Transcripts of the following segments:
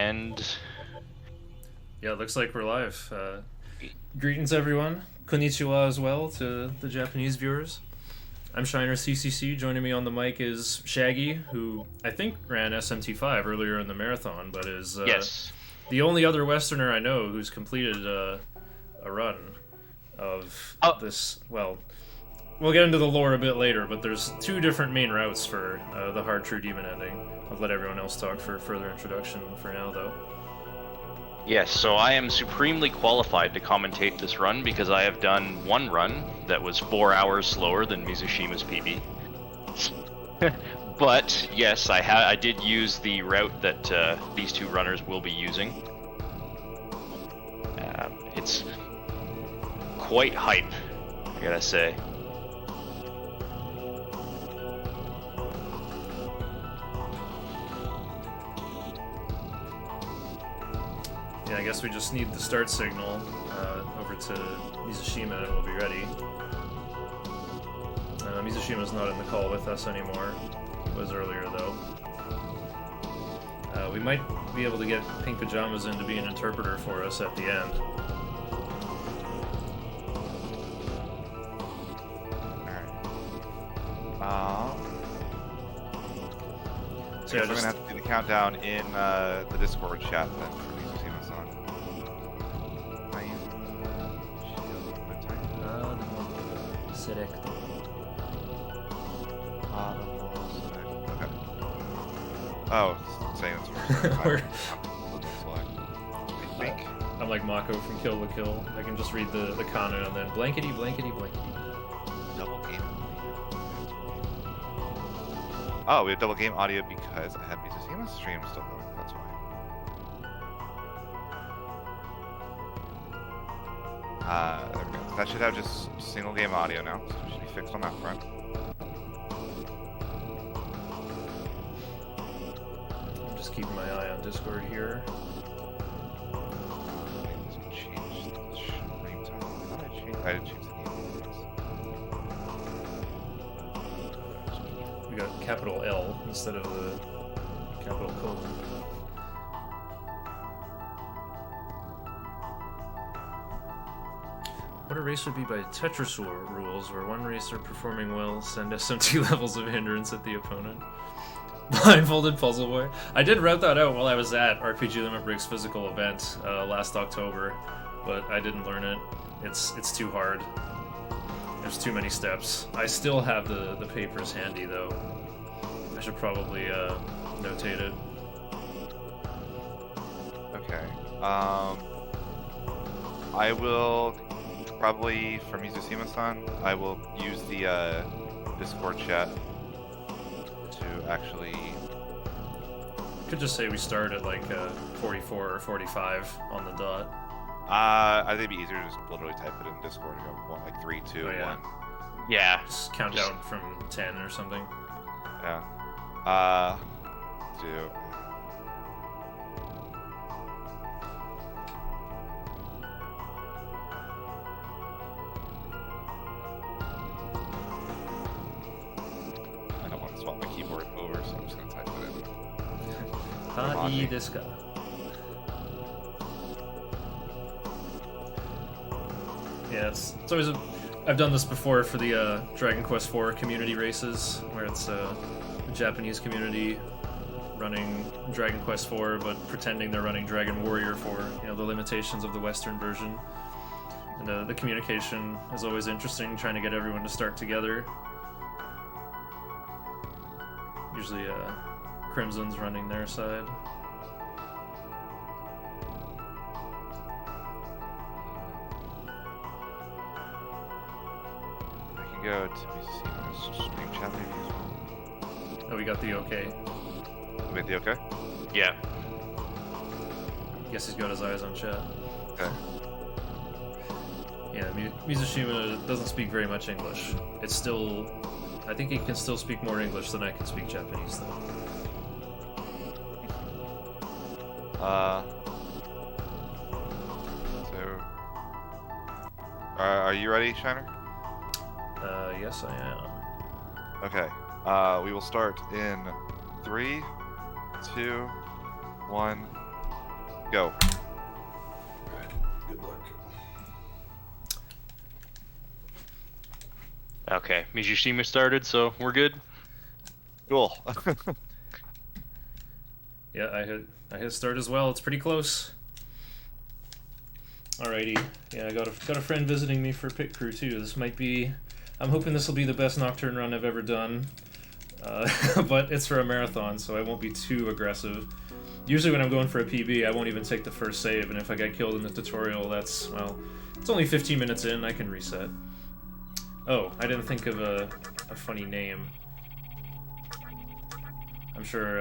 And yeah, it looks like we're live. Greetings, everyone. Konnichiwa as well to the Japanese viewers. I'm ShinerCCC. Joining me on the mic is Shaggy, who I think ran SMT5 earlier in the marathon, but is yes, the only other Westerner I know who's completed a run of this. Well, we'll get into the lore a bit later, but there's two different main routes for the hard true demon ending. I'll let everyone else talk for further introduction for now, though. yes, so I am supremely qualified to commentate this run because I have done one run that was 4 hours slower than Mizushima's PB. But yes, I did use the route that these two runners will be using. It's quite hype, I gotta say. Yeah, I guess we just need the start signal over to Mizushima and we'll be ready. Mizushima's not in the call with us anymore. He was earlier, though. We might be able to get Pink Pajamas in to be an interpreter for us at the end. Alright. So yeah, we're gonna have to do the countdown in the Discord chat then for Mizusima-san. Select. Okay. Oh, it's saying it's I think. I'm like Mako from Kill la Kill. I can just read the kana and then blankety, blankety, blankety. Double game. Oh, we have double game audio because I had Mizusima's stream still going. That's why. There we go. That should have just single game audio now, so we should be fixed on that front. I'm just keeping my eye on Discord here. Change the stream time. I thought I did change the game. We got capital L instead of the capital colon. What a race would be by Tetris rules, where one racer performing well send SMT levels of hindrance at the opponent. Blindfolded Puzzle Boy. I did route that out while I was at RPG Limit Break's physical event last October, but I didn't learn it. It's too hard. There's too many steps. I still have the papers handy, though. I should probably notate it. Okay. I will probably, for Mizusima-san, I will use the Discord chat to actually... Could just say we start at like 44 or 45 on the dot. I think it'd be easier to just literally type it in Discord and go like 3, 2, 1. Yeah. Just count down from 10 or something. Yeah. Do. I don't want to swap my keyboard over, so I'm just gonna type it in. Ha-i desu ka? Yeah, it's always I've done this before for the Dragon Quest IV community races, where it's a Japanese community running Dragon Quest IV, but pretending they're running Dragon Warrior for, you know, the limitations of the Western version. And the communication is always interesting, trying to get everyone to start together. Usually Crimson's running their side. Go to Mizusima's stream chat maybe as well. Oh, we got the okay. We got the okay? Yeah. Guess he's got his eyes on chat. Okay. Yeah, Mizushima doesn't speak very much English. It's still... I think he can still speak more English than I can speak Japanese, though. So... are you ready, Shiner? Yes, I am. Okay. We will start in 3, 2, 1, Go. Alright, good luck. Okay, Mizushima started, so we're good. Cool. Yeah, I hit start as well. It's pretty close. Alrighty. Yeah, I got a friend visiting me for Pit Crew too. This might be. I'm hoping this will be the best Nocturne run I've ever done. But it's for a marathon, so I won't be too aggressive. Usually when I'm going for a PB, I won't even take the first save, and if I get killed in the tutorial, that's, well, it's only 15 minutes in, I can reset. Oh, I didn't think of a funny name. I'm sure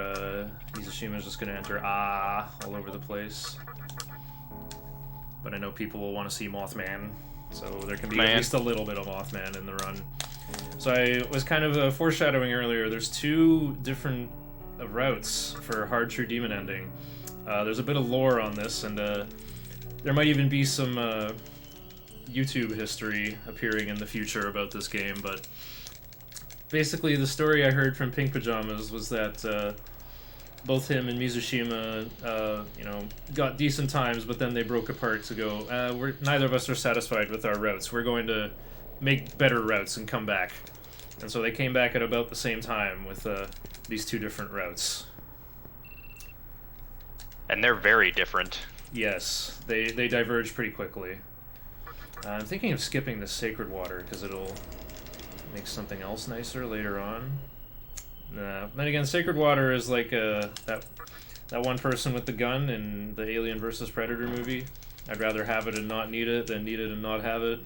Mizushima's just gonna enter all over the place. But I know people will want to see Mothman, so there can be at least a little bit of Mothman in the run. So I was kind of foreshadowing earlier, there's two different routes for Hard True Demon ending. There's a bit of lore on this, and there might even be some YouTube history appearing in the future about this game, but basically the story I heard from Pink Pajamas was that both him and Mizushima, you know, got decent times, but then they broke apart to go, neither of us are satisfied with our routes. We're going to make better routes and come back. And so they came back at about the same time with these two different routes. And they're very different. Yes, they diverge pretty quickly. I'm thinking of skipping the Sacred Water, because it'll make something else nicer later on. Nah. Then again, Sacred Water is like that one person with the gun in the Alien vs. Predator movie. I'd rather have it and not need it than need it and not have it.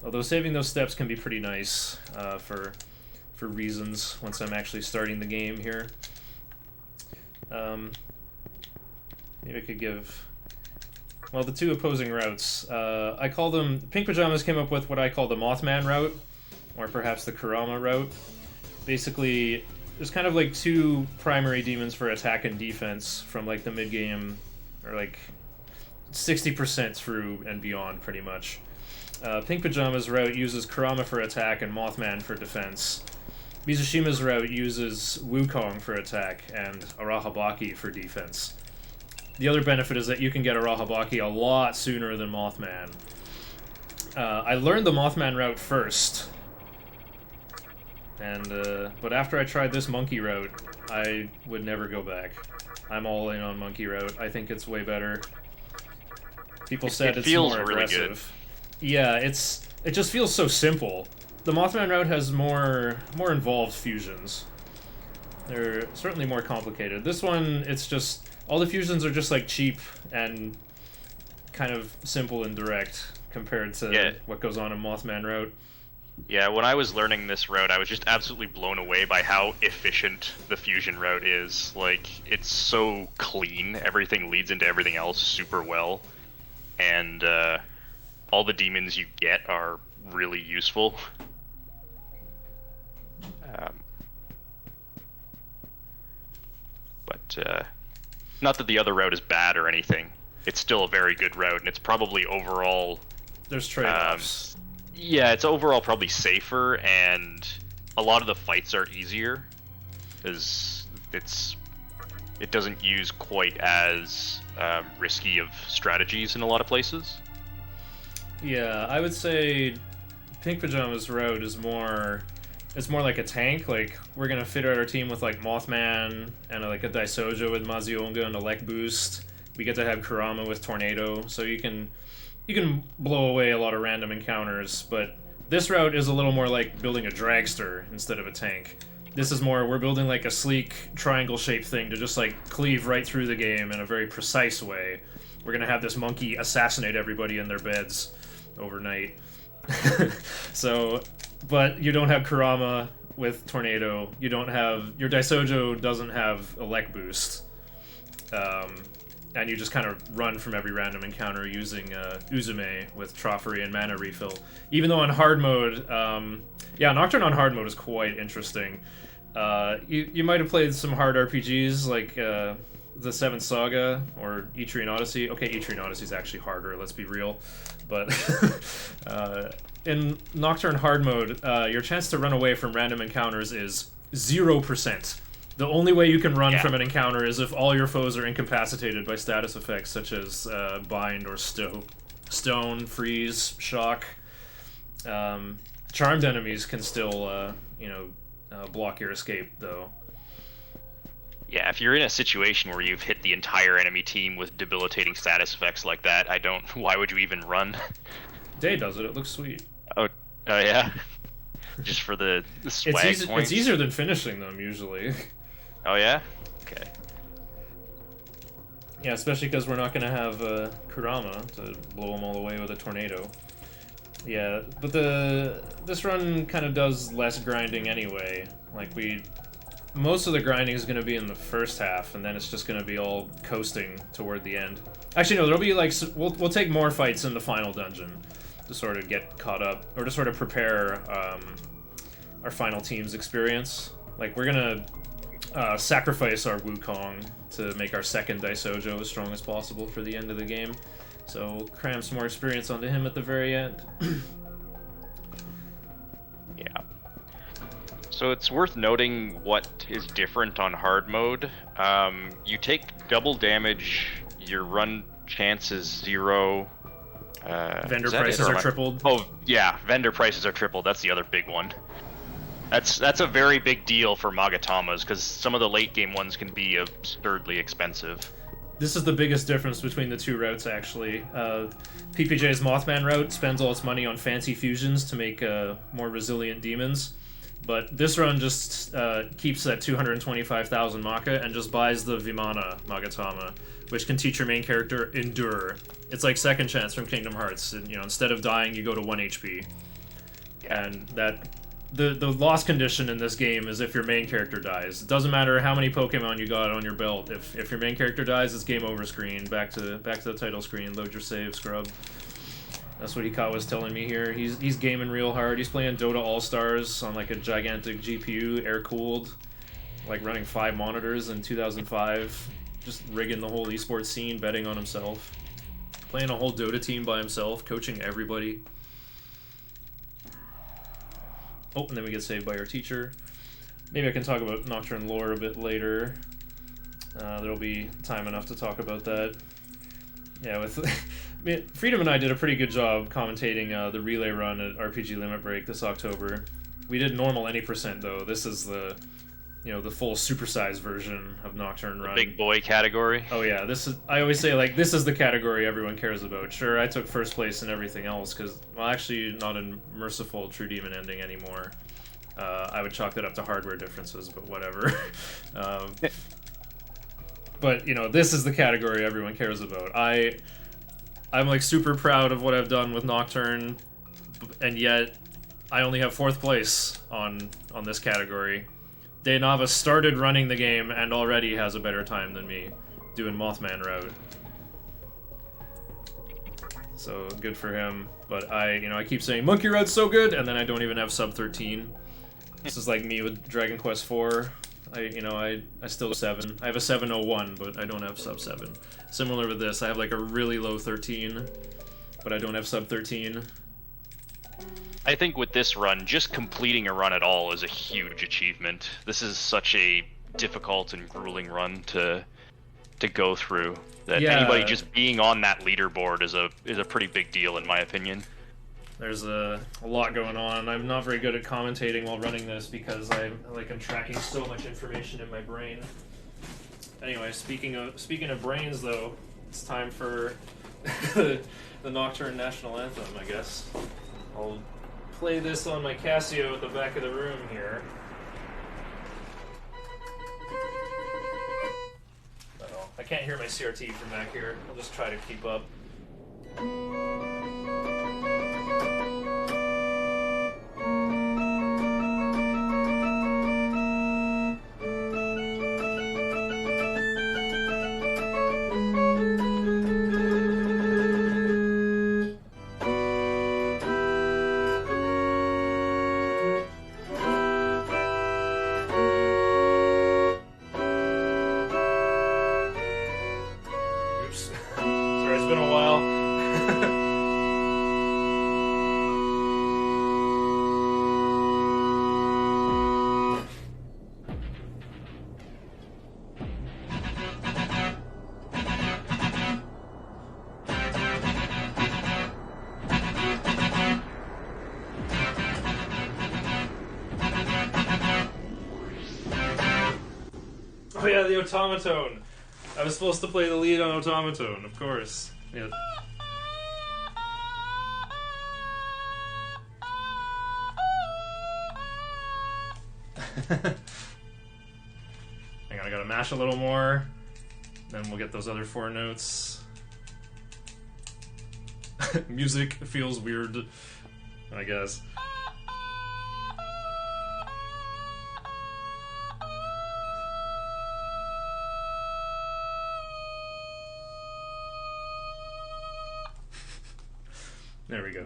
Although saving those steps can be pretty nice for reasons once I'm actually starting the game here. Maybe I could give... Well, the two opposing routes, I call them... Pink Pajamas came up with what I call the Mothman route, or perhaps the Kurama route. Basically, there's kind of like two primary demons for attack and defense from like the mid-game, or like 60% through and beyond, pretty much. Pink Pajamas' route uses Kurama for attack and Mothman for defense. Mizushima's route uses Wukong for attack and Arahabaki for defense. The other benefit is that you can get Arahabaki a lot sooner than Mothman. I learned the Mothman route first, and but after I tried this monkey route, I would never go back. I'm all in on monkey route. I think it's way better. People said it's more really aggressive. Yeah, it just feels so simple. The Mothman route has more involved fusions. They're certainly more complicated. This one, it's just all the fusions are just like cheap and kind of simple and direct compared to what goes on in Mothman route. Yeah, when I was learning this route, I was just absolutely blown away by how efficient the fusion route is. Like, it's so clean. Everything leads into everything else super well. And all the demons you get are really useful. But not that the other route is bad or anything. It's still a very good route, and it's probably overall... There's trade-offs. Yeah, it's overall probably safer, and a lot of the fights are easier, because it doesn't use quite as risky of strategies in a lot of places. Yeah, I would say Pink Pajamas route is more... It's more like a tank. Like, we're gonna fit out our team with like Mothman and like a Daisojo with Mazionga and a Lek boost. We get to have Kurama with Tornado, so you can blow away a lot of random encounters. But this route is a little more like building a dragster instead of a tank. This is more, we're building like a sleek triangle-shaped thing to just like cleave right through the game in a very precise way. We're gonna have this monkey assassinate everybody in their beds overnight. So, but you don't have Kurama with Tornado. You don't have... Your Daisojo doesn't have a Lek boost. And you just kind of run from every random encounter using Uzume with Troffery and Mana Refill. Even though on hard mode... yeah, Nocturne on hard mode is quite interesting. You might have played some hard RPGs like the Seventh Saga or Etrian Odyssey. Okay, Etrian Odyssey is actually harder, let's be real. But in Nocturne hard mode, your chance to run away from random encounters is 0%. The only way you can run Yeah. from an encounter is if all your foes are incapacitated by status effects such as bind or stone, freeze, shock. Charmed enemies can still, block your escape, though. Yeah, if you're in a situation where you've hit the entire enemy team with debilitating status effects like that, why would you even run? Day does it. It looks sweet. Oh yeah. Just for the swag points? It's easier than finishing them, usually. Oh yeah? Okay. Yeah, especially because we're not going to have Kurama to blow them all away with a tornado. Yeah, but this run kind of does less grinding anyway. Like, most of the grinding is going to be in the first half, and then it's just going to be all coasting toward the end. Actually, no, there'll be, like, we'll take more fights in the final dungeon to sort of get caught up, or to sort of prepare our final team's experience. Like, we're going to sacrifice our Wukong to make our second Daisojo as strong as possible for the end of the game. So we'll cram some more experience onto him at the very end. Yeah. So it's worth noting what is different on hard mode. You take double damage, your run chance is 0. Vendor prices are tripled. Oh, yeah, vendor prices are tripled. That's the other big one. That's a very big deal for Magatamas, because some of the late game ones can be absurdly expensive. This is the biggest difference between the two routes, actually. PPJ's Mothman route spends all its money on fancy fusions to make more resilient demons, but this run just keeps that 225,000 Maka and just buys the Vimana Magatama, which can teach your main character Endure. It's like Second Chance from Kingdom Hearts. And, instead of dying, you go to 1 HP. And that... The loss condition in this game is if your main character dies. It doesn't matter how many Pokemon you got on your belt. If your main character dies, it's game over screen. Back to the title screen. Load your save, scrub. That's what Hikawa's telling me here. He's gaming real hard. He's playing Dota All-Stars on like a gigantic GPU, air-cooled, like running 5 monitors in 2005. Just rigging the whole esports scene, betting on himself. Playing a whole Dota team by himself, coaching everybody. Oh, and then we get saved by our teacher. Maybe I can talk about Nocturne lore a bit later. There'll be time enough to talk about that. Yeah, Freedom and I did a pretty good job commentating the relay run at RPG Limit Break this October. We did normal any percent though. This is the full supersized version of Nocturne run. Big boy category. Oh yeah, I always say, like, this is the category everyone cares about. Sure, I took first place in everything else because, well, actually not in Merciful True Demon Ending anymore. I would chalk that up to hardware differences, but whatever. But this is the category everyone cares about. I'm like super proud of what I've done with Nocturne, and yet I only have 4th place on this category. Dainava started running the game and already has a better time than me doing Mothman route. So good for him. But I keep saying Monkey Route's so good, and then I don't even have sub 13. This is like me with Dragon Quest 4. I still have 7. I have a 701, but I don't have sub 7. Similar with this, I have like a really low 13, but I don't have sub 13. I think with this run, just completing a run at all is a huge achievement. This is such a difficult and grueling run to go through that anybody just being on that leaderboard is a pretty big deal in my opinion. There's a lot going on. I'm not very good at commentating while running this because I'm tracking so much information in my brain. Anyway, speaking of brains though, it's time for the Nocturne National Anthem, I guess. I'll play this on my Casio at the back of the room here. Uh-oh, I can't hear my CRT from back here. I'll just try to keep up. Oh yeah, the automaton. I was supposed to play the lead on automaton, of course. Yeah. Hang on, I gotta mash a little more. Then we'll get those other 4 notes. Music feels weird, I guess. There we go.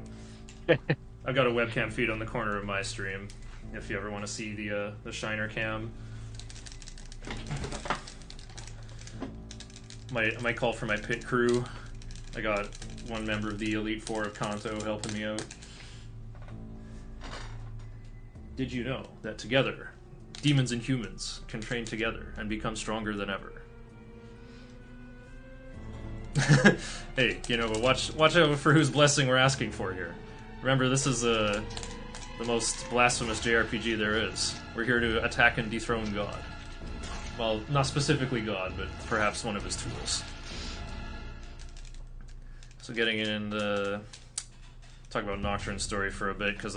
I've got a webcam feed on the corner of my stream, if you ever want to see the Shiner cam. My call for my pit crew. I got one member of the Elite Four of Kanto helping me out. Did you know that together, demons and humans can train together and become stronger than ever? Hey, you know, watch out for whose blessing we're asking for here. Remember, this is the most blasphemous JRPG there is. We're here to attack and dethrone God. Well, not specifically God, but perhaps one of his tools. So getting into talk about Nocturne's story for a bit, because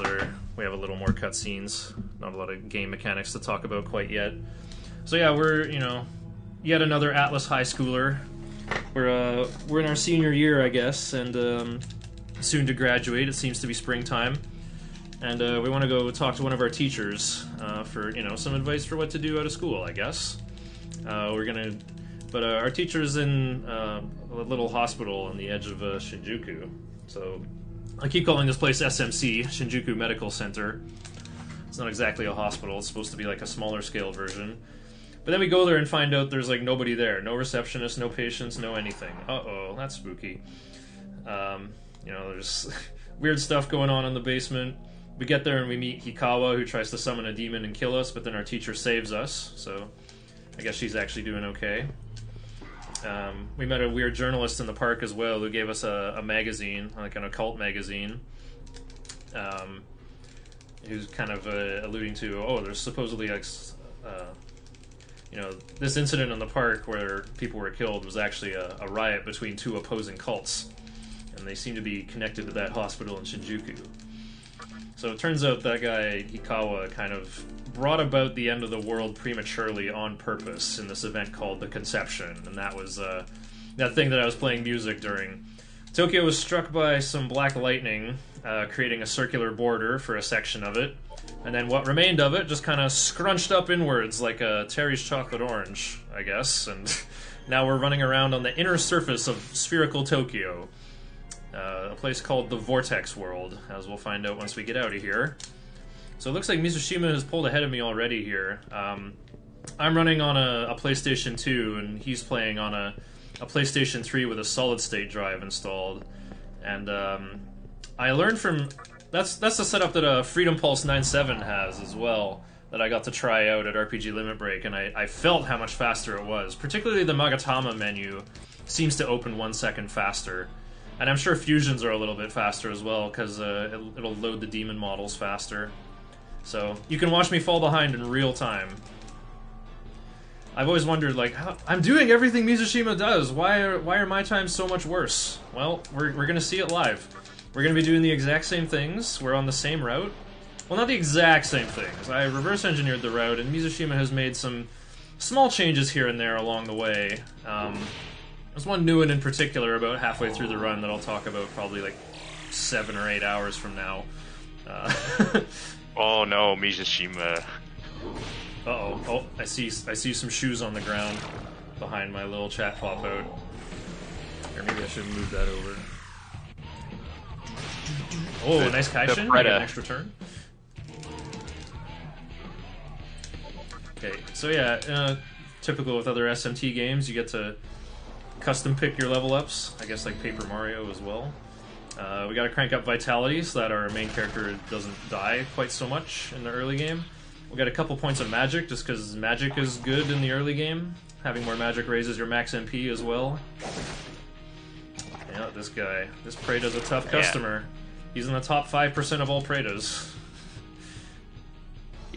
we have a little more cutscenes. Not a lot of game mechanics to talk about quite yet. So yeah, we're, you know, yet another Atlas high schooler. We're in our senior year, I guess, and soon to graduate. It seems to be springtime, and we want to go talk to one of our teachers for, you know, some advice for what to do out of school, I guess. But our teacher's in a little hospital on the edge of Shinjuku. So I keep calling this place SMC, Shinjuku Medical Center. It's not exactly a hospital. It's supposed to be like a smaller scale version. But then we go there and find out there's like nobody there. No receptionist, no patients, no anything. Uh-oh, that's spooky. You know, there's weird stuff going on in the basement. We get there and we meet Hikawa, who tries to summon a demon and kill us, but then our teacher saves us, so I guess she's actually doing okay. We met a weird journalist in the park as well, who gave us a magazine, like an occult magazine, who's kind of alluding to, oh, there's supposedly like, you know, this incident in the park where people were killed was actually a riot between 2 opposing cults, and they seem to be connected to that hospital in Shinjuku. So it turns out that guy, Hikawa, kind of brought about the end of the world prematurely on purpose in this event called the Conception, and that was that thing that I was playing music during. Tokyo was struck by some black lightning, creating a circular border for a section of it, and then what remained of it just kind of scrunched up inwards like a Terry's chocolate orange, I guess, and now we're running around on the inner surface of spherical Tokyo. A place called the Vortex World, as we'll find out once we get out of here. So it looks like Mizushima has pulled ahead of me already here. I'm running on a PlayStation 2, and he's playing on a PlayStation 3 with a solid-state drive installed. And I learned from... That's the setup that Freedom Pulse 9.7 has as well, that I got to try out at RPG Limit Break, and I felt how much faster it was. Particularly the Magatama menu seems to open 1 second faster. And I'm sure fusions are a little bit faster as well, because it'll load the demon models faster. So you can watch me fall behind in real time. I've always wondered, like, I'm doing everything Mizushima does. Why are my times so much worse? Well, we're gonna see it live. We're gonna be doing the exact same things. We're on the same route. Well, not the exact same things. I reverse engineered the route, and Mizushima has made some small changes here and there along the way. There's one new one in particular about halfway through the run that I'll talk about probably like 7 or 8 hours from now. Oh no, Mizushima. Uh-oh. Oh, I see some shoes on the ground behind my little chat pop out. Or maybe I should move that over. Oh, nice Kaishin. I get an extra turn. Okay, so yeah, typical with other SMT games, you get to custom pick your level ups, I guess like Paper Mario as well. We gotta crank up Vitality so that our main character doesn't die quite so much in the early game. We got a couple points of magic, just because magic is good in the early game. Having more magic raises your max MP as well. Yeah, this Prada's a tough customer. He's in the top 5% of all Pradas.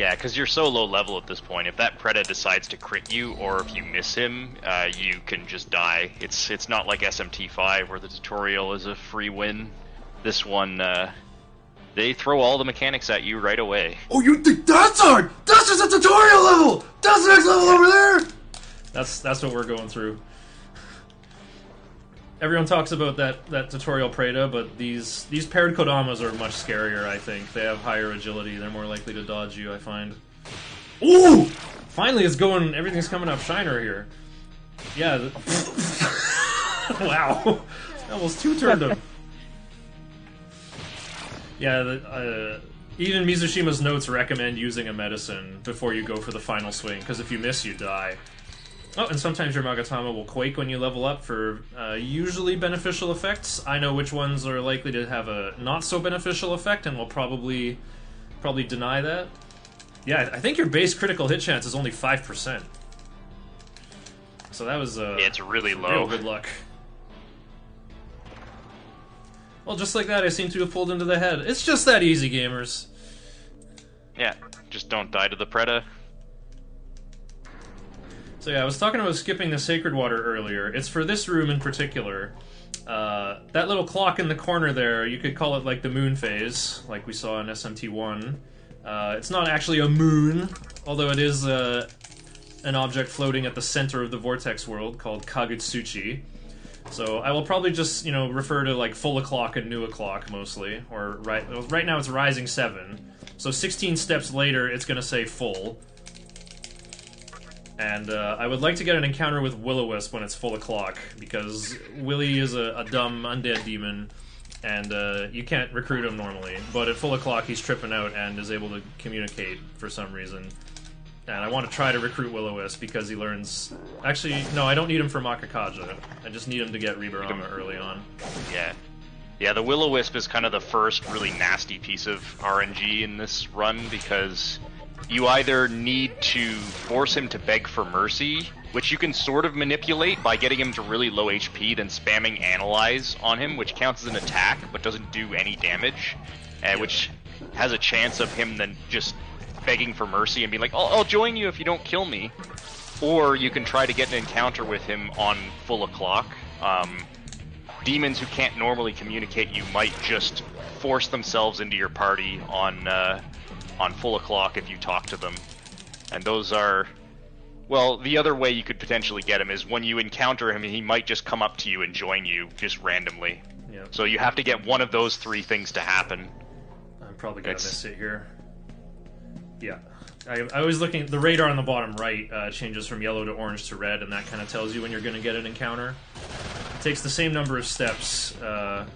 Yeah, because you're so low level at this point. If that Preda decides to crit you, or if you miss him, you can just die. It's not like SMT5 where the tutorial is a free win. This one, they throw all the mechanics at you right away. Oh, you think that's hard? That's just a tutorial level! That's the next level over there! That's what we're going through. Everyone talks about that tutorial Preda, but these paired Kodamas are much scarier, I think. They have higher agility, they're more likely to dodge you, I find. Ooh! Finally everything's coming up Shiner here. Yeah. Wow. Almost two-turned him. Yeah, even Mizushima's notes recommend using a medicine before you go for the final swing, because if you miss, you die. Oh, and sometimes your Magatama will quake when you level up for usually beneficial effects. I know which ones are likely to have a not-so-beneficial effect, and will probably deny that. Yeah, I think your base critical hit chance is only 5%. So that was yeah, it's really low. Real good luck. Well, just like that, I seem to have pulled into the head. It's just that easy, gamers. Yeah, just don't die to the Preda. So yeah, I was talking about skipping the Sacred Water earlier. It's for this room in particular. That little clock in the corner there, you could call it like the moon phase, like we saw in SMT1. It's not actually a moon, although it is an object floating at the center of the vortex world called Kagutsuchi. So I will probably just, refer to like full o'clock and new o'clock mostly, or right now it's rising 7. So 16 steps later, it's going to say full. And I would like to get an encounter with Will-O-Wisp when it's full o'clock, because Willy is a dumb undead demon, and you can't recruit him normally. But at full o'clock, he's tripping out and is able to communicate for some reason. And I want to try to recruit Will-O-Wisp because he learns... Actually, no, I don't need him for Makakaja. I just need him to get Ribarama early on. Yeah. Yeah, the Will-O-Wisp is kind of the first really nasty piece of RNG in this run, because you either need to force him to beg for mercy, which you can sort of manipulate by getting him to really low HP, then spamming Analyze on him, which counts as an attack, but doesn't do any damage, which has a chance of him then just begging for mercy and being like, I'll join you if you don't kill me. Or you can try to get an encounter with him on full o'clock. Demons who can't normally communicate you might just force themselves into your party on full o'clock if you talk to them. And those are... Well, the other way you could potentially get him is when you encounter him, he might just come up to you and join you, just randomly. Yep. So you have to get one of those 3 things to happen. I'm probably gonna miss it here. Yeah. I was looking... The radar on the bottom right changes from yellow to orange to red, and that kind of tells you when you're gonna get an encounter. It takes the same number of steps to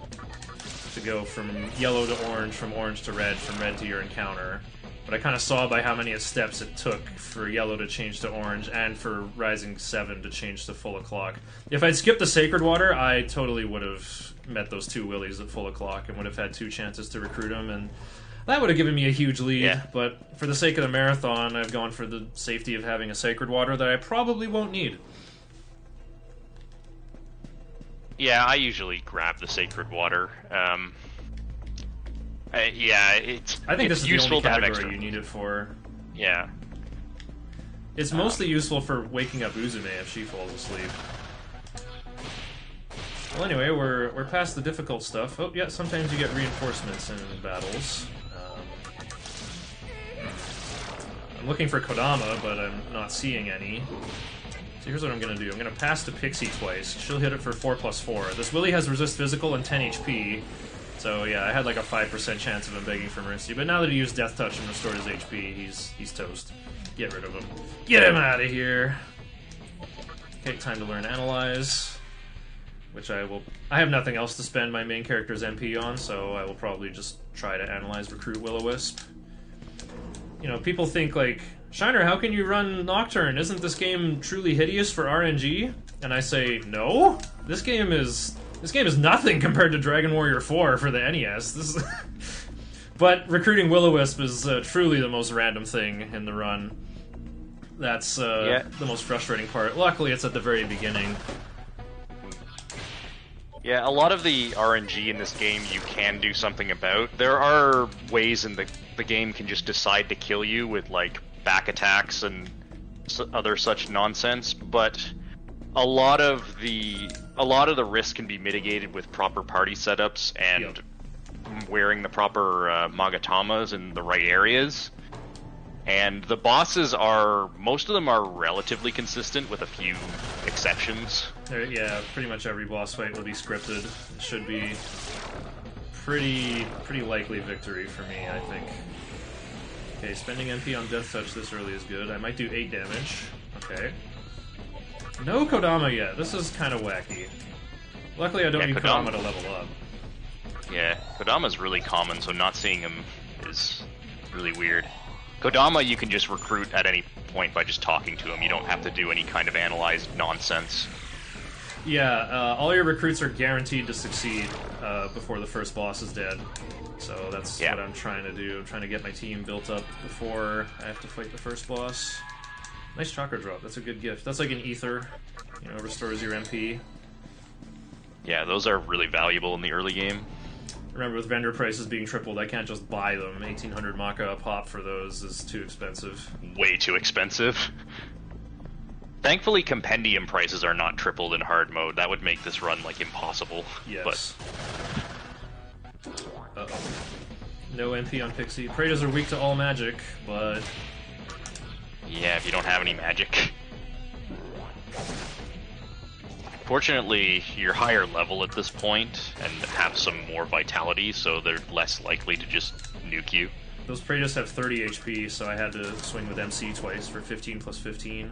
go from yellow to orange, from orange to red, from red to your encounter. But I kind of saw by how many steps it took for yellow to change to orange, and for Rising 7 to change to full o'clock. If I'd skipped the Sacred Water, I totally would have met those 2 Willies at full o'clock, and would have had 2 chances to recruit them, and that would have given me a huge lead. Yeah. But for the sake of the marathon, I've gone for the safety of having a Sacred Water that I probably won't need. Yeah, I usually grab the Sacred Water. I think this is useful the only to have category extra. you need it for. Yeah. It's mostly useful for waking up Uzume if she falls asleep. Well, anyway, we're past the difficult stuff. Oh, yeah, sometimes you get reinforcements in battles. I'm looking for Kodama, but I'm not seeing any. So here's what I'm going to do. I'm going to pass to Pixie twice. She'll hit it for 4+4. This Willy has resist physical and 10 HP. So yeah, I had like a 5% chance of him begging for mercy. But now that he used Death Touch and restored his HP, he's toast. Get rid of him. Get him out of here! Okay, time to learn Analyze. Which I have nothing else to spend my main character's MP on, so I will probably just try to Analyze Recruit Will-O-Wisp. People think like, Shiner, how can you run Nocturne? Isn't this game truly hideous for RNG? And I say, no. This game is nothing compared to Dragon Warrior 4 for the NES. But recruiting Will-O-Wisp is truly the most random thing in the run. That's the most frustrating part. Luckily, it's at the very beginning. Yeah, a lot of the RNG in this game you can do something about. There are ways in the game can just decide to kill you with like back attacks and other such nonsense, but a lot of the risk can be mitigated with proper party setups and wearing the proper magatamas in the right areas. And the bosses most of them are relatively consistent with a few exceptions. Yeah, pretty much every boss fight will be scripted. It should be pretty likely victory for me, I think. Okay, spending MP on Death Touch this early is good. I might do 8 damage. Okay. No Kodama yet. This is kind of wacky. Luckily, I don't need Kodama to level up. Yeah, Kodama's really common, so not seeing him is really weird. Kodama you can just recruit at any point by just talking to him. You don't have to do any kind of analyzed nonsense. Yeah, all your recruits are guaranteed to succeed before the first boss is dead. So that's what I'm trying to do. I'm trying to get my team built up before I have to fight the first boss. Nice chakra drop. That's a good gift. That's like an ether. You know, restores your MP. Yeah, those are really valuable in the early game. Remember, with vendor prices being tripled, I can't just buy them. 1,800 Maka a pop for those is too expensive. Way too expensive. Thankfully, compendium prices are not tripled in hard mode. That would make this run, like, impossible. Yes. Uh-oh. No MP on Pixie. Praetors are weak to all magic, but... yeah, if you don't have any magic. Fortunately, you're higher level at this point and have some more vitality, so they're less likely to just nuke you. Those Praetors have 30 HP, so I had to swing with MC twice for 15 plus 15.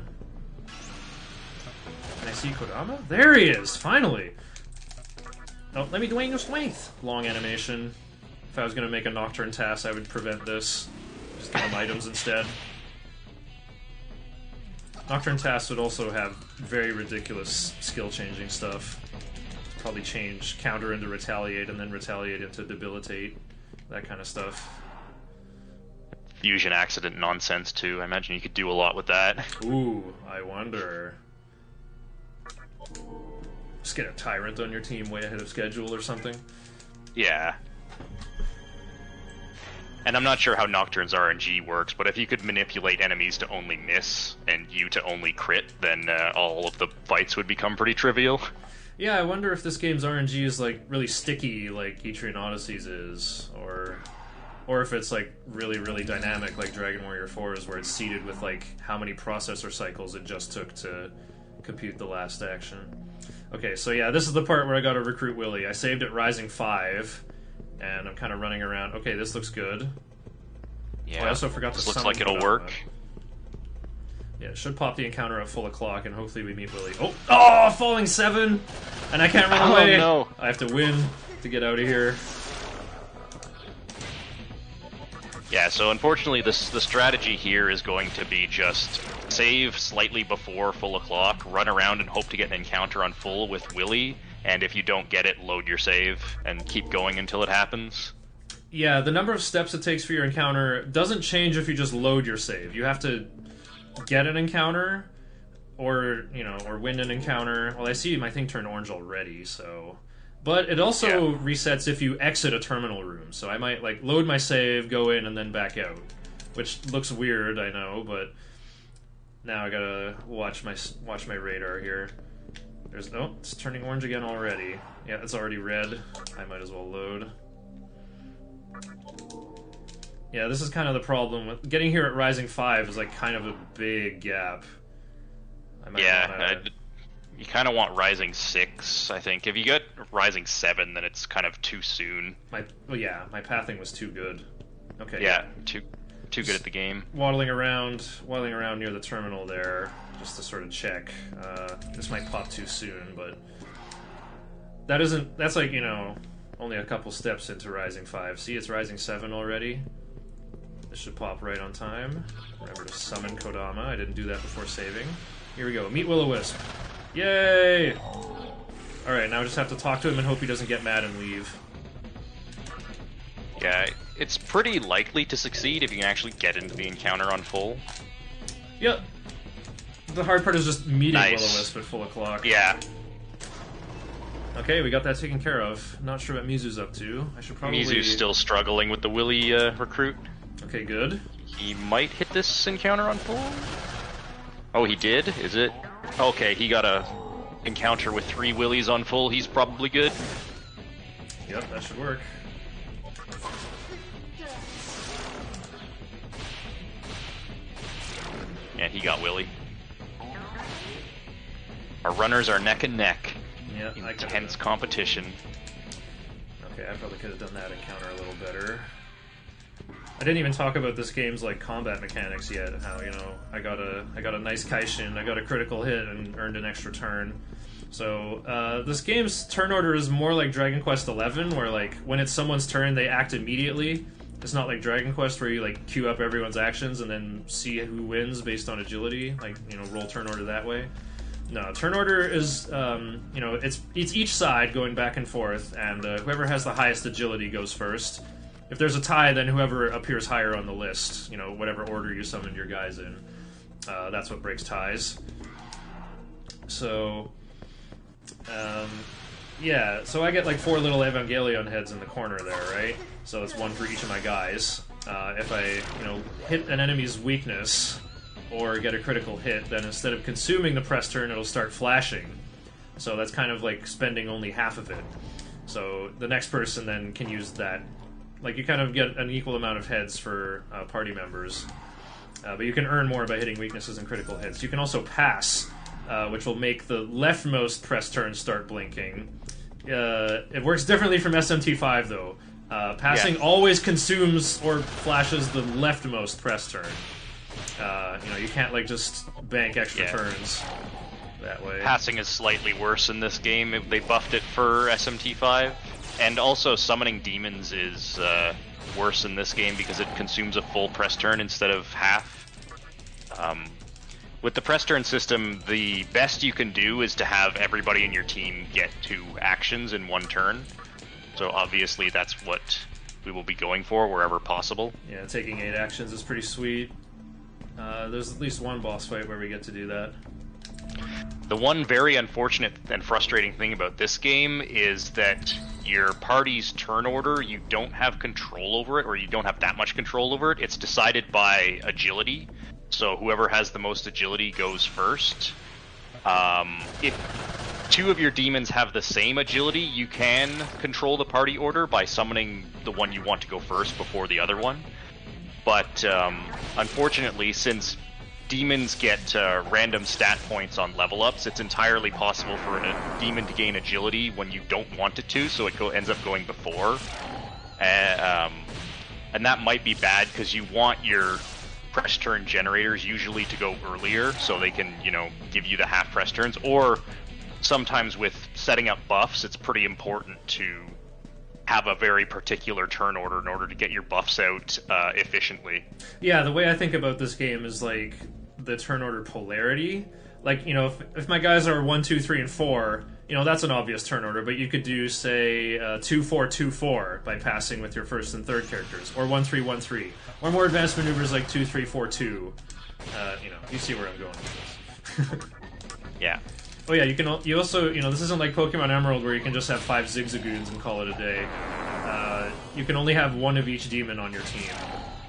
Can I see Kodama? There he is! Finally! Oh, let me do your strength! Long animation. If I was going to make a Nocturne task, I would prevent this. Just give him items instead. Nocturne tasks would also have very ridiculous skill-changing stuff. Probably change counter into retaliate and then retaliate into debilitate. That kind of stuff. Fusion accident nonsense, too. I imagine you could do a lot with that. Ooh, I wonder. Just get a Tyrant on your team way ahead of schedule or something. Yeah. And I'm not sure how Nocturne's RNG works, but if you could manipulate enemies to only miss and you to only crit, then all of the fights would become pretty trivial. Yeah, I wonder if this game's RNG is like really sticky like Etrian Odysseys is, or if it's like really dynamic like Dragon Warrior 4 is, where it's seeded with like how many processor cycles it just took to compute the last action. Okay, so yeah, this is the part where I gotta recruit Willy. I saved at Rising 5. And I'm kind of running around. Okay, this looks good. Yeah. I also forgot to this looks summon like it'll Kodama. work. Yeah, it should pop the encounter at full o'clock, and hopefully we meet Willy. Oh, falling 7! And I can't run away! No. I have to win to get out of here. Yeah, so unfortunately the strategy here is going to be just save slightly before full o'clock, run around and hope to get an encounter on full with Willy, and if you don't get it, load your save and keep going until it happens. Yeah, the number of steps it takes for your encounter doesn't change if you just load your save. You have to get an encounter, or, you know, or win an encounter. Well, I see my thing turned orange already, so... But it also resets if you exit a terminal room, so I might, like, load my save, go in, and then back out. Which looks weird, I know, but... Now I gotta watch my radar here. Oh, it's turning orange again already. Yeah, it's already red. I might as well load. Yeah, this is kind of the problem. With getting here at Rising 5 is like kind of a big gap. You kind of want Rising 6, I think. If you get Rising 7, then it's kind of too soon. My pathing was too good. Okay. Yeah, too good at the game. Waddling around near the terminal there, just to sort of check. This might pop too soon, but that's like, you know, only a couple steps into Rising 5. See, it's Rising 7 already. This should pop right on time. Remember to summon Kodama. I didn't do that before saving. Here we go. Meet Will-O-Wisp. Yay! Alright, now I just have to talk to him and hope he doesn't get mad and leave. Yeah, it's pretty likely to succeed if you can actually get into the encounter on full. Yep. The hard part is just meeting Nice. Will-O-Wisp at full o'clock. Yeah. Okay, we got that taken care of. Not sure what Mizu's up to. I should probably... Mizu's still struggling with the Willy recruit. Okay, good. He might hit this encounter on full. Oh, he did? Is it? Okay, he got a encounter with 3 Willies on full. He's probably good. Yep, that should work. Yeah, he got Willy. Our runners are neck and neck. Yeah, Intense competition. Okay, I probably could have done that encounter a little better. I didn't even talk about this game's like combat mechanics yet. How, you know, I got a nice Kaishin, I got a critical hit and earned an extra turn. So this game's turn order is more like Dragon Quest XI, where like when it's someone's turn, they act immediately. It's not like Dragon Quest where you like queue up everyone's actions and then see who wins based on agility, like, you know, roll turn order that way. No, turn order is, you know, it's each side going back and forth, and whoever has the highest agility goes first. If there's a tie, then whoever appears higher on the list, you know, whatever order you summoned your guys in, that's what breaks ties. So, yeah, so I get like 4 little Evangelion heads in the corner there, right? So it's 1 for each of my guys. If I, you know, hit an enemy's weakness or get a critical hit, then instead of consuming the press turn, it'll start flashing. So that's kind of like spending only half of it. So the next person then can use that. Like, you kind of get an equal amount of heads for party members. But you can earn more by hitting weaknesses and critical hits. You can also pass, which will make the leftmost press turn start blinking. It works differently from SMT5, though. Passing always consumes or flashes the leftmost press turn. You know, you can't like just bank extra turns that way. Passing is slightly worse in this game. They buffed it for SMT5, and also summoning demons is worse in this game because it consumes a full press turn instead of half. With the press turn system, the best you can do is to have everybody in your team get 2 actions in 1 turn. So obviously that's what we will be going for wherever possible. Yeah, taking 8 actions is pretty sweet. There's at least 1 boss fight where we get to do that. The one very unfortunate and frustrating thing about this game is that your party's turn order, you don't have control over it, or you don't have that much control over it. It's decided by agility, so whoever has the most agility goes first. If 2 of your demons have the same agility, you can control the party order by summoning the one you want to go first before the other one. But unfortunately, since demons get random stat points on level ups, it's entirely possible for a demon to gain agility when you don't want it to, so it ends up going before. And that might be bad because you want your press turn generators usually to go earlier so they can, you know, give you the half press turns. Or sometimes with setting up buffs, it's pretty important to have a very particular turn order in order to get your buffs out efficiently. Yeah, the way I think about this game is like the turn order polarity. Like, you know, if my guys are 1, 2, 3, and 4, you know, that's an obvious turn order, but you could do, say, 2, 4, 2, 4 by passing with your first and third characters, or 1, 3, 1, 3. Or more advanced maneuvers like 2, 3, 4, 2. You know, you see where I'm going with this. Yeah. Oh yeah, you also, you know, this isn't like Pokemon Emerald where you can just have 5 Zigzagoons and call it a day. You can only have 1 of each demon on your team,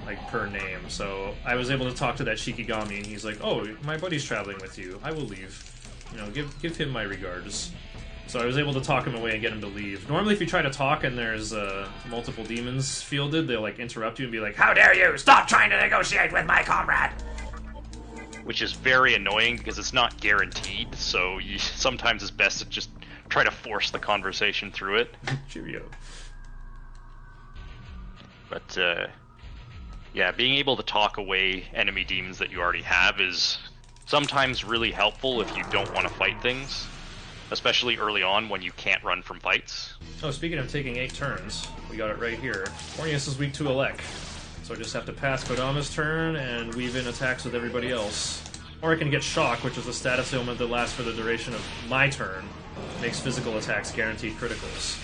like per name. So I was able to talk to that Shikigami, and he's like, "Oh, my buddy's traveling with you. I will leave. You know, give him my regards." So I was able to talk him away and get him to leave. Normally, if you try to talk and there's multiple demons fielded, they'll like interrupt you and be like, "How dare you! Stop trying to negotiate with my comrade!" Which is very annoying because it's not guaranteed, so sometimes it's best to just try to force the conversation through it. Cheerio. But, yeah, being able to talk away enemy demons that you already have is sometimes really helpful if you don't want to fight things, especially early on when you can't run from fights. Oh, speaking of taking 8 turns, we got it right here. Ornius is weak to Elec. So I just have to pass Kodama's turn and weave in attacks with everybody else. Or I can get Shock, which is a status ailment that lasts for the duration of my turn. Makes physical attacks guaranteed criticals.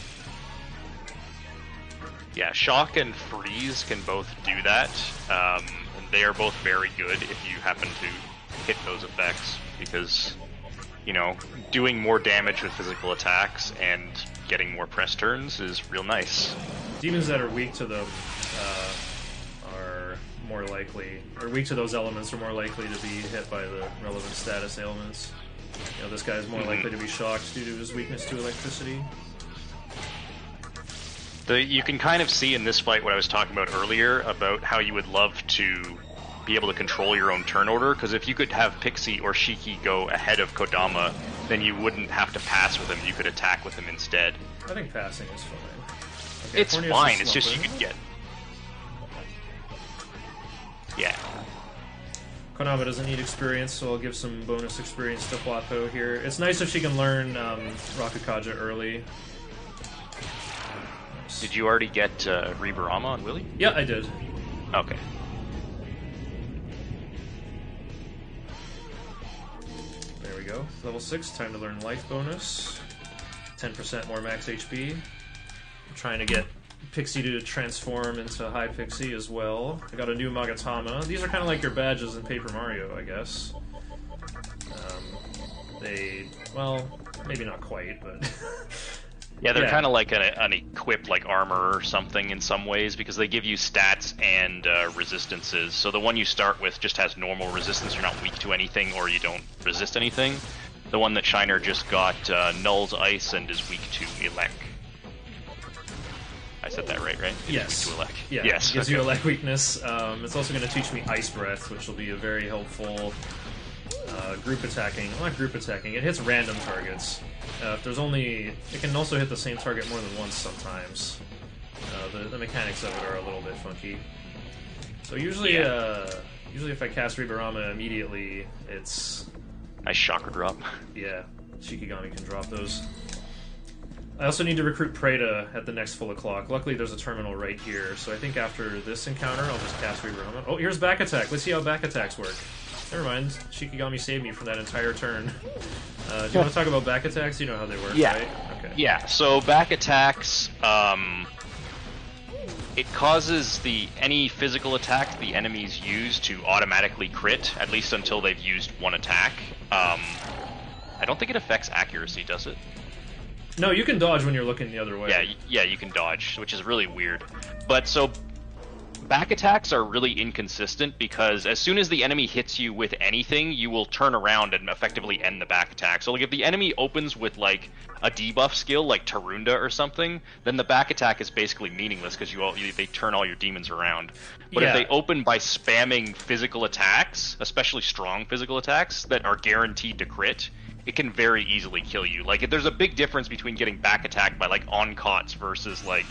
Yeah, Shock and Freeze can both do that. And they are both very good if you happen to hit those effects, because you know, doing more damage with physical attacks and getting more press turns is real nice. Demons that are weak to them are more likely, or weak to those elements are more likely to be hit by the relevant status ailments. You know, this guy is more likely to be shocked due to his weakness to electricity. You can kind of see in this fight what I was talking about earlier about how you would love to be able to control your own turn order, because if you could have Pixie or Shiki go ahead of Kodama, then you wouldn't have to pass with him, you could attack with him instead. I think passing is fine. Okay, it's fine, it's just you could get... Yeah. Konama doesn't need experience, so I'll give some bonus experience to Plato here. It's nice if she can learn Rakukaja early. Nice. Did you already get Riberama on Willy? Yeah, I did. Okay. There we go. Level 6, time to learn life bonus. 10% more max HP. I'm trying to get Pixie to transform into High Pixie as well. I got a new Magatama. These are kind of like your badges in Paper Mario, I guess. Well, maybe not quite, but... Yeah, they're kind of like an equip, like armor or something in some ways, because they give you stats and resistances. So the one you start with just has normal resistance, you're not weak to anything, or you don't resist anything. The one that Shiner just got nulls ice and is weak to elec. I said that right? Yes. Weak to elec. Yeah, yes. It gives you elec weakness. It's also going to teach me Ice Breath, which will be a very helpful group attacking. Well, not group attacking, it hits random targets. If there's only... It can also hit the same target more than once sometimes. The mechanics of it are a little bit funky. So usually, usually if I cast Riberama immediately, it's... Nice chakra drop. Yeah, Shikigami can drop those. I also need to recruit Preda at the next full o'clock. Luckily there's a terminal right here, so I think after this encounter I'll just cast Riberama. Oh, here's back attack. Let's see how back attacks work. Never mind, Shikigami saved me from that entire turn. Do you want to talk about back attacks? You know how they work, right? Okay. Yeah, so back attacks, it causes any physical attack the enemies use to automatically crit, at least until they've used one attack. I don't think it affects accuracy, does it? No, you can dodge when you're looking the other way. Yeah, you can dodge, which is really weird. But so... Back attacks are really inconsistent because as soon as the enemy hits you with anything, you will turn around and effectively end the back attack. So like if the enemy opens with like a debuff skill like Tarunda or something, then the back attack is basically meaningless because they turn all your demons around. But if they open by spamming physical attacks, especially strong physical attacks that are guaranteed to crit, it can very easily kill you. Like there's a big difference between getting back attacked by like Oncots versus like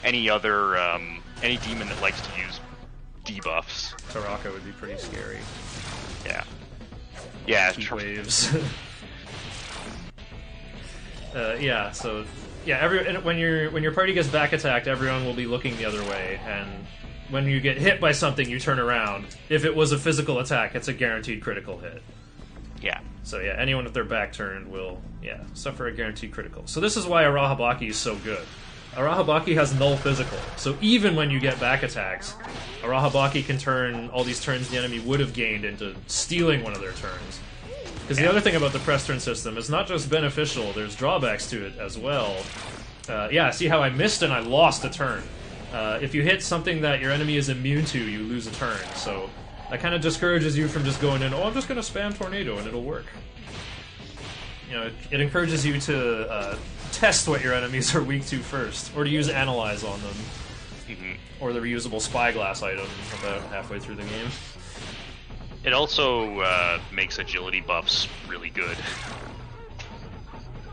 any other any demon that likes to use debuffs. Taraka would be pretty scary. Yeah. Yeah. Heat waves. Yeah. So yeah, when your party gets back attacked, everyone will be looking the other way, and when you get hit by something, you turn around. If it was a physical attack, it's a guaranteed critical hit. Yeah. So yeah, anyone with their back turned will suffer a guaranteed critical. So this is why Arahabaki is so good. Arahabaki has null physical, so even when you get back attacks, Arahabaki can turn all these turns the enemy would have gained into stealing one of their turns. Because the other thing about the press turn system is not just beneficial, there's drawbacks to it as well. See how I missed and I lost a turn. If you hit something that your enemy is immune to, you lose a turn, so that kind of discourages you from just going in, I'm just going to spam Tornado and it'll work. You know, it encourages you to test what your enemies are weak to first, or to use Analyze on them, or the reusable Spyglass item about halfway through the game. It also makes agility buffs really good.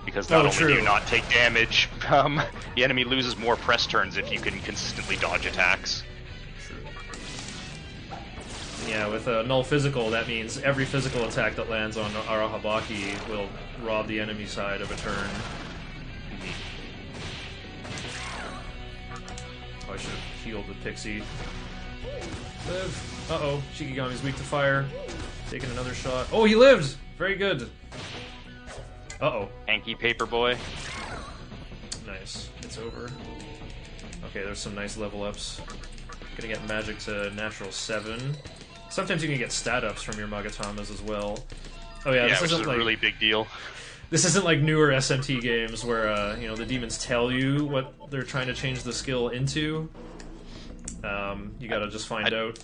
Because not only do you not take damage, the enemy loses more press turns if you can consistently dodge attacks. Yeah, with a null physical, that means every physical attack that lands on Arahabaki will rob the enemy side of a turn. Oh, I should have healed with Pixie. Live. Uh-oh, Shikigami's weak to fire. Taking another shot. Oh, he lived! Very good. Uh-oh. Hanky Paperboy. Nice. It's over. Okay, there's some nice level ups. Gonna get magic to natural 7. Sometimes you can get stat ups from your Magatamas as well. Oh yeah, Yeah, this which is isn't a like really big deal. this isn't like newer SMT games where you know, the demons tell you what they're trying to change the skill into. You gotta just find out.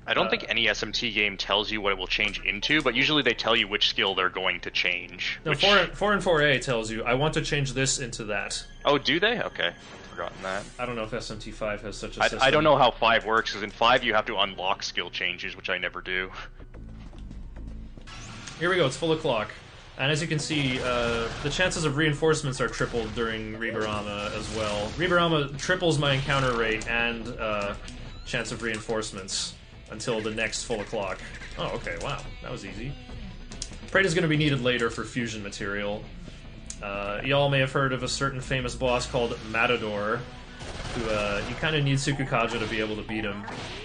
I don't think any SMT game tells you what it will change into, but usually they tell you which skill they're going to change. No, which... 4 and 4A tells you, I want to change this into that. Oh, do they? Okay. Forgotten that. I don't know if SMT5 has such a system. I don't know how 5 works, because in 5 you have to unlock skill changes, which I never do. Here we go, it's full o'clock. And as you can see, the chances of reinforcements are tripled during Ribarama as well. Ribarama triples my encounter rate and chance of reinforcements until the next full o'clock. Oh, okay, wow, that was easy. Prey is going to be needed later for fusion material. Y'all may have heard of a certain famous boss called Matador, who you kind of need Tsukukaja to be able to beat him.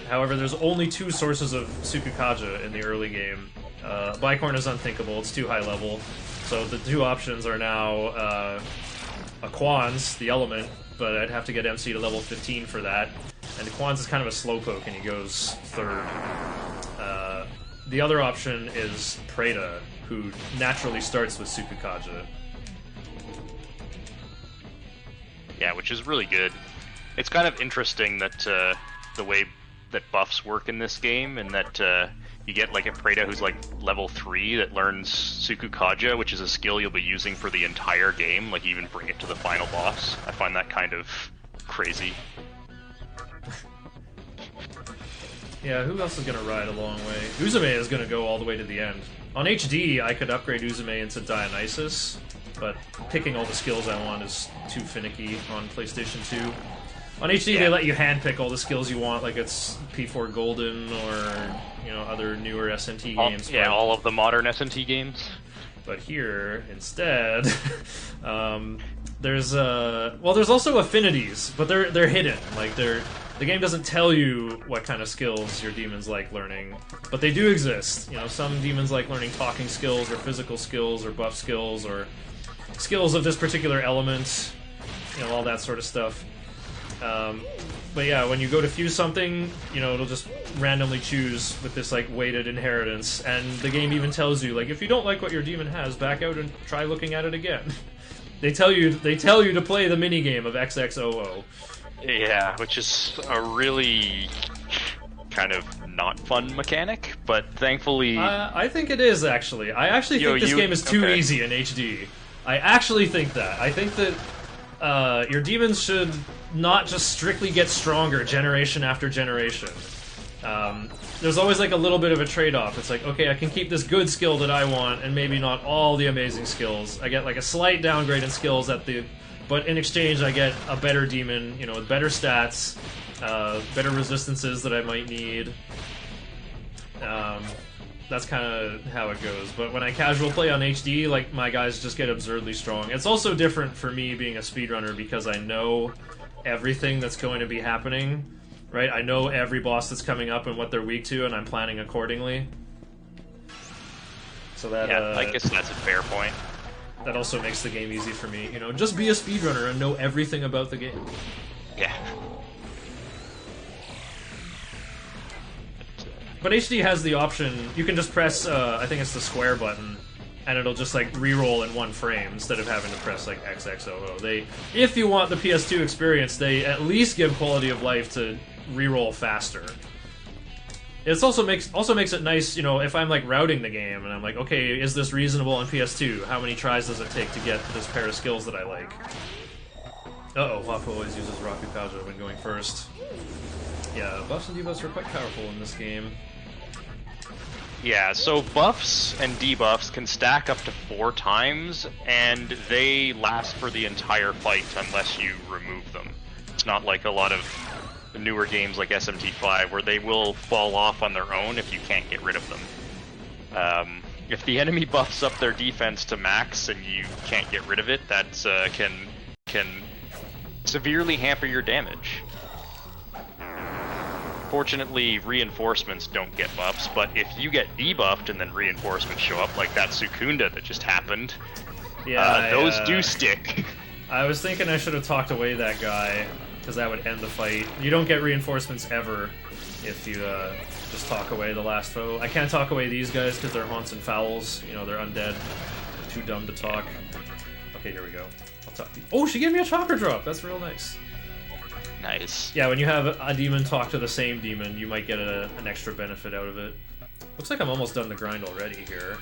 However, there's only 2 sources of Tsukukaja in the early game. Bicorn is unthinkable, it's too high level. So the 2 options are now a Quanz, the element, but I'd have to get MC to level 15 for that. And Quanz is kind of a slowpoke and he goes 3rd. The other option is Preda, who naturally starts with Tsukukaja. Yeah, which is really good. It's kind of interesting that the way that buffs work in this game, and that you get like a Preda who's like level 3 that learns Tsukukaja, which is a skill you'll be using for the entire game, like you even bring it to the final boss. I find that kind of crazy. Yeah, who else is going to ride a long way? Uzume is going to go all the way to the end. On HD, I could upgrade Uzume into Dionysus, but picking all the skills I want is too finicky on PlayStation 2. On HD, they let you handpick all the skills you want, like it's P4 Golden or, you know, other newer SMT games. Yeah, all of the modern SMT games. But here, instead, there's also affinities, but they're hidden. Like the game doesn't tell you what kind of skills your demons like learning, but they do exist. You know, some demons like learning talking skills or physical skills or buff skills or skills of this particular element. You know, all that sort of stuff. But yeah, when you go to fuse something, you know, it'll just randomly choose with this like weighted inheritance, and the game even tells you, like, if you don't like what your demon has, back out and try looking at it again. They tell you to play the minigame of XXOO. Yeah, which is a really kind of not fun mechanic, but thankfully... I think it is, actually. I actually think this game is too easy in HD. I actually think that. I think that your demons should not just strictly get stronger generation after generation. There's always like a little bit of a trade-off. It's like, okay, I can keep this good skill that I want, and maybe not all the amazing skills. I get like a slight downgrade in skills but in exchange I get a better demon, you know, with better stats, better resistances that I might need. That's kind of how it goes. But when I casual play on HD, like, my guys just get absurdly strong. It's also different for me being a speedrunner because I know everything that's going to be happening, right? I know every boss that's coming up and what they're weak to, and I'm planning accordingly. So that, yeah, I guess that's a fair point. That also makes the game easy for me. You know, just be a speedrunner and know everything about the game. Yeah. But HD has the option, you can just press, I think it's the square button, and it'll just like re-roll in 1 frame instead of having to press like XXOO. If you want the PS2 experience, they at least give quality of life to re-roll faster. It also makes it nice, you know, if I'm like routing the game and I'm like, okay, is this reasonable on PS2? How many tries does it take to get this pair of skills that I like? Uh-oh, Wafu always uses Rakukaja when going first. Yeah, buffs and debuffs are quite powerful in this game. Yeah, so buffs and debuffs can stack up to 4 times, and they last for the entire fight unless you remove them. It's not like a lot of the newer games like SMT5, where they will fall off on their own if you can't get rid of them. If the enemy buffs up their defense to max and you can't get rid of it, that can severely hamper your damage. Fortunately, reinforcements don't get buffs, but if you get debuffed and then reinforcements show up, like that Sukunda that just happened, yeah, those do stick. I was thinking I should have talked away that guy. because that would end the fight. You don't get reinforcements ever if you just talk away the last foe. I can't talk away these guys because they're haunts and fowls. You know, they're undead. Too dumb to talk. Okay, here we go. I'll talk to you. Oh, she gave me a chakra drop. That's real nice. Nice. Yeah, when you have a demon talk to the same demon, you might get an extra benefit out of it. Looks like I'm almost done the grind already here.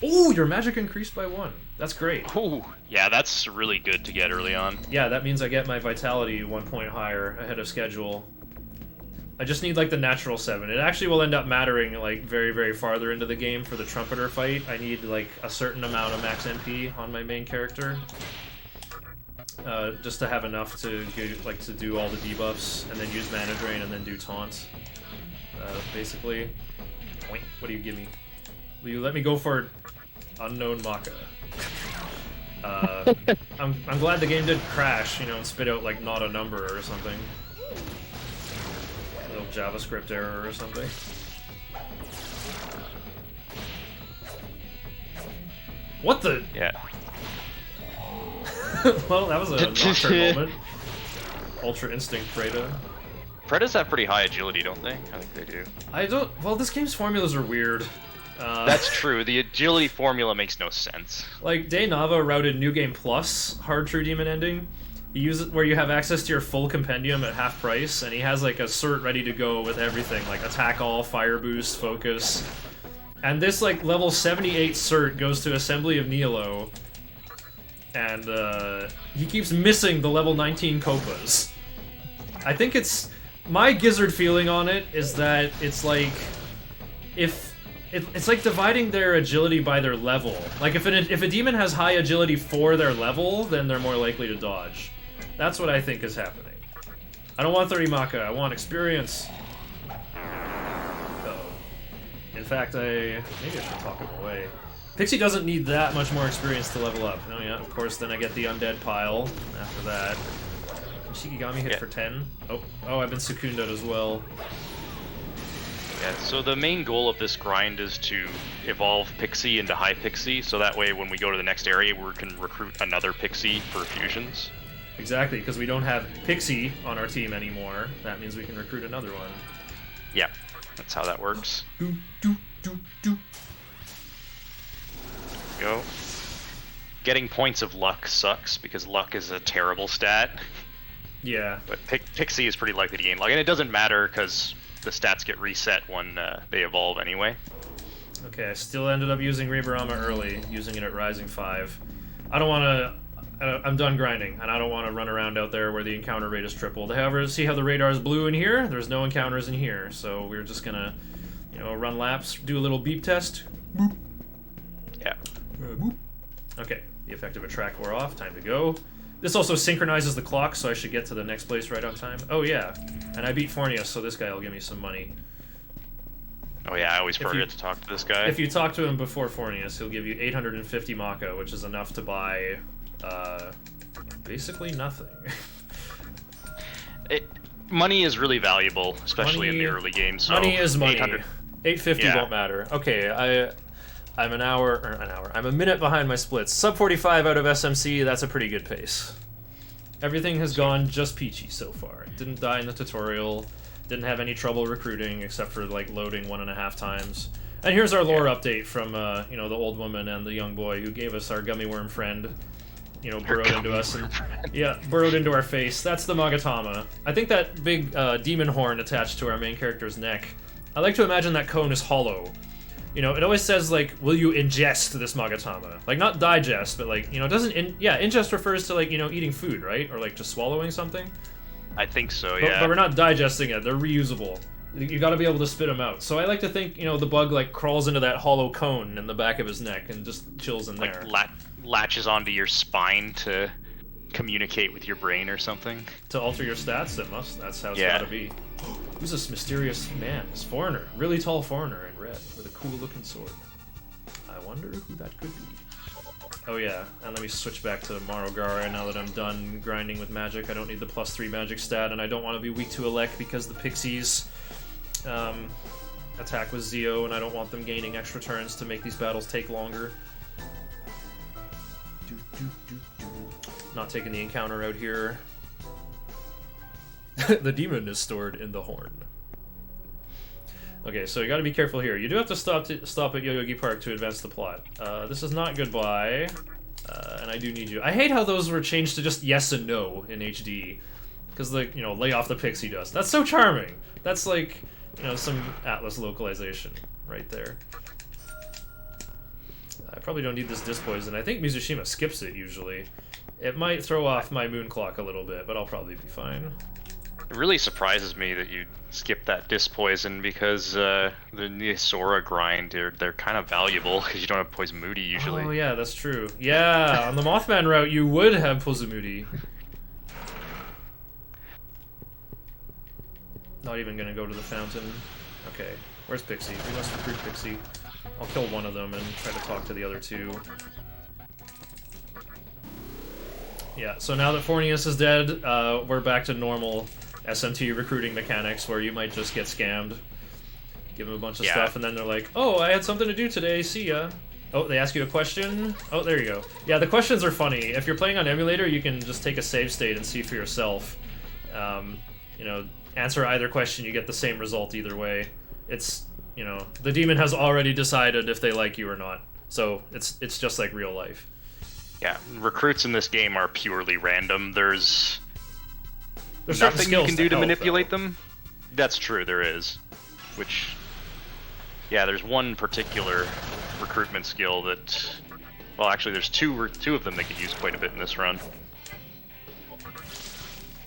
Oh, your magic increased by 1. That's great. Ooh, yeah, that's really good to get early on. Yeah, that means I get my vitality 1 point higher ahead of schedule. I just need like the natural 7. It actually will end up mattering like very, very farther into the game for the Trumpeter fight. I need like a certain amount of max MP on my main character. Just to have enough to to do all the debuffs and then use mana drain and then do taunt. Basically. What do you give me? Will you let me go for unknown Maka? I'm glad the game didn't crash, you know, and spit out like not a number or something. A little JavaScript error or something. What the? Yeah. Well, that was a Nocturne moment. Ultra Instinct Preda. Predas have pretty high agility, don't they? I think they do. I don't. Well, this game's formulas are weird. That's true. The agility formula makes no sense. Like, Day Nava routed New Game Plus Hard True Demon ending. He uses where you have access to your full compendium at half price, and he has like a cert ready to go with everything, like attack all, fire boost, focus. And this like level 78 cert goes to Assembly of Nihilo, and he keeps missing the level 19 Copas. I think it's my gizzard feeling on it is that it's like it's like dividing their agility by their level. Like if a demon has high agility for their level, then they're more likely to dodge. That's what I think is happening. I don't want 30 Maka, I want experience. Uh-oh. In fact, maybe I should talk him away. Pixie doesn't need that much more experience to level up. Oh yeah, of course, then I get the undead pile after that. Can Shikigami hit for 10? Oh, I've been secunded as well. Yeah, so the main goal of this grind is to evolve Pixie into High Pixie, so that way when we go to the next area we can recruit another Pixie for fusions. Exactly, because we don't have Pixie on our team anymore. That means we can recruit another one. Yeah, that's how that works. Go. Getting points of luck sucks, because luck is a terrible stat. Yeah. But Pixie is pretty likely to gain luck, and it doesn't matter because the stats get reset when they evolve anyway. Okay, I still ended up using Rebarama early, using it at Rising 5. I don't want to... I'm done grinding, and I don't want to run around out there where the encounter rate is tripled. However, see how the radar is blue in here? There's no encounters in here, so we're just gonna, you know, run laps, do a little beep test. Boop. Yeah. Boop. Okay, the effective attract wore off, time to go. This also synchronizes the clock, so I should get to the next place right on time. Oh yeah, and I beat Fornius, so this guy will give me some money. Oh yeah, I always forget to talk to this guy. If you talk to him before Fornius, he'll give you 850 Maka, which is enough to buy, basically nothing. Money is really valuable, especially in the early game. So money is money. 850 won't matter. Okay, I'm I'm a minute behind my splits. Sub 45 out of SMC, that's a pretty good pace. Everything has gone just peachy so far. Didn't die in the tutorial, didn't have any trouble recruiting except for like loading 1.5 times. And here's our lore update from you know, the old woman and the young boy who gave us our gummy worm friend. You know, burrowed into us and burrowed into our face. That's the Magatama. I think that big demon horn attached to our main character's neck. I like to imagine that cone is hollow. You know, it always says like, "Will you ingest this Magatama?" Like not digest, but like, you know, it doesn't. Ingest refers to like, you know, eating food, right? Or like just swallowing something. I think so. Yeah. But we're not digesting it. They're reusable. You got to be able to spit them out. So I like to think, you know, the bug like crawls into that hollow cone in the back of his neck and just chills in there. Like latches onto your spine to communicate with your brain or something. To alter your stats, it must. That's how it's got to be. Who's this mysterious man? This foreigner, really tall foreigner in red with a cool-looking sword. I wonder who that could be. Oh yeah, and let me switch back to Marogara now that I'm done grinding with magic. I don't need the +3 magic stat, and I don't want to be weak to Elec because the pixies attack with Zeo, and I don't want them gaining extra turns to make these battles take longer. Not taking the encounter out here. The demon is stored in the horn. Okay, so you gotta be careful here. You do have to stop at Yoyogi Park to advance the plot. This is not goodbye, and I do need you. I hate how those were changed to just yes and no in HD. Because, like, you know, lay off the pixie dust. That's so charming! That's like, you know, some Atlas localization right there. I probably don't need this disc poison. I think Mizusima skips it usually. It might throw off my moon clock a little bit, but I'll probably be fine. It really surprises me that you skip that disc poison because the Nisora grind, they're kind of valuable because you don't have Poison Moody usually. Oh yeah, that's true. Yeah, on the Mothman route you would have Poison Moody. Not even gonna go to the fountain. Okay, where's Pixie? We must recruit Pixie. I'll kill one of them and try to talk to the other two. Yeah, so now that Fornius is dead, we're back to normal SMT recruiting mechanics where you might just get scammed. Give them a bunch of stuff and then they're like, oh, I had something to do today, see ya. Oh, they ask you a question? Oh, there you go. Yeah, the questions are funny. If you're playing on emulator, you can just take a save state and see for yourself. You know, answer either question, you get the same result either way. It's, you know, the demon has already decided if they like you or not. So it's just like real life. Yeah, recruits in this game are purely random. There's certain nothing you skills can do to help, manipulate though. them. That's true, there is. Which, yeah, there's one particular recruitment skill that, well, actually there's two of them that get used quite a bit in this run.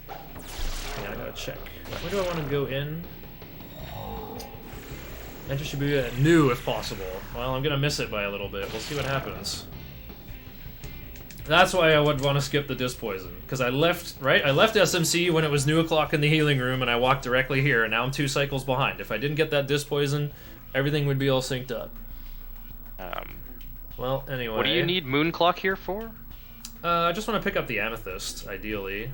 Yeah, I gotta check. Where do I want to go in? Enter Shibuya at new if possible. Well, I'm gonna miss it by a little bit. We'll see what happens. That's why I would want to skip the disc poison. Because I left SMC when it was new o'clock in the healing room and I walked directly here and now I'm 2 cycles behind. If I didn't get that disc poison, everything would be all synced up. Well, anyway. What do you need Moon Clock here for? I just want to pick up the amethyst, ideally.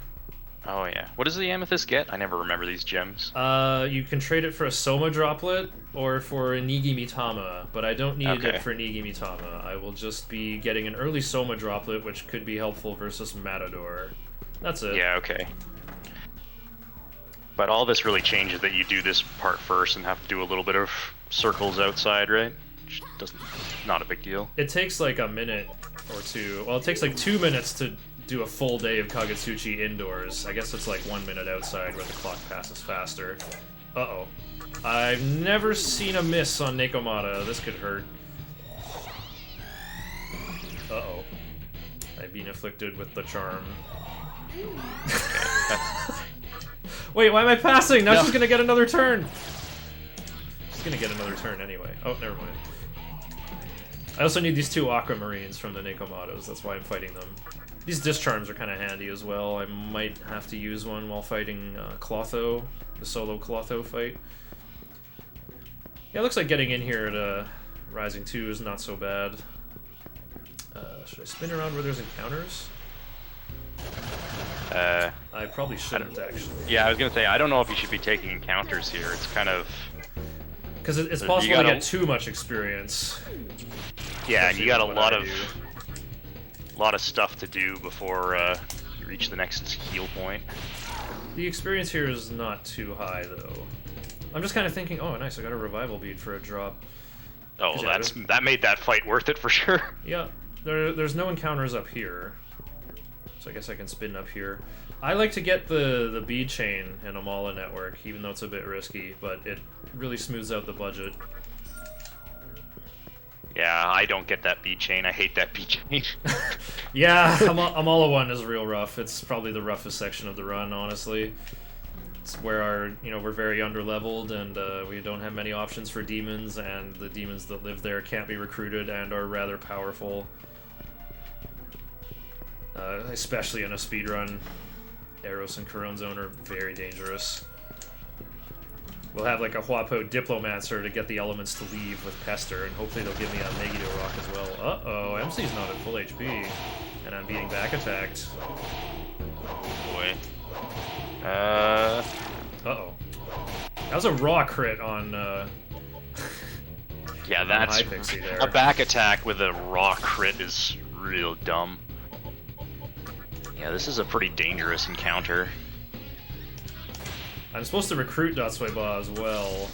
Oh yeah. What does the amethyst get? I never remember these gems. You can trade it for a Soma droplet or for a Nigi Mitama, but I don't need it for Nigi Mitama. I will just be getting an early Soma droplet, which could be helpful versus Matador. That's it. Yeah, okay. But all this really changes that you do this part first and have to do a little bit of circles outside, right? Which not a big deal. It takes like a minute or two. Well, it takes like 2 minutes to do a full day of Kagetsuchi indoors. I guess it's like 1 minute outside where the clock passes faster. Uh-oh. I've never seen a miss on Nekomata. This could hurt. Uh-oh. I've been afflicted with the charm. Wait, why am I passing? Now she's gonna get another turn! She's gonna get another turn anyway. Oh, never mind. I also need these 2 Aquamarines from the Nekomatos, that's why I'm fighting them. These discharms are kind of handy as well. I might have to use one while fighting Clotho, the solo Clotho fight. Yeah, it looks like getting in here at Rising 2 is not so bad. Should I spin around where there's encounters? I probably shouldn't, actually. Yeah, I was gonna say, I don't know if you should be taking encounters here. It's kind of... Because it's possible to get too much experience. Yeah, and you got a lot of stuff to do before you reach the next heal point. The experience here is not too high, though. I'm just kind of thinking, oh, nice, I got a revival bead for a drop. Oh, well, that made that fight worth it for sure. Yeah, there's no encounters up here. So I guess I can spin up here. I like to get the bead chain in Amala Network, even though it's a bit risky, but it really smooths out the budget. Yeah, I don't get that bead chain. I hate that bead chain. Yeah, Amala 1 is real rough. It's probably the roughest section of the run, honestly. It's where we're very underleveled and we don't have many options for demons, and the demons that live there can't be recruited and are rather powerful. Especially in a speedrun. Eros and Couronne Zone are very dangerous. We'll have like a Huapo Diplomancer to get the elements to leave with Pester, and hopefully they'll give me a Megiddo Rock as well. Uh-oh, MC's not at full HP, and I'm being back attacked. Boy. Uh-oh. That was a raw crit on, yeah, that's... Pixie there. A back attack with a raw crit is real dumb. Yeah, this is a pretty dangerous encounter. I'm supposed to recruit Datsueba as well.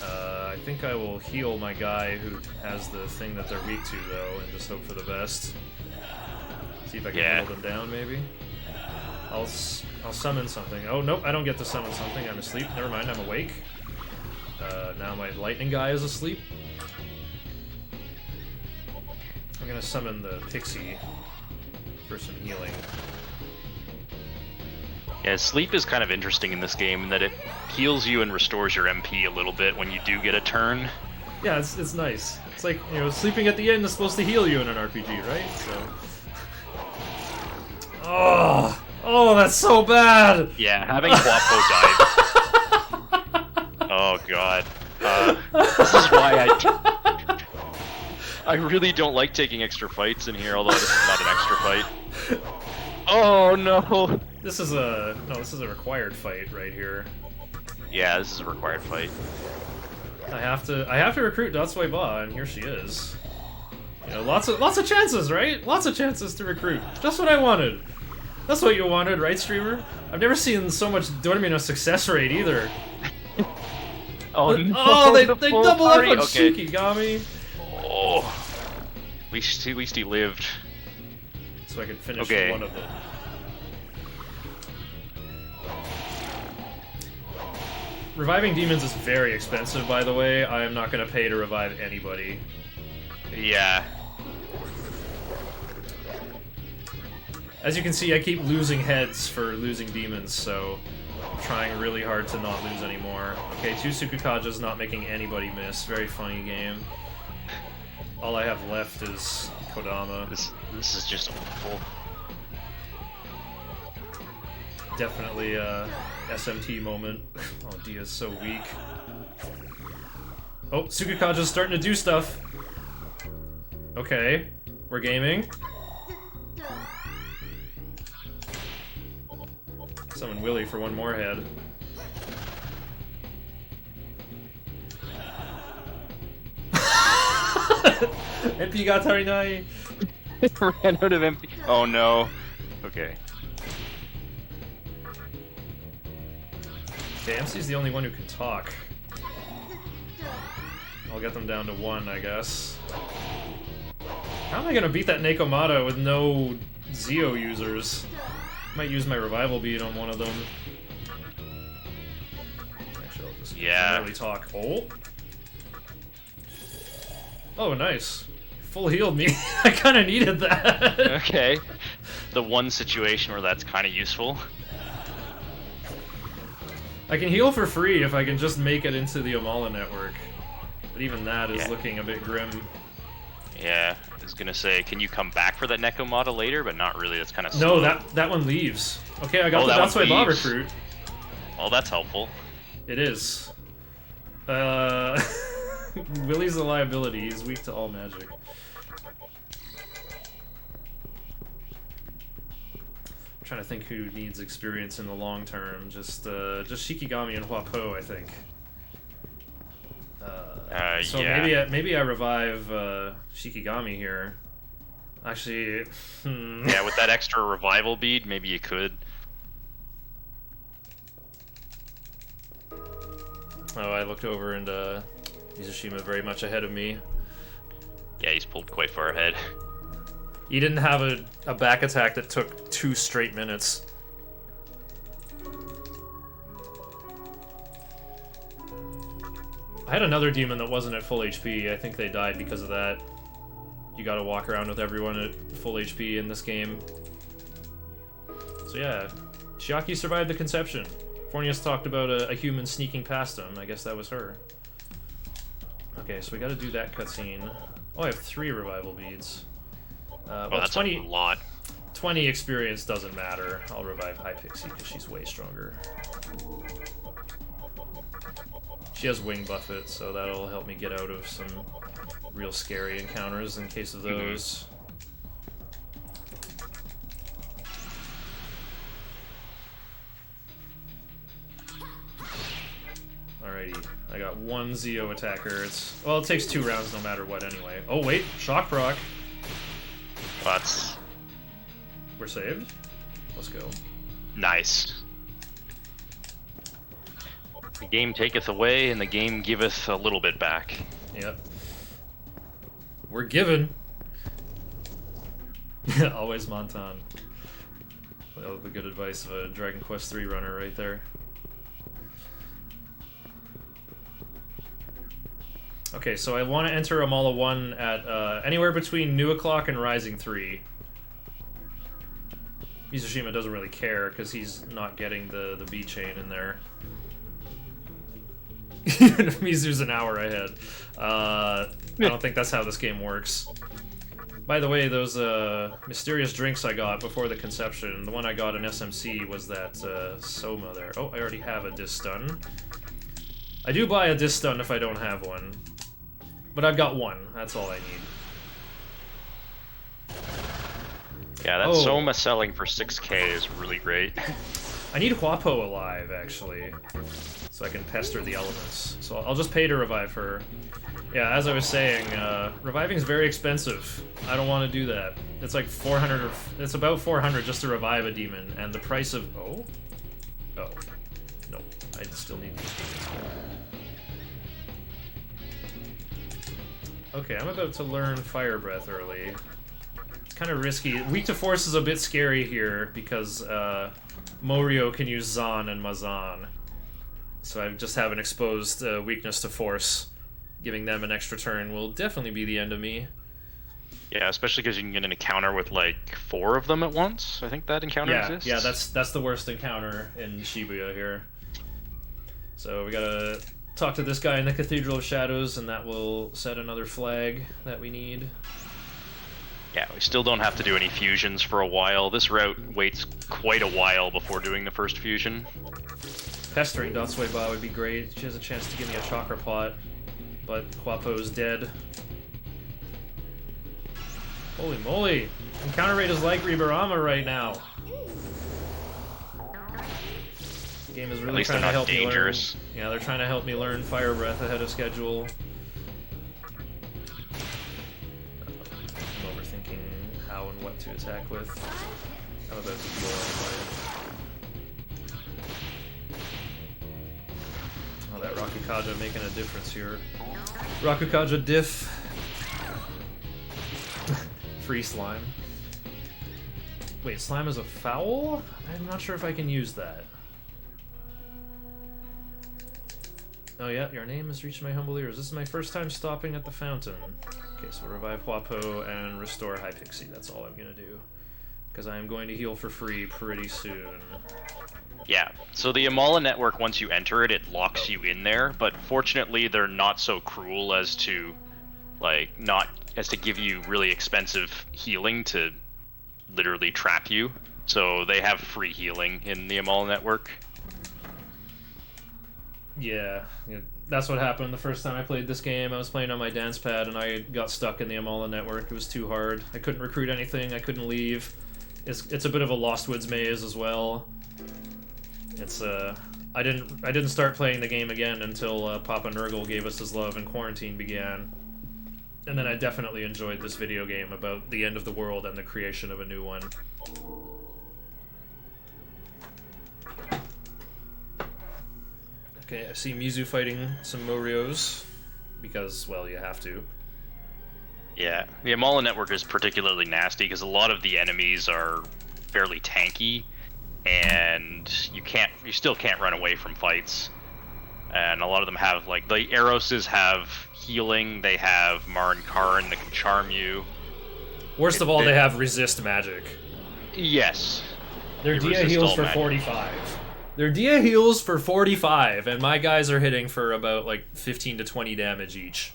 I think I will heal my guy who has the thing that they're weak to, though, and just hope for the best. See if I can hold them down, maybe. I'll summon something. Oh, nope, I don't get to summon something. I'm asleep. Never mind, I'm awake. Now my lightning guy is asleep. I'm gonna summon the pixie for some healing. Yeah, sleep is kind of interesting in this game in that it heals you and restores your MP a little bit when you do get a turn. Yeah, it's nice. It's like, you know, sleeping at the end is supposed to heal you in an RPG, right? So. Oh, that's so bad! Yeah, having Guapo die. Oh god. This is why I really don't like taking extra fights in here, although this is not an extra fight. Oh no! This is a required fight right here. Yeah, this is a required fight. I have to recruit Datsueba, and here she is. You know, lots of chances, right? Lots of chances to recruit. Just what I wanted. That's what you wanted, right, streamer? I've never seen so much Dormino success rate either. Oh no! Oh, they full double party? up on Okay. Shikigami. Oh, at least he lived. So I can finish Okay. one of them. Reviving demons is very expensive, by the way. I am not going to pay to revive anybody. Yeah. As you can see, I keep losing heads for losing demons, so I'm trying really hard to not lose anymore. Okay, 2 Tsukukajas not making anybody miss. Very funny game. All I have left is Kodama. This is just awful. Definitely a SMT moment. Oh, Dia's so weak. Oh, Tsukukaja's starting to do stuff. Okay, we're gaming. Summon Willy for one more head. MP ga tarinai! Ran out of MP. Oh no. Okay. Okay, MC's the only one who can talk. I'll get them down to 1, I guess. How am I gonna beat that Nekomata with no Zeo users? Might use my revival bead on one of them. Actually, I'll just really talk. Oh! Oh, nice. Full healed me. I kinda needed that. Okay. The one situation where that's kind of useful. I can heal for free if I can just make it into the Amala Network. But even that is looking a bit grim. Yeah, I was gonna say, can you come back for that Nekomata later? But not really, that's kind of slow. No, that one leaves. Okay, I got that's my Bob recruit. Oh, that's helpful. It is. Willy's a liability, he's weak to all magic. I'm trying to think who needs experience in the long term. Just Shikigami and Huapo, I think. So yeah. maybe I revive Shikigami here. Actually, Yeah, with that extra revival bead, maybe you could. Oh, I looked over and Mizushima very much ahead of me. Yeah, he's pulled quite far ahead. He didn't have a back attack that took 2 straight minutes. I had another demon that wasn't at full HP. I think they died because of that. You gotta walk around with everyone at full HP in this game. So yeah, Chiaki survived the conception. Fornius talked about a human sneaking past him. I guess that was her. Okay, so we gotta do that cutscene. Oh, I have 3 revival beads. Well, that's 20, a lot. 20 experience doesn't matter. I'll revive High Pixie because she's way stronger. She has Wing Buffet, so that'll help me get out of some real scary encounters in case of those. Alrighty, I got 1 Zeo attacker. Well, it takes 2 rounds no matter what anyway. Oh wait, Shock Proc. That's We're saved. Let's go. nice. The game taketh away, and the game giveth a little bit back. Yep. We're given. Always Montan. Well, the good advice of a Dragon Quest III runner right there. Okay, so I want to enter Amala 1 at anywhere between New O'Clock and Rising 3. Mizushima doesn't really care because he's not getting the B chain in there. Mizu's an hour ahead. I don't think that's how this game works. By the way, those mysterious drinks I got before the conception, the one I got in SMC was that Soma there. Oh, I already have a Dis Stun. I do buy a Dis Stun if I don't have one. But I've got one. That's all I need. Yeah, that Soma selling for 6k is really great. I need Huapo alive, actually, so I can pester the elements. So I'll just pay to revive her. Yeah, as I was saying, reviving is very expensive. I don't want to do that. It's like 400 or... It's about 400 just to revive a demon, and the price of... Oh? Oh. No, I still need these demons. Okay, I'm about to learn Fire Breath early. It's kind of risky. Weak to Force is a bit scary here, because Morio can use Zan and Mazan. So I just have an exposed weakness to Force. Giving them an extra turn will definitely be the end of me. Yeah, especially because you can get an encounter with like 4 of them at once. I think that encounter exists. Yeah, that's the worst encounter in Shibuya here. So we gotta talk to this guy in the Cathedral of Shadows, and that will set another flag that we need. Yeah, we still don't have to do any fusions for a while. This route waits quite a while before doing the first fusion. Pestering Dotsui-Ba would be great. She has a chance to give me a Chakra Pot, but Huapo's dead. Holy moly! Encounter rate is like Ribarama right now. The game is really trying to help me learn. Yeah, they're trying to help me learn Fire Breath ahead of schedule. I'm overthinking how and what to attack with. I'm about to blow anyway. Oh, that Rakukaja making a difference here. Rakukaja diff. Free slime. Wait, slime is a foul? I'm not sure if I can use that. Oh yeah, your name has reached my humble ears. This is my first time stopping at the fountain. Okay, so revive Huapo and restore High Pixie. That's all I'm gonna do. Because I am going to heal for free pretty soon. Yeah, so the Amala Network, once you enter it, it locks you in there, but fortunately they're not so cruel as to, like, give you really expensive healing to literally trap you. So they have free healing in the Amala Network. Yeah, that's what happened the first time I played this game. I was playing on my dance pad and I got stuck in the Amala Network. It was too hard. I couldn't recruit anything. I couldn't leave. It's a bit of a Lost Woods maze as well. It's I didn't start playing the game again until Papa Nurgle gave us his love and quarantine began. And then I definitely enjoyed this video game about the end of the world and the creation of a new one. Okay, I see Mizu fighting some Morios, because, well, you have to. Yeah, the Amala Network is particularly nasty because a lot of the enemies are fairly tanky, and you still can't run away from fights. And a lot of them have, like, the Eroses have healing, they have Marin Karn that can charm you. Worst of all, they have resist magic. Yes. Their Dia heals for 45. Their Dia heals for 45, and my guys are hitting for about, like, 15 to 20 damage each.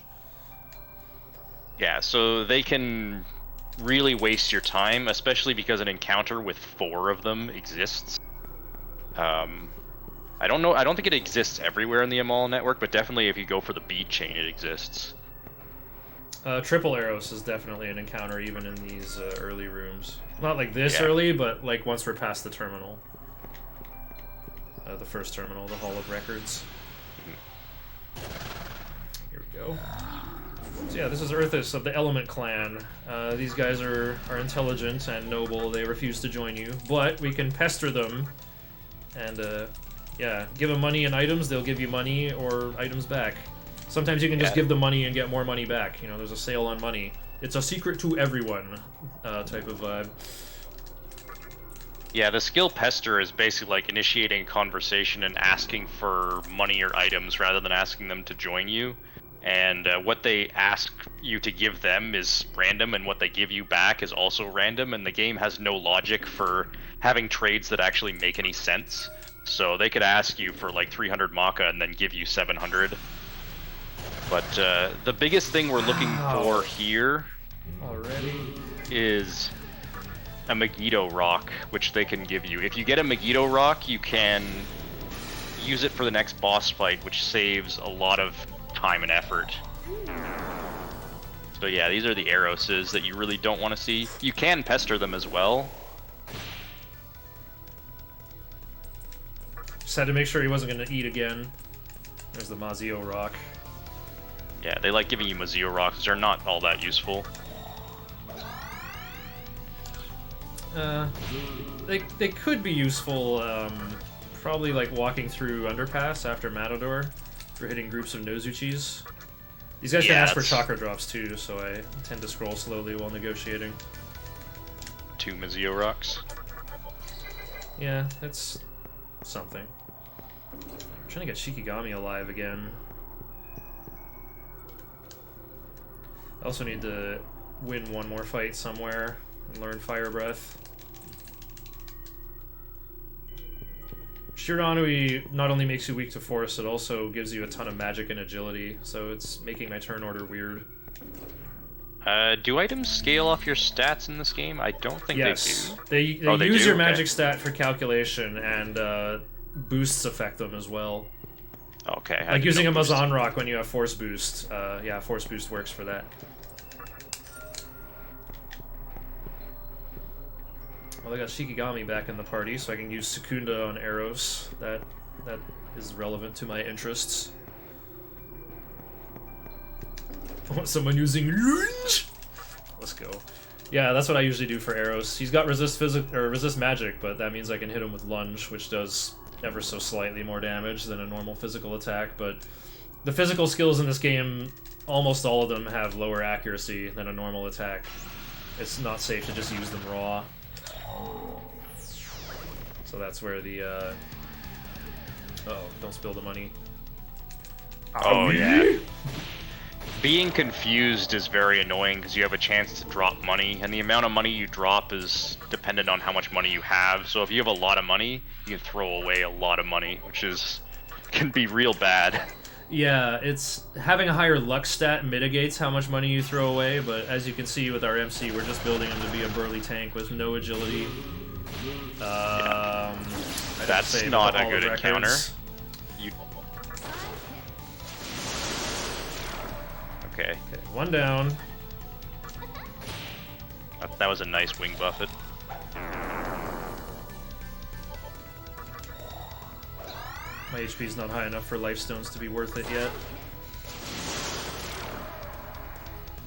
Yeah, so they can really waste your time, especially because an encounter with 4 of them exists. I don't think it exists everywhere in the Amala Network, but definitely if you go for the beat chain, it exists. Triple Arrows is definitely an encounter even in these early rooms. Not like this early, but like once we're past the terminal. The first terminal, the Hall of Records. Here we go. So yeah, this is Earthus of the Element Clan. These guys are intelligent and noble. They refuse to join you, but we can pester them and Yeah, give them money and items, they'll give you money or items back. Sometimes you can just give them money and get more money back. You know, there's a sale on money. It's a secret to everyone type of vibe. Yeah, the skill Pester is basically like initiating a conversation and asking for money or items rather than asking them to join you. And what they ask you to give them is random, and what they give you back is also random, and the game has no logic for having trades that actually make any sense. So they could ask you for like 300 Maka and then give you 700. But the biggest thing we're looking for here is a Megiddo Rock, which they can give you. If you get a Megiddo Rock, you can use it for the next boss fight, which saves a lot of time and effort. So yeah, these are the Eroses that you really don't want to see. You can pester them as well. Just had to make sure he wasn't going to eat again. There's the Mazio Rock. Yeah, they like giving you Mazio Rocks. They're not all that useful. They could be useful, probably like walking through Underpass after Matador for hitting groups of Nozuchis. These guys can ask for chakra drops too, so I tend to scroll slowly while negotiating. 2 Mazio Rocks. Yeah, that's something. I'm trying to get Shikigami alive again. I also need to win one more fight somewhere and learn Fire Breath. Shiranui not only makes you weak to force, it also gives you a ton of magic and agility, so it's making my turn order weird. Do items scale off your stats in this game? I don't think they do. They they use do? your Okay. magic stat for calculation, and boosts affect them as well. Okay. Like using a Mazan Rock when you have Force Boost. Yeah, Force Boost works for that. Well, I got Shikigami back in the party, so I can use Secunda on Eros. That is relevant to my interests. I want someone using lunge. Let's go. Yeah, that's what I usually do for Eros. He's got resist magic, but that means I can hit him with lunge, which does ever so slightly more damage than a normal physical attack. But the physical skills in this game, almost all of them have lower accuracy than a normal attack. It's not safe to just use them raw. So that's where the uh-oh, don't spill the money. Oh yeah. Being confused is very annoying because you have a chance to drop money, and the amount of money you drop is dependent on how much money you have. So if you have a lot of money, you can throw away a lot of money, which can be real bad. Yeah, it's having a higher luck stat mitigates how much money you throw away, but as you can see with our MC, we're just building him to be a burly tank with no agility. That's not a good encounter. Okay, one down. That was a nice wing buffet. My HP's not high enough for life stones to be worth it yet.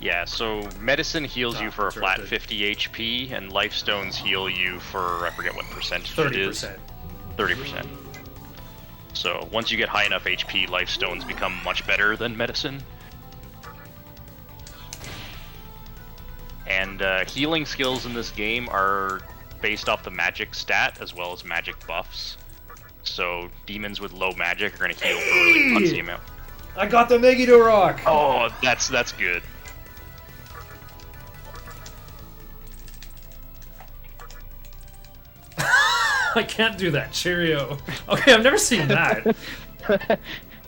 Yeah, so medicine heals you for a flat interrupted. 50 HP, and life stones heal you for, I forget what percentage it is. 30%. So once you get high enough HP, life stones become much better than medicine. And healing skills in this game are based off the magic stat as well as magic buffs. So demons with low magic are going to heal for a really punsy amount. I got the Megiddo Rock! Oh, that's good. I can't do that, cheerio. Okay, I've never seen that.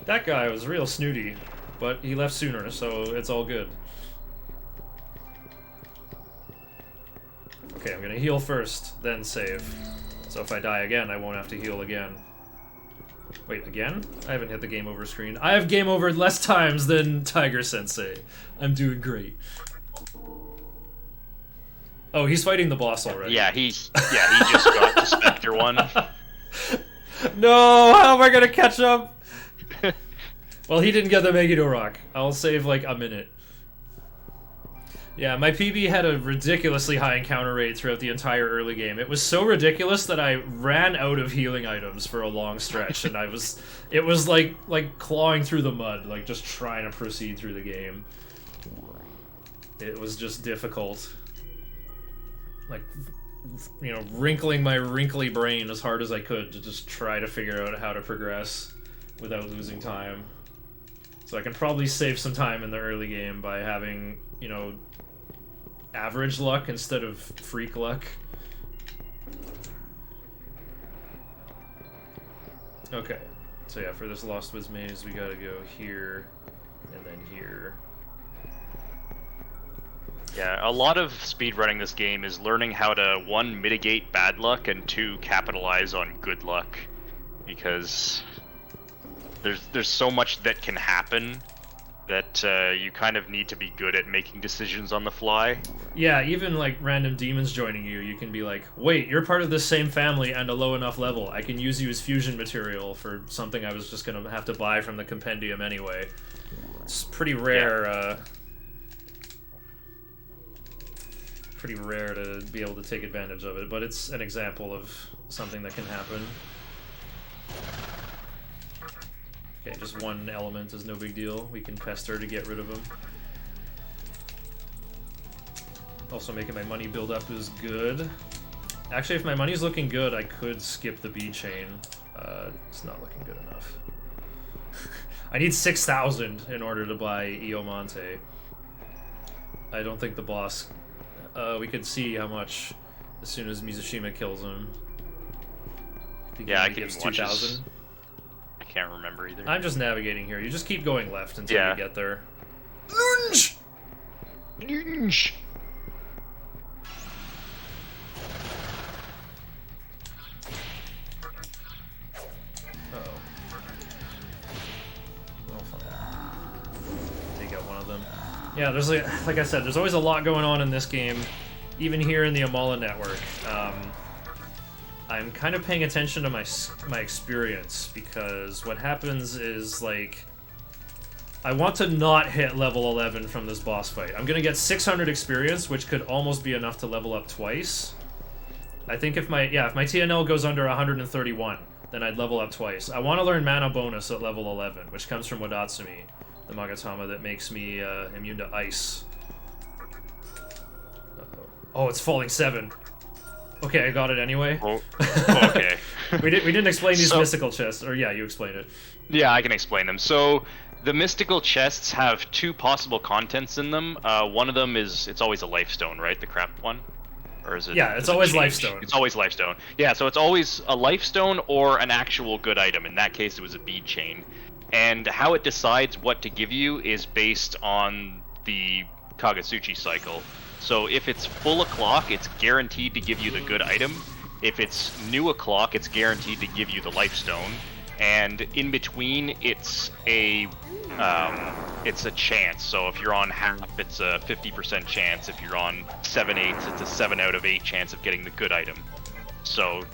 That guy was real snooty, but he left sooner, so it's all good. Okay, I'm gonna heal first, then save. So if I die again, I won't have to heal again. Wait, again? I haven't hit the game over screen. I have game over less times than Tiger Sensei. I'm doing great. Oh, he's fighting the boss already. Yeah, he just got the Spectre one. No, how am I gonna catch up? Well, he didn't get the Megiddo Rock. I'll save like a minute. Yeah, my PB had a ridiculously high encounter rate throughout the entire early game. It was so ridiculous that I ran out of healing items for a long stretch, and it was like clawing through the mud, like just trying to proceed through the game. It was just difficult. Like, you know, wrinkling my wrinkly brain as hard as I could to just try to figure out how to progress without losing time. So I can probably save some time in the early game by having, you know, average luck instead of freak luck. Okay, so yeah, for this Lost Woods maze, we gotta go here, and then here. Yeah, a lot of speedrunning this game is learning how to, 1, mitigate bad luck, and 2, capitalize on good luck. Because there's so much that can happen that you kind of need to be good at making decisions on the fly. Yeah, even like random demons joining you, you can be like, wait, you're part of the same family and a low enough level. I can use you as fusion material for something I was just gonna have to buy from the compendium anyway. It's pretty rare, pretty rare to be able to take advantage of it, but it's an example of something that can happen. Okay, just one element is no big deal. We can pester to get rid of them. Also making my money build up is good. Actually, if my money's looking good, I could skip the B chain. It's not looking good enough. I need 6,000 in order to buy Iomonte. I don't think the boss... we could see how much as soon as Mizushima kills him. Yeah, I can gives watch 2,000. I can't remember either. I'm just navigating here. You just keep going left until you get there. Lunge! Lunge! Uh-oh. Well, fine. Take out one of them. Yeah, there's like I said, there's always a lot going on in this game, even here in the Amala Network. I'm kind of paying attention to my experience, because what happens is, like, I want to not hit level 11 from this boss fight. I'm gonna get 600 experience, which could almost be enough to level up twice. I think if my TNL goes under 131, then I'd level up twice. I want to learn mana bonus at level 11, which comes from Wadatsumi, the Magatama that makes me immune to ice. Uh-oh. Oh, it's falling 7. Okay, I got it anyway. Oh, okay. we didn't explain these mystical chests, or yeah, you explain it. Yeah, I can explain them. So, the mystical chests have 2 possible contents in them. One of them is, it's always a lifestone, right? The crap one? Or is it? Yeah, it's always lifestone. It's always lifestone. Yeah, so it's always a lifestone or an actual good item. In that case, it was a bead chain. And how it decides what to give you is based on the Kagetsuchi cycle. So if it's full o'clock, it's guaranteed to give you the good item. If it's new o'clock, it's guaranteed to give you the lifestone. And in between, it's a chance. So if you're on half, it's a 50% chance. If you're on 7/8, it's a 7 out of 8 chance of getting the good item. So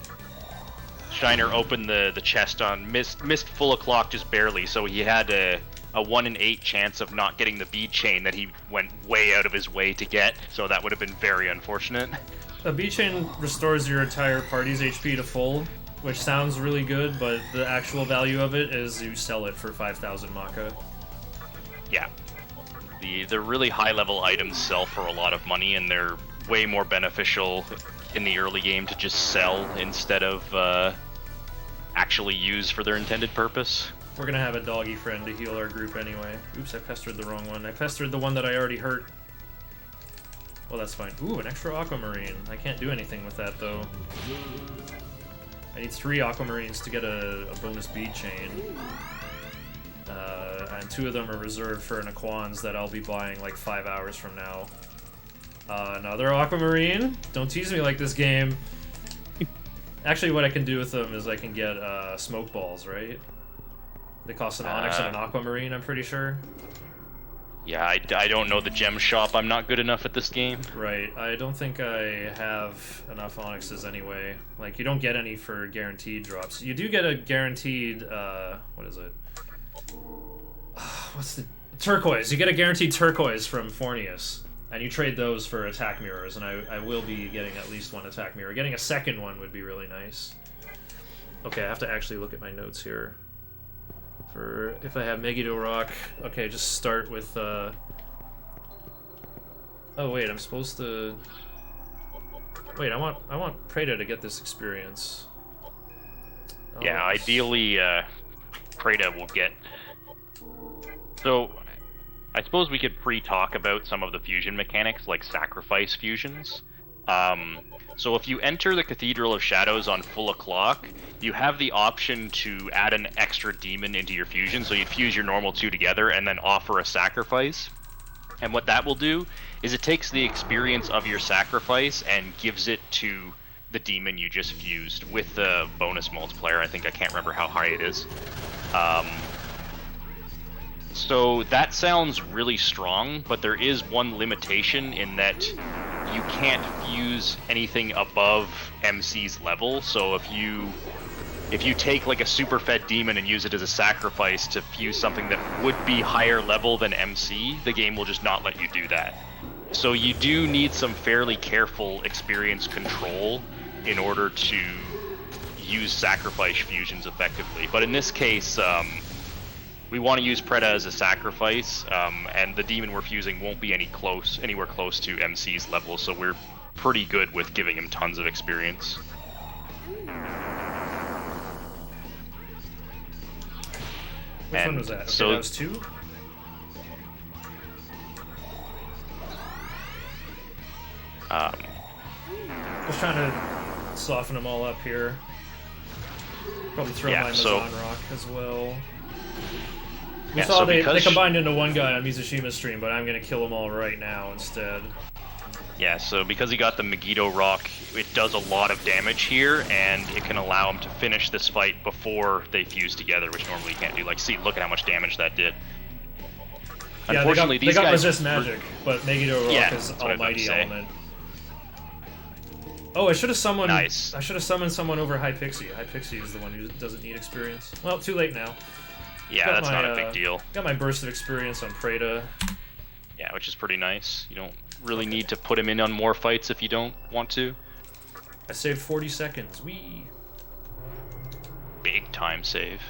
Shiner opened the chest on missed full o'clock just barely, so he had a 1 in 8 chance of not getting the bead chain that he went way out of his way to get. So that would have been very unfortunate. A bead chain restores your entire party's HP to full, which sounds really good, but the actual value of it is you sell it for 5,000 Maka. Yeah. The really high level items sell for a lot of money, and they're way more beneficial in the early game to just sell instead of actually use for their intended purpose. We're gonna have a doggy friend to heal our group anyway. Oops, I pestered the wrong one. I pestered the one that I already hurt. Well, that's fine. Ooh, an extra aquamarine. I can't do anything with that, though. I need 3 aquamarines to get a bonus bead chain. And 2 of them are reserved for an Aquans that I'll be buying like 5 hours from now. Another aquamarine? Don't tease me like this game. Actually, what I can do with them is I can get smoke balls, right? They cost an onyx and an aquamarine, I'm pretty sure. Yeah, I don't know the gem shop. I'm not good enough at this game. Right. I don't think I have enough onyxes anyway. Like, you don't get any for guaranteed drops. You do get a guaranteed, what is it? What's the... Turquoise. You get a guaranteed turquoise from Fornius. And you trade those for attack mirrors, and I will be getting at least one attack mirror. Getting a second one would be really nice. Okay, I have to actually look at my notes here. For if I have Megiddo Rock, okay, just start with. Oh wait, I'm supposed to. Wait, I want Preda to get this experience. Oh, Yeah, ideally, Preda will get. So, I suppose we could pre-talk about some of the fusion mechanics, like sacrifice fusions. So if you enter the Cathedral of Shadows on full o'clock, you have the option to add an extra demon into your fusion, so you'd fuse your normal two together and then offer a sacrifice. And what that will do is it takes the experience of your sacrifice and gives it to the demon you just fused with the bonus multiplier. I can't remember how high it is. So that sounds really strong, but there is one limitation in that you can't fuse anything above MC's level. So if you take like a super fed demon and use it as a sacrifice to fuse something that would be higher level than MC, the game will just not let you do that. So you do need some fairly careful experience control in order to use sacrifice fusions effectively. But in this case, we want to use Preda as a sacrifice, and the demon we're fusing won't be anywhere close to MC's level, so we're pretty good with giving him tons of experience. Which one was that? Okay, so, that was 2? Just trying to soften them all up here. Probably throw my Mazan Rock as well. We saw they combined into one guy on Mizushima's stream, but I'm going to kill them all right now instead. Yeah, so because he got the Megiddo Rock, it does a lot of damage here, and it can allow him to finish this fight before they fuse together, which normally you can't do. Like, see, look at how much damage that did. Yeah, Unfortunately, they got resist magic, but Megiddo Rock is almighty element. Oh, I should have summoned. Nice. I should have summoned someone over High Pixie. High Pixie is the one who doesn't need experience. Well, too late now. Yeah, that's not a big deal. Got my burst of experience on Preda. Yeah, which is pretty nice. You don't really need to put him in on more fights if you don't want to. I saved 40 seconds. Whee! Big time save.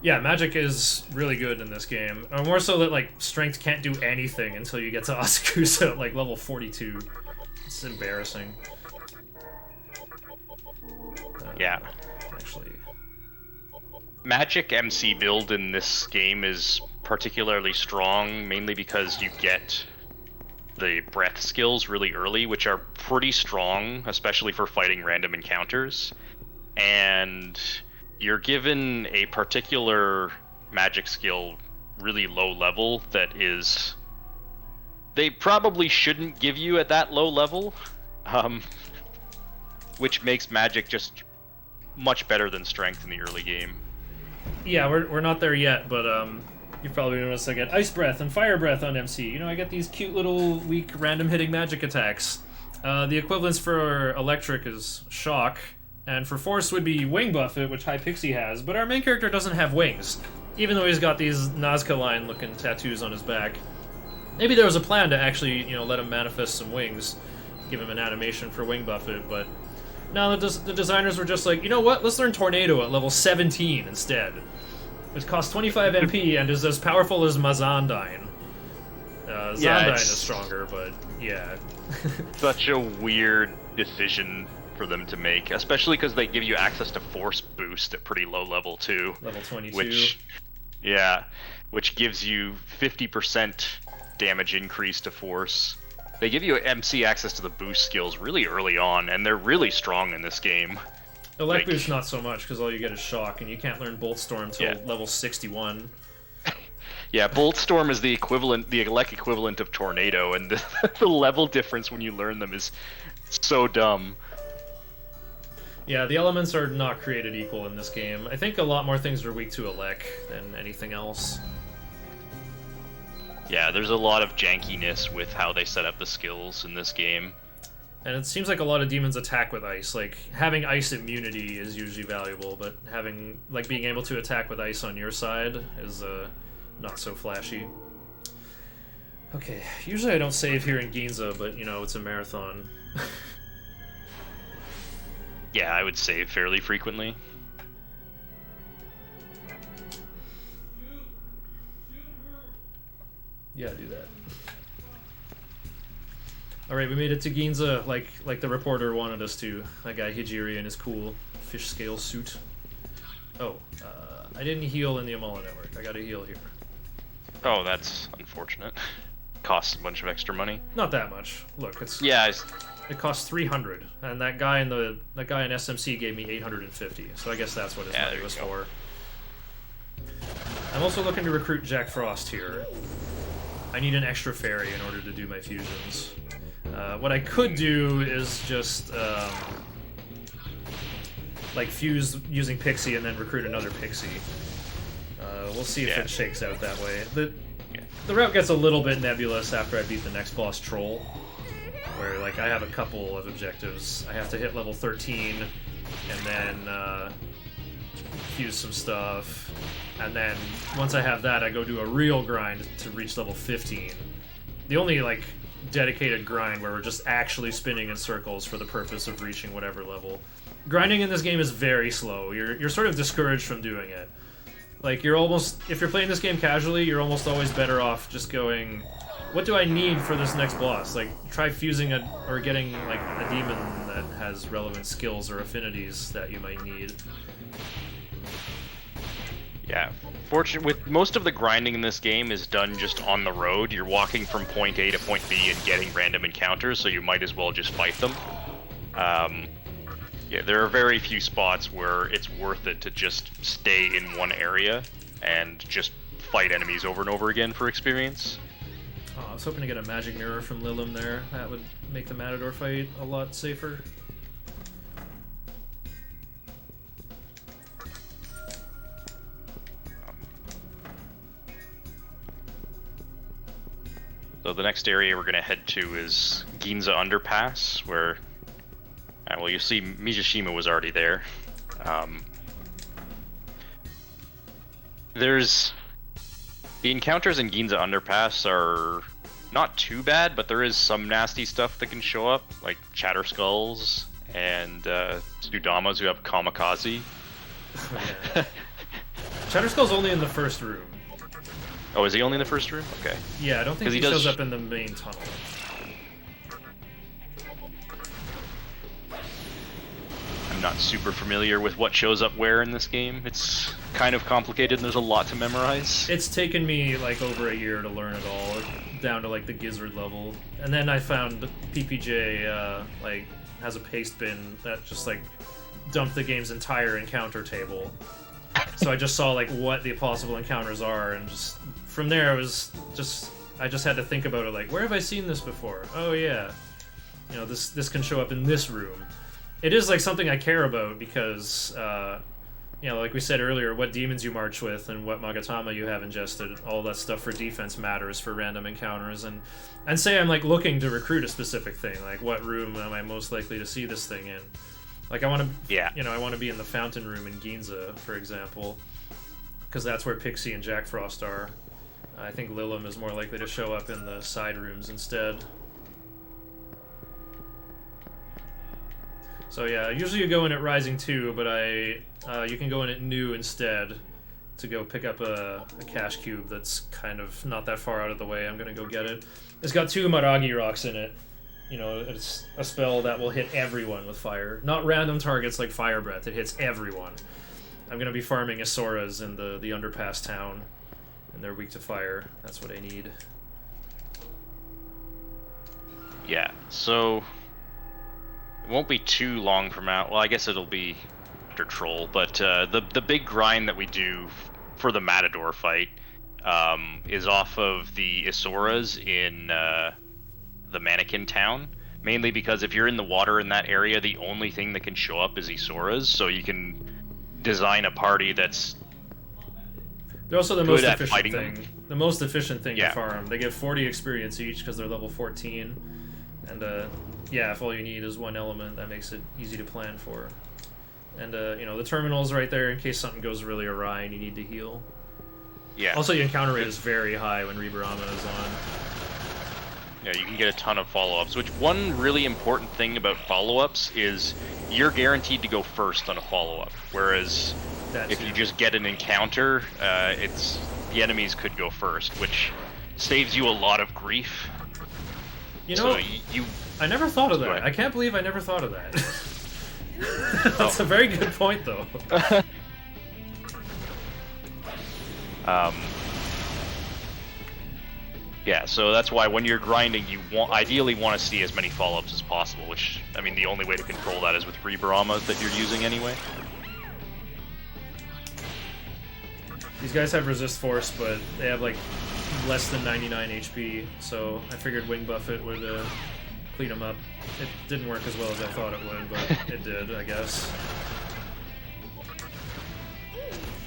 Yeah, magic is really good in this game. More so that, like, strength can't do anything until you get to Asakusa at, like, level 42. It's embarrassing. Yeah. Actually... Magic MC build in this game is particularly strong, mainly because you get the breath skills really early, which are pretty strong, especially for fighting random encounters. And you're given a particular magic skill really low level that is... They probably shouldn't give you at that low level, which makes magic just much better than strength in the early game. Yeah, we're not there yet, but you've probably noticed I get Ice Breath and Fire Breath on MC. You know, I get these cute little weak random hitting magic attacks. The equivalents for Electric is Shock, and for Force would be Wing Buffet, which High Pixie has, but our main character doesn't have wings, even though he's got these Nazca line-looking tattoos on his back. Maybe there was a plan to actually, you know, let him manifest some wings, give him an animation for Wing Buffet, but... No, the designers were just like, you know what, let's learn Tornado at level 17 instead. Which costs 25 MP and is as powerful as Mazandine. Zandine is stronger, but yeah. Such a weird decision for them to make, especially because they give you access to Force Boost at pretty low level too. Level 22. Which gives you 50% damage increase to Force. They give you MC access to the boost skills really early on, and they're really strong in this game. Elect Boost not so much, because all you get is Shock, and you can't learn Bolt Storm until level 61. Yeah, Bolt Storm is the Elect equivalent of Tornado, and the level difference when you learn them is so dumb. Yeah, the elements are not created equal in this game. I think a lot more things are weak to Elect than anything else. Yeah, there's a lot of jankiness with how they set up the skills in this game. And it seems like a lot of demons attack with ice. Like, having ice immunity is usually valuable, but having, like, being able to attack with ice on your side is, not so flashy. Okay, usually I don't save here in Ginza, but, you know, it's a marathon. Yeah, I would save fairly frequently. Yeah, do that. Alright, we made it to Ginza, like the reporter wanted us to. That guy Hijiri in his cool fish scale suit. Oh, I didn't heal in the Amala Network. I gotta heal here. Oh, that's unfortunate. Costs a bunch of extra money. Not that much. Look, it's Yeah, it costs 300, and that guy in SMC gave me 850. So I guess that's what his money was for. I'm also looking to recruit Jack Frost here. I need an extra fairy in order to do my fusions. What I could do is just like fuse using Pixie and then recruit another Pixie. We'll see if it shakes out that way. The route gets a little bit nebulous after I beat the next boss, Troll, where like I have a couple of objectives. I have to hit level 13 and then fuse some stuff, and then once I have that, I go do a real grind to reach level 15. The only like dedicated grind where we're just actually spinning in circles for the purpose of reaching whatever level. Grinding in this game is very slow. You're sort of discouraged from doing it. Like, you're almost, if you're playing this game casually, you're almost always better off just going, what do I need for this next boss? Like, try fusing or getting, like, a demon that has relevant skills or affinities that you might need. Yeah. With most of the grinding in this game is done just on the road. You're walking from point A to point B and getting random encounters, so you might as well just fight them. Yeah, there are very few spots where it's worth it to just stay in one area and just fight enemies over and over again for experience. Oh, I was hoping to get a magic mirror from Lilim there. That would make the Matador fight a lot safer. So the next area we're going to head to is Ginza Underpass, where... well, you see Mizusima was already there. The encounters in Ginza Underpass are not too bad, but there is some nasty stuff that can show up, like Chatter Skulls and Tsudamas who have Kamikaze. Oh, yeah. Chatter Skull's only in the first room. Oh, is he only in the first room? Okay. Yeah, I don't think he shows up in the main tunnel. I'm not super familiar with what shows up where in this game. It's kind of complicated and there's a lot to memorize. It's taken me like over a year to learn it all, down to like the gizzard level. And then I found PPJ like has a paste bin that just like dumped the game's entire encounter table. So I just saw like what the possible encounters are, and just from there I just had to think about it, like, where have I seen this before? Oh yeah, you know, this can show up in this room. It is like something I care about because you know, like we said earlier, what demons you march with and what Magatama you have ingested, all that stuff for defense matters for random encounters. And say I'm like looking to recruit a specific thing, like what room am I most likely to see this thing in? Like I want to, you know, I want to be in the fountain room in Ginza, for example, because that's where Pixie and Jack Frost are. I think Lilim is more likely to show up in the side rooms instead. So yeah, usually you go in at Rising 2, but you can go in at New instead to go pick up a cash cube that's kind of not that far out of the way. I'm gonna go get it. It's got 2 Maragi rocks in it. You know, it's a spell that will hit everyone with fire. Not random targets like Fire Breath, it hits everyone. I'm gonna be farming Asoras in the underpass town, and they're weak to fire. That's what I need. Yeah, so... it won't be too long from now. Well, I guess it'll be after Troll, but the big grind that we do for the Matador fight is off of the Asoras in the Mannequin Town. Mainly because if you're in the water in that area, the only thing that can show up is Asoras, so you can design a party that's they're also the most efficient thing. The most efficient thing to farm. They get 40 experience each because they're level 14, and yeah, if all you need is one element, that makes it easy to plan for. And you know, the terminal's right there in case something goes really awry and you need to heal. Yeah. Also, your encounter rate is very high when Reaper Amma is on. Yeah, you can get a ton of follow-ups, which one really important thing about follow-ups is you're guaranteed to go first on a follow-up, whereas if you just get an encounter, the enemies could go first, which saves you a lot of grief. You know, so I never thought of that. I can't believe I never thought of that. That's a very good point, though. Yeah, so that's why when you're grinding, you ideally want to see as many follow-ups as possible, which, I mean, the only way to control that is with Reaper Ammas that you're using anyway. These guys have resist force, but they have, like, less than 99 HP, so I figured Wing Buffet would clean them up. It didn't work as well as I thought it would, but it did, I guess.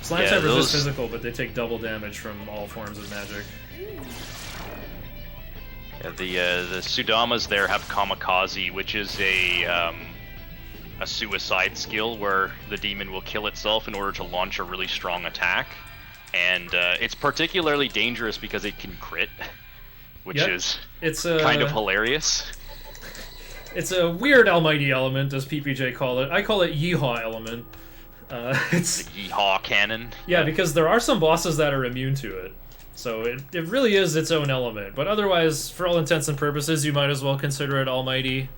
Slimes have resist physical, but they take double damage from all forms of magic. Yeah, the Sudamas there have Kamikaze, which is a suicide skill where the demon will kill itself in order to launch a really strong attack. And it's particularly dangerous because it can crit, which is kind of hilarious. It's a weird almighty element, as PPJ call it. I call it Yeehaw element. It's the Yeehaw cannon. Yeah, because there are some bosses that are immune to it. So it really is its own element. But otherwise, for all intents and purposes, you might as well consider it almighty.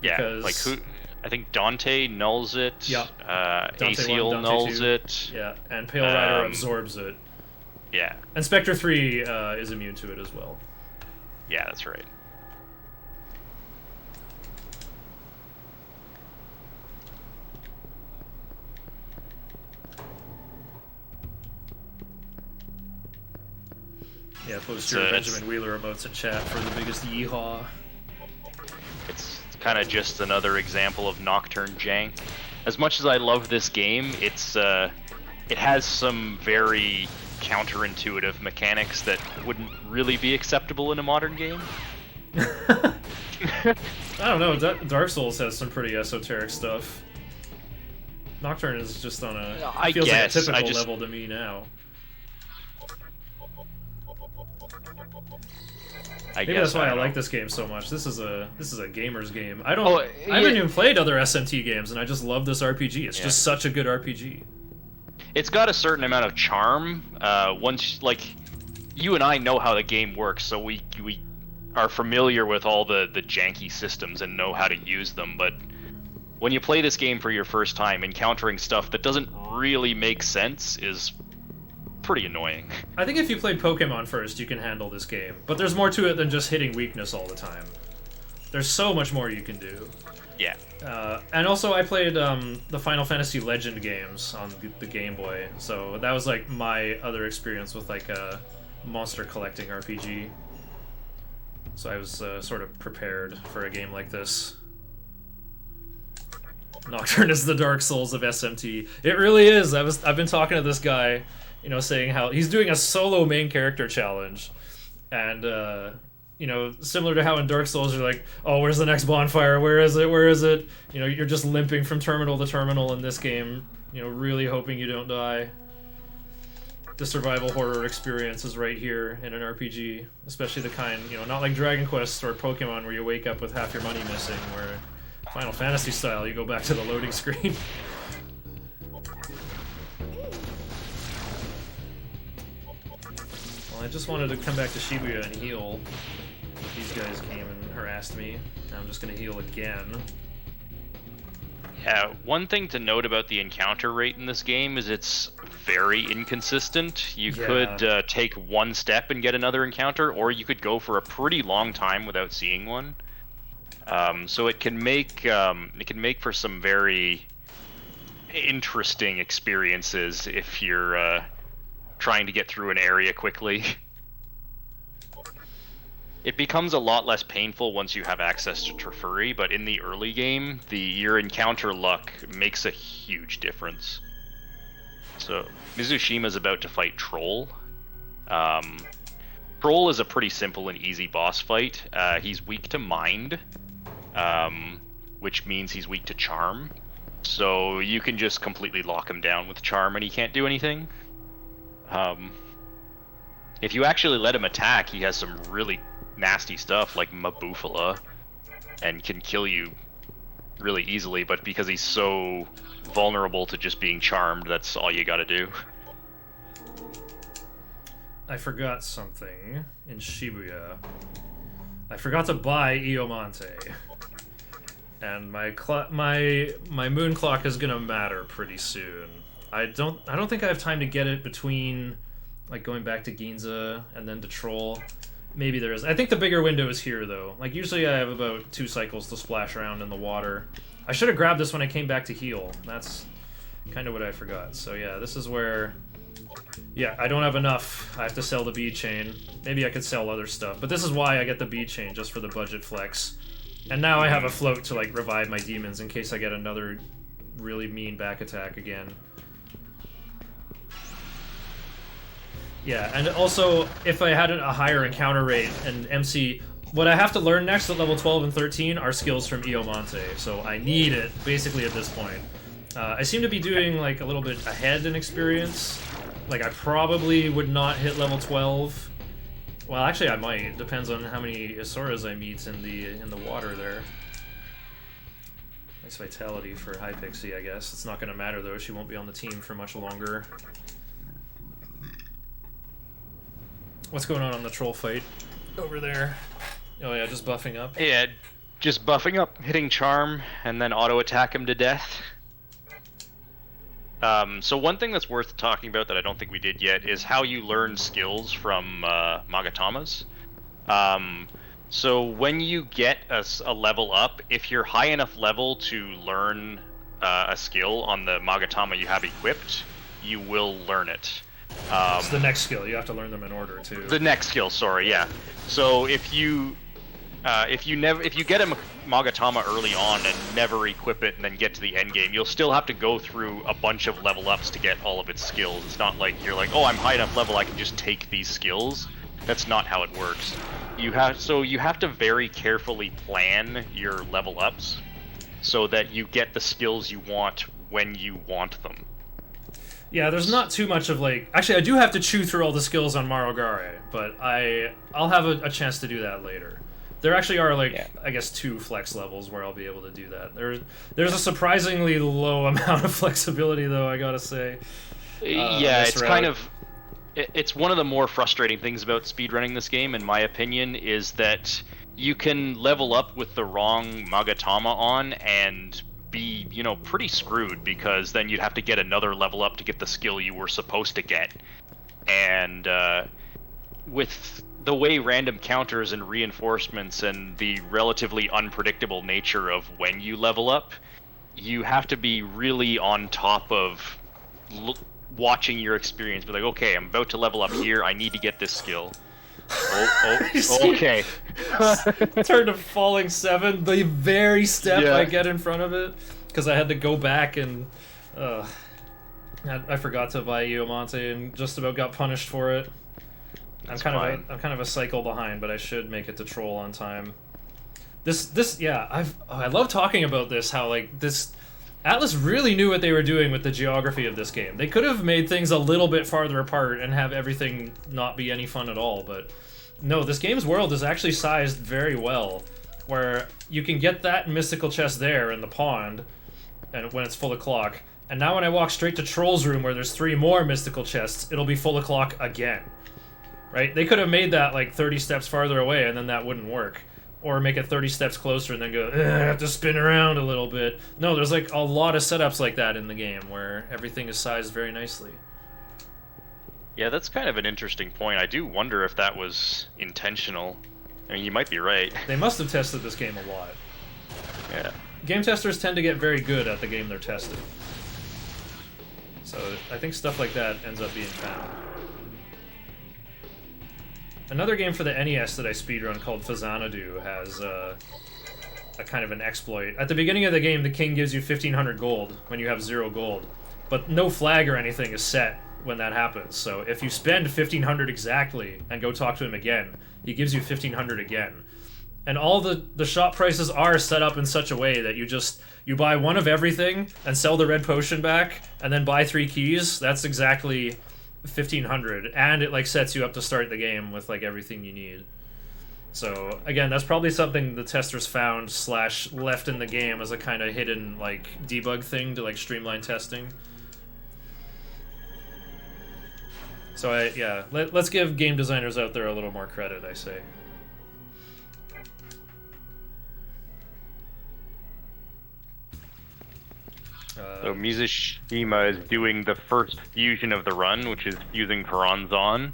Yeah, like who... I think Dante nulls it. Yeah. Aciel nulls it. Yeah, and Pale Rider absorbs it. Yeah. And Spectre 3 is immune to it as well. Yeah, that's right. Yeah, post your Benjamin Wheeler emotes in chat for the biggest yeehaw. It's kind of just another example of Nocturne jank. As much as I love this game, it has some very counterintuitive mechanics that wouldn't really be acceptable in a modern game. I don't know, Dark Souls has some pretty esoteric stuff. Nocturne is just on a... feels like a typical level to me now. Maybe that's why I like this game so much. This is a gamer's game. I haven't even played other SMT games, and I just love this RPG. It's just such a good RPG. It's got a certain amount of charm. Once, like, you and I know how the game works, so we are familiar with all the janky systems and know how to use them. But when you play this game for your first time, encountering stuff that doesn't really make sense is pretty annoying. I think if you played Pokemon first, you can handle this game. But there's more to it than just hitting weakness all the time. There's so much more you can do. Yeah. And also, I played the Final Fantasy Legend games on the Game Boy, so that was like my other experience with like a monster collecting RPG. So I was sort of prepared for a game like this. Nocturne is the Dark Souls of SMT. It really is. I've been talking to this guy, you know, saying how he's doing a solo main character challenge, and you know, similar to how in Dark Souls you're like, oh, where's the next bonfire? Where is it? Where is it? You know, you're just limping from terminal to terminal in this game, you know, really hoping you don't die. The survival horror experience is right here in an RPG, especially the kind, you know, not like Dragon Quest or Pokemon where you wake up with half your money missing, where Final Fantasy style, you go back to the loading screen. Well, I just wanted to come back to Shibuya and heal. These guys came and harassed me. Now I'm just gonna heal again. Yeah, one thing to note about the encounter rate in this game is it's very inconsistent. You could take one step and get another encounter, or you could go for a pretty long time without seeing one. So it can make for some very interesting experiences if you're trying to get through an area quickly. It becomes a lot less painful once you have access to Trifuri, but in the early game, your encounter luck makes a huge difference. So, Mizushima's about to fight Troll. Troll is a pretty simple and easy boss fight. He's weak to Mind, which means he's weak to Charm. So you can just completely lock him down with Charm and he can't do anything. If you actually let him attack, he has some really nasty stuff like Mabufala and can kill you really easily, but because he's so vulnerable to just being charmed, that's all you gotta do. I forgot something in Shibuya. I forgot to buy Iomonte. And my moon clock is gonna matter pretty soon. I don't think I have time to get it between like going back to Ginza and then to Troll. Maybe there is. I think the bigger window is here though. Like usually I have about 2 cycles to splash around in the water. I should have grabbed this when I came back to heal. That's kind of what I forgot. So yeah, this is where... Yeah, I don't have enough. I have to sell the bead chain. Maybe I could sell other stuff. But this is why I get the bead chain, just for the budget flex. And now I have a float to like revive my demons in case I get another really mean back attack again. Yeah, and also, if I had a higher encounter rate and MC... What I have to learn next at level 12 and 13 are skills from Iomonte, so I need it, basically, at this point. I seem to be doing, like, a little bit ahead in experience. Like, I probably would not hit level 12. Well, actually, I might. It depends on how many Isuras I meet in the water there. Nice vitality for Hypixie, I guess. It's not going to matter, though. She won't be on the team for much longer. What's going on the troll fight over there? Oh yeah, just buffing up? Yeah, just buffing up, hitting charm, and then auto-attack him to death. So one thing that's worth talking about that I don't think we did yet is how you learn skills from Magatamas. So when you get a level up, if you're high enough level to learn a skill on the Magatama you have equipped, you will learn it. It's the next skill. You have to learn them in order too. The next skill, sorry, yeah. So if you get a Magatama early on and never equip it and then get to the end game, you'll still have to go through a bunch of level ups to get all of its skills. It's not like you're like, oh, I'm high enough level, I can just take these skills. That's not how it works. You have to very carefully plan your level ups so that you get the skills you want when you want them. Yeah, there's not too much of like... Actually, I do have to chew through all the skills on Marogare, but I'll have a chance to do that later. There actually are, like, yeah. I guess 2 flex levels where I'll be able to do that. There's a surprisingly low amount of flexibility, though, I gotta say. Yeah, it's route. Kind of... It's one of the more frustrating things about speedrunning this game, in my opinion, is that you can level up with the wrong Magatama on and... be, you know, pretty screwed, because then you'd have to get another level up to get the skill you were supposed to get. And with the way random counters and reinforcements and the relatively unpredictable nature of when you level up, you have to be really on top of watching your experience. Be like, okay, I'm about to level up here, I need to get this skill. Okay. Turn to falling 7, the very step I get in front of it, because I had to go back and I forgot to buy Iomonte and just about got punished for it. I'm kind of a cycle behind, but I should make it to Troll on time. I love talking about this. How like this. Atlas really knew what they were doing with the geography of this game. They could have made things a little bit farther apart and have everything not be any fun at all, but no, this game's world is actually sized very well, where you can get that mystical chest there in the pond, and when it's full of clock, and now when I walk straight to Troll's room where there's 3 more mystical chests, it'll be full of clock again. Right? They could have made that like 30 steps farther away and then that wouldn't work. Or make it 30 steps closer and then go, I have to spin around a little bit. No, there's like a lot of setups like that in the game where everything is sized very nicely. Yeah, that's kind of an interesting point. I do wonder if that was intentional. I mean, you might be right. They must have tested this game a lot. Yeah. Game testers tend to get very good at the game they're testing. So I think stuff like that ends up being found. Another game for the NES that I speedrun called Fazanadu has a kind of an exploit. At the beginning of the game, the king gives you 1,500 gold when you have 0 gold. But no flag or anything is set when that happens. So if you spend 1,500 exactly and go talk to him again, he gives you 1,500 again. And all the shop prices are set up in such a way that you buy 1 of everything and sell the red potion back, and then buy 3 keys. That's exactly 1,500, and it like sets you up to start the game with like everything you need. So again, that's probably something the testers found / left in the game as a kind of hidden like debug thing to like streamline testing. So let's give game designers out there a little more credit, I say. So Mizushima is doing the first fusion of the run, which is fusing Piranzan,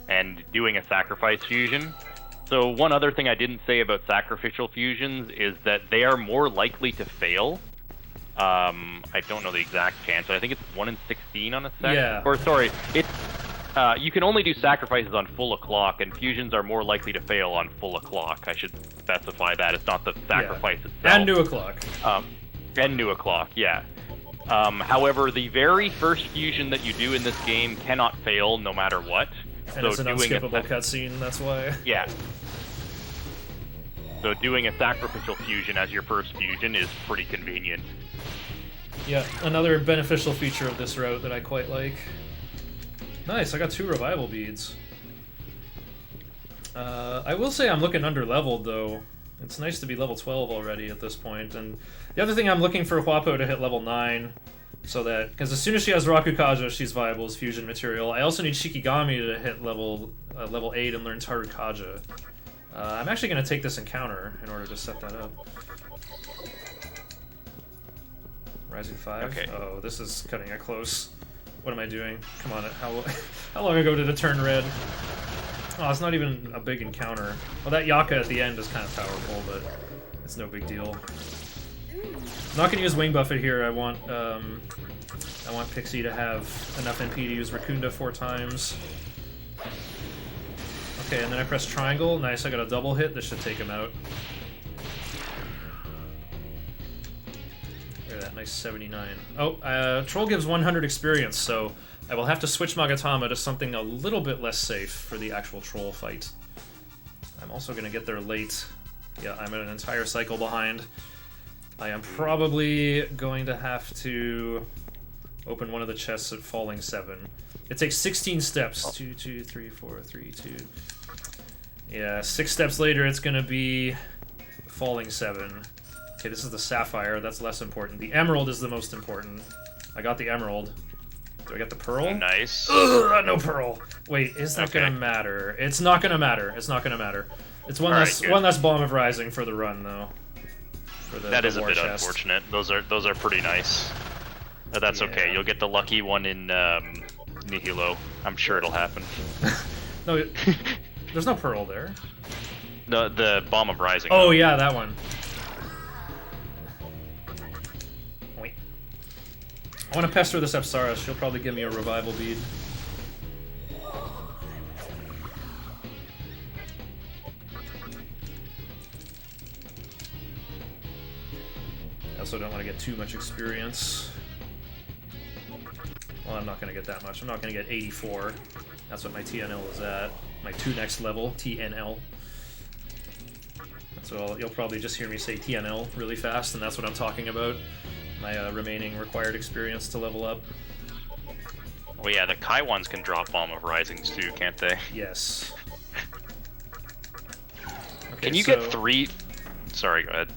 and doing a sacrifice fusion. So one other thing I didn't say about sacrificial fusions is that they are more likely to fail. I don't know the exact chance, but I think it's 1 in 16 on a sec. Yeah. Or sorry, it's you can only do sacrifices on full o'clock, and fusions are more likely to fail on full o'clock. I should specify that. It's not the sacrifice itself. And new o'clock. And new o'clock, yeah. However, the very first fusion that you do in this game cannot fail no matter what. And it's an unskippable cutscene, that's why. Yeah. So doing a sacrificial fusion as your first fusion is pretty convenient. Yeah, another beneficial feature of this route that I quite like. Nice, I got 2 revival beads. I will say I'm looking under-leveled, though. It's nice to be level 12 already at this point. And the other thing, I'm looking for Huapo to hit level 9, so that... Because as soon as she has Rakukaja, she's viable as fusion material. I also need Shikigami to hit level 8 and learn Tarukaja. I'm actually going to take this encounter in order to set that up. Rising 5? Okay. Oh, this is cutting it close. What am I doing? Come on, how long ago did it turn red? Oh, it's not even a big encounter. Well, that Yaka at the end is kind of powerful, but it's no big deal. I'm not going to use Wing Buffet here. I want Pixie to have enough NP to use Rakunda 4 times. Okay, and then I press triangle. Nice, I got a double hit. This should take him out. Look at that, nice 79. Oh, Troll gives 100 experience, so I will have to switch Magatama to something a little bit less safe for the actual Troll fight. I'm also going to get there late. Yeah, I'm an entire cycle behind. I am probably going to have to open one of the chests at Falling 7. It takes 16 steps. 2, 2, 3, 4, 3, 2. Yeah, 6 steps later it's going to be Falling 7. Okay, this is the Sapphire. That's less important. The Emerald is the most important. I got the Emerald. Do I get the Pearl? Nice. Ugh, no Pearl. Wait, is that gonna matter? It's not gonna matter. It's not gonna matter. It's one less Bomb of Rising for the run, though. For the, that is a bit chest. unfortunate. Those are pretty nice. But that's okay. You'll get the lucky one in Nihilo. I'm sure it'll happen. No, there's no Pearl there. The Bomb of Rising. Oh yeah, that one. Wait. I want to pester this Apsara. She'll probably give me a revival bead. I also don't want to get too much experience. Well, I'm not going to get that much. I'm not going to get 84. That's what my TNL is at. My 2 next level, TNL. So you'll probably just hear me say TNL really fast, and that's what I'm talking about. My remaining required experience to level up. Well, yeah, the Kaiwans can drop Bomb of Risings too, can't they? Yes. Okay, can you get 3... Sorry, go ahead.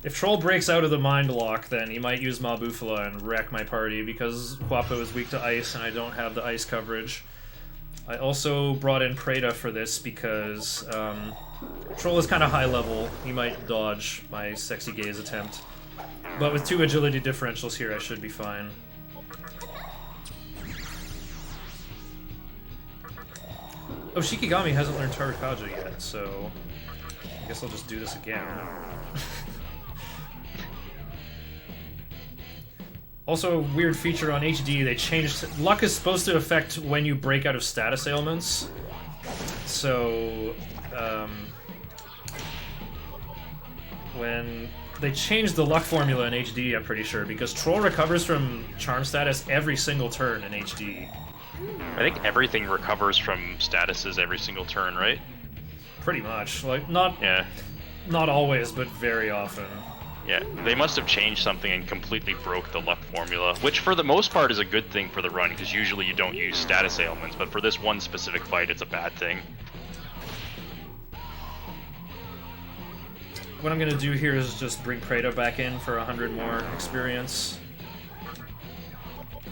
If Troll breaks out of the mind lock, then he might use Mabufala and wreck my party, because Huapo is weak to ice and I don't have the ice coverage. I also brought in Preda for this because Troll is kind of high level. He might dodge my Sexy Gaze attempt. But with 2 agility differentials here, I should be fine. Oh, Shikigami hasn't learned Tarukaja yet, so I guess I'll just do this again. Also, a weird feature on HD, they changed... Luck is supposed to affect when you break out of status ailments. So, when... They changed the luck formula in HD, I'm pretty sure, because Troll recovers from charm status every single turn in HD. I think everything recovers from statuses every single turn, right? Pretty much. Like, not always, but very often. Yeah, they must have changed something and completely broke the luck formula, which for the most part is a good thing for the run, because usually you don't use status ailments, but for this one specific fight, it's a bad thing. what I'm gonna do here is just bring Preda back in for 100 more experience.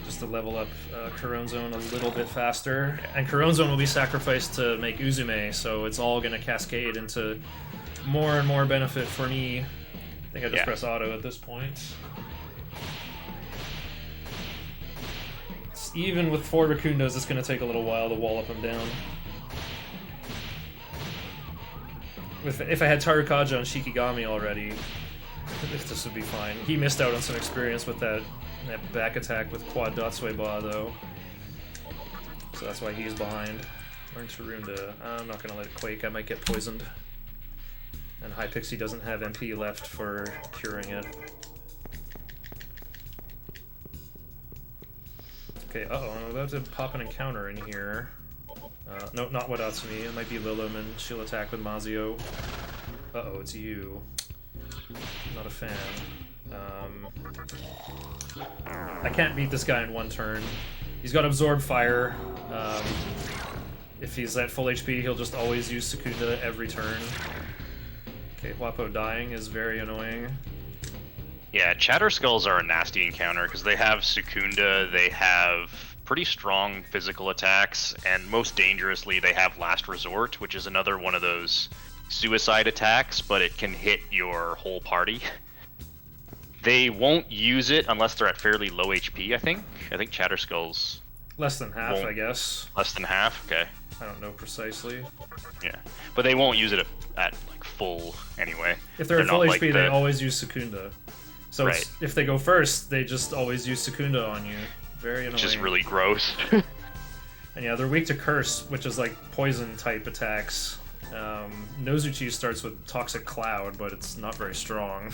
Just to level up Corone Zone a little bit faster. And Corone Zone will be sacrificed to make Uzume, so it's all gonna cascade into more and more benefit for me. I think I just press auto at this point. Even with 4 Raccoondos, it's gonna take a little while to wallop him down. If I had Tarukaja and Shikigami already, this would be fine. He missed out on some experience with that back attack with Quad Datsueba, though. So that's why he's behind. Learn Tarunda. I'm not gonna let it quake, I might get poisoned. And High Pixie doesn't have MP left for curing it. Okay, I'm about to pop an encounter in here. No, not Wadatsumi. It might be Lilum, and she'll attack with Mazio. It's you. Not a fan. I can't beat this guy in one turn. He's got Absorb Fire. If he's at full HP, he'll just always use Sukunda every turn. Okay, Huapo dying is very annoying. Yeah, Chatter Skulls are a nasty encounter because they have Sukunda, they have pretty strong physical attacks, and most dangerously they have Last Resort, which is another one of those suicide attacks, but it can hit your whole party. They won't use it unless they're at fairly low HP, I think. I think Chatter Skulls... Less than half, I guess. Less than half? Okay. I don't know precisely. Yeah, but they won't use it at like full anyway. If they're at full HP, they always use Secunda. So if they go first, they just always use Secunda on you. Very annoying. Which is really gross. And yeah, they're weak to Curse, which is like poison type attacks. Nozuchi starts with Toxic Cloud, but it's not very strong.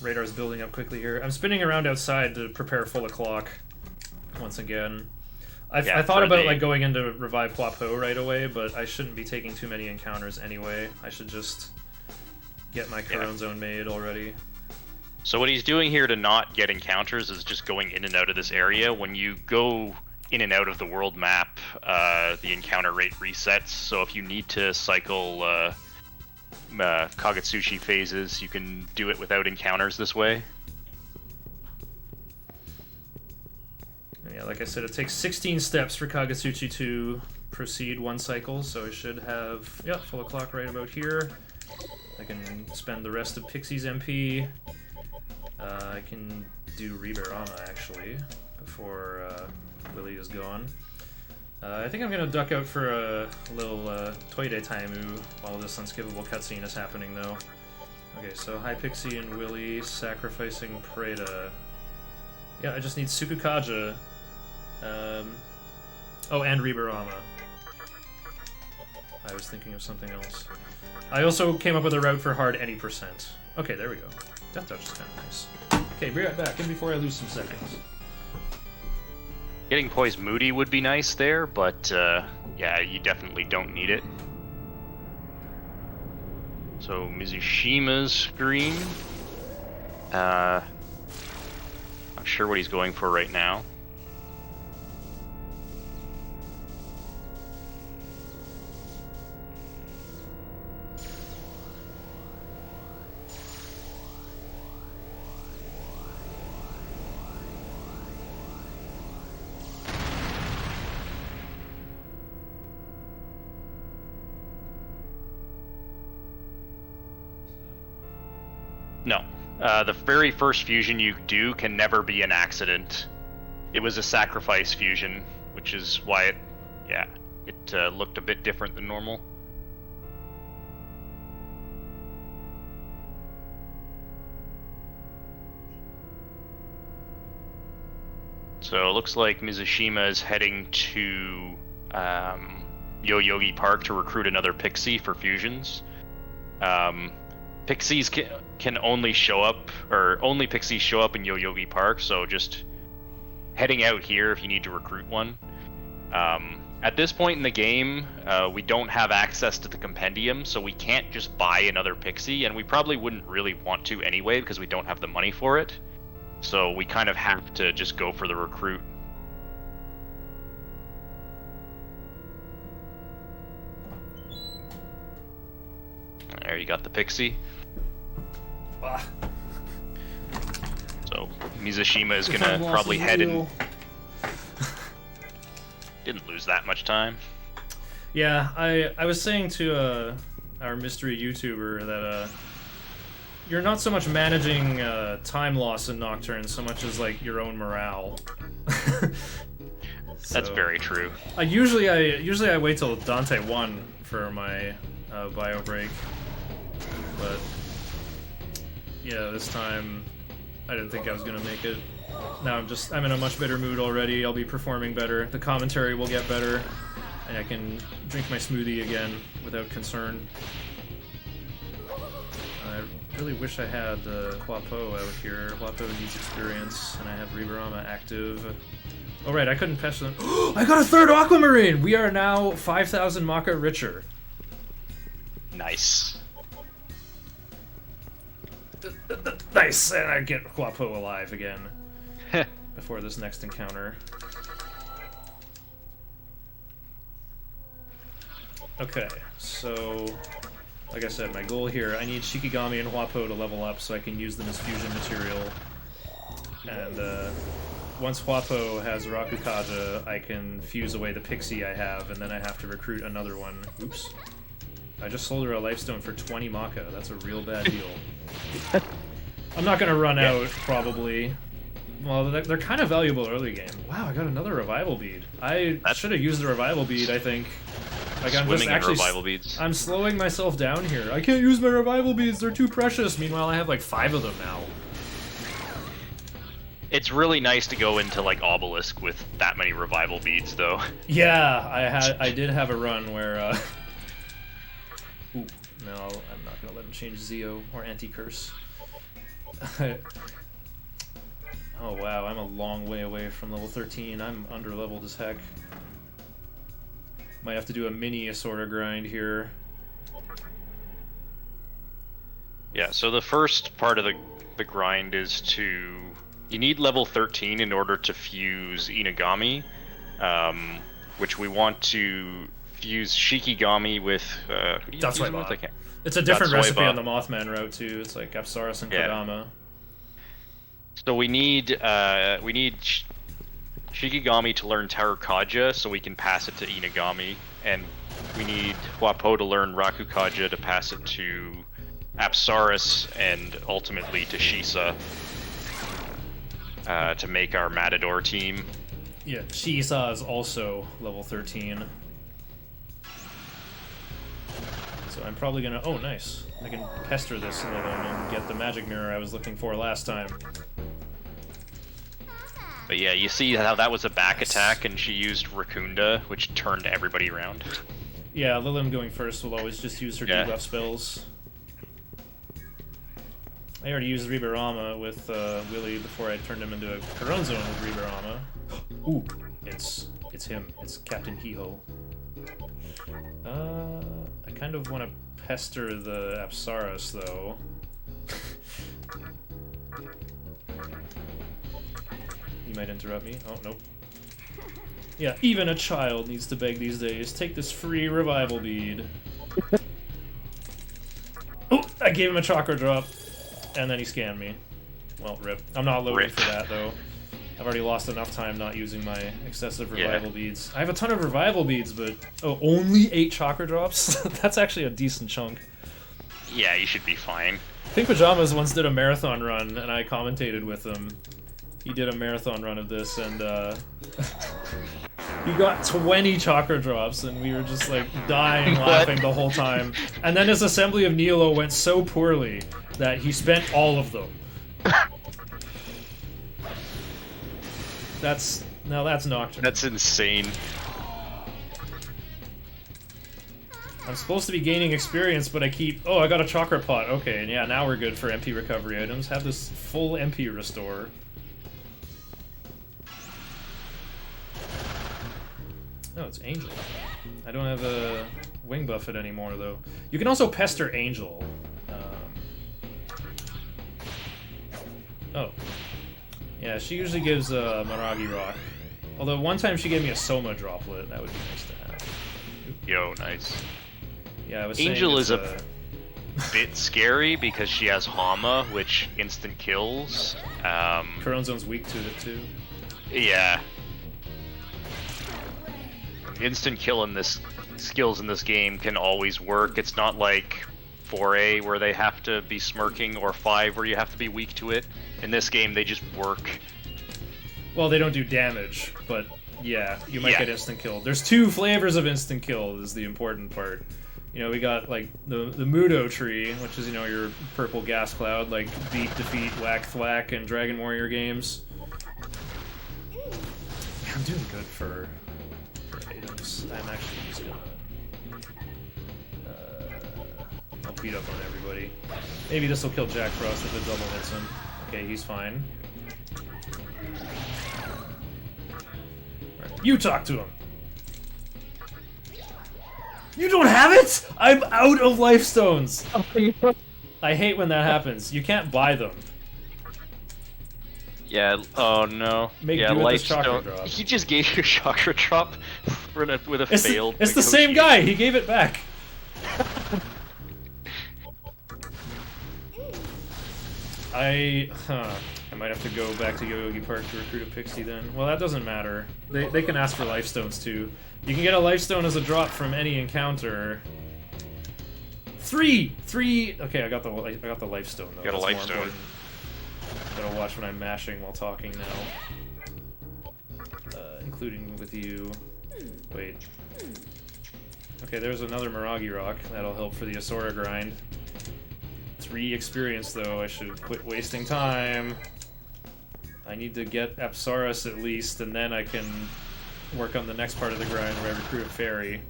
Radar's building up quickly here. I'm spinning around outside to prepare full o'clock once again. I thought about like going into Revive Huapo right away, but I shouldn't be taking too many encounters anyway. I should just get my Corone Zone made already. So what he's doing here to not get encounters is just going in and out of this area. When you go in and out of the world map, the encounter rate resets. So if you need to cycle Kagetsuchi phases, you can do it without encounters this way. Yeah, like I said, it takes 16 steps for Kagetsuchi to proceed one cycle, so I should have, full o'clock right about here. I can spend the rest of Pixie's MP. I can do Riberama, actually, before Willie is gone. I think I'm going to duck out for a little Toide Taimu while this unskippable cutscene is happening, though. Okay, so High Pixie and Willie sacrificing Preda. Yeah, I just need Tsukukaja. And Riberama. I was thinking of something else. I also came up with a route for hard any percent. Okay, there we go. Death Touch is kind of nice. Okay, be right back, and before I lose some seconds. Getting Poise Moody would be nice there, but yeah, you definitely don't need it. So Mizushima's green. Not sure what he's going for right now. No. The very first fusion you do can never be an accident. It was a sacrifice fusion, which is why it looked a bit different than normal. So it looks like Mizushima is heading to Yoyogi Park to recruit another Pixie for fusions. Pixies can only show up, or only Pixies show up in Yoyogi Park, so just heading out here if you need to recruit one. At this point in the game, we don't have access to the compendium, so we can't just buy another Pixie, and we probably wouldn't really want to anyway because we don't have the money for it. So we kind of have to just go for the recruit. There, you got the pixie. Ah. So Mizushima is gonna probably head in. Didn't lose that much time. Yeah, I was saying to our mystery YouTuber that you're not so much managing time loss in Nocturne so much as like your own morale. That's very true. Usually I wait till Dante 1 for my bio break, but yeah, this time I didn't think I was gonna make it. Now I'm in a much better mood already. I'll be performing better. The commentary will get better, and I can drink my smoothie again without concern. I really wish I had Huapo out here. Huapo needs experience, and I have Ribarama active. Oh right, I couldn't patch them. I got a third Aquamarine! We are now 5,000 Maka richer. Nice. Nice! And I get Huapo alive again. Before this next encounter. Okay, so... like I said, my goal here, I need Shikigami and Huapo to level up so I can use them as fusion material. And, once Huapo has Rakukaja, I can fuse away the pixie I have, and then I have to recruit another one. Oops. I just sold her a Lifestone for 20 Maka. That's a real bad deal. I'm not gonna run out, probably. Well, they're kind of valuable early game. Wow, I got another Revival Bead. I should have used the Revival Bead, I think. Like, I'm just actually... Revival Beads. I'm slowing myself down here. I can't use my Revival Beads, they're too precious. Meanwhile, I have like 5 of them now. It's really nice to go into like Obelisk with that many revival beads, though. Yeah, I did have a run where. Ooh, no, I'm not gonna let him change Zeo or Anti-Curse. Oh wow, I'm a long way away from level 13. I'm under-leveled as heck. Might have to do a mini Asura grind here. Yeah, so the first part of the grind is to... You need level 13 in order to fuse Inagami, which we want to fuse Shikigami with... who do you fuse him with? I can't... It's a different recipe on the Mothman route too. It's like Apsaras and Kodama. So we need Shikigami to learn Tarukaja so we can pass it to Inagami, and we need Huapo to learn Rakukaja to pass it to Apsaras and ultimately to Shisa to make our Matador team. Yeah, Shisa is also level 13. So I'm probably gonna... Oh, nice. I can pester this a little and get the magic mirror I was looking for last time. But yeah, you see how that was a back attack and she used Rakunda, which turned everybody around. Yeah, Lilim going first will always just use her debuff spells. I already used Ribarama with Willy before I turned him into a Coron Zone with Ribarama. Ooh, it's him. It's Captain Hiho. I kind of want to pester the Apsaras, though. You might interrupt me. Oh, nope. Yeah, even a child needs to beg these days. Take this free revival bead. Oh, I gave him a chakra drop, and then he scanned me. Well, rip. I'm not loading for that, though. I've already lost enough time not using my excessive revival beads. I have a ton of revival beads, but... Oh, only 8 chakra drops? That's actually a decent chunk. Yeah, you should be fine. Pink Pajamas once did a marathon run, and I commentated with him. He did a marathon run of this, and he got 20 chakra drops, and we were just like dying laughing the whole time. And then his Assembly of Nilo went so poorly that he spent all of them. That's Nocturne. That's insane. I'm supposed to be gaining experience, but I keep... Oh, I got a chakra pot. Okay, and yeah, now we're good for MP recovery items. Have this full MP restore. Oh, it's Angel. I don't have a wing buffet anymore, though. You can also pester Angel. Oh. Yeah, she usually gives Maragi Rock. Although one time she gave me a Soma droplet. That would be nice to have. Yo, nice. Yeah, I was Angel saying is a bit scary because she has Hama, which instant kills. Current Zone's weak to it too. Yeah. Instant kill in this skills in this game can always work. It's not like 4A where they have to be smirking or 5 where you have to be weak to it. In this game, they just work. Well, they don't do damage, but yeah, you might get instant kill. There's 2 flavors of instant kill is the important part. You know, we got like the Mudo tree, which is, you know, your purple gas cloud, like beat, defeat, whack, thwack, and Dragon Warrior games. I'm doing good for items. I'm actually just gonna I'll beat up on everybody. Maybe this will kill Jack Frost if it double hits him. Okay, he's fine. Right. You talk to him. You don't have it? I'm out of life stones. I hate when that happens. You can't buy them. Yeah. Oh no. Make yeah, do with life this chakra stone. drop. He just gave you a chakra drop with a failed. It's the same guy. He gave it back. I might have to go back to Yoyogi Park to recruit a pixie then. Well, that doesn't matter. They can ask for life stones too. You can get a life stone as a drop from any encounter. 3. Okay, I got the life stone though. You got a life stone. Important. Gotta watch when I'm mashing while talking now. Including with you. Wait. Okay, there's another Miragi rock. That'll help for the Asura grind. 3 experience though. I should quit wasting time. I need to get Apsaras at least, and then I can work on the next part of the grind where I recruit a fairy.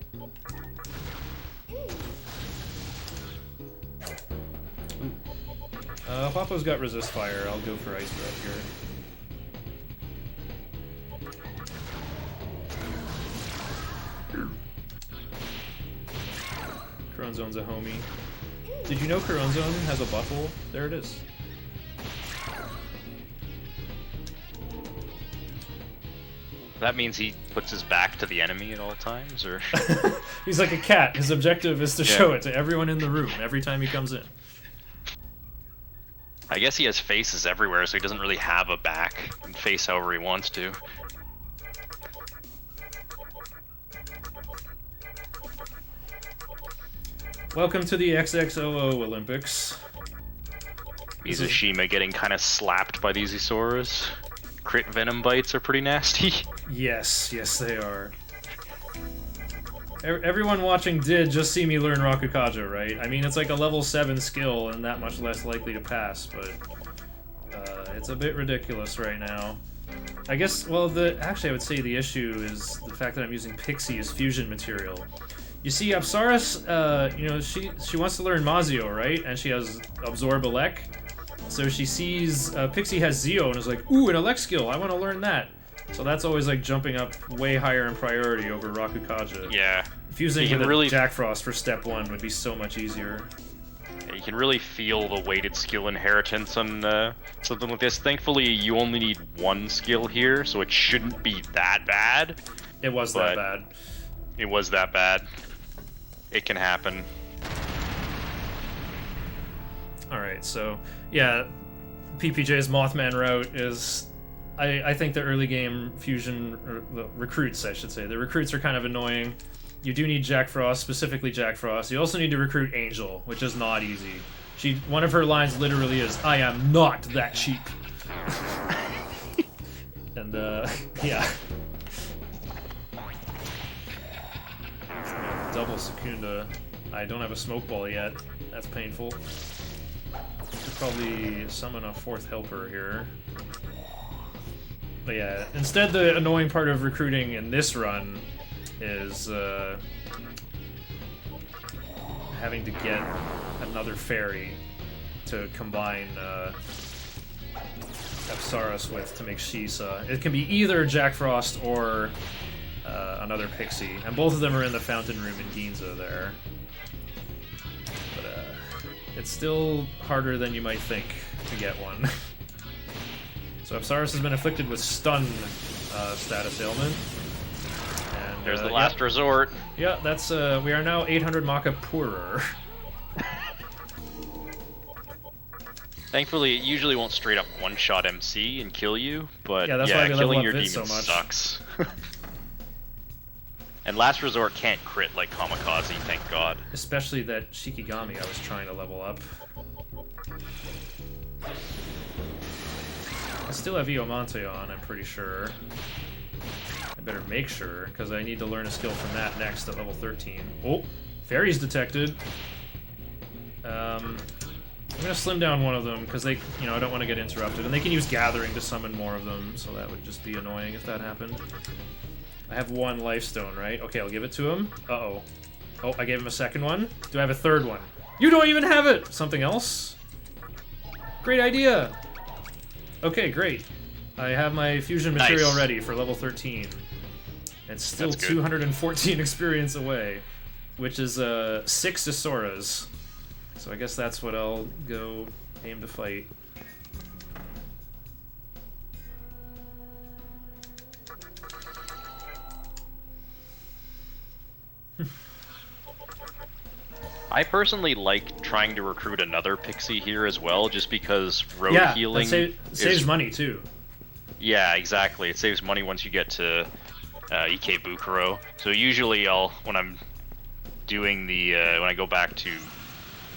Hoppo's got resist fire. I'll go for ice breath here. Coron Zone's a homie. Did you know Coron Zone has a butthole? There it is. That means he puts his back to the enemy at all times, or? He's like a cat. His objective is to show it to everyone in the room every time he comes in. I guess he has faces everywhere, so he doesn't really have a back and face however he wants to. Welcome to the XXOO Olympics. Mizushima getting kind of slapped by these Isuras. Crit venom bites are pretty nasty. Yes, they are. Everyone watching did just see me learn Rakukaja, right? I mean, it's like a level 7 skill and that much less likely to pass, but it's a bit ridiculous right now. I guess, well, actually I would say the issue is the fact that I'm using Pixie as fusion material. You see, Apsaras, you know, she wants to learn Mazio, right? And she has Absorb Elec. So she sees Pixie has Zio and is like, ooh, an Elec skill, I want to learn that. So that's always like jumping up way higher in priority over Rakukaja. Yeah. Fusing with really... Jack Frost for step 1 would be so much easier. You can really feel the weighted skill inheritance on something like this. Thankfully, you only need 1 skill here, so it shouldn't be that bad. It was that bad. It was that bad. It can happen. Alright, so, yeah, PPJ's Mothman route is... I think the early game fusion, or the recruits, I should say. The recruits are kind of annoying. You do need Jack Frost, specifically Jack Frost. You also need to recruit Angel, which is not easy. One of her lines literally is, I am not that cheap. And, yeah. Double Secunda. I don't have a smoke ball yet. That's painful. Should probably summon a 4th helper here. But yeah, instead the annoying part of recruiting in this run is having to get another fairy to combine Apsaras with to make Shisa. It can be either Jack Frost or another pixie, and both of them are in the fountain room in Ginza there. But it's still harder than you might think to get one. So Apsaras has been afflicted with stun status ailment. And, there's the last resort. Yeah, that's we are now 800 Maka poorer. Thankfully, it usually won't straight up one-shot MC and kill you, but Yeah, that's why we level killing up your Vit demon so much. sucks. And Last Resort can't crit like Kamikaze, thank god. Especially that Shikigami I was trying to level up. I still have Iomonte on, I'm pretty sure. I better make sure, because I need to learn a skill from that next at level 13. Oh, fairies detected. I'm gonna slim down one of them, because they, you know, I don't want to get interrupted. And they can use Gathering to summon more of them, so that would just be annoying if that happened. I have one life stone, right? Okay, I'll give it to him. Uh-oh. Oh, I gave him a second one. Do I have a third one? You don't even have it! Something else? Great idea! Okay, great. I have my fusion material Nice. ready for level 13. It's still That's good. 214 experience away, which is 6 Asoras. So I guess that's what I'll go aim to fight. I personally like trying to recruit another pixie here as well, just because road Yeah, healing that saves is... money too. Yeah, exactly. It saves money once you get to Ike Bukuro. So usually when I'm doing the, when I go back to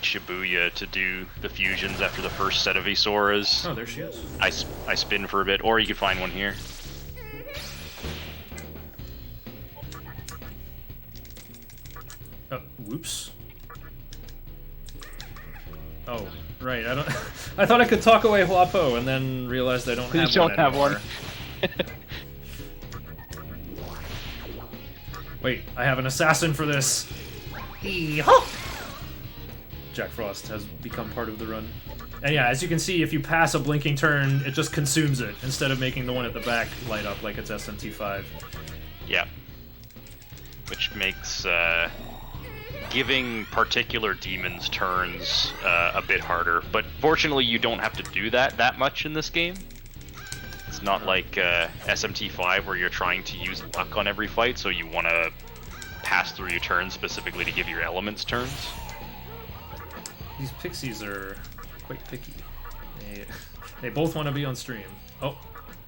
Shibuya to do the fusions after the first set of Isoras, Oh, there she is. I spin for a bit, or you can find one here. Oh, whoops. Oh, right. I don't. I thought I could talk away Huapo, and then realized I don't have don't one have anymore. one. Wait, I have an assassin for this. Hee-haw! Jack Frost has become part of the run. And yeah, as you can see, if you pass a blinking turn, it just consumes it, instead of making the one at the back light up like it's SMT5. Yeah. Which makes giving particular demons turns a bit harder. But fortunately, you don't have to do that much in this game. It's not like SMT5 where you're trying to use luck on every fight, so you want to pass through your turns specifically to give your elements turns. These pixies are quite picky. They both want to be on stream. Oh,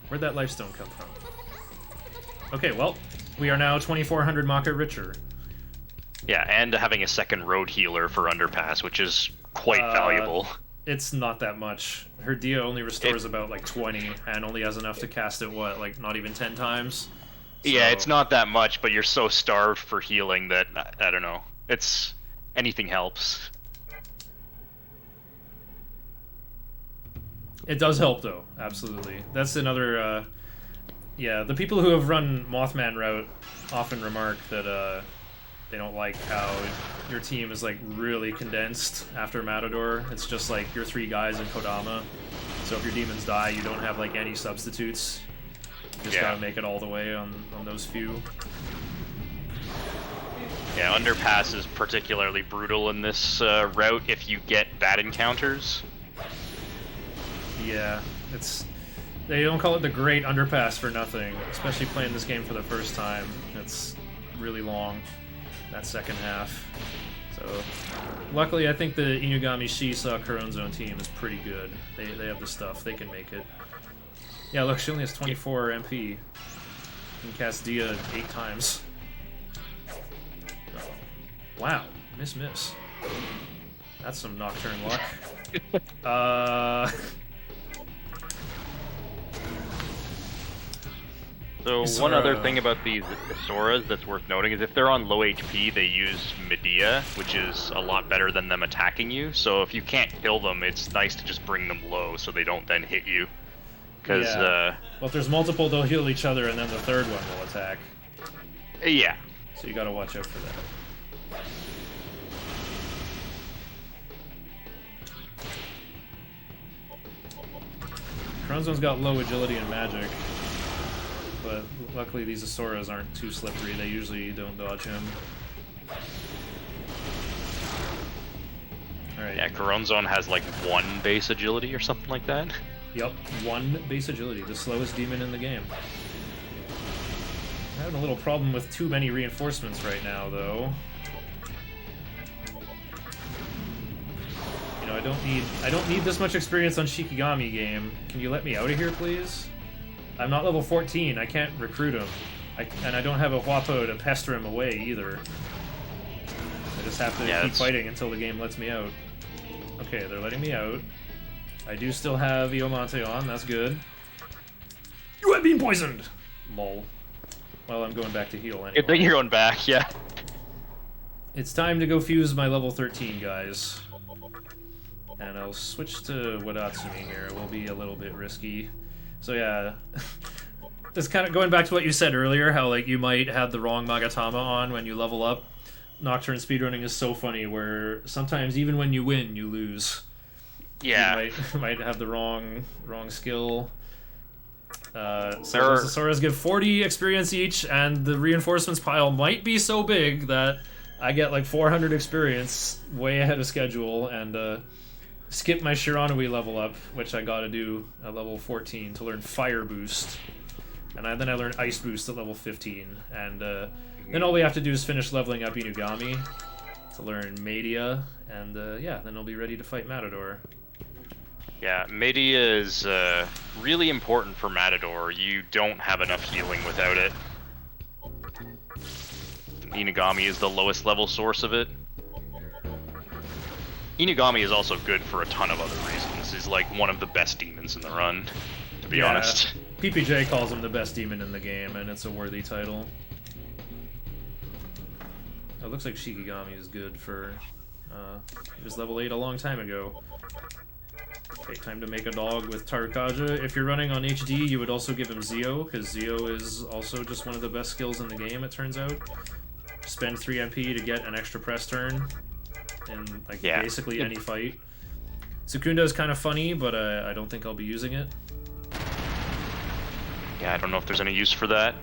where'd that lifestone come from? Okay, well, we are now 2,400 Maka richer. Yeah, and having a second road healer for Underpass, which is quite valuable. It's not that much. Her Dia only restores about like 20, and only has enough to cast it, what, like not even 10 times? Yeah, So- it's not that much, but you're so starved for healing that, I don't know. It's... anything helps. It does help, though. Absolutely. That's another, yeah, the people who have run Mothman route often remark that, they don't like how your team is, like, really condensed after Matador. It's just, like, your 3 guys in Kodama. So if your demons die, you don't have, like, any substitutes. You just gotta make it all the way on those few. Yeah, Underpass is particularly brutal in this route if you get bad encounters. Yeah, they don't call it the Great Underpass for nothing, especially playing this game for the first time. It's really long, that second half. So, luckily, I think the Inugami Shisa Current Zone team is pretty good. They have the stuff, they can make it. Yeah, look, she only has 24 MP. Can cast Dia 8 times. Oh. Wow, miss. That's some Nocturne luck. So Isora. one other thing about these Isoras that's worth noting is if they're on low HP, they use Medea, which is a lot better than them attacking you. So if you can't kill them, it's nice to just bring them low so they don't then hit you. Because, Well, if there's multiple, they'll heal each other, and then the third one will attack. yeah. So you gotta watch out for that. Kronzone's got low agility and magic, but luckily these Asoras aren't too slippery. They usually don't dodge him. Alright. Yeah, Coronzone has like 1 base agility or something like that. Yep, 1 base agility, the slowest demon in the game. I'm having a little problem with too many reinforcements right now, though. You know, I don't need this much experience on Shikigami game. Can you let me out of here, please? I'm not level 14. I can't recruit him. And I don't have a Huapo to pester him away either. I just have to keep fighting until the game lets me out. Okay, they're letting me out. I do still have Iomante on, that's good. You have been poisoned! Lol. Well, I'm going back to heal anyway. Good thing you're going back, yeah. It's time to go fuse my level 13, guys. And I'll switch to Wadatsumi here. It will be a little bit risky. So yeah, it's kind of going back to what you said earlier, how like you might have the wrong Magatama on when you level up. Nocturne speedrunning is so funny, where sometimes even when you win, you lose. Yeah. You might have the wrong skill. So those Asoras give 40 experience each, and the reinforcements pile might be so big that I get like 400 experience way ahead of schedule, and skip my Shiranui level up, which I gotta do at level 14 to learn Fire Boost. And then I learn Ice Boost at level 15. And then all we have to do is finish leveling up Inugami to learn Media, and yeah, then I'll be ready to fight Matador. Yeah, Media is really important for Matador. You don't have enough healing without it. Inugami is the lowest level source of it. Inugami is also good for a ton of other reasons. He's like one of the best demons in the run, to be honest. PPJ calls him the best demon in the game, and it's a worthy title. It looks like Shikigami is good for... he was level 8 a long time ago. Okay, time to make a dog with Tarukaja. If you're running on HD, you would also give him Zio, because Zio is also just one of the best skills in the game, it turns out. Spend 3 MP to get an extra press turn in like basically any fight. Sukunda is kind of funny, but I don't think I'll be using it. Yeah, I don't know if there's any use for that.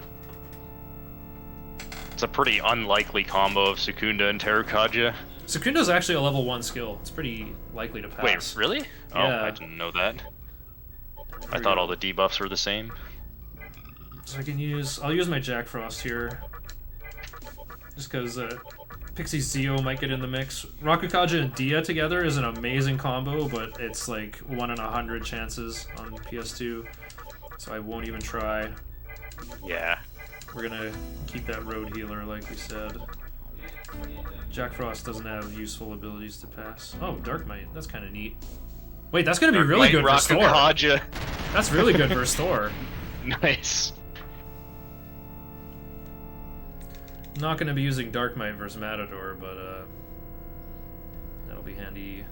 It's a pretty unlikely combo of Sukunda and Tarukaja. Sukunda's actually a level 1 skill. It's pretty likely to pass. Wait, really? Oh, Yeah. I didn't know that. I thought all the debuffs were the same. So I'll use my Jack Frost here. Just because Pixie Zio might get in the mix. Rakukaja and Dia together is an amazing combo, but it's like 1 in 100 chances on PS2. So I won't even try. Yeah. We're gonna keep that road healer like we said. Jack Frost doesn't have useful abilities to pass. Oh, Dark Might. That's kind of neat. Wait, that's gonna be really good for Thor. That's really good for Thor. Nice. Not gonna be using Dark Might versus Matador, but that'll be handy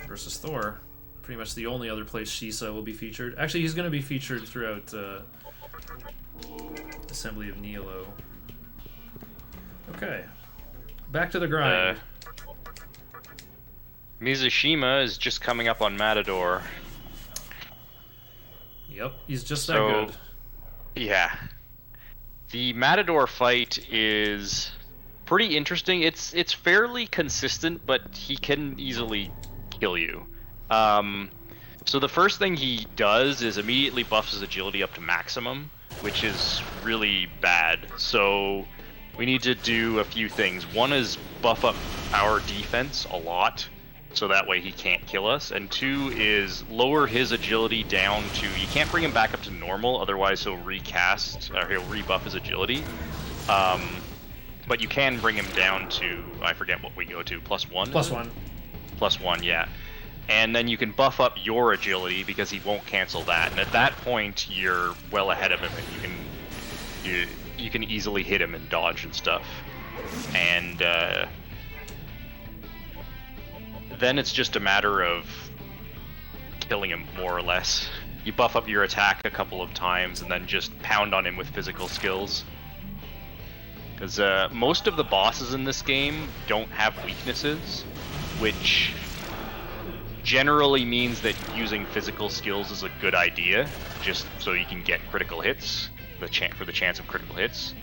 versus Thor. Pretty much the only other place Shisa will be featured. Actually, he's gonna be featured throughout Assembly of Nihilo. Okay. Back to the grind. Mizushima is just coming up on Matador. Yep, he's just that good. Yeah. The Matador fight is pretty interesting. It's fairly consistent, but he can easily kill you. So the first thing he does is immediately buffs his agility up to maximum, which is really bad. So we need to do a few things. One is buff up our defense a lot, so that way he can't kill us. And 2 is lower his agility down to... You can't bring him back up to normal, otherwise he'll recast, or he'll rebuff his agility. But you can bring him down to, I forget what we go to, +1? +1. +1, yeah. And then you can buff up your agility because he won't cancel that. And at that point, you're well ahead of him, and you can easily hit him and dodge and stuff. And then it's just a matter of killing him, more or less. You buff up your attack a couple of times and then just pound on him with physical skills. Because most of the bosses in this game don't have weaknesses, which generally means that using physical skills is a good idea, just so you can get critical hits, for the chance of critical hits.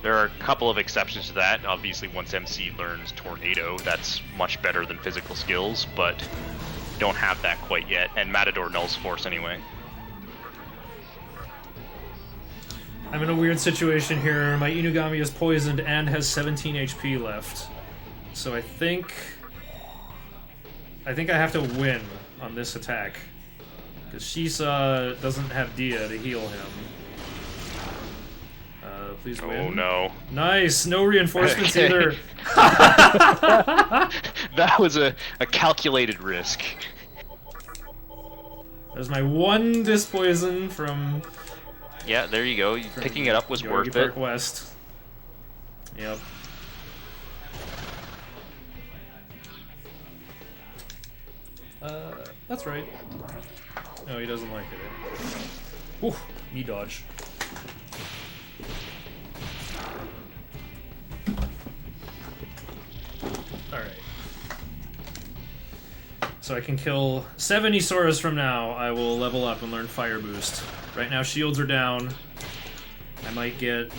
There are a couple of exceptions to that. Obviously, once MC learns Tornado, that's much better than physical skills, but don't have that quite yet. And Matador nulls Force anyway. I'm in a weird situation here. My Inugami is poisoned and has 17 HP left. So I think I think I have to win on this attack. Because Shisa doesn't have Dia to heal him. Please win. Oh no. Nice! No reinforcements either. That was a calculated risk. There's my one disc poison from... Yeah, there you go. Picking it up was Yoyogi worth Park it. West. Yep. That's right. No, he doesn't like it. Oof, me dodge. Alright. So I can kill 7 Isoras from now. I will level up and learn Fire Boost. Right now shields are down. I might get,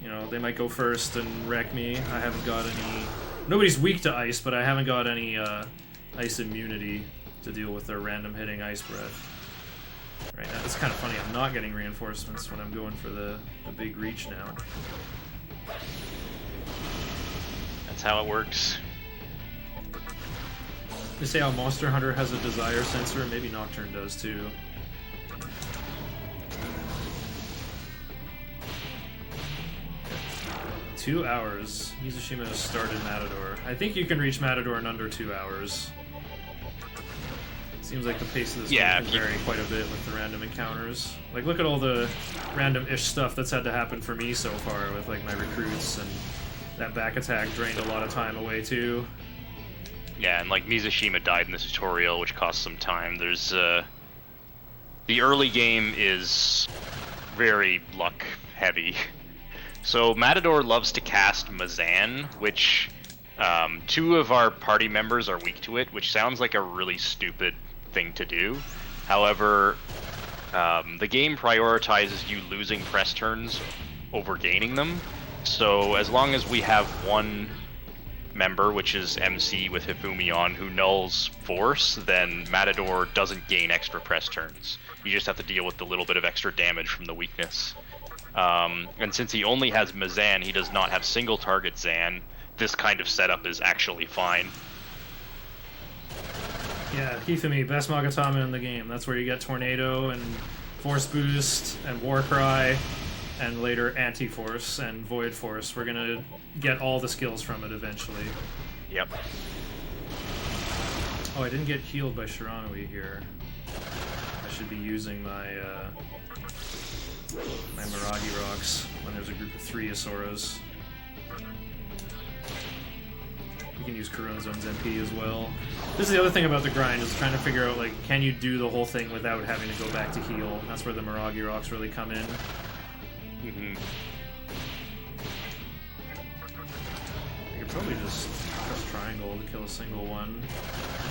you know, they might go first and wreck me. I haven't got any... Nobody's weak to ice, but I haven't got any ice immunity to deal with their random hitting ice breath. Right now, it's kind of funny. I'm not getting reinforcements when I'm going for the big reach now. That's how it works. They say how Monster Hunter has a desire sensor. Maybe Nocturne does too. Okay. 2 hours. Mizushima has started Matador. I think you can reach Matador in under 2 hours. Seems like the pace of this game can vary quite a bit with the random encounters. Like, look at all the random-ish stuff that's had to happen for me so far with, like, my recruits, and that back attack drained a lot of time away, too. Yeah, and, like, Mizushima died in the tutorial, which cost some time. There's, the early game is very luck-heavy. So, Matador loves to cast Mazan, which, 2 of our party members are weak to it, which sounds like a really stupid thing to do. However, the game prioritizes you losing press turns over gaining them. So as long as we have one member, which is MC with Hifumi on, who nulls force, then Matador doesn't gain extra press turns. You just have to deal with the little bit of extra damage from the weakness. And since he only has Mazan, he does not have single target Zan. This kind of setup is actually fine. Yeah, Hifumi, best Magatama in the game. That's where you get Tornado and Force Boost and Warcry, and later Anti-Force and Void Force. We're gonna get all the skills from it eventually. Yep. Oh, I didn't get healed by Shiranui here. I should be using my my Miragi Rocks when there's a group of 3 Asoras. You can use Corona Zone's MP as well. This is the other thing about the grind, is trying to figure out, like, can you do the whole thing without having to go back to heal? That's where the Miragi Rocks really come in. Mm-hmm. I could probably just press triangle to kill a single one.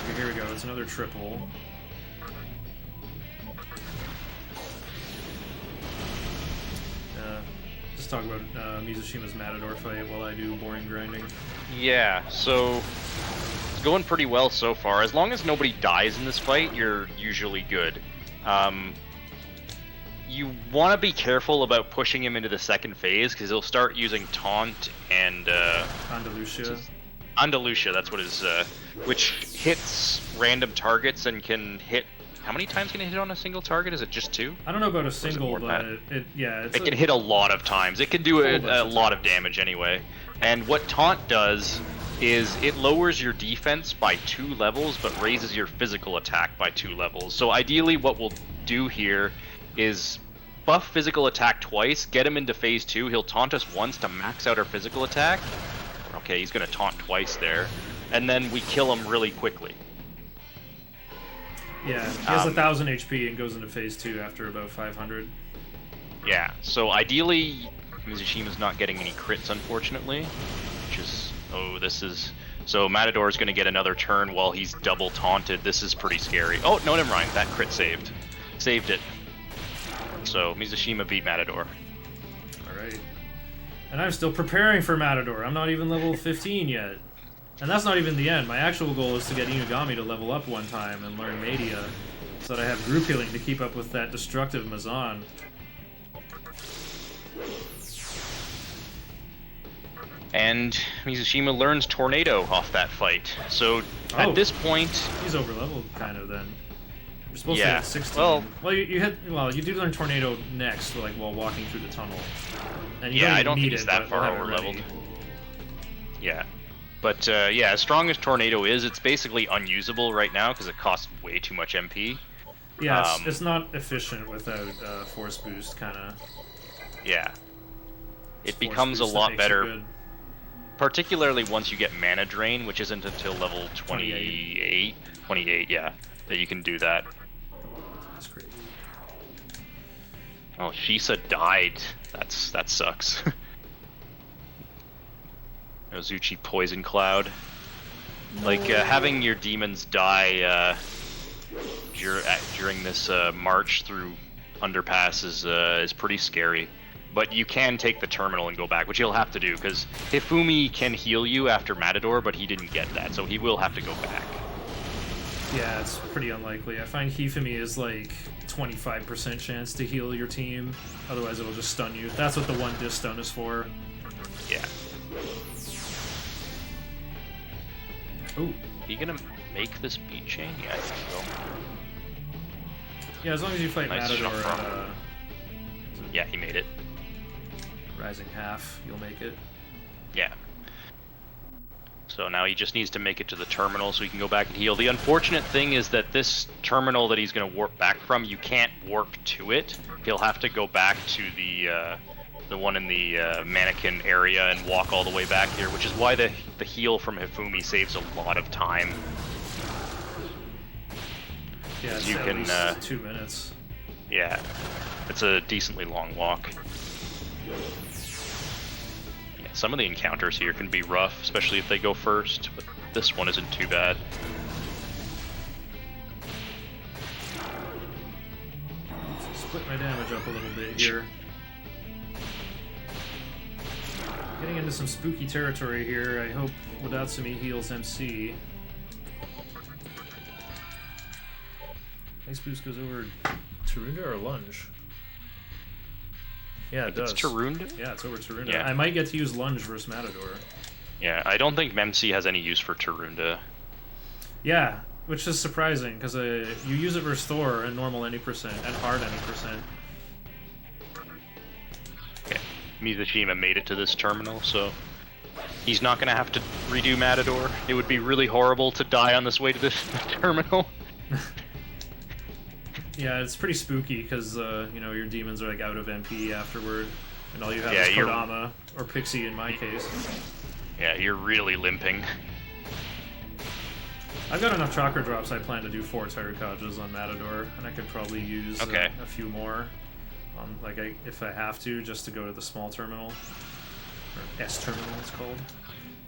Okay, here we go, it's another triple. Just talk about Mizushima's Matador fight while I do boring grinding. Yeah, so it's going pretty well so far. As long as nobody dies in this fight, you're usually good. You want to be careful about pushing him into the second phase, because he'll start using Taunt and... Andalusia. Andalusia, that's what his... which hits random targets and can hit... How many times can it hit on a single target? Is it just 2? I don't know about a single, but it can hit a lot of times. It can do a lot of damage anyway. And what Taunt does is it lowers your defense by 2 levels, but raises your physical attack by 2 levels. So ideally what we'll do here is buff physical attack twice, get him into phase 2, he'll taunt us once to max out our physical attack. Okay, he's gonna taunt twice there. And then we kill him really quickly. Yeah, he has 1,000 HP and goes into phase 2 after about 500. Yeah, so ideally, Mizushima's not getting any crits, unfortunately. Which is... Oh, this is... So Matador's gonna get another turn while he's double taunted. This is pretty scary. Oh, no, never mind. That crit saved. Saved it. So, Mizushima beat Matador. Alright. And I'm still preparing for Matador. I'm not even level 15 yet. And that's not even the end. My actual goal is to get Inugami to level up one time and learn Media, so that I have group healing to keep up with that destructive Mazan. And Mizushima learns Tornado off that fight. So Oh. at this point, He's overleveled, kind of, then. You're supposed to Yeah, hit 16. well- you do learn Tornado next, like, while walking through the tunnel. And you yeah, I even don't need think he's it, that but far we'll have it over ready. leveled. Yeah. But yeah, as strong as Tornado is, it's basically unusable right now because it costs way too much MP. Yeah, it's not efficient without Force Boost, kind of. Yeah. It becomes a lot better, particularly once you get Mana Drain, which isn't until level 28, yeah, that you can do that. That's great. Oh, Shisa died. That sucks. Mizuchi Poison Cloud. Like, having your demons die during this march through Underpass is pretty scary. But you can take the terminal and go back, which he'll have to do, because Hifumi can heal you after Matador, but he didn't get that, so he will have to go back. Yeah, it's pretty unlikely. I find Hifumi is like 25% chance to heal your team, otherwise it'll just stun you. That's what the one disc stun is for. Yeah. Ooh. He gonna make this beat chain? Yeah, I think so. Yeah, as long as you fight Nice Matador shot at from- Yeah, he made it. Rising Half, you'll make it. Yeah. So now he just needs to make it to the terminal so he can go back and heal. The unfortunate thing is that this terminal that he's going to warp back from, you can't warp to it. He'll have to go back to the one in the mannequin area and walk all the way back here, which is why the heal from Hifumi saves a lot of time. Yeah, it's You at can, least 2 minutes. Yeah, it's a decently long walk. Yeah, some of the encounters here can be rough, especially if they go first, but this one isn't too bad. Split my damage up a little bit here. Getting into some spooky territory here. I hope Wadatsumi heals MC. Ice boost goes over Tarunda or Lunge? Yeah, it does. It's Tarunda? Yeah, it's over Tarunda. Yeah. I might get to use Lunge versus Matador. Yeah, I don't think Memsi has any use for Tarunda. Yeah, which is surprising, because you use it versus Thor and normal any percent, and hard any percent. Okay, Mizushima made it to this terminal, so he's not going to have to redo Matador. It would be really horrible to die on this way to this terminal. Yeah, it's pretty spooky, because, you know, your demons are, like, out of MP afterward, and all you have Yeah, is you're- Kodama, or Pixie in my case. Yeah, you're really limping. I've got enough chakra drops. I plan to do 4 Tarukajas on Matador, and I could probably use Okay. a few more, if I have to, just to go to the small terminal, or S terminal it's called.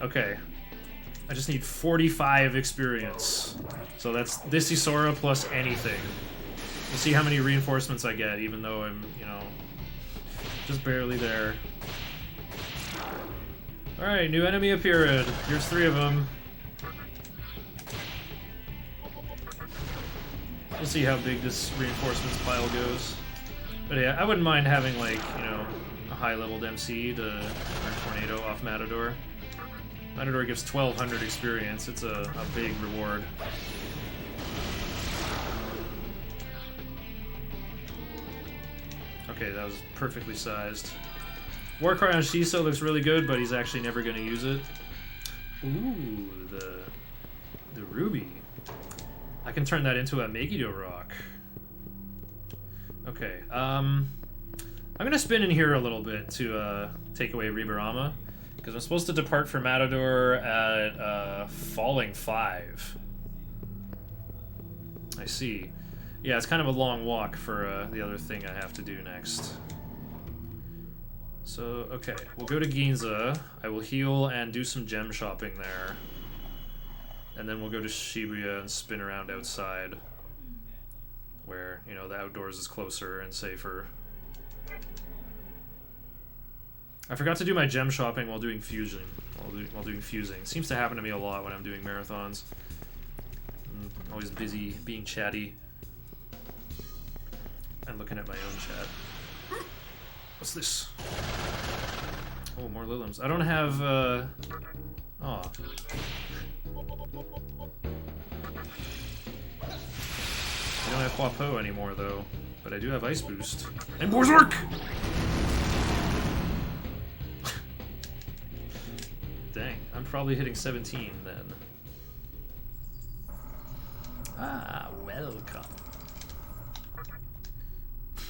Okay, I just need 45 experience, so that's this Isora plus anything. We'll see how many reinforcements I get, even though I'm, you know, just barely there. Alright, new enemy appeared. Here's 3 of them. We'll see how big this reinforcements pile goes. But yeah, I wouldn't mind having, like, you know, a high-leveled MC to earn Tornado off Matador. Matador gives 1200 experience. It's a big reward. Okay, that was perfectly sized. Warcry on Shiso looks really good, but he's actually never going to use it. Ooh, the ruby. I can turn that into a Megiddo rock. Okay, I'm gonna spin in here a little bit to take away Riberama, because I'm supposed to depart for Matador at Falling 5. I see. Yeah, it's kind of a long walk for the other thing I have to do next. So, okay, we'll go to Ginza. I will heal and do some gem shopping there. And then we'll go to Shibuya and spin around outside, where, you know, the outdoors is closer and safer. I forgot to do my gem shopping while doing fusion, while doing fusing. It seems to happen to me a lot when I'm doing marathons. I'm always busy being chatty and looking at my own chat. What's this? Oh, more Lilims. I don't have, Oh. I don't have Huapo anymore, though. But I do have Ice Boost. And Berserk! Dang, I'm probably hitting 17 then. Ah, welcome.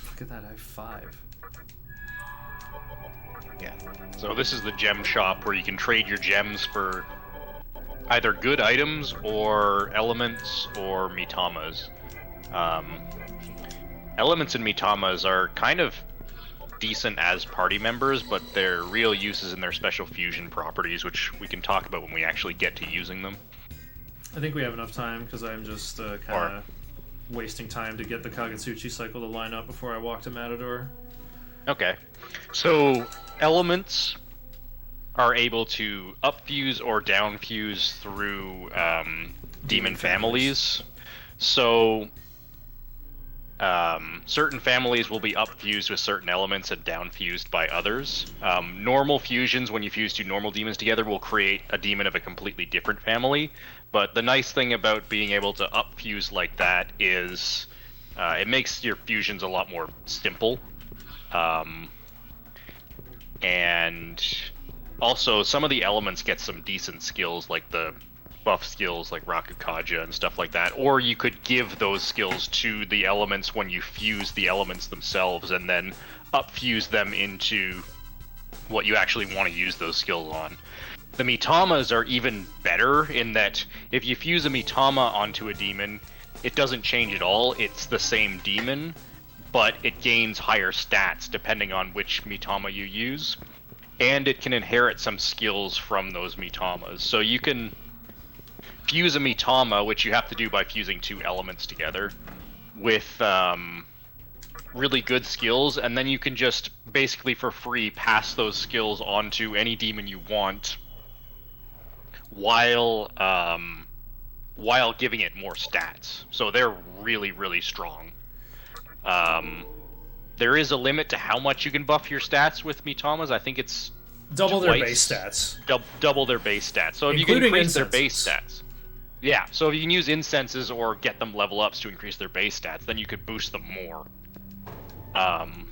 Look at that, I have 5. Yeah. So this is the gem shop where you can trade your gems for either good items or elements or mitamas. Elements and mitamas are kind of decent as party members, but their real use is in their special fusion properties, which we can talk about when we actually get to using them. I think we have enough time, because I'm just kind of wasting time to get the Kagutsuchi cycle to line up before I walk to Matador. Okay. So, elements are able to upfuse or downfuse through demon families. So, certain families will be upfused with certain elements and downfused by others. Normal fusions, when you fuse 2 normal demons together, will create a demon of a completely different family. But the nice thing about being able to upfuse like that is it makes your fusions a lot more simple. And also, some of the elements get some decent skills, like the buff skills like Rakukaja and stuff like that, or you could give those skills to the elements when you fuse the elements themselves and then upfuse them into what you actually want to use those skills on. The mitamas are even better in that if you fuse a mitama onto a demon, it doesn't change at all, it's the same demon, but it gains higher stats depending on which mitama you use, and it can inherit some skills from those mitamas. So you can fuse a mitama, which you have to do by fusing 2 elements together, with really good skills, and then you can just basically for free pass those skills onto any demon you want, while giving it more stats. So they're really, really strong. There is a limit to how much you can buff your stats with mitamas. I think it's double their base stats. Double their base stats. So if you can increase their base stats. Yeah, so if you can use incenses or get them level ups to increase their base stats, then you could boost them more. And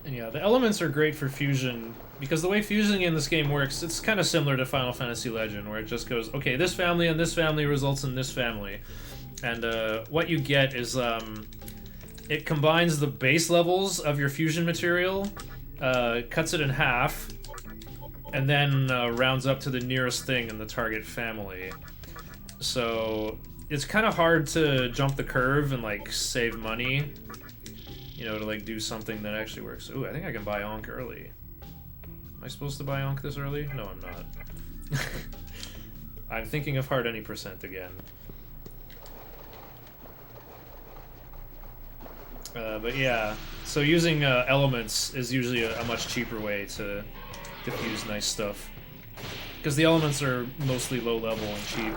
yeah, the elements are great for fusion, because the way fusing in this game works, it's kind of similar to Final Fantasy Legend, where it just goes, okay, this family and this family results in this family. And what you get is, it combines the base levels of your fusion material, cuts it in half, and then rounds up to the nearest thing in the target family. So it's kind of hard to jump the curve and like save money, you know, to like do something that actually works. Ooh, I think I can buy Onk early. Am I supposed to buy Onk this early? No, I'm not. I'm thinking of hard any percent again. But yeah, so using elements is usually a much cheaper way to diffuse nice stuff, because the elements are mostly low level and cheap.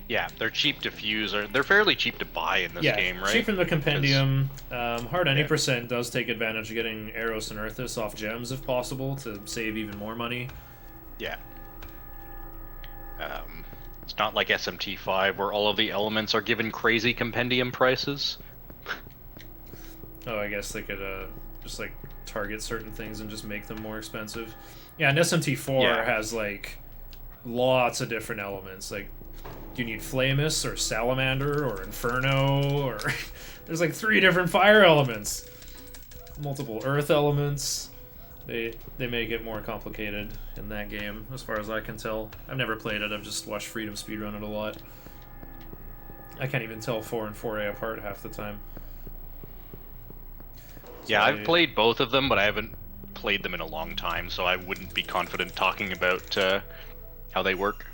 Yeah, they're cheap to fuse, or they're fairly cheap to buy in this game, right? Cheap in the compendium. Hard any percent does take advantage of getting Eros and Earthus off gems if possible to save even more money. Yeah. It's not like SMT5 where all of the elements are given crazy compendium prices. Oh, I guess they could just like target certain things and just make them more expensive. Yeah, and SMT4 has like lots of different elements. Like, do you need Flamus or Salamander or Inferno, or there's like 3 different fire elements, multiple earth elements. They make it more complicated in that game, as far as I can tell. I've never played it. I've just watched Freedom speedrun it a lot. I can't even tell 4 and 4A apart half the time. Yeah, I've played both of them, but I haven't played them in a long time, so I wouldn't be confident talking about how they work.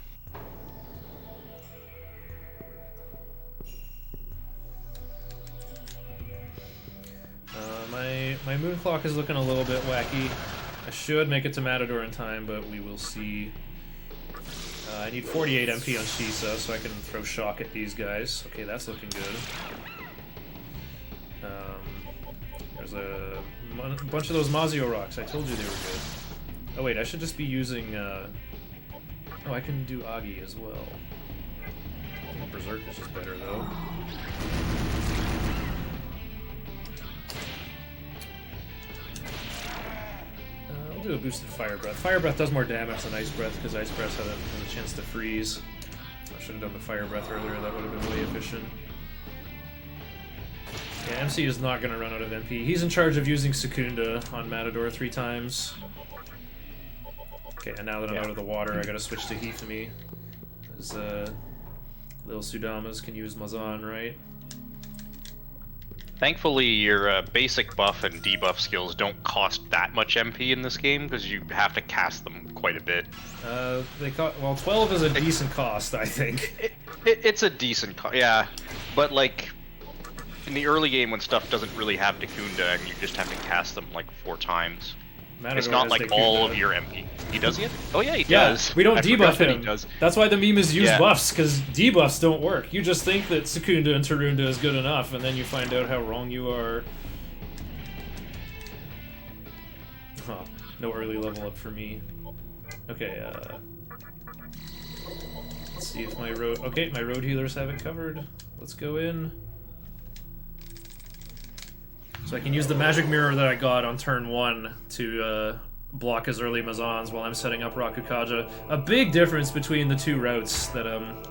My moon clock is looking a little bit wacky. I should make it to Matador in time, but we will see. I need 48 MP on Shisa, so I can throw shock at these guys. Okay, that's looking good. There's a A bunch of those Mazio rocks. I told you they were good. Oh wait, I should just be using. Oh, I can do Agi as well. I think Berserk is just better though. I'll do a boosted Fire Breath. Fire Breath does more damage than Ice Breath because Ice Breath has a chance to freeze. I should have done the Fire Breath earlier. That would have been way efficient. Yeah, MC is not going to run out of MP. He's in charge of using Secunda on Matador 3 times. Okay, and now that I'm out of the water, I gotta switch to Hifumi. Because, Lil Sudamas can use Mazan, right? Thankfully, your basic buff and debuff skills don't cost that much MP in this game, because you have to cast them quite a bit. Well, 12 is a decent cost, I think. It's a decent cost, yeah. But, like, in the early game when stuff doesn't really have Dacunda, and you just have to cast them, like, 4 times. Matador it's not like Dacunda. All of your MP. He does it? Oh yeah, he does. Yeah, we don't I debuff forgot that him. He does. That's why the meme is use buffs, because debuffs don't work. You just think that Secunda and Tarunda is good enough, and then you find out how wrong you are. Huh. No early level up for me. Okay, let's see if my road... Okay, my road healers have it covered. Let's go in. So I can use the magic mirror that I got on turn 1 to block his early Mazans while I'm setting up Rakukaja. A big difference between the 2 routes that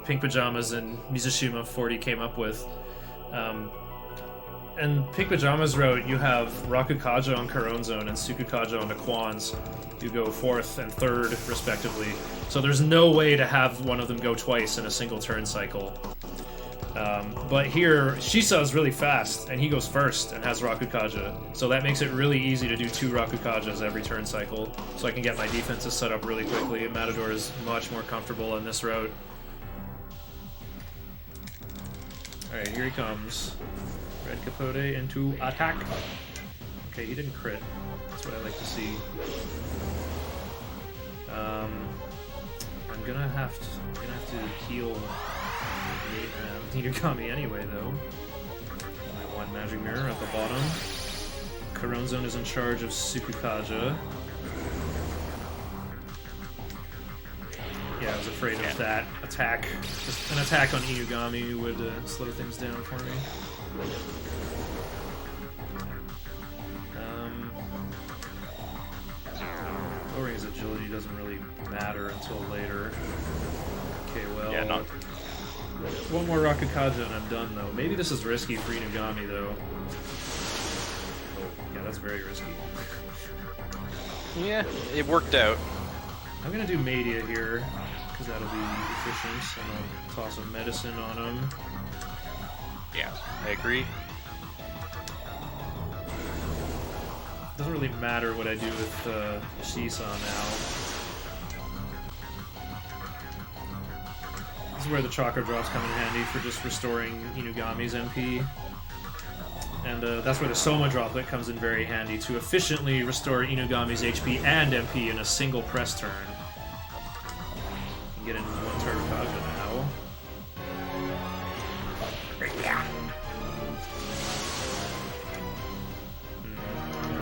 Pink Pajamas and mizusima40 came up with. And Pink Pajamas route, you have Rakukaja on Couronne Zone and Tsukukaja on the Quans. You go 4th and 3rd, respectively. So there's no way to have one of them go twice in a single turn cycle. But here, Shisa is really fast, and he goes first and has Rakukaja. So that makes it really easy to do 2 Rakukajas every turn cycle. So I can get my defenses set up really quickly, and Matador is much more comfortable on this route. Alright, here he comes. Red Capote into attack. Okay, he didn't crit. That's what I like to see. I'm gonna have to heal Nidogami anyway, though. My 1 magic mirror at the bottom. Couronne Zone is in charge of Tsukukaja. Yeah, I was afraid of that attack. Just an attack on Inugami would slow things down for me. Lowering his agility doesn't really matter until later. Okay, well... Yeah, not... 1 more Rakukaja and I'm done, though. Maybe this is risky for Inugami, though. Oh, yeah, that's very risky. Yeah, it worked out. I'm gonna do Media here, because that'll be efficient, and I'll toss a medicine on him. Yeah, I agree. Doesn't really matter what I do with Shisa now. This is where the chakra drops come in handy for just restoring Inugami's MP. And that's where the Soma droplet comes in very handy to efficiently restore Inugami's HP and MP in a single press turn. You can get into 1 Tarukaja now. I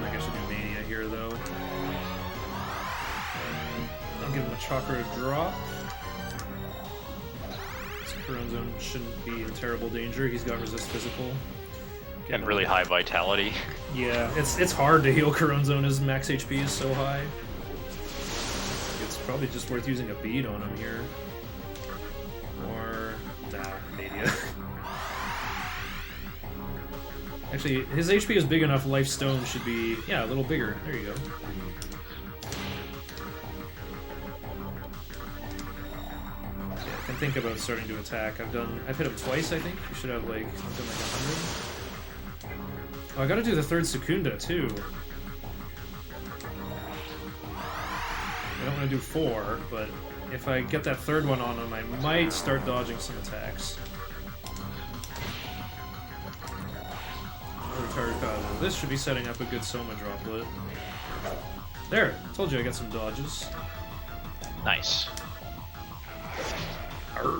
think I should do Mania here, though. I'll give him a chakra drop. Couronne Zone shouldn't be in terrible danger. He's got resist physical. And really high vitality. Yeah, it's hard to heal Couronne Zone. His max HP is so high. It's probably just worth using a bead on him here. Or... nah, Media. Actually, his HP is big enough, Life Stone should be... yeah, a little bigger. There you go. I can think about starting to attack. I've hit him twice, I think. You should have like something like 100. Oh, I gotta do the 3rd Secunda too. I don't want to do 4, but if I get that 3rd one on him, I might start dodging some attacks. This should be setting up a good Soma droplet. There! Told you I got some dodges. Nice. No,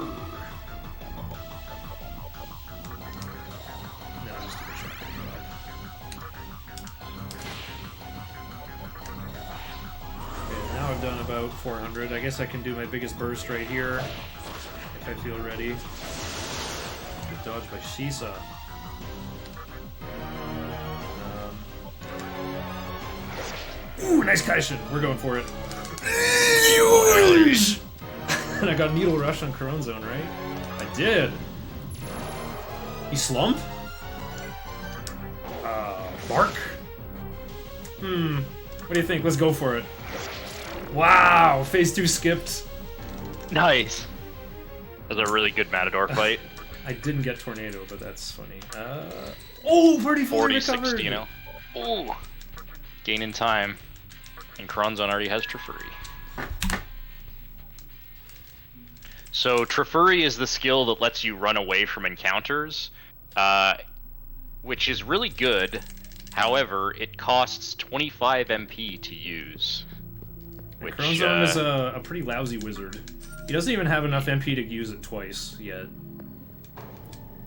just a chakra drop. I'm done about 400. I guess I can do my biggest burst right here if I feel ready. Good dodge by Shisa. Ooh, nice Kaishin. We're going for it. And I got Needle Rush on Corone Zone, right? I did. He slump? Bark? What do you think? Let's go for it. Wow, phase 2 skipped. Nice. That was a really good Matador fight. I didn't get Tornado, but that's funny. Oh, 44 40, recovered. 60, you know. Ooh. Gaining time. And Kronzon already has Trifuri. So Trifuri is the skill that lets you run away from encounters, which is really good. However, it costs 25 MP to use. Which, Kronzon is a pretty lousy wizard. He doesn't even have enough MP to use it twice yet.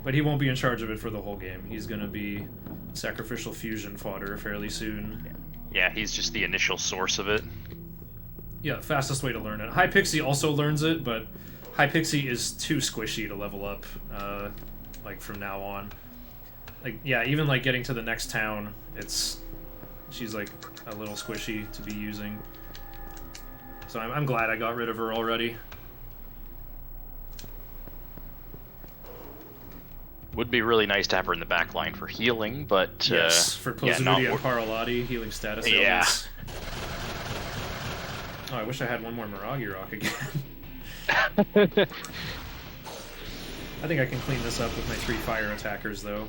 But he won't be in charge of it for the whole game. He's gonna be sacrificial fusion fodder fairly soon. Yeah, he's just the initial source of it. Yeah, fastest way to learn it. High Pixie also learns it, but High Pixie is too squishy to level up, like, from now on. Like, yeah, even, like, getting to the next town, she's, like, a little squishy to be using. So I'm glad I got rid of her already. Would be really nice to have her in the back line for healing, but... yes, for Pozuti and Paralati, healing status ailments. Oh, I wish I had one more Miragi Rock again. I think I can clean this up with my 3 fire attackers, though.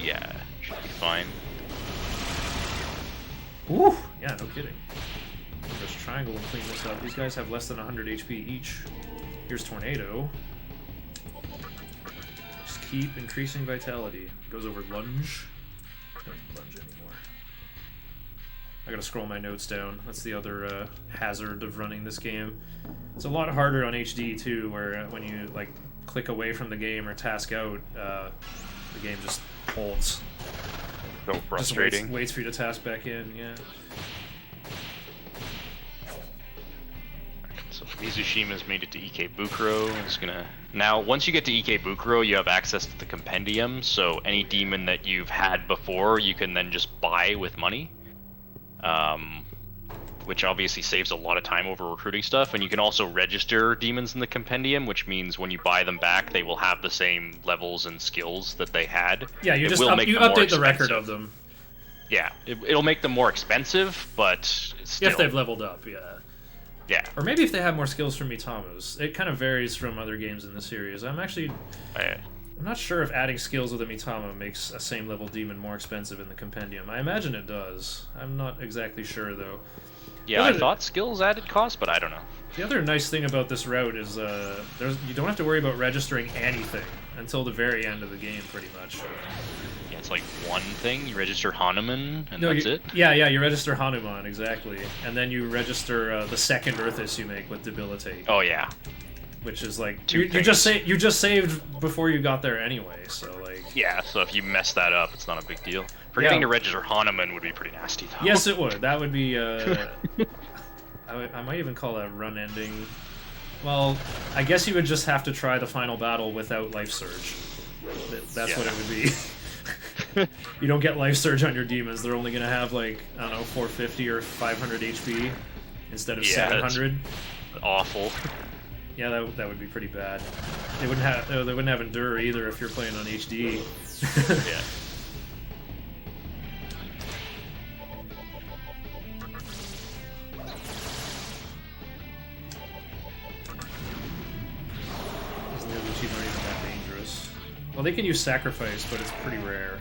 Yeah, should be fine. Woo! Yeah, no kidding. Just triangle and clean this up. These guys have less than 100 HP each. Here's Tornado. Just keep increasing vitality. Goes over lunge. Don't lunge anymore. I gotta scroll my notes down. That's the other hazard of running this game. It's a lot harder on HD too, where when you like click away from the game or task out, the game just holds. So frustrating. Just waits for you to task back in. Yeah. So Mizushima's made it to Ikebukuro. It's gonna now. Once you get to Ikebukuro, you have access to the compendium. So any demon that you've had before, you can then just buy with money. Which obviously saves a lot of time over recruiting stuff, and you can also register demons in the compendium, which means when you buy them back, they will have the same levels and skills that they had. Yeah, you it just will make you them more update the record expensive. of them. Yeah, it'll make them more expensive, but still. If they've leveled up, yeah. Yeah. Or maybe if they have more skills from Mitamus. It kind of varies from other games in the series. I'm not sure if adding skills with a Mitama makes a same level demon more expensive in the compendium. I imagine it does. I'm not exactly sure though. Yeah, I thought skills added cost, but I don't know. The other nice thing about this route is you don't have to worry about registering anything until the very end of the game, pretty much. Yeah, it's like one thing. You register Hanuman, and that's it? Yeah, you register Hanuman, exactly. And then you register the second Earthis you make with Debilitate. Oh, yeah. Which is like, Two you just saved before you got there anyway, so like... Yeah, so if you mess that up, it's not a big deal. Forgetting to register Hanuman would be pretty nasty, though. Yes, it would. That would be, I might even call that run ending. Well, I guess you would just have to try the final battle without Life Surge. That's what it would be. You don't get Life Surge on your demons. They're only going to have, like, I don't know, 450 or 500 HP instead of 700. Awful. Yeah, that would be pretty bad. They wouldn't have Endure either if you're playing on HD. Yeah. These Mizuchi aren't even that dangerous. Well, they can use Sacrifice, but it's pretty rare.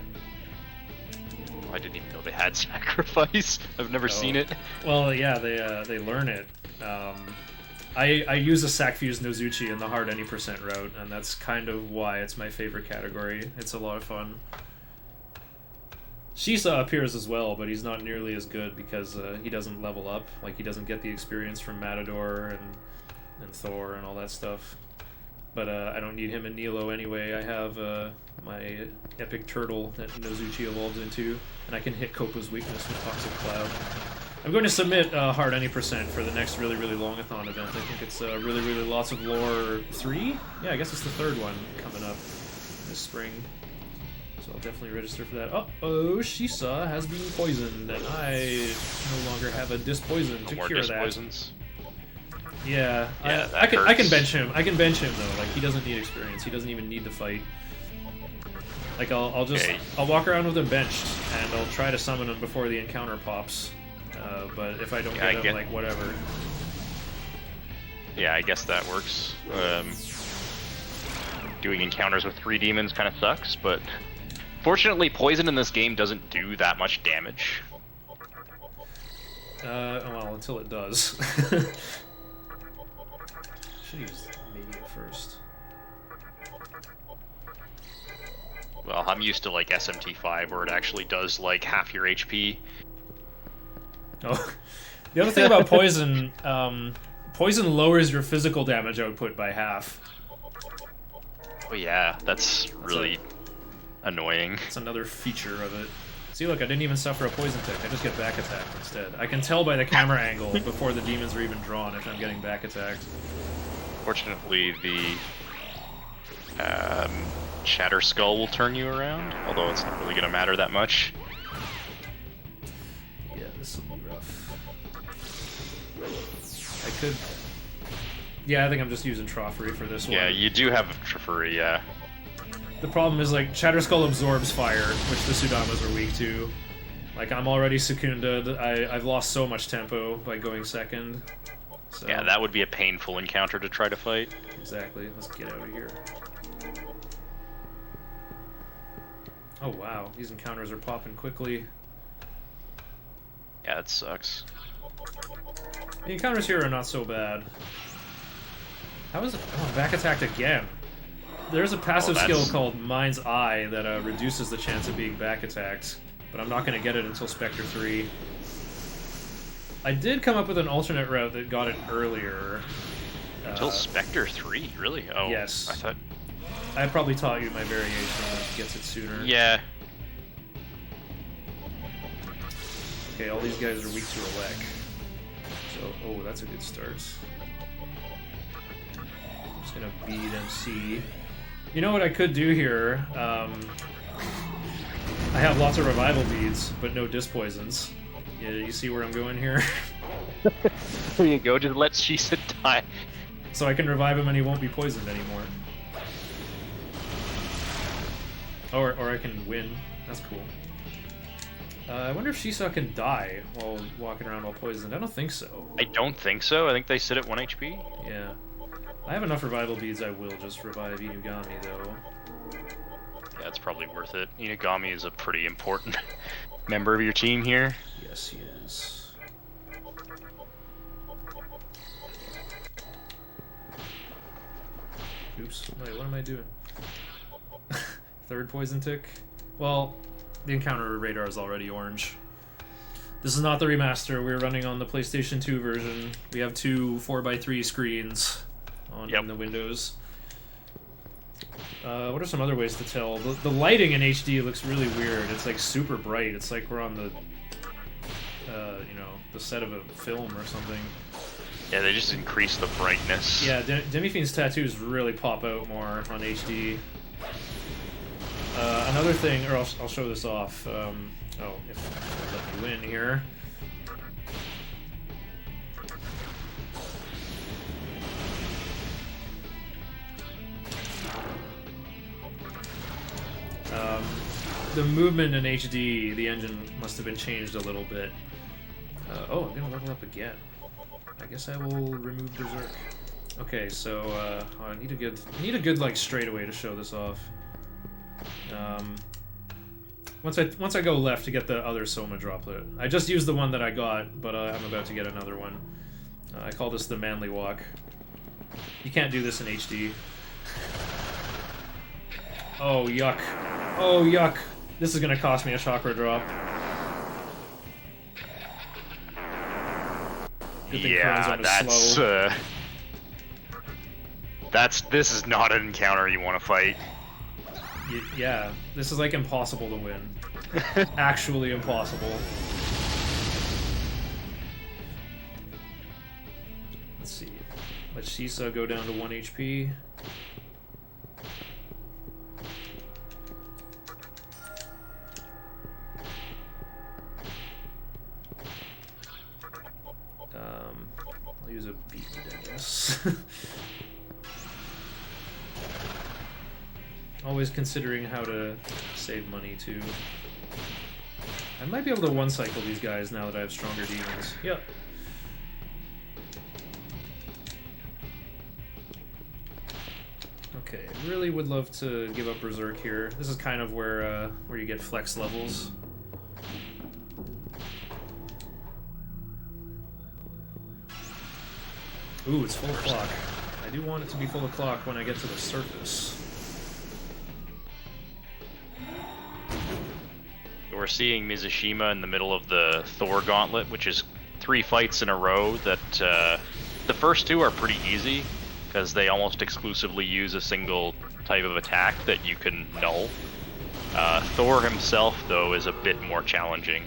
I didn't even know they had Sacrifice. I've never seen it. Well, yeah, they learn it. I use a Sac-Fused Nozuchi in the hard any percent route, and that's kind of why it's my favorite category. It's a lot of fun. Shisa appears as well, but he's not nearly as good because he doesn't level up. Like, he doesn't get the experience from Matador and Thor and all that stuff. But I don't need him in Nilo anyway. I have my Epic Turtle that Nozuchi evolves into, and I can hit Copa's weakness with Toxic Cloud. I'm going to submit hard any percent for the next really long-a-thon event. I think it's really lots of lore 3? Yeah, I guess it's the third one coming up this spring. So I'll definitely register for that. Uh-oh, Shisa has been poisoned, and I no longer have a dispoison to cure that. Poisons. Yeah, I can bench him. I can bench him though. Like, he doesn't need experience. He doesn't even need to fight. Like, I'll walk around with him benched, and I'll try to summon him before the encounter pops. But if I don't get him, like, whatever. Yeah, I guess that works. Doing encounters with 3 demons kind of sucks, but fortunately, poison in this game doesn't do that much damage. Well, until it does. Should use media first. Well, I'm used to like SMT5 where it actually does like half your HP. Oh, the other thing about poison, poison lowers your physical damage output by half. Oh yeah, that's really annoying. It's another feature of it. See, look, I didn't even suffer a poison tick. I just get back attacked instead. I can tell by the camera angle before the demons are even drawn if I'm getting back attacked. Fortunately, the Shatter Skull will turn you around, although it's not really going to matter that much. Yeah, this will be rough. I could... Yeah, I think I'm just using Troffery for this one. Yeah, you do have Troffery, yeah. The problem is, like, Shatter Skull absorbs fire, which the Sudamas are weak to. Like, I'm already secunded. I've lost so much tempo by going second. So... Yeah, that would be a painful encounter to try to fight. Exactly. Let's get out of here. Oh wow, these encounters are popping quickly. Yeah, it sucks. The encounters here are not so bad. How is it? Oh, back attacked again. There's a passive skill called Mind's Eye that reduces the chance of being back attacked, but I'm not going to get it until Spectre 3. I did come up with an alternate route that got it earlier. Until Spectre 3? Really? Oh, yes. I thought... I probably taught you my variation that gets it sooner. Yeah. Okay, all these guys are weak to Elec. So, oh, that's a good start. I'm just gonna beat MC. You know what I could do here? I have lots of revival beads, but no dispoisons. Yeah, you see where I'm going here? There you go, just let Shisa die. So I can revive him and he won't be poisoned anymore. Or I can win. That's cool. I wonder if Shisa can die while walking around while poisoned. I don't think so. I don't think so. I think they sit at 1 HP. Yeah. I have enough revival beads, I will just revive Inugami, though. Yeah, it's probably worth it. Inugami is a pretty important member of your team here. Yes, he is. Oops. Wait, what am I doing? Third poison tick? Well, the encounter radar is already orange. This is not the remaster. We're running on the PlayStation 2 version. We have 2 4x3 screens in the windows. What are some other ways to tell? The lighting in HD looks really weird. It's like super bright. It's like we're on the, the set of a film or something. Yeah, they just increase the brightness. Yeah, Demifiend's tattoos really pop out more on HD. Another thing, or I'll show this off. If I let me win here. The movement in HD, the engine must have been changed a little bit. Oh, I'm gonna level up again. I guess I will remove Berserk. Okay, so I need a good like straightaway to show this off. Once I go left to get the other Soma droplet. I just used the one that I got, but I'm about to get another one. I call this the manly walk. You can't do this in HD. Oh yuck! Oh yuck! This is gonna cost me a chakra drop. Yeah, this is not an encounter you want to fight. Yeah, this is like impossible to win. Actually impossible. Let's see. Let Shisa go down to 1 HP. I'll use a bead, I guess. Always considering how to save money too. I might be able to one-cycle these guys now that I have stronger demons. Yep. Okay, really would love to give up Berserk here. This is kind of where you get flex levels. Ooh, it's full of clock. I do want it to be full of clock when I get to the surface. We're seeing Mizushima in the middle of the Thor gauntlet, which is 3 fights in a row that the first 2 are pretty easy because they almost exclusively use a single type of attack that you can null. Thor himself, though, is a bit more challenging.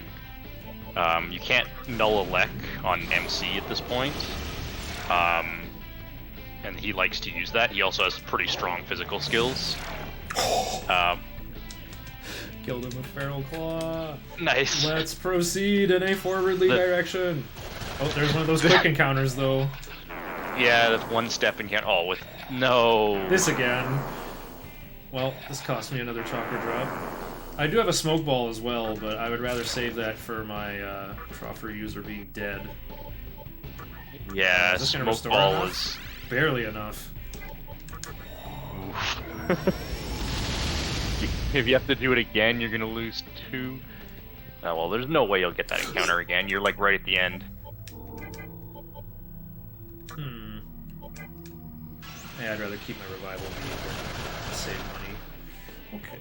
You can't null a Lek on MC at this point, and he likes to use that. He also has pretty strong physical skills. Killed him with Feral Claw. Nice. Let's proceed in a forwardly direction. Oh, there's one of those quick encounters, though. Yeah, that's 1-step encounter. Oh, with no. This again. Well, this cost me another chakra drop. I do have a smoke ball as well, but I would rather save that for my Troffer user being dead. Yeah, is this gonna smoke restore ball enough? is Barely enough. If you have to do it again, you're gonna lose 2. Oh, well, there's no way you'll get that encounter again. You're like right at the end. Yeah, I'd rather keep my revival bead than save money. Okay.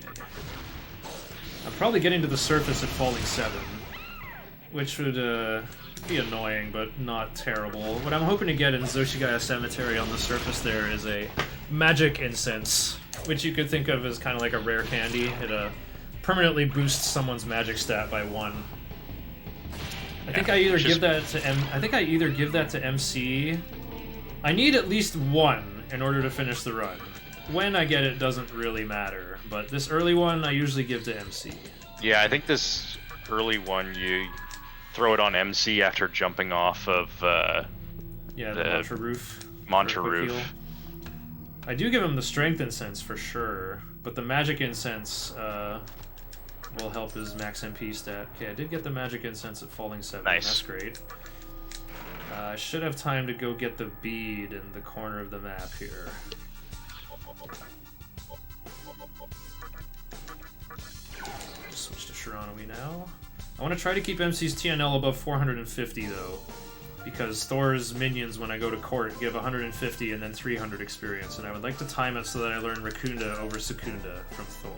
I'm probably getting to the surface at falling 7, which would be annoying, but not terrible. What I'm hoping to get in Zoshigaya Cemetery on the surface there is a magic incense, which you could think of as kind of like a rare candy. It permanently boosts someone's magic stat by 1. I think I either give that to MC. I need at least 1 in order to finish the run. When I get it doesn't really matter, but this early one I usually give to MC. Yeah, I think this early one you throw it on MC after jumping off of the mantra roof. Mantra roof. Heal. I do give him the strength incense for sure, but the magic incense will help his max MP stat. Okay, I did get the magic incense at falling 7. Nice. That's great. I should have time to go get the bead in the corner of the map here. Just switch to Shiranui now. I want to try to keep MC's TNL above 450 though, because Thor's minions when I go to court give 150 and then 300 experience, and I would like to time it so that I learn Rakunda over Sukunda from Thor.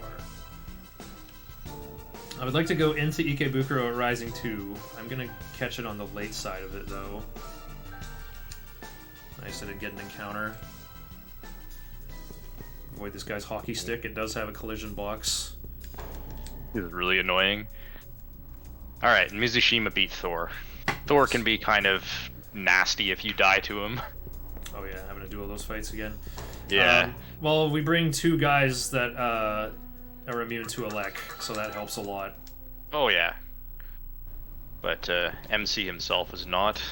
I would like to go into Ikebukuro at Rising 2. I'm going to catch it on the late side of it, though. Nice, I did get an encounter. Avoid this guy's hockey stick. It does have a collision box. This is really annoying. Alright, Mizushima beat Thor. Thor can be kind of nasty if you die to him. Oh yeah, having to do all those fights again. Yeah. Well, we bring 2 guys that are immune to a Lek, so that helps a lot. Oh yeah. But MC himself is not.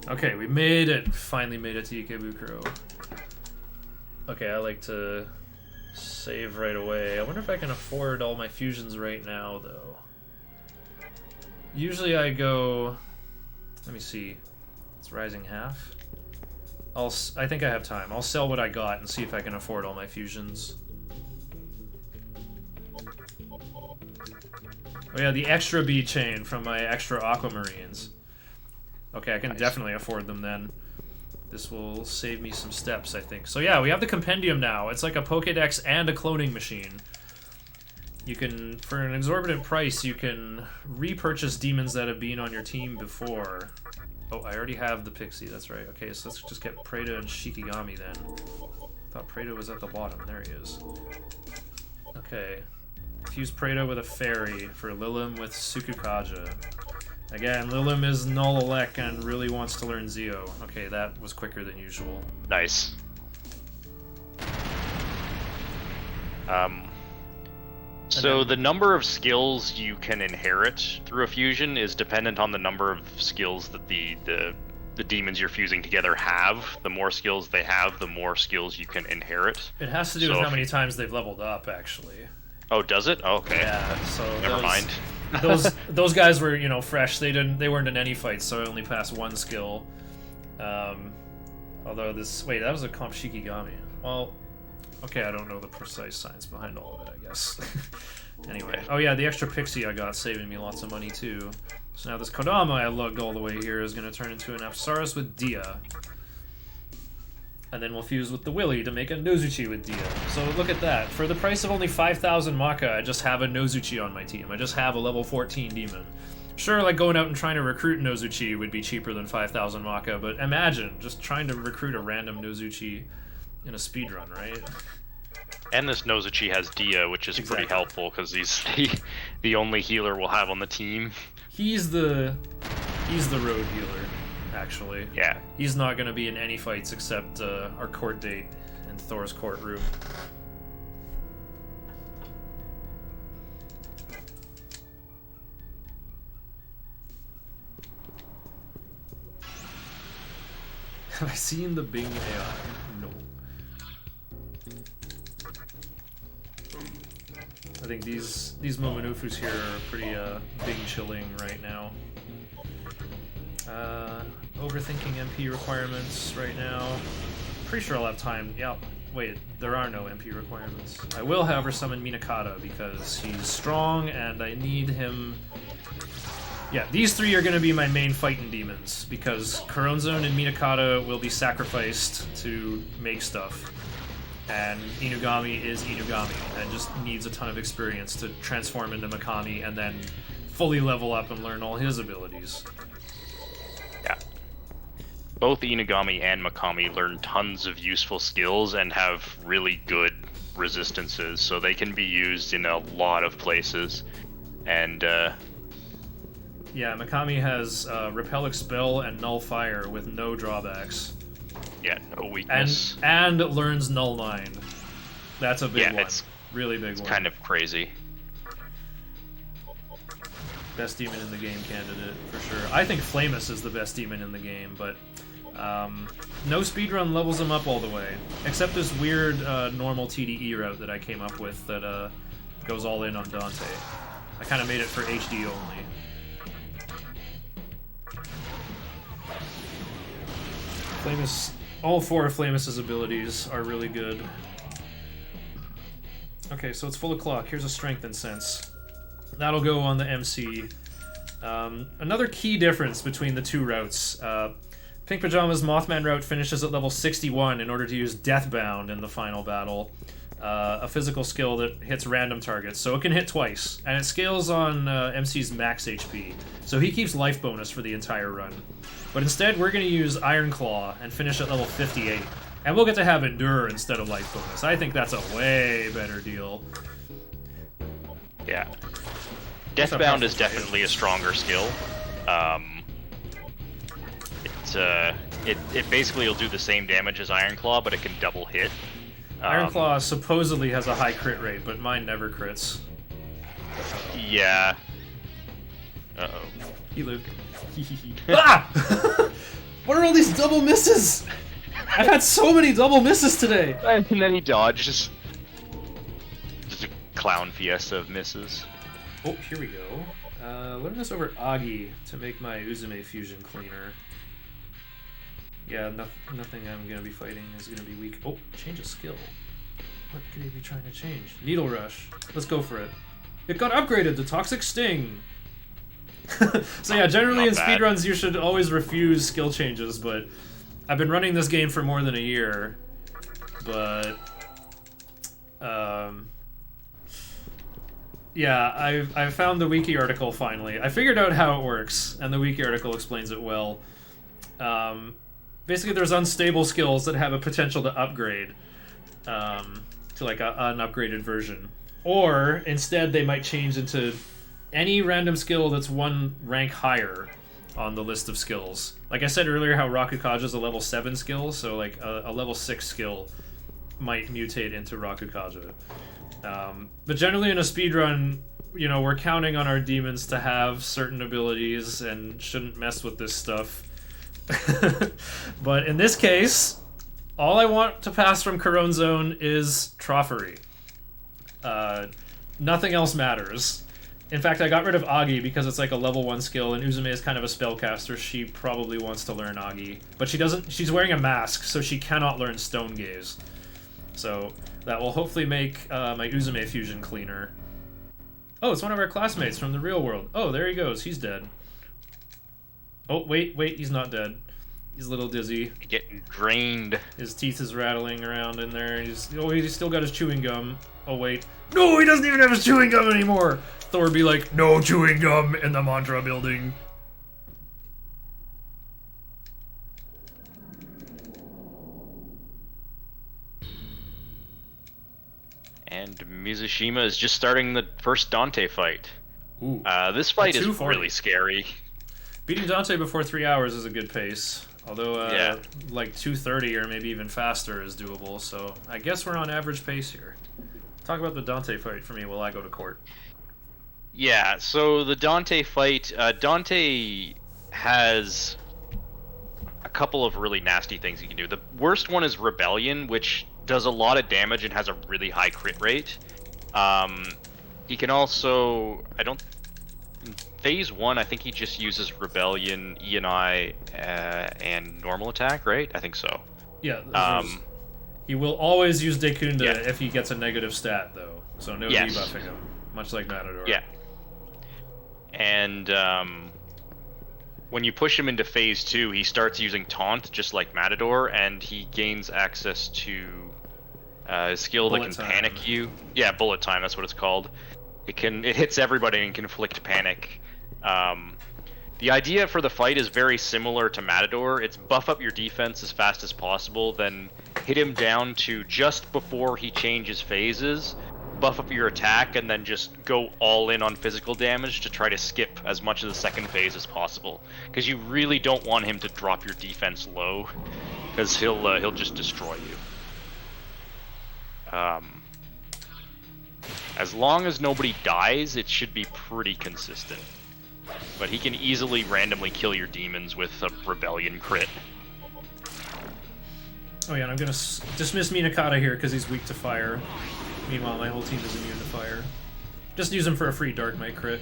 Okay, we made it. Finally made it to Ikebukuro. Okay, I like to save right away. I wonder if I can afford all my fusions right now, though. Usually I go... Let me see. It's rising half. I think I have time. I'll sell what I got and see if I can afford all my fusions. Oh yeah, the extra bead chain from my extra aquamarines. Okay, I can definitely afford them then. This will save me some steps, I think. So yeah, we have the compendium now. It's like a Pokédex and a cloning machine. You can, for an exorbitant price, you can repurchase demons that have been on your team before. Oh, I already have the Pixie, that's right. Okay, so let's just get Preda and Shikigami then. Thought Preda was at the bottom. There he is. Okay. Fuse Prado with a Fairy for Lilim with Sukukaja. Again, Lilim is null elect and really wants to learn Zeo. Okay, that was quicker than usual. Nice. So the number of skills you can inherit through a fusion is dependent on the number of skills that the demons you're fusing together have. The more skills they have, the more skills you can inherit. It has to do with how many times they've leveled up, actually. Oh, does it? Oh, okay. Yeah, so never mind. those guys were, you know, fresh. They weren't in any fights, so I only passed one skill. Although that was a Comp Shikigami. Well, okay, I don't know the precise science behind all of it, I guess. Anyway, oh yeah, the extra pixie I got saving me lots of money too. So now this Kodama I lugged all the way here is going to turn into an Apsaris with Dia. And then we'll fuse with the Willy to make a Nozuchi with Dia. So look at that. For the price of only 5,000 Maka, I just have a Nozuchi on my team. I just have a level 14 demon. Sure, like going out and trying to recruit Nozuchi would be cheaper than 5,000 Maka, but imagine just trying to recruit a random Nozuchi in a speedrun, right? And this Nozuchi has Dia, which is pretty helpful because he's the only healer we'll have on the team. He's the road healer, actually. Yeah. He's not going to be in any fights except our court date in Thor's courtroom. Have I seen the Bing AI? No. I think these Momonofus here are pretty Bing chilling right now. Overthinking MP requirements right now. Pretty sure I'll have time. Yeah, wait, there are no MP requirements. I will, however, summon Minakata because he's strong and I need him. Yeah, these three are going to be my main fighting demons because Coronzone and Minakata will be sacrificed to make stuff. And Inugami is Inugami and just needs a ton of experience to transform into Makami and then fully level up and learn all his abilities. Yeah. Both Inugami and Makami learn tons of useful skills and have really good resistances, so they can be used in a lot of places. And yeah, Makami has Repel Expel and Null Fire with no drawbacks. Yeah, no weakness. And learns Null Mind. That's a big one. It's really big one. It's kind of crazy. Best demon in the game candidate, for sure. I think Flamus is the best demon in the game, but no speedrun levels him up all the way. Except this weird normal TDE route that I came up with that goes all in on Dante. I kind of made it for HD only. Flamus, all four of Flamus's abilities are really good. Okay, so it's full of clock. Here's a strength and sense. That'll go on the MC. Another key difference between the two routes. Pink Pajama's Mothman route finishes at level 61 in order to use Deathbound in the final battle. A physical skill that hits random targets, so it can hit twice. And it scales on MC's max HP, so he keeps life bonus for the entire run. But instead, we're going to use Iron Claw and finish at level 58. And we'll get to have Endure instead of life bonus. I think that's a way better deal. Yeah. Deathbound is definitely a stronger skill. It basically will do the same damage as Iron Claw, but it can double hit. Iron Claw supposedly has a high crit rate, but mine never crits. Yeah. Uh-oh. He lived. Ah! What are all these double misses? I've had so many double misses today! And then he dodges. Just a clown fiesta of misses. Oh, here we go. Learn this over Agi to make my Uzume fusion cleaner. Yeah, nothing I'm going to be fighting is going to be weak. Oh, change a skill. What could he be trying to change? Needle Rush. Let's go for it. It got upgraded to Toxic Sting! So yeah, generally in speedruns you should always refuse skill changes, but I've been running this game for more than a year, but yeah, I've found the wiki article finally. I figured out how it works, and the wiki article explains it well. Basically, there's unstable skills that have a potential to upgrade to like an upgraded version. Or, instead, they might change into any random skill that's one rank higher on the list of skills. Like I said earlier, how Rakukaja is a level 7 skill, so like a level 6 skill might mutate into Rakukaja. But generally in a speedrun, you know, we're counting on our demons to have certain abilities and shouldn't mess with this stuff. But in this case, all I want to pass from Corone Zone is Troffery. Nothing else matters. In fact, I got rid of Agi because it's like a level 1 skill, and Uzume is kind of a spellcaster. She probably wants to learn Agi. But she doesn't. She's wearing a mask, so she cannot learn Stone Gaze. So that will hopefully make my Uzume fusion cleaner. Oh, it's one of our classmates from the real world. Oh, there he goes. He's dead. Oh, wait, he's not dead. He's a little dizzy. Getting drained. His teeth is rattling around in there. He's still got his chewing gum. Oh, wait. No, he doesn't even have his chewing gum anymore! Thor be like, no chewing gum in the mantra building. And Mizushima is just starting the first Dante fight. Ooh. This fight is 240. really scary. Beating Dante before 3 hours is a good pace. Although, Yeah. like 2:30 or maybe even faster is doable, so I guess we're on average pace here. Talk about the Dante fight for me while I go to court. Yeah, so the Dante fight, Dante has a couple of really nasty things he can do. The worst one is Rebellion, which does a lot of damage and has a really high crit rate. He can also, in Phase 1, I think he just uses Rebellion, E&I, and normal attack, right? I think so. Yeah, he will always use Dekunda Yeah. if he gets a negative stat, though. So no Yes. debuffing him, much like Matador. Yeah. And when you push him into Phase 2, he starts using Taunt, just like Matador, and he gains access to a skill that Bullet can time. panic you. Yeah, Bullet Time, that's what it's called. It hits everybody and can inflict panic. The idea for the fight is very similar to Matador. It's buff up your defense as fast as possible, then hit him down to just before he changes phases, buff up your attack, and then just go all in on physical damage to try to skip as much of the second phase as possible. Because you really don't want him to drop your defense low, because he'll just destroy you. As long as nobody dies, it should be pretty consistent. But he can easily randomly kill your demons with a Rebellion crit. Oh yeah, and I'm gonna dismiss Minakata here because he's weak to fire. Meanwhile, my whole team is immune to fire. Just use him for a free Dark Might crit.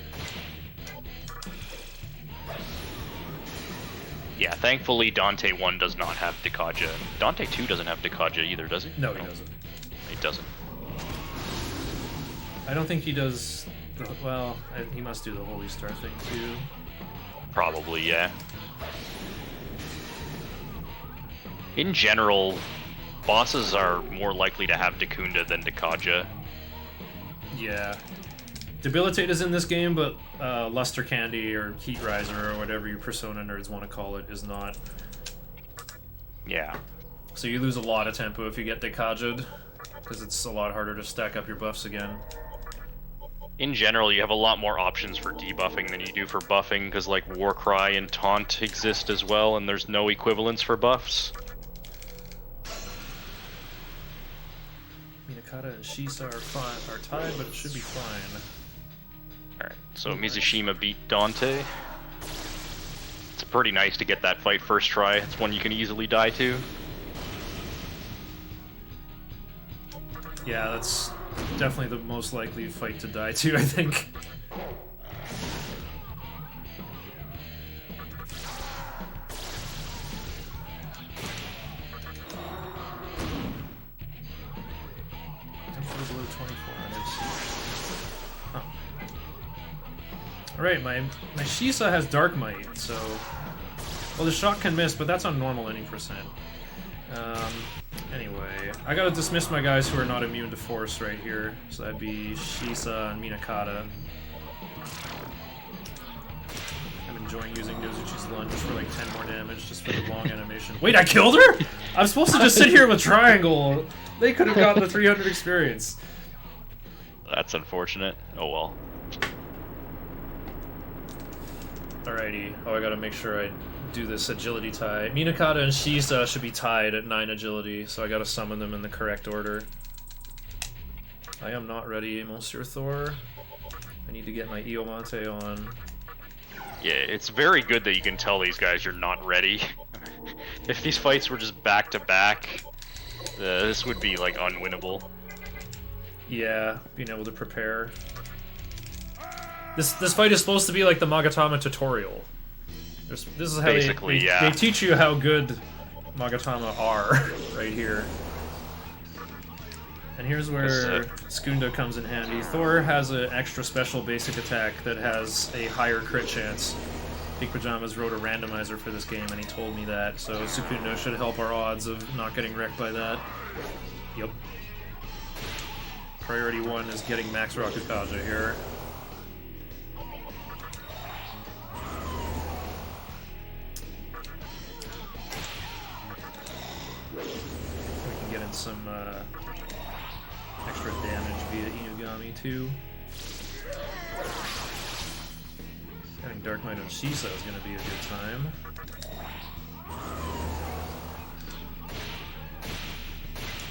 Yeah, thankfully Dante 1 does not have Dekaja. Dante 2 doesn't have Dekaja either, does he? No, he doesn't. He doesn't. I don't think he does. Well, he must do the Holy Star thing too. Probably, yeah. In general, bosses are more likely to have Dekunda than Dekaja. Yeah. Debilitate is in this game, but Luster Candy or Heat Riser or whatever you Persona nerds want to call it is not. Yeah. So you lose a lot of tempo if you get Dekaja'd, because it's a lot harder to stack up your buffs again. In general, you have a lot more options for debuffing than you do for buffing, because like Warcry and Taunt exist as well, and there's no equivalents for buffs. Minakata and Shisa are tied, but it should be fine. Alright, so Mizushima beat Dante. It's pretty nice to get that fight first try. It's one you can easily die to. Yeah, that's definitely the most likely fight to die to, I think. Below 24 minutes. Huh. Alright, my Shisa has Dark Might, so... Well, the shot can miss, but that's on normal any percent. Anyway, I gotta dismiss my guys who are not immune to force right here. So that'd be Shisa and Minakata. I'm enjoying using Mizuchi's lunge for like 10 more damage just for the long animation. Wait, I killed her?! I'm supposed to just sit here with triangle! They could have gotten the 300 experience. That's unfortunate. Oh well. Alrighty. Oh, I gotta make sure I do this agility tie. Minakata and Shiza should be tied at 9 agility, so I gotta summon them in the correct order. I am not ready, Monsieur Thor. I need to get my Iomante on. Yeah, it's very good that you can tell these guys you're not ready. If these fights were just back to back, this would be like unwinnable. Yeah, being able to prepare. This fight is supposed to be like the Magatama tutorial. This is how Basically, they teach you how good Magatama are right here. And here's where Skunda comes in handy. Thor has an extra special basic attack that has a higher crit chance. Pink Pajamas wrote a randomizer for this game and he told me that, so Sukunda should help our odds of not getting wrecked by that. Yep. Priority 1 is getting Max Rakukaja here. We can get in some extra damage via Inugami too. Having Dark Might on Shisa is going to be a good time.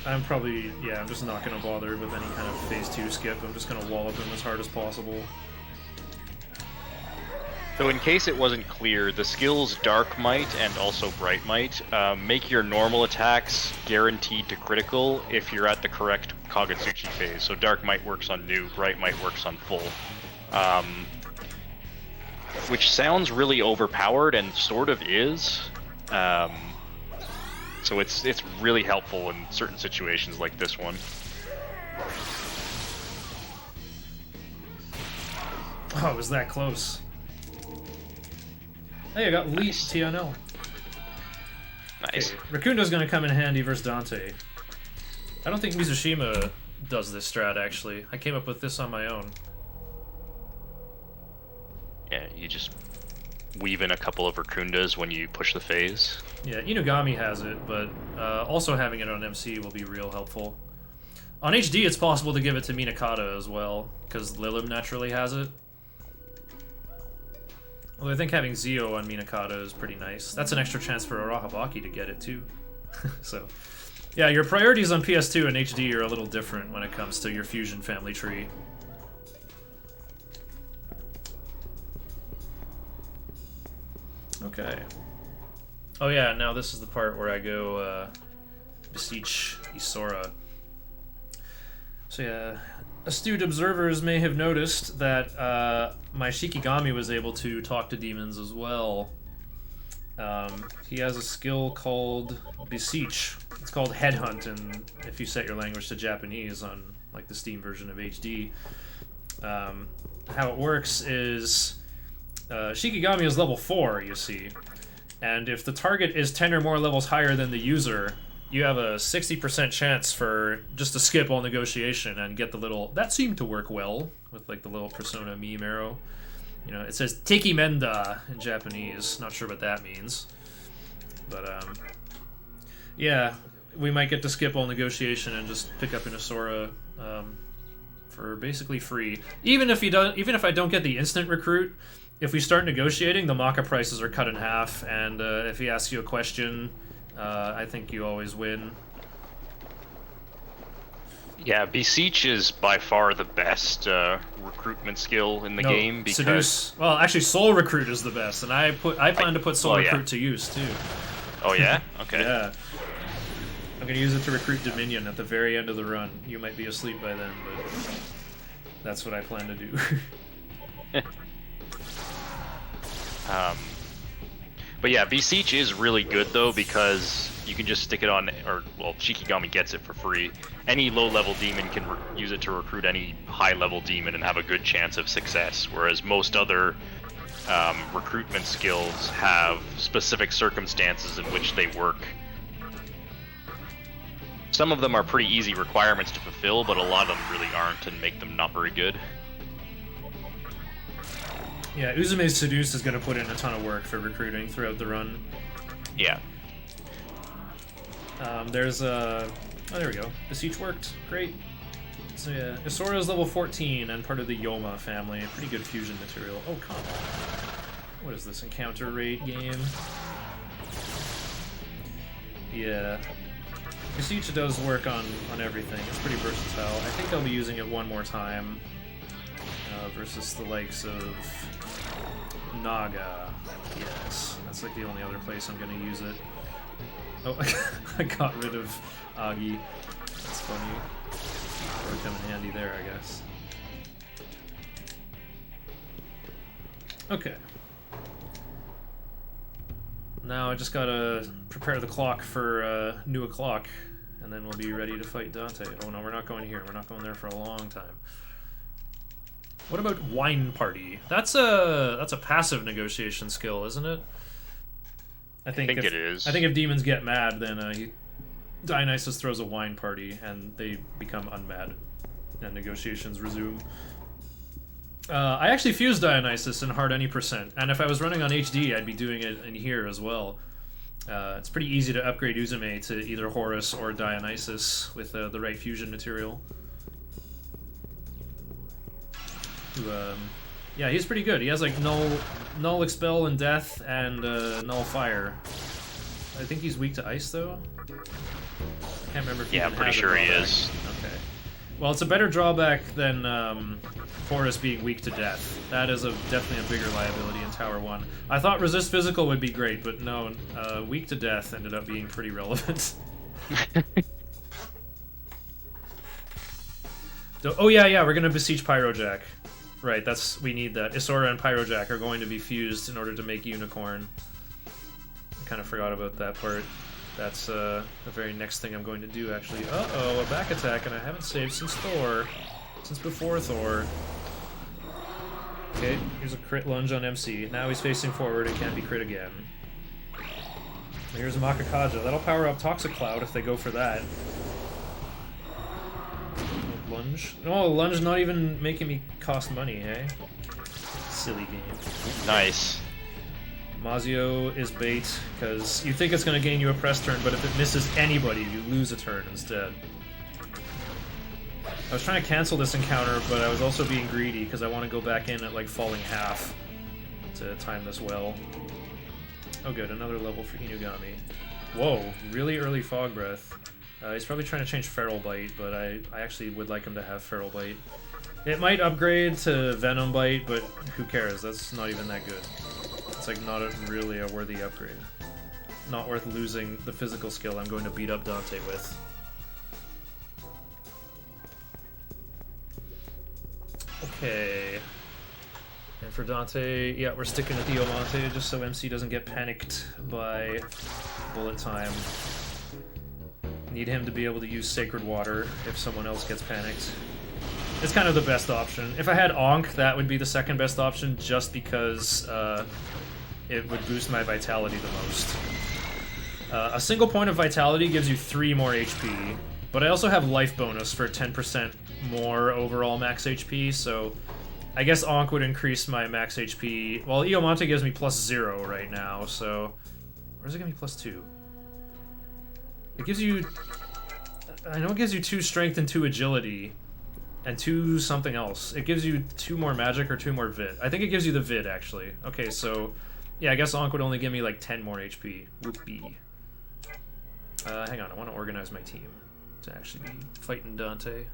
I'm just not going to bother with any kind of phase 2 skip. I'm just going to wallop him as hard as possible. So in case it wasn't clear, the skills Dark Might and also Bright Might make your normal attacks guaranteed to critical if you're at the correct Kagutsuchi phase. So Dark Might works on new, Bright Might works on full. Which sounds really overpowered and sort of is. So it's really helpful in certain situations like this one. Oh, it was that close. Hey, I got Leet TNL. Nice. Okay, Rakundo's gonna come in handy versus Dante. I don't think Mizushima does this strat, actually. I came up with this on my own. Yeah, you just weave in a couple of Rakundas when you push the phase. Yeah, Inugami has it, but also having it on MC will be real helpful. On HD, it's possible to give it to Minakata as well, because Lilim naturally has it. Although I think having Zio on Minakata is pretty nice. That's an extra chance for Arahabaki to get it too. So, yeah, your priorities on PS2 and HD are a little different when it comes to your Fusion family tree. Okay. Oh yeah, now this is the part where I go beseech Isora. So yeah, astute observers may have noticed that my Shikigami was able to talk to demons as well. He has a skill called Beseech. It's called Headhunt, and if you set your language to Japanese on like the Steam version of HD, how it works is Shikigami is level 4, you see, and if the target is 10 or more levels higher than the user, you have a 60% chance for just to skip all negotiation and get the little... That seemed to work well with like the little Persona meme arrow. You know, it says Teki Menda in Japanese. Not sure what that means. But, yeah, we might get to skip all negotiation and just pick up an Isora for basically free. Even if I don't get the instant recruit, if we start negotiating, the Maka prices are cut in half, and if he asks you a question, I think you always win. Yeah, Beseech is by far the best recruitment skill in the game because... Seduce. Well, actually, Soul Recruit is the best, and I plan to put Soul Recruit to use too. Oh yeah? Okay. Yeah. I'm gonna use it to recruit Dominion at the very end of the run. You might be asleep by then, but that's what I plan to do. But yeah, Beseech is really good though because you can just stick it on, or well, Shikigami gets it for free. Any low-level demon can use it to recruit any high-level demon and have a good chance of success, whereas most other recruitment skills have specific circumstances in which they work. Some of them are pretty easy requirements to fulfill, but a lot of them really aren't and make them not very good. Yeah, Uzume's Seduce is going to put in a ton of work for recruiting throughout the run. Yeah. There's a... Oh, there we go. Beseech worked. Great. So yeah, Isora is level 14 and part of the Yoma family. Pretty good fusion material. Oh, come on. What is this, encounter rate game? Yeah. Mizuchi does work on everything. It's pretty versatile. I think I'll be using it one more time versus the likes of Naga. Yes, that's like the only other place I'm going to use it. Oh, I got rid of Agi. That's funny. Or come in handy there, I guess. Okay. Now I just gotta prepare the clock for new o'clock, and then we'll be ready to fight Dante. Oh no, we're not going here. We're not going there for a long time. What about Wine Party? That's a passive negotiation skill, isn't it? I think it is. I think if demons get mad, then Dionysus throws a wine party, and they become unmad, and negotiations resume. I actually fused Dionysus in hard any %, and if I was running on HD, I'd be doing it in here as well. It's pretty easy to upgrade Uzume to either Horus or Dionysus with the right fusion material. Yeah, he's pretty good. He has like null expel and death and null fire. I think he's weak to ice though. I can't remember if he I'm pretty sure he is. Okay. Well, it's a better drawback than Horus being weak to death. That is definitely a bigger liability in Tower 1. I thought resist physical would be great, but no, weak to death ended up being pretty relevant. Oh yeah, we're gonna beseech Pyrojack. Right, we need that. Isora and Pyrojack are going to be fused in order to make Unicorn. I kind of forgot about that part. That's the very next thing I'm going to do, actually. Uh-oh, a back attack, and I haven't saved since Thor. Since before Thor. Okay, here's a crit lunge on MC. Now he's facing forward, it can't be crit again. Here's Makakaja. That'll power up Toxic Cloud if they go for that. Lunge? No, lunge not even making me cost money, eh? Silly game. Nice. Mazio is bait, because you think it's going to gain you a press turn, but if it misses anybody, you lose a turn instead. I was trying to cancel this encounter, but I was also being greedy, because I want to go back in at, like, falling half to time this well. Oh good, another level for Inugami. Whoa, really early Fog Breath. He's probably trying to change Feral Bite, but I actually would like him to have Feral Bite. It might upgrade to Venom Bite, but who cares? That's not even that good. It's like not really a worthy upgrade. Not worth losing the physical skill I'm going to beat up Dante with. Okay. And for Dante, yeah, we're sticking with Diamante just so MC doesn't get panicked by bullet time. Need him to be able to use Sacred Water if someone else gets panicked. It's kind of the best option. If I had Ankh, that would be the second best option just because it would boost my Vitality the most. A single point of Vitality gives you 3 more HP, but I also have Life bonus for 10% more overall max HP, so I guess Ankh would increase my max HP. Well, Iomante gives me +0 right now, so... Or does it give me +2? It gives you... I know it gives you 2 strength and 2 agility, and 2 something else. It gives you 2 more magic or 2 more vid. I think it gives you the vid, actually. Okay, so... Yeah, I guess Ankh would only give me like 10 more HP. Whoopee. Hang on, I want to organize my team to actually be fighting Dante.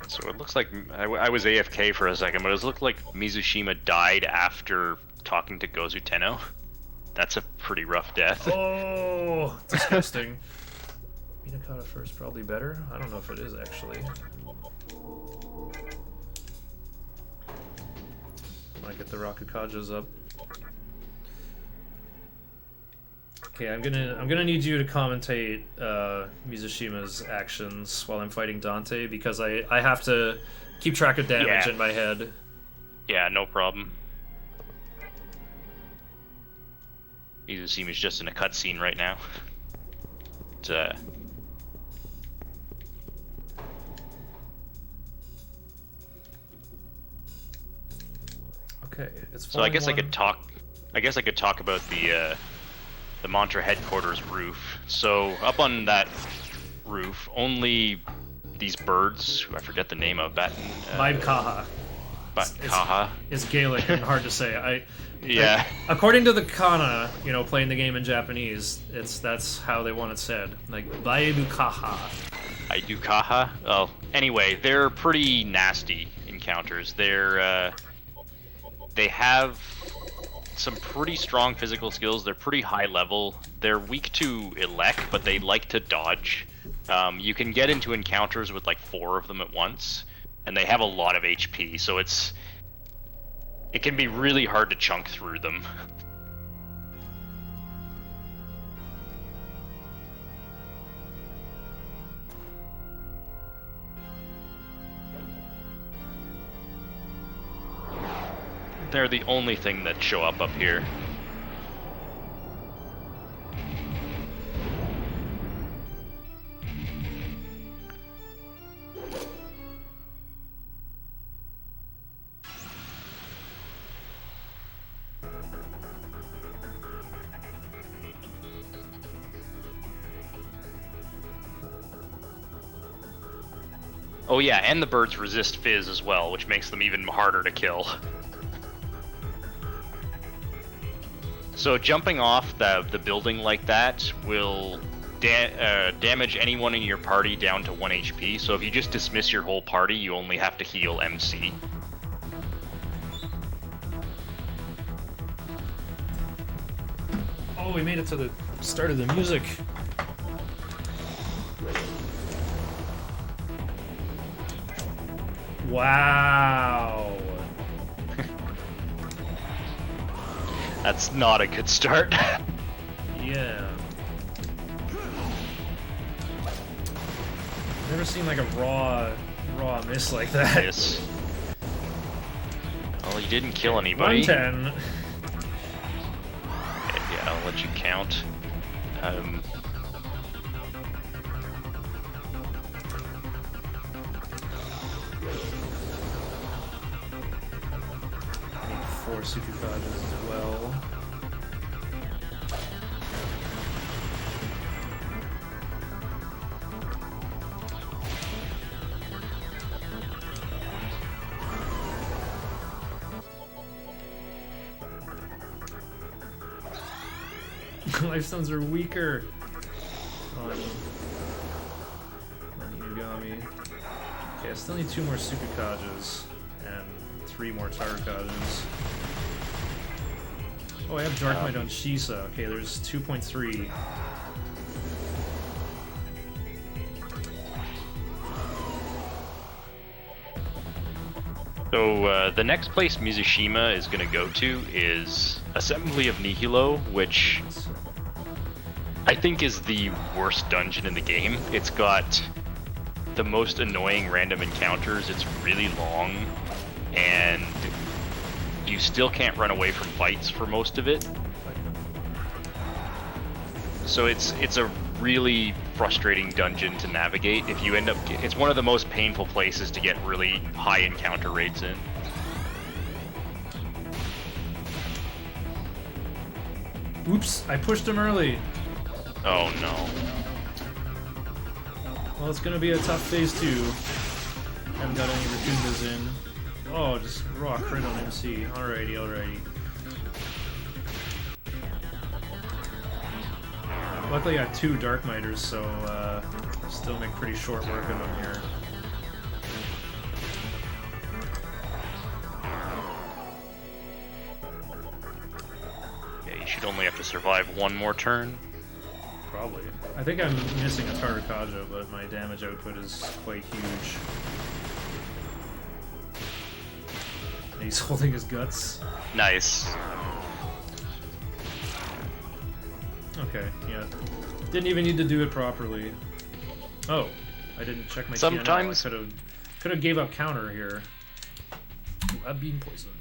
So it looks like I was AFK for a second, but it looked like Mizushima died after talking to Gozu Tenno. That's a pretty rough death. Oh, disgusting. Minakata first, probably better. I don't know if it is actually. Might get the Rakukajas up. Okay, I'm gonna need you to commentate Mizushima's actions while I'm fighting Dante because I have to keep track of damage in my head. Yeah, no problem. Mizushima's just in a cutscene right now. It's, Okay, it's so I guess I could talk about the Mantra headquarters roof. So up on that roof, only these birds, who I forget the name of, Kaha. Kaha. It's Gaelic and hard to say. Yeah. According to the kana, playing the game in Japanese, that's how they want it said. Like Kaha. Kaha. Oh, anyway, they're pretty nasty encounters. They have some pretty strong physical skills. They're pretty high level. They're weak to elect, but they like to dodge. You can get into encounters with like 4 of them at once, and they have a lot of HP, so it can be really hard to chunk through them. They're the only thing that show up here. Oh yeah, and the birds resist fizz as well, which makes them even harder to kill. So jumping off the building like that will damage anyone in your party down to 1 HP, so if you just dismiss your whole party, you only have to heal MC. Oh, we made it to the start of the music. Wow. That's not a good start. Yeah. Never seen like a raw miss like that. Yes. Well, you didn't kill anybody. 110. Yeah, I'll let you count. Four Sukukajas as well. Lifestones are weaker on Megami. Okay, I still need 2 more Sukukajas and 3 more Tarukajas. Oh, I have Dark Might on Shisa. Okay, there's 2.3. So the next place Mizushima is going to go to is Assembly of Nihilo, which I think is the worst dungeon in the game. It's got the most annoying random encounters. It's really long, and you still can't run away from fights for most of it. So it's a really frustrating dungeon to navigate. If you end up, it's one of the most painful places to get really high encounter rates in. Oops, I pushed him early. Oh no. Well, it's gonna be a tough phase 2. Haven't got any Raccoondas in. Oh, just raw crit on MC. Alrighty, alrighty. Luckily I have 2 Dark Miters, so still make pretty short work of them here. Yeah, you should only have to survive 1 more turn. Probably. I think I'm missing a Tarukaja, but my damage output is quite huge. He's holding his guts. Nice. Okay, yeah. Didn't even need to do it properly. Oh, I didn't check my Sometimes TNL. I could have gave up counter here. Ooh, I'm being poisoned.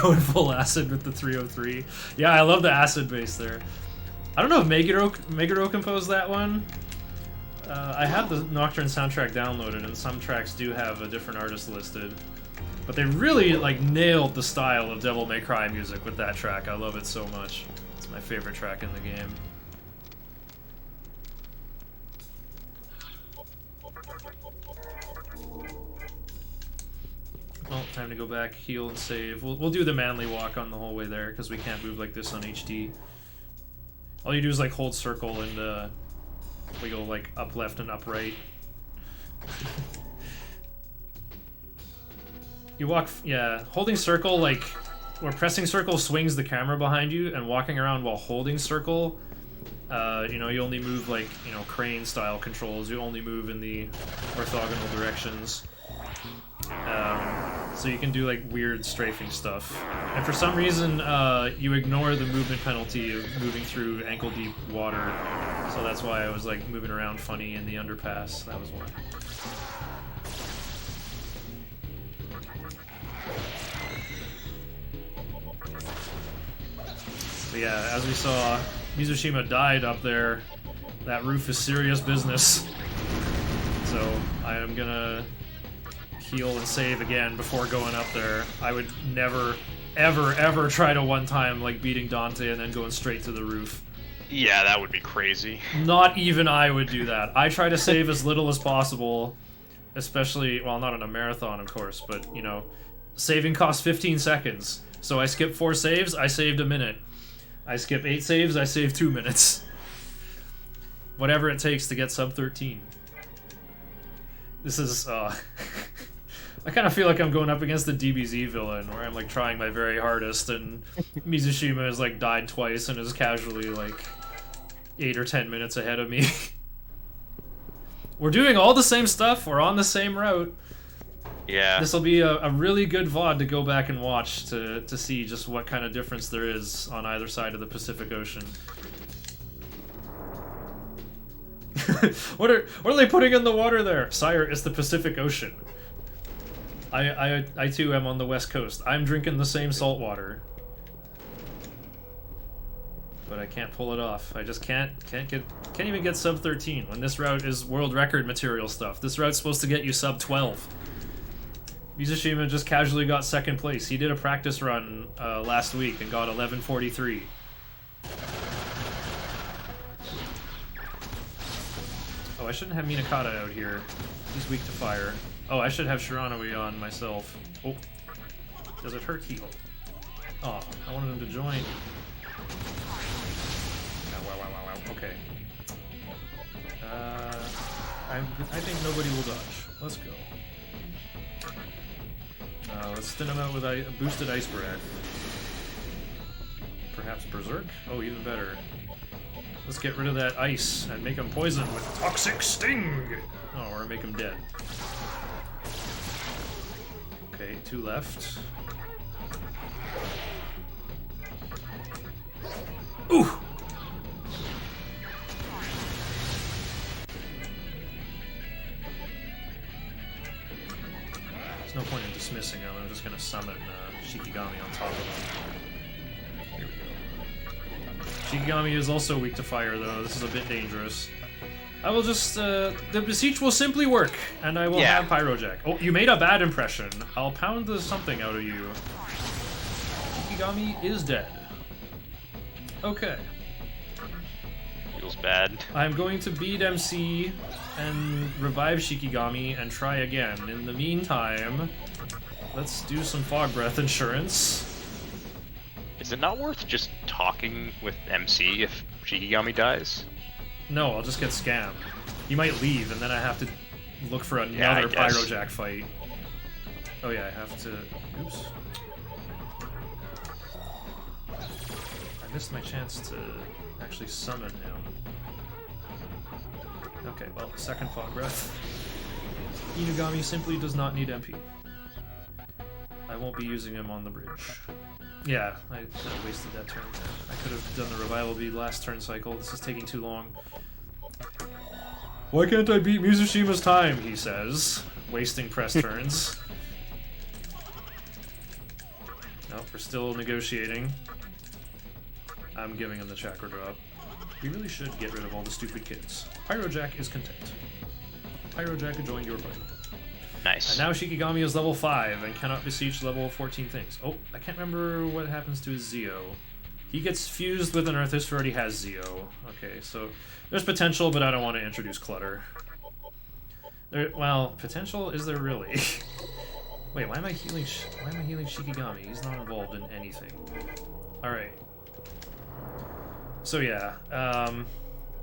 Going full acid with the 303. Yeah, I love the acid base there. I don't know if Meguro composed that one. I have the Nocturne soundtrack downloaded, and some tracks do have a different artist listed. But they really like nailed the style of Devil May Cry music with that track. I love it so much. It's my favorite track in the game. well, time to go back, heal, and save. We'll do the manly walk on the whole way there, because we can't move like this on HD. All you do is, like, hold circle and, we go, like, up left and up right. You walk, yeah, holding circle, like, where pressing circle swings the camera behind you, and walking around while holding circle, you know, you only move, like, you know, crane-style controls. You only move in the orthogonal directions. So you can do, like, weird strafing stuff. And for some reason, you ignore the movement penalty of moving through ankle-deep water. So that's why I was, like, moving around funny in the underpass. That was why. But yeah, as we saw, Mizushima died up there. That roof is serious business. So I am gonna heal and save again before going up there. I would never, ever, ever try to one-time, like, beating Dante and then going straight to the roof. Yeah, that would be crazy. Not even I would do that. I try to save as little as possible, especially, well, not on a marathon, of course, but, you know, saving costs 15 seconds. So I skip 4 saves, I saved a minute. I skip 8 saves, I save 2 minutes. Whatever it takes to get sub 13. This is, I kind of feel like I'm going up against the DBZ villain, where I'm, like, trying my very hardest, and Mizushima has, like, died twice and is casually, like, 8 or 10 minutes ahead of me. We're doing all the same stuff, we're on the same route. Yeah. This will be a really good VOD to go back and watch to see just what kind of difference there is on either side of the Pacific Ocean. What are they putting in the water there? Sire, it's the Pacific Ocean. I too am on the West Coast. I'm drinking the same salt water. But I can't pull it off. I just can't even get sub 13 when this route is world record material stuff. This route's supposed to get you sub 12. Mizushima just casually got 2nd place. He did a practice run last week and got 11:43. Oh, I shouldn't have Minakata out here. He's weak to fire. Oh, I should have Shiranui on myself. Oh. Does it hurt heal? Oh, I wanted him to join. Wow. Okay. I think nobody will dodge. Let's go. Let's thin him out with a boosted Ice Breath. Perhaps Berserk? Oh, even better. Let's get rid of that ice and make him poison with Toxic Sting! Oh, or make him dead. Okay, 2 left. Ooh! There's no point in dismissing him. I'm just gonna summon Shikigami on top of him. Here we go. Shikigami is also weak to fire, though. This is a bit dangerous. I will just, the Beseech will simply work, and I will have Pyrojack. Oh, you made a bad impression. I'll pound the something out of you. Shikigami is dead. Okay. Feels bad. I'm going to beat MC and revive Shikigami and try again. In the meantime, let's do some Fog Breath insurance. Is it not worth just talking with MC if Shikigami dies? No, I'll just get scammed. He might leave, and then I have to look for another Pyrojack fight. Oh yeah, I have to... Oops. I missed my chance to actually summon him. Okay, well, 2nd Fog Breath. Inugami simply does not need MP. I won't be using him on the bridge. Yeah, I wasted that turn. I could have done the revival bead last turn cycle. This is taking too long. Why can't I beat Mizushima's time, he says, wasting press turns. Nope, we're still negotiating. I'm giving him the chakra drop. We really should get rid of all the stupid kids. Pyrojack is content. Pyrojack joined your party. Nice. And now Shikigami is level 5 and cannot beseech level 14 things. Oh, I can't remember what happens to his Zeo. He gets fused with an Arthas who already has Zeo. Okay, so there's potential, but I don't want to introduce clutter. Well, potential? Is there really? Wait, why am I healing Shikigami? He's not involved in anything. Alright. So yeah,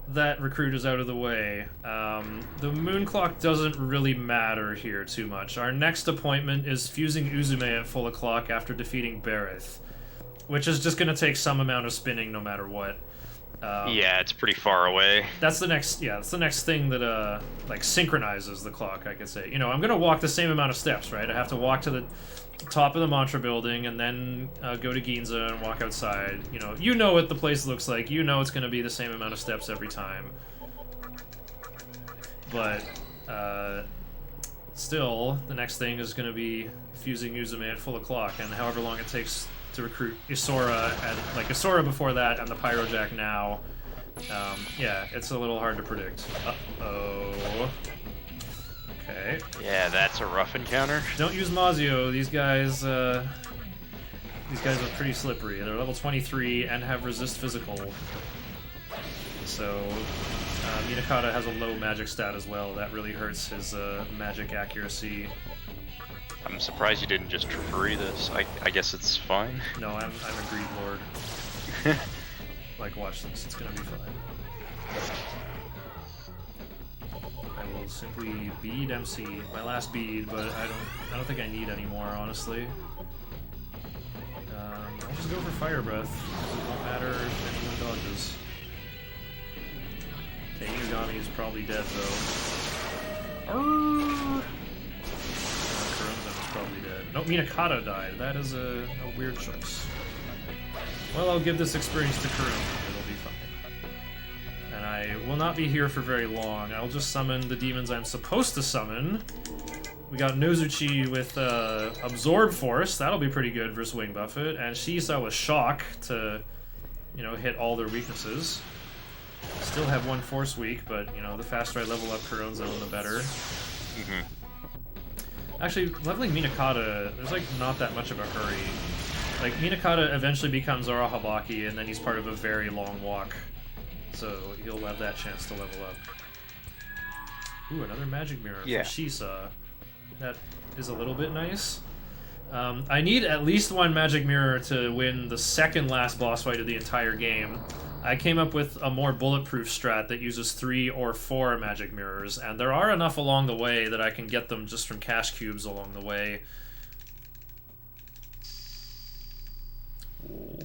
that recruit is out of the way. The moon clock doesn't really matter here too much. Our next appointment is fusing Uzume at full o'clock after defeating Berith, which is just going to take some amount of spinning no matter what. Yeah, it's pretty far away. That's the next. Yeah, that's the next thing that like synchronizes the clock. I could say. You know, I'm gonna walk the same amount of steps, right? I have to walk to the top of the mantra building and then go to Ginza and walk outside. You know what the place looks like. You know it's gonna be the same amount of steps every time. But still, the next thing is gonna be fusing Uzume at full o'clock, and however long it takes to recruit Isora, and like Isora before that, and the Pyrojack now. Yeah, it's a little hard to predict. Uh-oh. Okay. Yeah, that's a rough encounter. Don't use Mazio. These guys are pretty slippery. They're level 23 and have resist physical. So Minakata has a low magic stat as well. That really hurts his magic accuracy. I'm surprised you didn't just Trumpeter this. I guess it's fine. No, I'm a Greed Lord. Like, watch this. It's gonna be fine. I will simply bead MC. My last bead, but I don't think I need any more, honestly. I'll just go for Fire Breath. It won't matter if anyone dodges. Okay, Yugami is probably dead, though. Arrgh! Probably dead. No, Minakata died. That is a weird choice. Well, I'll give this experience to Kuruma. It'll be fine. And I will not be here for very long. I'll just summon the demons I'm supposed to summon. We got Nozuchi with Absorb Force. That'll be pretty good versus Wing Buffet. And Shisa with Shock to, hit all their weaknesses. Still have one Force weak, but, the faster I level up Kuron Zone, the better. Mm-hmm. Actually, leveling Minakata, there's like not that much of a hurry. Like, Minakata eventually becomes Arahabaki, and then he's part of a very long walk. So he'll have that chance to level up. Ooh, another magic mirror from Shisa. That is a little bit nice. I need at least one magic mirror to win the second last boss fight of the entire game. I came up with a more bulletproof strat that uses 3 or 4 magic mirrors, and there are enough along the way that I can get them just from cash cubes along the way. Ooh.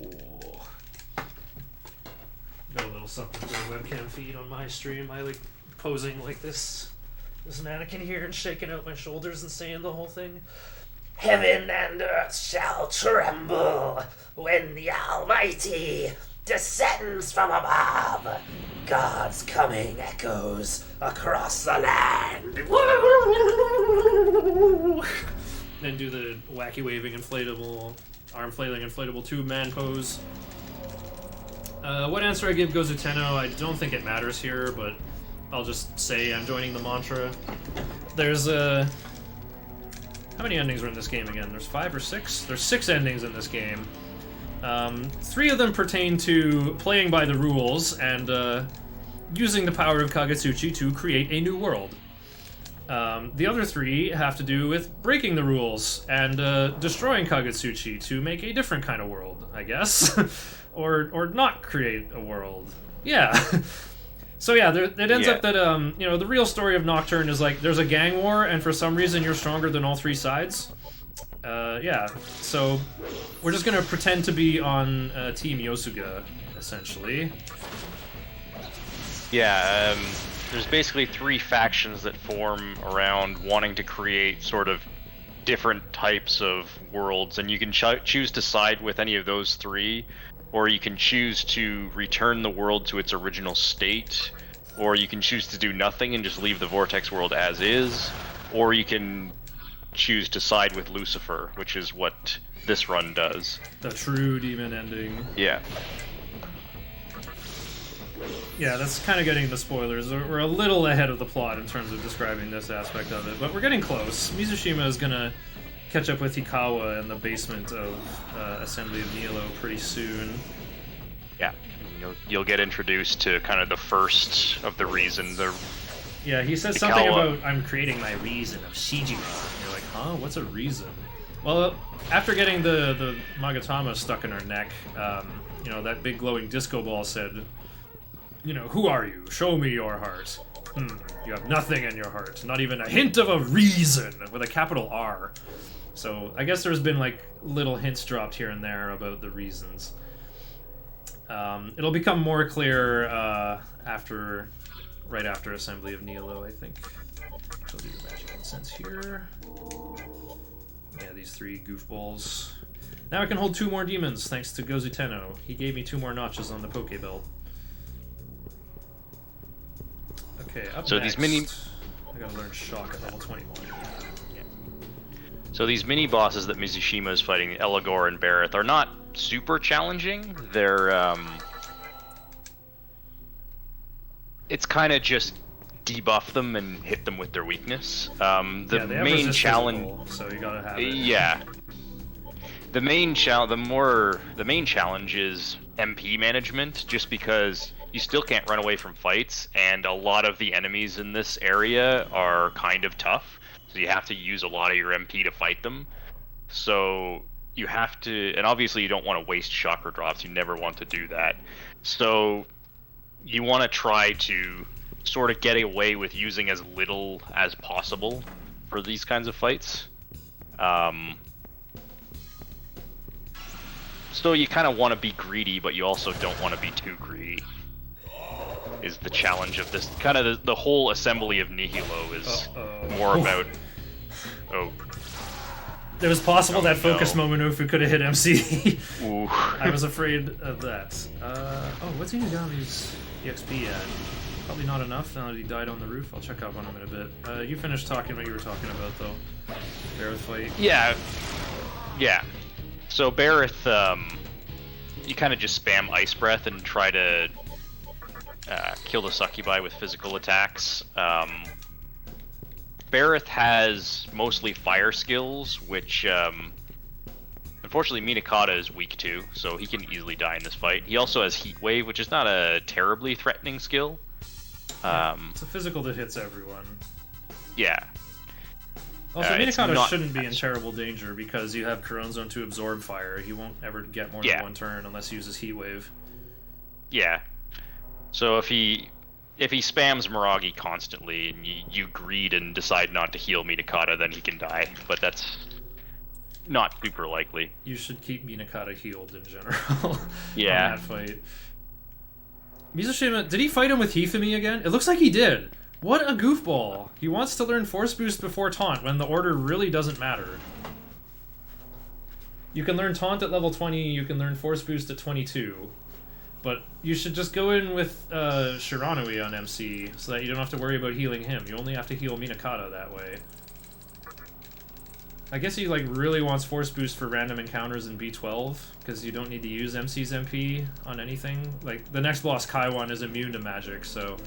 Got a little something for the webcam feed on my stream. I like posing like this mannequin here and shaking out my shoulders and saying the whole thing. Heaven and earth shall tremble when the Almighty descends from above. God's coming echoes across the land. Then do the wacky waving inflatable, arm flailing inflatable tube man pose. What answer I give Gozuteno, I don't think it matters here, but I'll just say I'm joining the mantra. There's how many endings are in this game again? There's 5 or 6? There's 6 endings in this game. 3 of them pertain to playing by the rules and using the power of Kagetsuchi to create a new world. The other 3 have to do with breaking the rules and destroying Kagetsuchi to make a different kind of world, I guess. or not create a world. Yeah. So yeah, it ends up that, the real story of Nocturne is like, there's a gang war, and for some reason you're stronger than all 3 sides. Yeah, so we're just gonna pretend to be on Team Yosuga, essentially. Yeah, there's basically 3 factions that form around wanting to create sort of different types of worlds, and you can choose to side with any of those 3, or you can choose to return the world to its original state, or you can choose to do nothing and just leave the Vortex world as is, or you can choose to side with Lucifer, which is what this run does. The true demon ending. Yeah. Yeah, that's kind of getting the spoilers. We're a little ahead of the plot in terms of describing this aspect of it, but we're getting close. Mizushima is gonna catch up with Hikawa in the basement of Assembly of Nilo pretty soon. Yeah, you'll get introduced to kind of the first of the reason, Yeah, he says something about, I'm creating my reason of Shijima. And you're like, huh? What's a reason? Well, after getting the Magatama stuck in her neck, you know, that big glowing disco ball said, you know, who are you? Show me your heart. You have nothing in your heart. Not even a hint of a reason, with a capital R. So I guess there's been, like, little hints dropped here and there about the reasons. It'll become more clear right after Assembly of Nihilo, I think. I'll do the magic incense here. Yeah, these 3 goofballs. Now I can hold 2 more demons, thanks to Gozu Tenno. He gave me 2 more notches on the Pokebelt. Okay, up so next, these mini... I gotta learn Shock at level 21. Yeah. So these mini-bosses that Mizushima is fighting, Elagor and Bareth, are not super challenging. They're, it's kind of just debuff them and hit them with their weakness. The main challenge, so you gotta have it. Yeah. The main challenge is MP management, just because you still can't run away from fights, and a lot of the enemies in this area are kind of tough, so you have to use a lot of your MP to fight them. So you have to, and obviously you don't want to waste chakra drops, you never want to do that. So you want to try to sort of get away with using as little as possible for these kinds of fights. So you kind of want to be greedy, but you also don't want to be too greedy. Is the challenge of this kind of the whole Assembly of Nihilo is more about. Oh. It was possible that focus Momonofu could have hit MC. Ooh. I was afraid of that. Oh, what's Inugami's EXP at? Probably not enough now that he died on the roof. I'll check up on him in a bit. You finished talking what you were talking about, though. Bareth fight. Yeah. Yeah. So Bareth, you kind of just spam Ice Breath and try to kill the succubi with physical attacks. Bareth has mostly fire skills, which unfortunately Minakata is weak to, so he can easily die in this fight. He also has Heat Wave, which is not a terribly threatening skill. It's a physical that hits everyone. Yeah. Also, Minakata shouldn't be in terrible danger because you have Corone Zone to absorb fire. He won't ever get more than 1 turn unless he uses Heat Wave. Yeah. So if he spams Miragi constantly and you greed and decide not to heal Minakata, then he can die. But that's not super likely. You should keep Minakata healed in general. Yeah. On that fight. Mizushima, did he fight him with Hifumi again? It looks like he did. What a goofball. He wants to learn Force Boost before Taunt when the order really doesn't matter. You can learn Taunt at level 20, you can learn Force Boost at 22. But you should just go in with Shiranui on MC so that you don't have to worry about healing him. You only have to heal Minakata that way. I guess he like really wants Force Boost for random encounters in B12 because you don't need to use MC's MP on anything. Like the next boss, Kaiwan, is immune to magic, so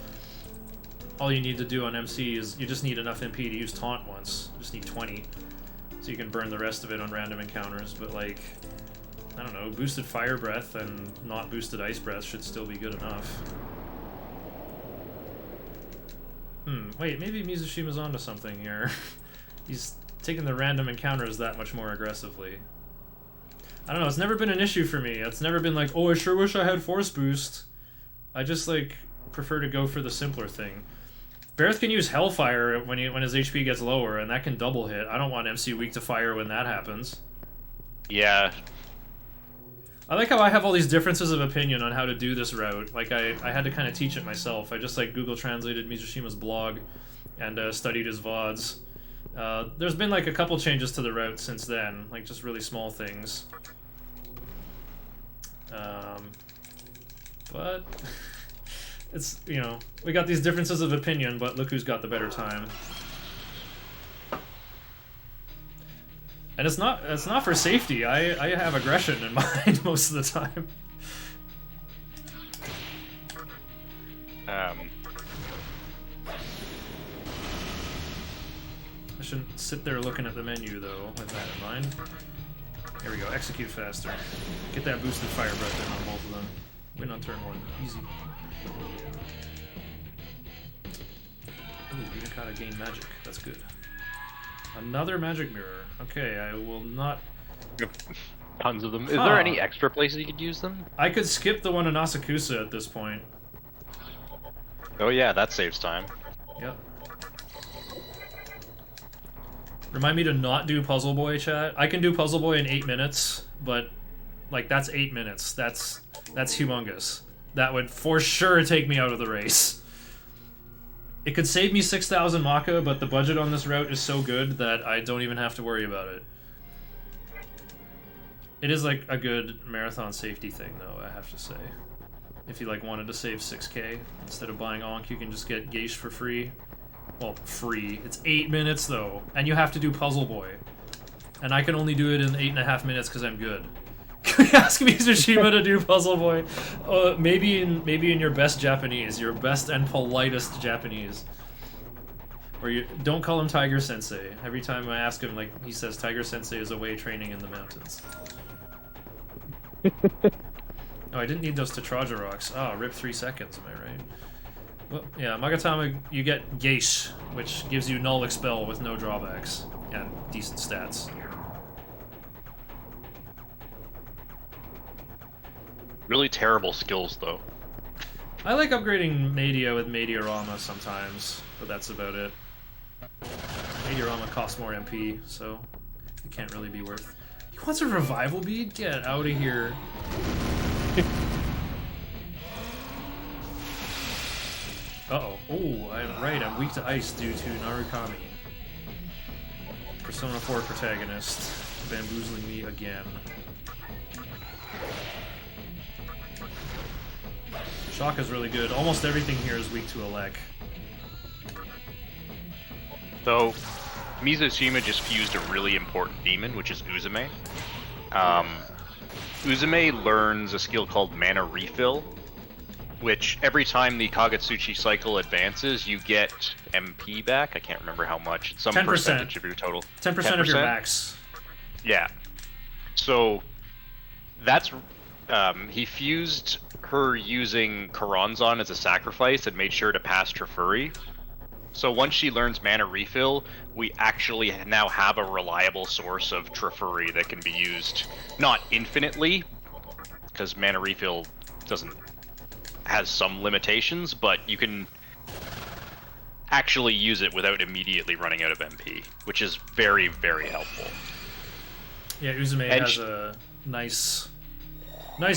all you need to do on MC is you just need enough MP to use Taunt once. You just need 20, so you can burn the rest of it on random encounters. But like, I don't know, boosted Fire Breath and not boosted Ice Breath should still be good enough. Wait, maybe Mizushima's onto something here. He's taking the random encounters that much more aggressively. I don't know, it's never been an issue for me. It's never been like, oh, I sure wish I had Force Boost. I just, like, prefer to go for the simpler thing. Bareth can use Hellfire when his HP gets lower, and that can double hit. I don't want MC weak to fire when that happens. Yeah. I like how I have all these differences of opinion on how to do this route. Like, I had to kind of teach it myself. I just, like, Google translated Mizushima's blog and studied his VODs. There's been, like, a couple changes to the route since then. Like, just really small things. But it's, you know, we got these differences of opinion, but look who's got the better time. And it's not for safety. I have aggression in mind most of the time. I shouldn't sit there looking at the menu though, with that in mind. Here we go, execute faster. Get that boosted Fire Breath in on both of them. Win on turn 1, easy. Ooh, Minakata gained magic. That's good. Another magic mirror. Okay, I will not... Tons of them. Is there any extra places you could use them? I could skip the one in Asakusa at this point. Oh yeah, that saves time. Yep. Remind me to not do Puzzle Boy, chat. I can do Puzzle Boy in 8 minutes, but like that's 8 minutes. That's humongous. That would for sure take me out of the race. It could save me 6,000 Maka, but the budget on this route is so good that I don't even have to worry about it. It is like a good marathon safety thing, though, I have to say. If you like wanted to save 6k instead of buying Ankh, you can just get Geish for free. Well, free. It's 8 minutes though, and you have to do Puzzle Boy, and I can only do it in 8.5 minutes because I'm good. Can we ask Mizuchi to do Puzzle Boy? Maybe in your best Japanese, your best and politest Japanese. Or you don't call him Tiger Sensei. Every time I ask him, like he says, Tiger Sensei is away training in the mountains. Oh, I didn't need those Tetraja rocks. Oh, rip 3 seconds, am I right? Well, yeah, Magatama, you get Geish, which gives you null expel with no drawbacks and decent stats. Really terrible skills, though. I like upgrading Media with Mediarama sometimes, but that's about it. Mediarama costs more MP, so it can't really be worth. He wants a revival bead? Get out of here. Uh-oh. Oh, I'm right. I'm weak to ice due to Narukami. Persona 4 protagonist bamboozling me again. Shock is really good. Almost everything here is weak to Elec. So, Mizushima just fused a really important demon, which is Uzume. Uzume learns a skill called Mana Refill, which every time the Kagetsuchi cycle advances, you get MP back. I can't remember how much. It's some 10%. percentage of your total. 10% of your max. Yeah. So, that's... he fused her using Karanzan as a sacrifice and made sure to pass Trifuri. So once she learns Mana Refill, we actually now have a reliable source of Trifuri that can be used, not infinitely, because Mana Refill has some limitations, but you can actually use it without immediately running out of MP, which is very, very helpful. Yeah, Uzume has a nice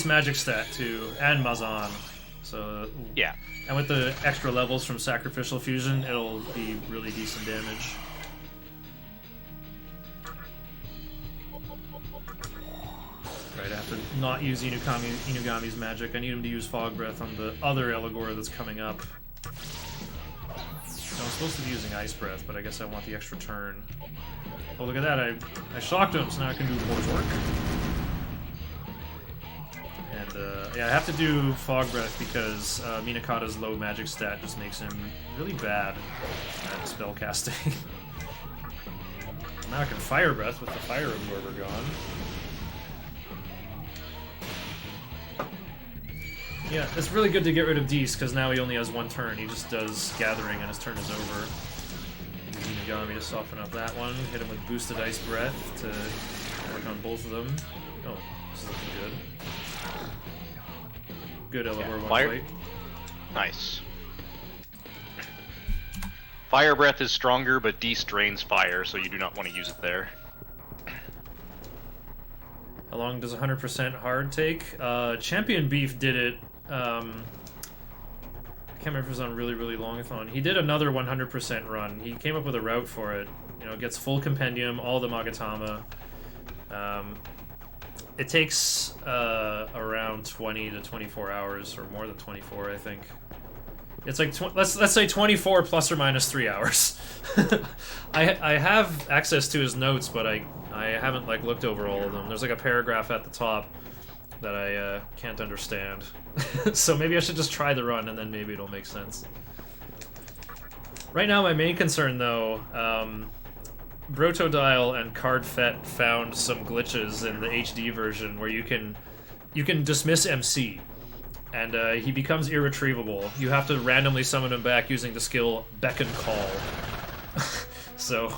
magic stat too, and Mazan. So yeah. And with the extra levels from Sacrificial Fusion, it'll be really decent damage. Right, I have to not use Inugami's magic. I need him to use Fog Breath on the other Eligor that's coming up. So I'm supposed to be using Ice Breath, but I guess I want the extra turn. Oh, look at that, I shocked him, so now I can do Borzork. And yeah, I have to do Fog Breath because Minakata's low magic stat just makes him really bad at spellcasting. Now I can Fire Breath with the Fire Absorber gone. Yeah, it's really good to get rid of Dees because now he only has one turn. He just does Gathering and his turn is over. Use Inugami to soften up that one. Hit him with Boosted Ice Breath to work on both of them. Oh, this is looking good. Good Eligor one fight. Nice. Fire Breath is stronger, but de-strains fire, so you do not want to use it there. How long does 100% hard take? Champion Beef did it. I can't remember if it was on really longathon. He did another 100% run. He came up with a route for it. You know, it gets full compendium, all the Magatama. It takes around 20 to 24 hours, or more than 24, I think. It's like let's say 24 plus or minus 3 hours. I have access to his notes, but I haven't like looked over all of them. There's like a paragraph at the top that I can't understand. So maybe I should just try the run and then maybe it'll make sense. Right now, my main concern though. Brotodial and CardFet found some glitches in the HD version where you can dismiss MC. and he becomes irretrievable. You have to randomly summon him back using the skill Beckon Call. So,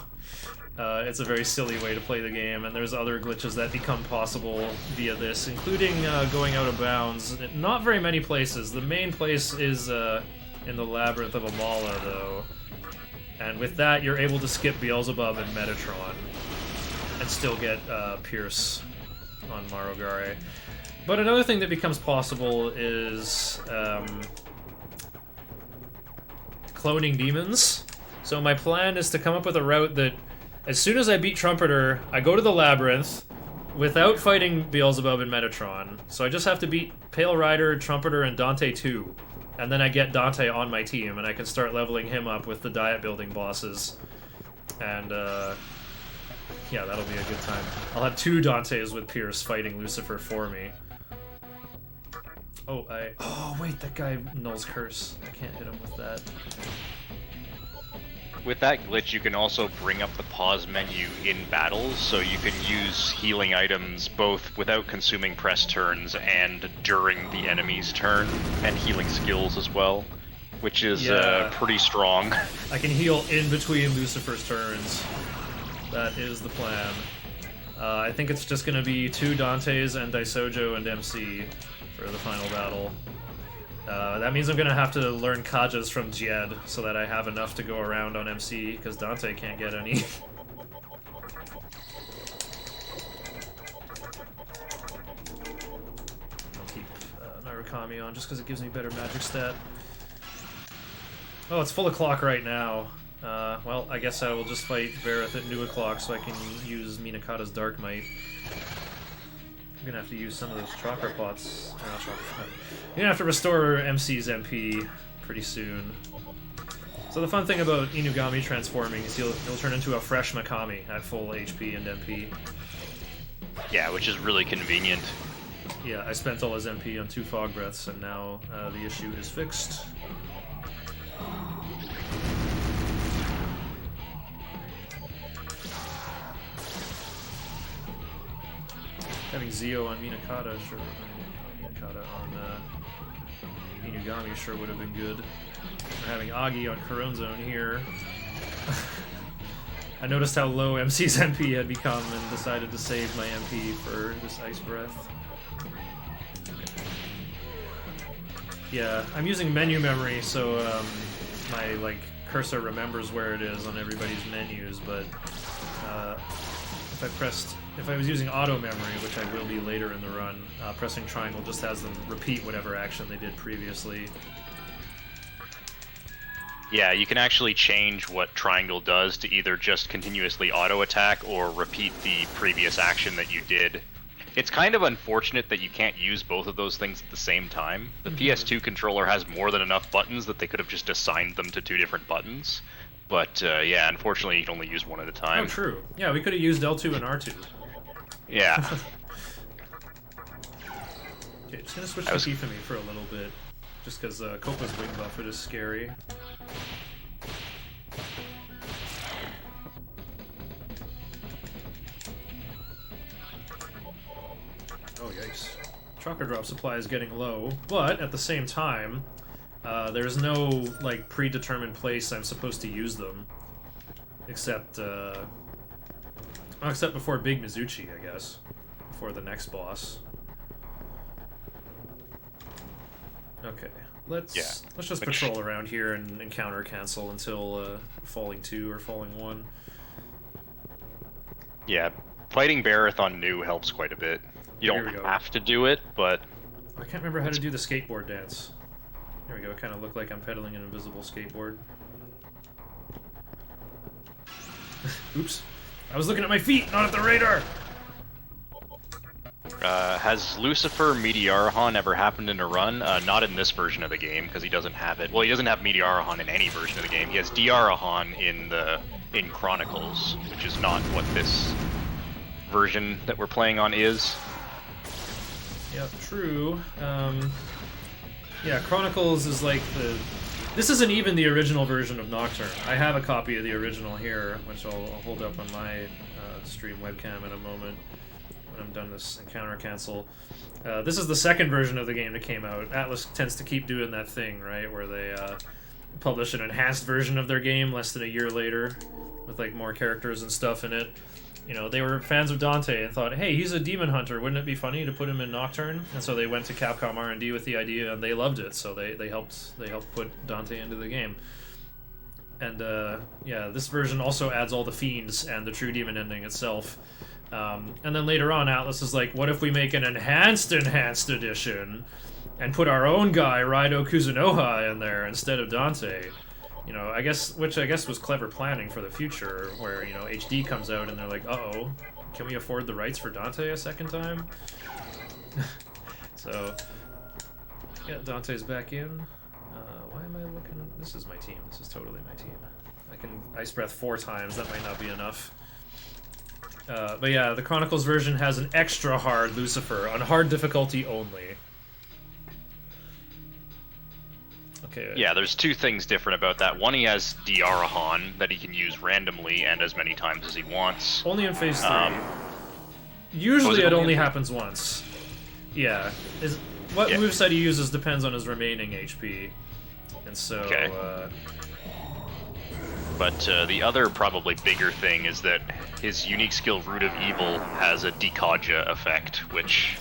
it's a very silly way to play the game, and there's other glitches that become possible via this, including going out of bounds. Not very many places. The main place is in the Labyrinth of Amala, though. And with that, you're able to skip Beelzebub and Metatron, and still get Pierce on Marogare. But another thing that becomes possible is cloning demons. So my plan is to come up with a route that, as soon as I beat Trumpeter, I go to the Labyrinth without fighting Beelzebub and Metatron. So I just have to beat Pale Rider, Trumpeter, and Dante 2. And then I get Dante on my team, and I can start leveling him up with the diet building bosses. And, yeah, that'll be a good time. I'll have 2 Dantes with Pierce fighting Lucifer for me. Oh, wait, that guy Null's Curse. I can't hit him with that. With that glitch, you can also bring up the pause menu in battles, so you can use healing items both without consuming press turns and during the enemy's turn, and healing skills as well, which is pretty strong. I can heal in between Lucifer's turns. That is the plan. I think it's just going to be 2 Dantes and Daisojo and MC for the final battle. That means I'm going to have to learn Kajas from Jed so that I have enough to go around on MC, because Dante can't get any. I'll keep Narukami on just because it gives me better magic stat. Oh, it's full o'clock right now. Well, I guess I will just fight Vareth at new o'clock so I can use Minakata's Dark Might. I'm gonna have to use some of those chakra pots. I'm gonna have to restore MC's MP pretty soon. So the fun thing about Inugami transforming is he'll turn into a fresh Mikami at full HP and MP. Yeah, which is really convenient. Yeah, I spent all his MP on 2 Fog Breaths, and now the issue is fixed. Having Zio on Minakata, sure. Minakata on Inugami sure would have been good. Or having Agi on Corone Zone here. I noticed how low MC's MP had become and decided to save my MP for this Ice Breath. Yeah, I'm using menu memory, so my cursor remembers where it is on everybody's menus, but if I was using auto memory, which I will be later in the run, pressing triangle just has them repeat whatever action they did previously. Yeah, you can actually change what triangle does to either just continuously auto attack or repeat the previous action that you did. It's kind of unfortunate that you can't use both of those things at the same time. The PS2 controller has more than enough buttons that they could have just assigned them to 2 different buttons. But yeah, unfortunately you can only use one at a time. Oh, true. Yeah, we could have used L2 and R2. Yeah. Okay, just gonna switch to Kifumi for a little bit, just because Copa's wing buffet is scary. Oh, yikes. Chakra drop supply is getting low, but at the same time, there's no, predetermined place I'm supposed to use them. Except before Big Mizuchi, I guess. Before the next boss. Okay, let's just patrol around here and encounter cancel until Falling 2 or Falling 1. Yeah, fighting Bareth on new helps quite a bit. You don't have to do it, but... I can't remember how to do the skateboard dance. There we go, it kind of looked like I'm pedaling an invisible skateboard. Oops. I was looking at my feet, not at the radar! Has Lucifer Meteorahon ever happened in a run? Not in this version of the game, because he doesn't have it. Well, he doesn't have Meteorahon in any version of the game. He has Diarahon in Chronicles, which is not what this version that we're playing on is. Yep, true. Yeah, Chronicles is like the... This isn't even the original version of Nocturne. I have a copy of the original here, which I'll hold up on my stream webcam in a moment. when I'm done this encounter cancel. This is the second version of the game that came out. Atlas tends to keep doing that thing, right, where they publish an enhanced version of their game less than a year later with like more characters and stuff in it. You know, they were fans of Dante and thought, hey, he's a demon hunter, wouldn't it be funny to put him in Nocturne? And so they went to Capcom R&D with the idea, and they loved it, so they helped put Dante into the game. And yeah, this version also adds all the fiends and the true demon ending itself. And then later on, Atlas is like, what if we make an enhanced edition and put our own guy, Raido Kuzunoha, in there instead of Dante? You know, which I guess was clever planning for the future, where, you know, HD comes out and they're like, uh-oh, can we afford the rights for Dante a second time? So, yeah, Dante's back in. Why am I looking? This is my team. This is totally my team. I can Ice Breath 4 times. That might not be enough. But yeah, the Chronicles version has an extra hard Lucifer, on hard difficulty only. Okay. Yeah, there's two things different about that. One, he has Diarahan that he can use randomly and as many times as he wants. Only in Phase 3. Usually it only in happens once. Yeah. What moveset he uses depends on his remaining HP. And so... Okay. But the other probably bigger thing is that his unique skill Root of Evil has a Dikaja effect, which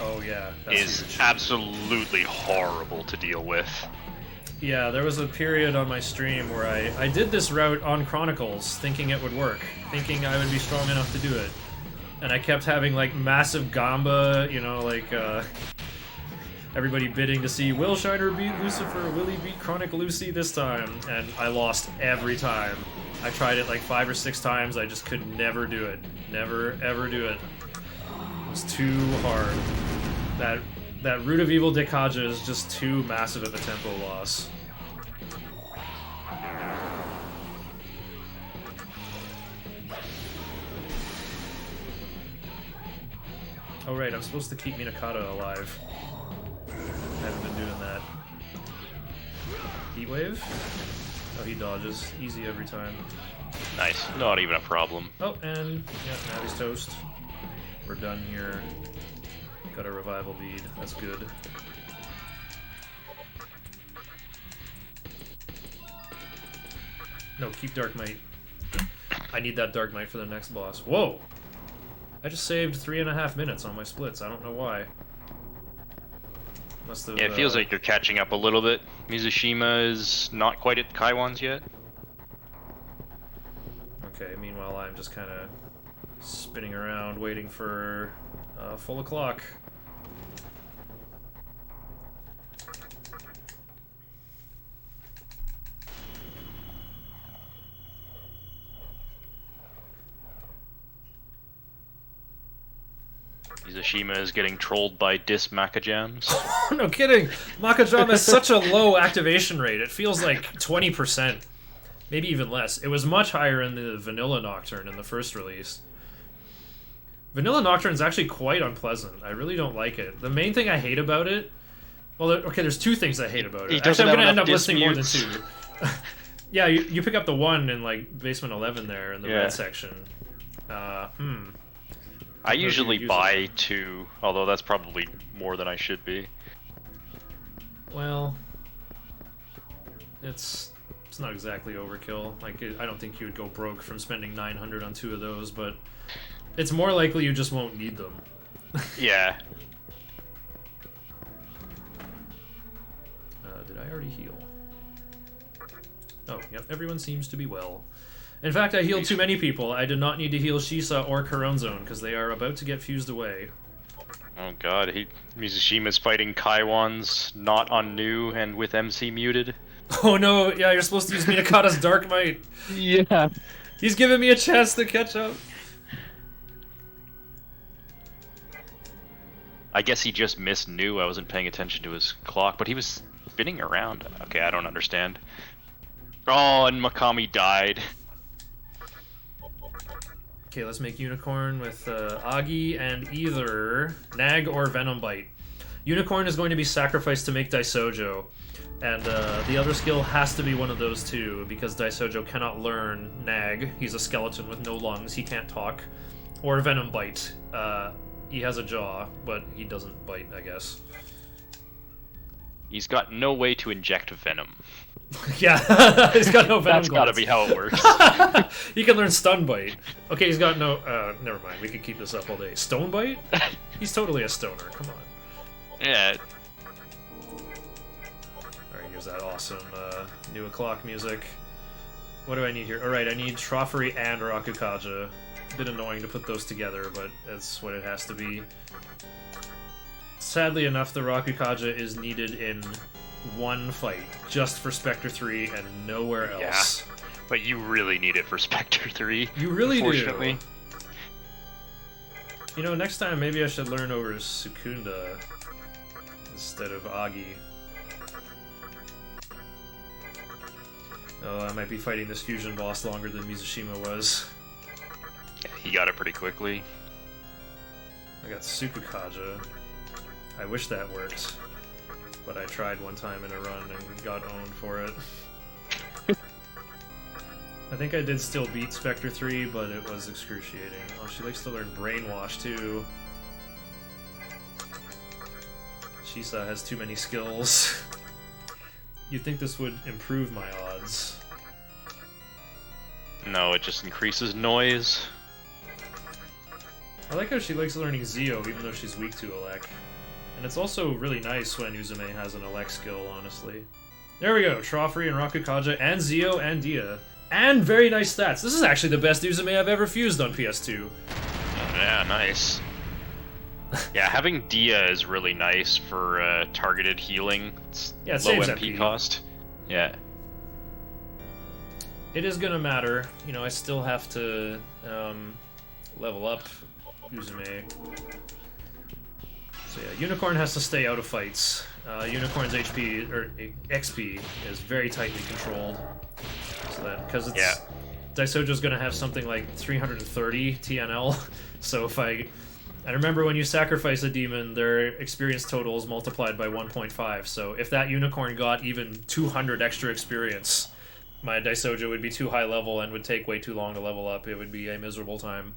is huge. Absolutely horrible to deal with. Yeah, there was a period on my stream where I did this route on Chronicles, thinking it would work, thinking I would be strong enough to do it. And I kept having, like, massive Gamba, you know, like, everybody bidding to see, will Shiner beat Lucifer? Will he beat Chronic Lucy this time? And I lost every time. I tried it like 5 or 6 times, I just could never do it. Never, ever do it. It was too hard. That Root of Evil Dikaja is just too massive of a tempo loss. Oh right, I'm supposed to keep Minakata alive. I haven't been doing that. Heat Wave? Oh, he dodges. Easy every time. Nice. Not even a problem. Oh, and yeah, now he's toast. We're done here. Got a revival bead. That's good. No, keep Dark Might. I need that Dark Might for the next boss. Whoa! I just saved 3.5 minutes on my splits. I don't know why. Must have, yeah, it feels like you're catching up a little bit. Mizushima is not quite at Kaiwan's yet. Okay, meanwhile I'm just kind of spinning around waiting for full o'clock. Mizushima is getting trolled by Dis Makajams. No kidding! Makajam has such a low activation rate. It feels like 20%. Maybe even less. It was much higher in the Vanilla Nocturne in the first release. Vanilla Nocturne is actually quite unpleasant. I really don't like it. The main thing I hate about it... Well, okay, there's 2 things I hate about it. Actually, I'm going to end up listing more than 2. Yeah, you pick up the 1 in, like, Basement 11 there in the red section. I usually buy 2, although that's probably more than I should be. Well, it's not exactly overkill. Like, I don't think you would go broke from spending 900 on 2 of those, but it's more likely you just won't need them. Yeah. Did I already heal? Oh, yep, everyone seems to be well. In fact, I healed too many people. I did not need to heal Shisa or Coronzone, because they are about to get fused away. Oh god, Mizushima's fighting Kaiwan's not on new and with MC muted. Oh no, yeah, you're supposed to use Minakata's Dark Might. Yeah. He's giving me a chance to catch up. I guess he just missed new. I wasn't paying attention to his clock, but he was spinning around. Okay, I don't understand. Oh, and Mikami died. Okay, let's make Unicorn with Agi and either Nag or Venom Bite. Unicorn is going to be sacrificed to make Daisojo, and the other skill has to be one of those 2, because Daisojo cannot learn Nag. He's a skeleton with no lungs, he can't talk. Or Venom Bite. He has a jaw, but he doesn't bite, I guess. He's got no way to inject venom. Yeah, he's got no venom. That's gotta be how it works. He can learn stun bite. Okay, he's got no. Never mind. We could keep this up all day. Stone bite? He's totally a stoner. Come on. Yeah. Alright, here's that awesome new o'clock music. What do I need here? Alright, I need Troffery and Rakukaja. A bit annoying to put those together, but that's what it has to be. Sadly enough, the Rakukaja is needed in one fight, just for Spectre 3 and nowhere else. Yeah, but you really need it for Spectre 3. You really unfortunately. do. You know, next time maybe I should learn over Sukunda instead of Agi. Oh, I might be fighting this fusion boss longer than Mizushima was. Yeah, he got it pretty quickly. I got Tsukukaja. I wish that worked, but I tried one time in a run and got owned for it. I think I did still beat Spectre 3, but it was excruciating. Oh, she likes to learn Brainwash, too. Shisa has too many skills. You'd think this would improve my odds. No, it just increases noise. I like how she likes learning Zio, even though she's weak to Elec. And it's also really nice when Uzume has an Elec skill, honestly. There we go, Troffery and Rakukaja, and Zio, and Dia. And very nice stats. This is actually the best Uzume I've ever fused on PS2. Yeah, nice. Yeah, having Dia is really nice for targeted healing. It's Yeah, it low saves MP MP. cost. Yeah. It is gonna matter. You know, I still have to level up Uzume. So yeah, Unicorn has to stay out of fights. Unicorn's HP, or XP, is very tightly controlled. So that, because it's... Yeah. Daisojo's gonna have something like 330 TNL, so if I remember when you sacrifice a demon, their experience total is multiplied by 1.5, so if that Unicorn got even 200 extra experience, my Daisojo would be too high level and would take way too long to level up. It would be a miserable time.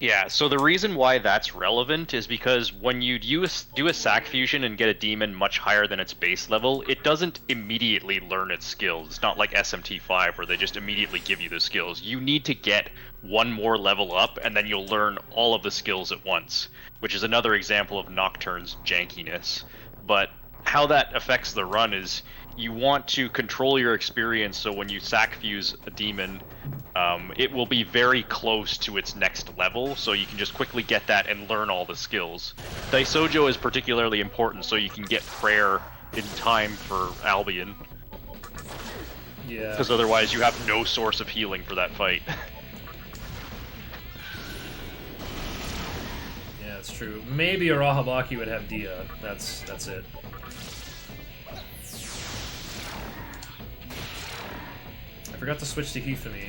Yeah, so the reason why that's relevant is because when you do a sac fusion and get a demon much higher than its base level, it doesn't immediately learn its skills. It's not like SMT5 where they just immediately give you the skills. You need to get one more level up and then you'll learn all of the skills at once, which is another example of Nocturne's jankiness. But how that affects the run is you want to control your experience so when you sac fuse a demon, it will be very close to its next level, so you can just quickly get that and learn all the skills. Daisojo is particularly important so you can get prayer in time for Albion, Yeah. because otherwise you have no source of healing for that fight. Yeah, it's true. Maybe a Rahabaki would have Dia. That's it. I forgot to switch to Hifumi.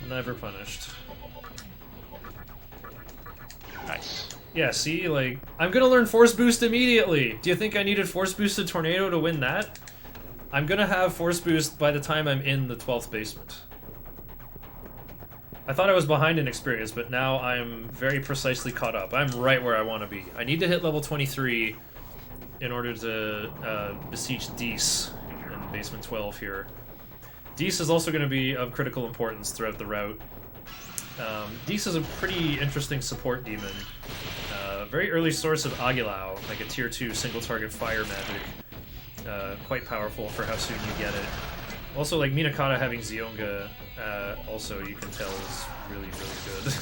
Never punished. Nice. Yeah, see, like, I'm gonna learn Force Boost immediately! Do you think I needed Force Boosted Tornado to win that? I'm gonna have Force Boost by the time I'm in the 12th basement. I thought I was behind in experience, but now I'm very precisely caught up. I'm right where I want to be. I need to hit level 23 in order to beseech Dees in basement 12 here. Dees is also going to be of critical importance throughout the route. Dees is a pretty interesting support demon. Very early source of Agilao, like a tier 2 single target fire magic. Quite powerful for how soon you get it. Also, like, Minakata having Zionga, also you can tell is really, really good.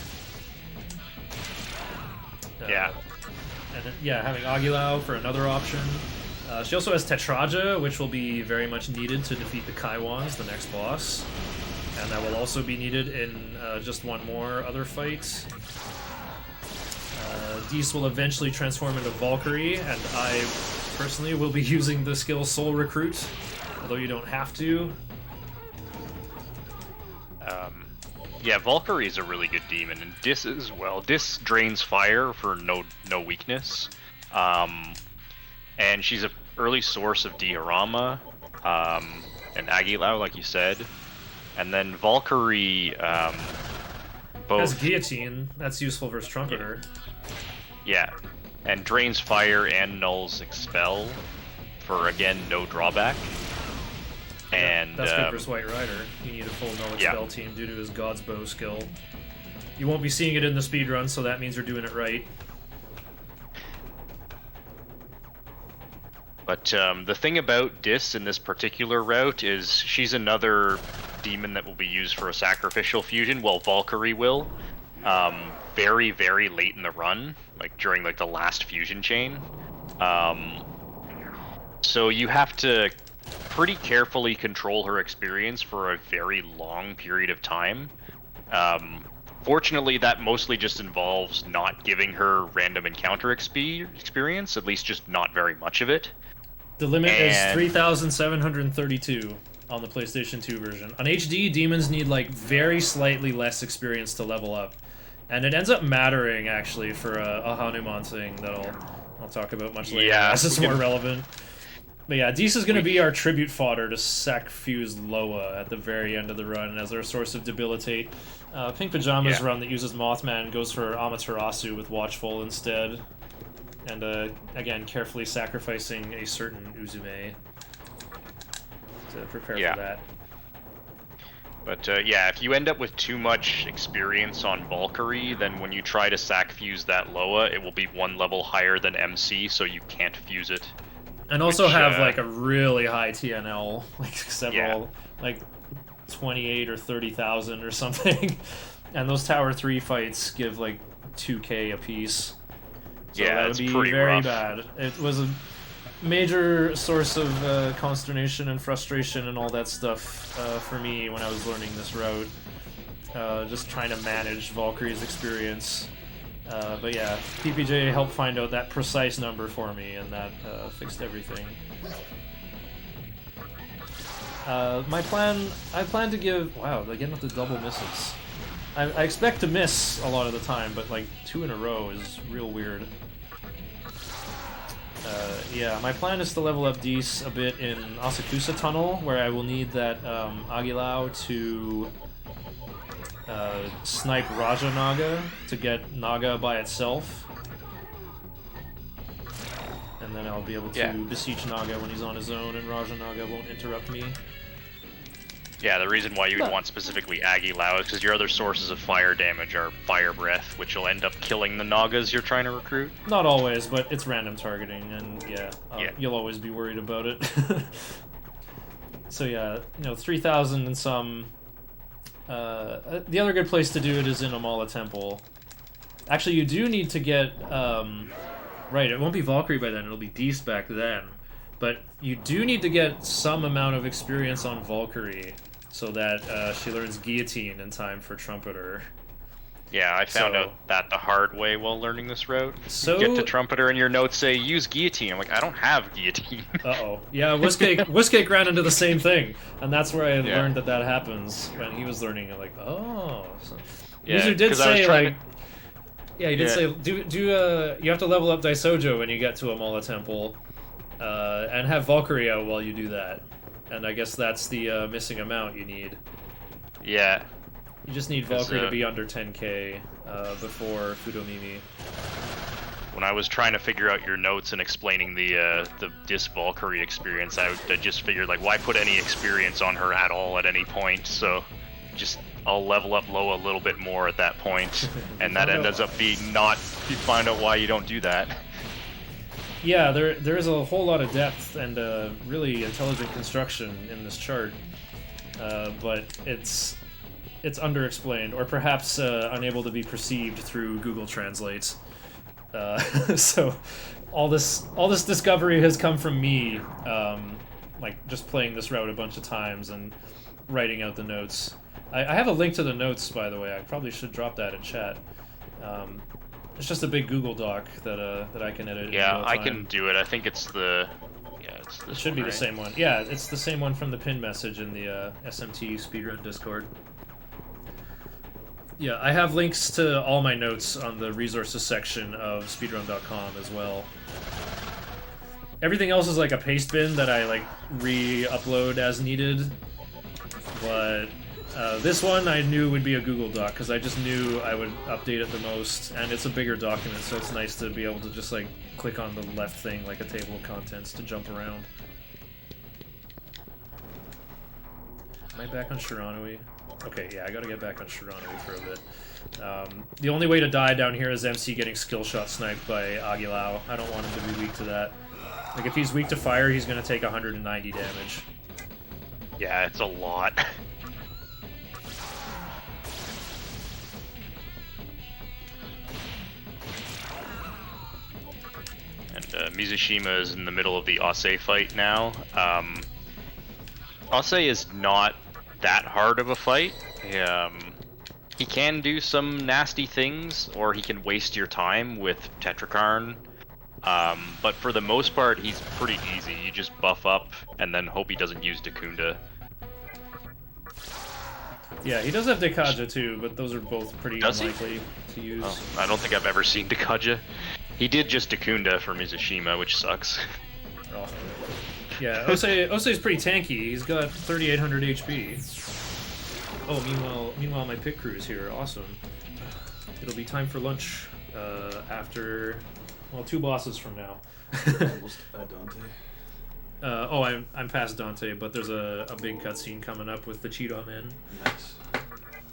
Yeah. And then, yeah, having Agilao for another option. She also has Tetraja, which will be very much needed to defeat the Kaiwans, the next boss. And that will also be needed in just one more other fight. Dees will eventually transform into Valkyrie, and I personally will be using the skill Soul Recruit, although you don't have to. Yeah, Valkyrie is a really good demon, and Dis as well. Dis drains fire for no weakness. And she's an early source of Diorama, and Agilao, like you said. And then Valkyrie, Has both... Guillotine, that's useful versus Trumpeter. Yeah, and drains fire and nulls expel for, again, no drawback. And that's good versus White Rider. You need a full null expel team due to his God's Bow skill. You won't be seeing it in the speedrun, so that means you're doing it right. But the thing about Dis in this particular route is she's another demon that will be used for a sacrificial fusion, while Valkyrie will. Very, very late in the run, like during like the last fusion chain. So you have to pretty carefully control her experience for a very long period of time. Fortunately, that mostly just involves not giving her random encounter experience, at least just not very much of it. The limit is 3,732 on the PlayStation 2 version. On HD, demons need like very slightly less experience to level up. And it ends up mattering, actually, for a Hanuman thing that I'll talk about much later, as it's more relevant. But yeah, Dis is going to be our tribute fodder to Sac Fuse Loa at the very end of the run as our source of debilitate. Pink Pajama's run that uses Mothman goes for Amaterasu with Watchful instead. And again, carefully sacrificing a certain Uzume to prepare for that. But yeah, if you end up with too much experience on Valkyrie, then when you try to sac fuse that Loa, it will be one level higher than MC, so you can't fuse it. And also have like a really high TNL, like several, like 28 or 30,000 or something. And those Tower 3 fights give like 2k a piece. So that would be very bad. It was a major source of consternation and frustration and all that stuff for me when I was learning this route. Just trying to manage Valkyrie's experience. But yeah, PPJ helped find out that precise number for me, and that fixed everything. I plan to give... Wow, they're getting up to double misses. I expect to miss a lot of the time, but like 2 in a row is real weird. Yeah, my plan is to level up Dis a bit in Asakusa Tunnel, where I will need that Agilao to snipe Raja Naga to get Naga by itself. And then I'll be able to beseech Naga when he's on his own, and Raja Naga won't interrupt me. Yeah, the reason why you would want specifically Agilao is because your other sources of fire damage are Fire Breath, which will end up killing the Nagas you're trying to recruit. Not always, but it's random targeting, and you'll always be worried about it. So yeah, 3,000 and some. The other good place to do it is in Amala Temple. Actually, you do need to get... right, it won't be Valkyrie by then, it'll be Dis back then. But you do need to get some amount of experience on Valkyrie, so that she learns Guillotine in time for Trumpeter. Yeah, I found out that the hard way while learning this route. So you get to Trumpeter and your notes say, use Guillotine. I'm like, I don't have Guillotine. Uh-oh. Yeah, Whiskcake ran into the same thing, and that's where I learned that happens when he was learning it, like, oh. So, Mizu did say, like... Yeah, he did say, you have to level up Daisojo when you get to Amala Temple, and have Valkyrie out while you do that. And I guess that's the missing amount you need. Yeah. You just need Valkyrie to be under 10k before Fudomimi. When I was trying to figure out your notes and explaining the Dis Valkyrie experience, I just figured, like, why put any experience on her at all at any point? So just I'll level up low a little bit more at that point, and that ends up being not. You find out why you don't do that. Yeah, there is a whole lot of depth and really intelligent construction in this chart, but it's underexplained, or perhaps unable to be perceived through Google Translate. So all this discovery has come from me, like just playing this route a bunch of times and writing out the notes. I have a link to the notes, by the way. I probably should drop that in chat. It's just a big Google Doc that I can edit. Yeah, I can do it. I think it's the. Yeah, it's this. It should be the same one. Yeah, it's the same one from the pin message in the SMT Speedrun Discord. Yeah, I have links to all my notes on the resources section of speedrun.com as well. Everything else is like a paste bin that I like re-upload as needed, but This one I knew would be a Google Doc because I just knew I would update it the most, and it's a bigger document, so it's nice to be able to just like click on the left thing like a table of contents to jump around. Am I back on Shiranui? Okay, yeah, I gotta get back on Shiranui for a bit. The only way to die down here is MC getting skill shot sniped by Agilao. I don't want him to be weak to that. Like, if he's weak to fire, he's gonna take 190 damage. Yeah, it's a lot. And Mizushima is in the middle of the Osei fight now. Osei is not that hard of a fight. He can do some nasty things, or he can waste your time with Tetrakarn. But for the most part, he's pretty easy. You just buff up and then hope he doesn't use Dakunda. Yeah, he does have Dekaja too, but those are both pretty unlikely to use. Oh, I don't think I've ever seen Dekaja. He did just Dakunda for Mizushima, which sucks. Oh. Yeah, Osei's pretty tanky. He's got 3,800 HP. Oh, meanwhile my pit crew is here. Awesome. It'll be time for lunch after, well, 2 bosses from now. Almost at Dante. Oh, I'm past Dante, but there's a big cutscene coming up with the Cheetah Men. Nice.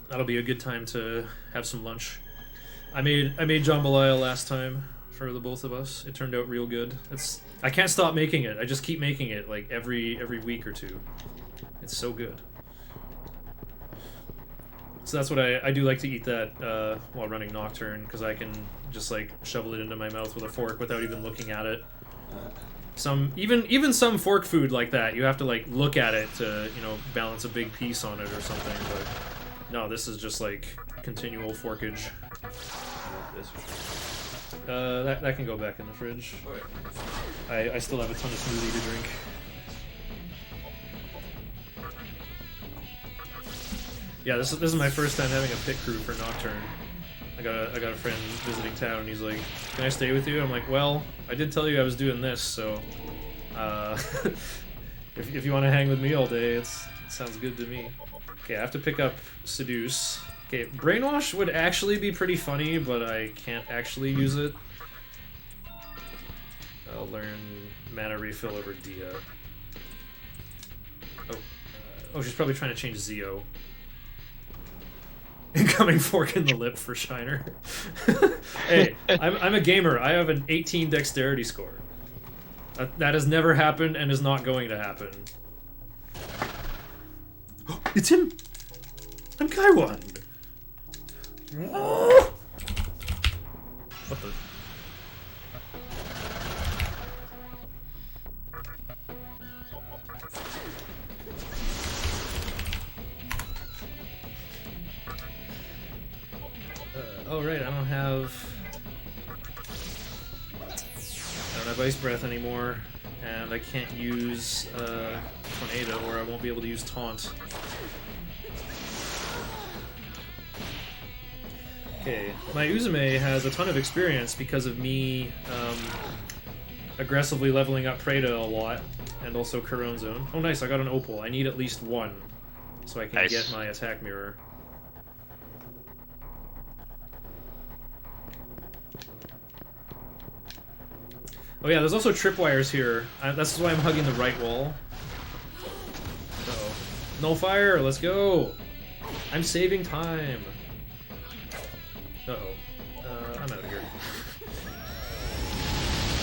That'll be a good time to have some lunch. I made jambalaya last time for the both of us. It turned out real good. I can't stop making it. I just keep making it like every week or two. It's so good. So that's what I do like to eat that while running Nocturne, because I can just like shovel it into my mouth with a fork without even looking at it. Even some fork food like that, you have to like look at it to, you know, balance a big piece on it or something. But no, this is just like continual forkage. That can go back in the fridge. I still have a ton of smoothie to drink. Yeah, this is my first time having a pit crew for Nocturne. I got a friend visiting town, and he's like, "Can I stay with you?" I'm like, "Well, I did tell you I was doing this, so if you want to hang with me all day, it sounds good to me." Okay, I have to pick up Seduce. Okay, Brainwash would actually be pretty funny, but I can't actually use it. I'll learn Mana Refill over Dia. Oh, she's probably trying to change Zeo. Incoming fork in the lip for Shiner. Hey, I'm a gamer. I have an 18 dexterity score. That has never happened and is not going to happen. It's him! I'm Kaiwan! What the... Oh right, I don't have Ice Breath anymore, and I can't use Tornado, or I won't be able to use Taunt. Okay, my Uzume has a ton of experience because of me aggressively leveling up Preda a lot, and also Couronne Zone. Oh nice, I got an Opal. I need at least one, so I can get my attack mirror. Oh yeah, there's also tripwires here. That's why I'm hugging the right wall. Uh-oh. No fire, let's go! I'm saving time. Uh-oh. I'm out of here.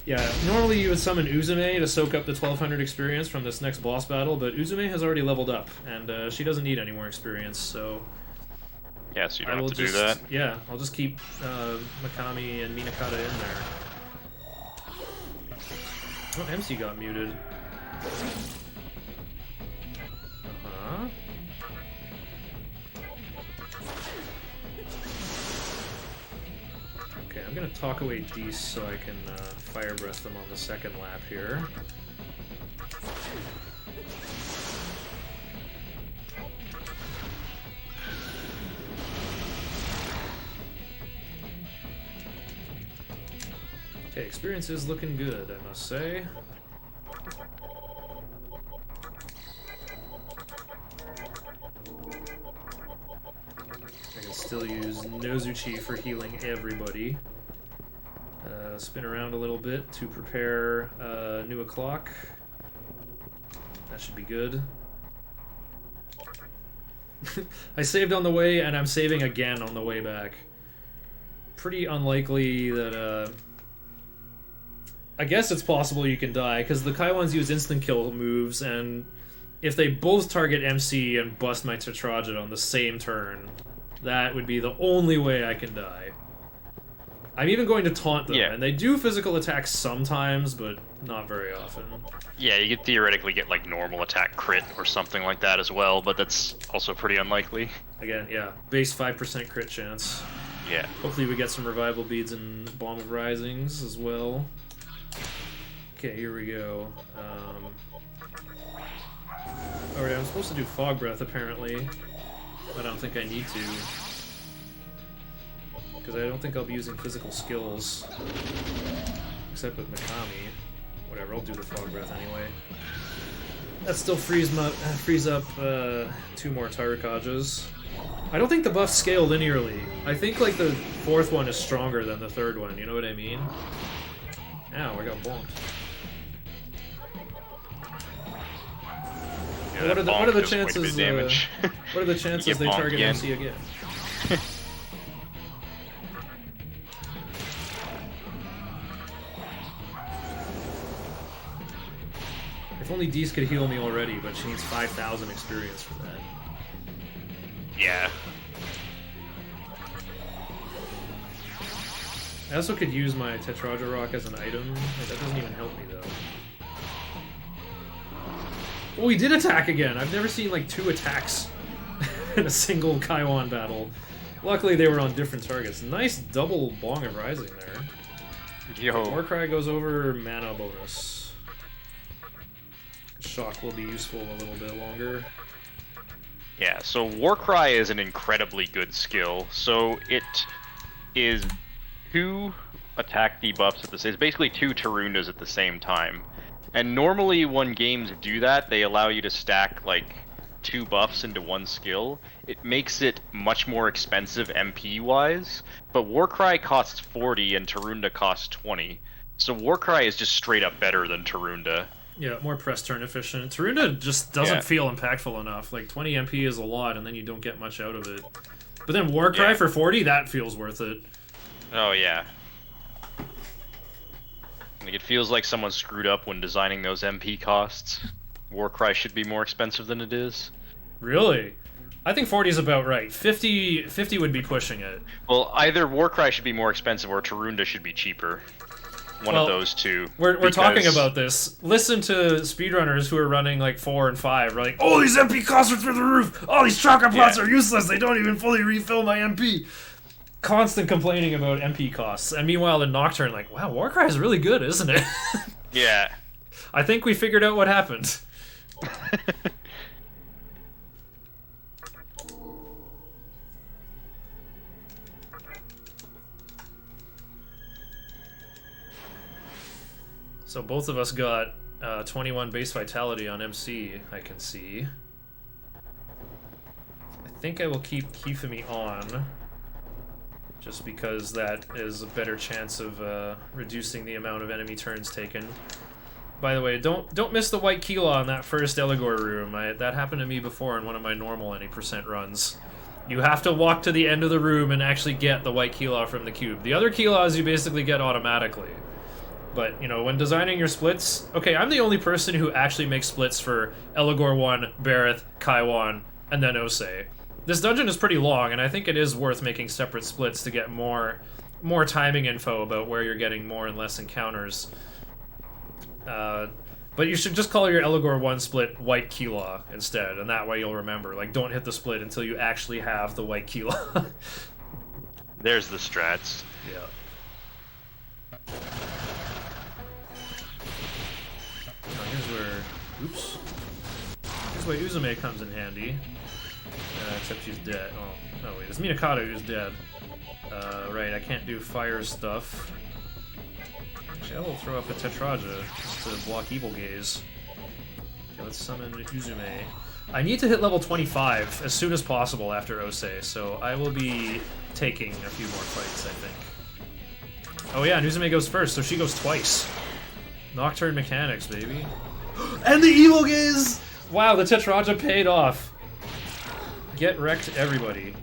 Yeah, normally you would summon Uzume to soak up the 1200 experience from this next boss battle, but Uzume has already leveled up, and she doesn't need any more experience, so... Yeah, so you don't have to do that? Yeah, I'll just keep Mikami and Minakata in there. Oh, MC got muted. Uh-huh. Okay, I'm gonna talk away Dees so I can fire breath them on the second lap here. Okay, experience is looking good, I must say. Still use Mizuchi for healing everybody. Spin around a little bit to prepare new o'clock. That should be good. I saved on the way, and I'm saving again on the way back. Pretty unlikely that, I guess it's possible you can die, because the Kaiwans use instant kill moves, and if they both target MC and bust my Tetraja on the same turn, that would be the only way I can die. I'm even going to taunt them, and they do physical attacks sometimes, but not very often. Yeah, you could theoretically get like normal attack crit or something like that as well, but that's also pretty unlikely. Again, yeah, base 5% crit chance. Yeah. Hopefully we get some revival beads and Bomb of Risings as well. Okay, here we go. Alright, I'm supposed to do Fog Breath apparently. I don't think I need to. Because I don't think I'll be using physical skills. Except with Megami. Whatever, I'll do the Fog Breath anyway. That still frees up 2 more Tarakajas. I don't think the buffs scale linearly. I think like the 4th one is stronger than the 3rd one, you know what I mean? Ow, I got bonked. Yeah, what are the chances? Damage. What are the chances they target again. MC again? If only Dees could heal me already, but she needs 5,000 experience for that. Yeah. I also could use my Tetraja Rock as an item. That doesn't even help me though. Oh, he did attack again! I've never seen like 2 attacks in a single Kaiwan battle. Luckily they were on different targets. Nice double Bong of Rising there. Yo. Warcry goes over mana bonus. Shock will be useful a little bit longer. Yeah, so Warcry is an incredibly good skill. So it is 2 attack debuffs at the same. It's basically 2 Tarundas at the same time. And normally when games do that, they allow you to stack like 2 buffs into 1 skill. It makes it much more expensive MP wise, but Warcry costs 40 and Tarunda costs 20. So Warcry is just straight up better than Tarunda. Yeah, more press turn efficient. Tarunda just doesn't feel impactful enough. Like 20 MP is a lot, and then you don't get much out of it. But then Warcry for 40, that feels worth it. Oh yeah. Like it feels like someone screwed up when designing those MP costs. Warcry should be more expensive than it is. Really? I think 40 is about right. 50 would be pushing it. Well, either Warcry should be more expensive or Tarunda should be cheaper. One of those two. We're talking about this. Listen to speedrunners who are running like 4 and 5. We're like, oh, these MP costs are through the roof. Oh, these chakra plots are useless. They don't even fully refill my MP. Constant complaining about MP costs. And meanwhile, in Nocturne, like, wow, Warcry is really good, isn't it? Yeah. I think we figured out what happened. So both of us got 21 base vitality on MC, I can see. I think I will keep Kifumi on, just because that is a better chance of reducing the amount of enemy turns taken. By the way, don't miss the white Kila on that first Eligor room. That happened to me before in one of my normal any % runs. You have to walk to the end of the room and actually get the white Kila from the cube. The other Kilas you basically get automatically. But, you know, when designing your splits... Okay, I'm the only person who actually makes splits for Eligor 1, Bareth, Kaiwan, and then Osei. This dungeon is pretty long, and I think it is worth making separate splits to get more timing info about where you're getting more and less encounters. But you should just call your Eligor 1 split White Kila instead, and that way you'll remember. Like, don't hit the split until you actually have the White Kila. There's the strats. Yeah. Here's where... Oops. Here's where Uzume comes in handy. Except she's dead. Oh, no, wait. It's Minakata who's dead. Right, I can't do fire stuff. Actually, I will throw up a Tetraja just to block Evil Gaze. Okay, let's summon Uzume. I need to hit level 25 as soon as possible after Osei, so I will be taking a few more fights, I think. Oh yeah, Nuzume goes first, so she goes twice. Nocturne mechanics, baby. And the evil gaze! Wow, the Tetraja paid off. Get wrecked, everybody.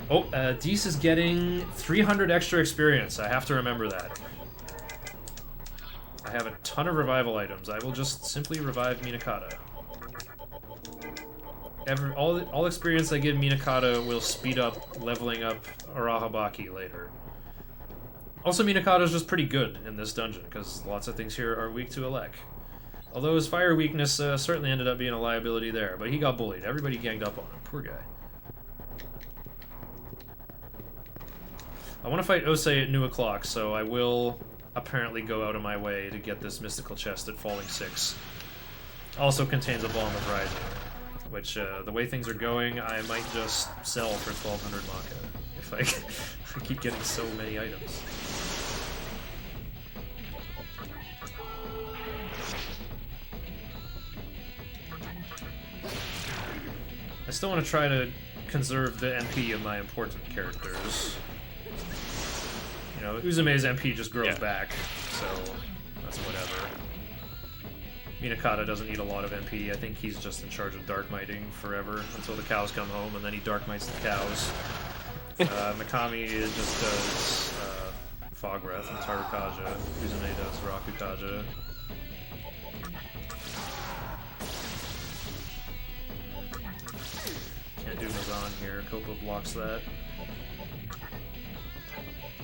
Oh, Dees is getting 300 extra experience. I have to remember that. I have a ton of revival items. I will just simply revive Minakata. All experience I give Minakata will speed up leveling up Arahabaki later. Also, Minakata is just pretty good in this dungeon, because lots of things here are weak to Elec. Although his fire weakness certainly ended up being a liability there, but he got bullied. Everybody ganged up on him. Poor guy. I want to fight Osei at New O'Clock, so I will apparently go out of my way to get this mystical chest at Falling 6. Also contains a Bomb of Rising, which, the way things are going, I might just sell for 1200 Maka, if I keep getting so many items. I still want to try to conserve the MP of my important characters. You know, Uzume's MP just grows back, so that's whatever. Minakata doesn't need a lot of MP. I think he's just in charge of Dark Mighting forever until the cows come home, and then he Dark Mights the cows. Megami just does Fog Breath and Tarukaja. Uzume does Rakukaja. Can't do Mazan here. Kopa blocks that.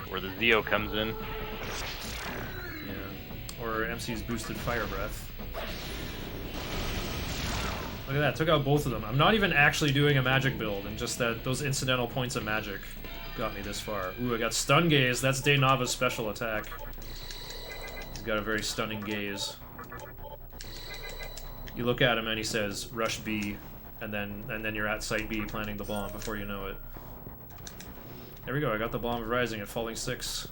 Where the Zio comes in. Yeah. Or MC's boosted Fire Breath. Look at that, took out both of them. I'm not even actually doing a magic build, and just that those incidental points of magic got me this far. Ooh, I got Stun Gaze. That's Daynava's special attack. He's got a very stunning gaze. You look at him and he says, "Rush B," and then you're at Site B planting the bomb before you know it. There we go, I got the Bomb of Rising at Falling 6.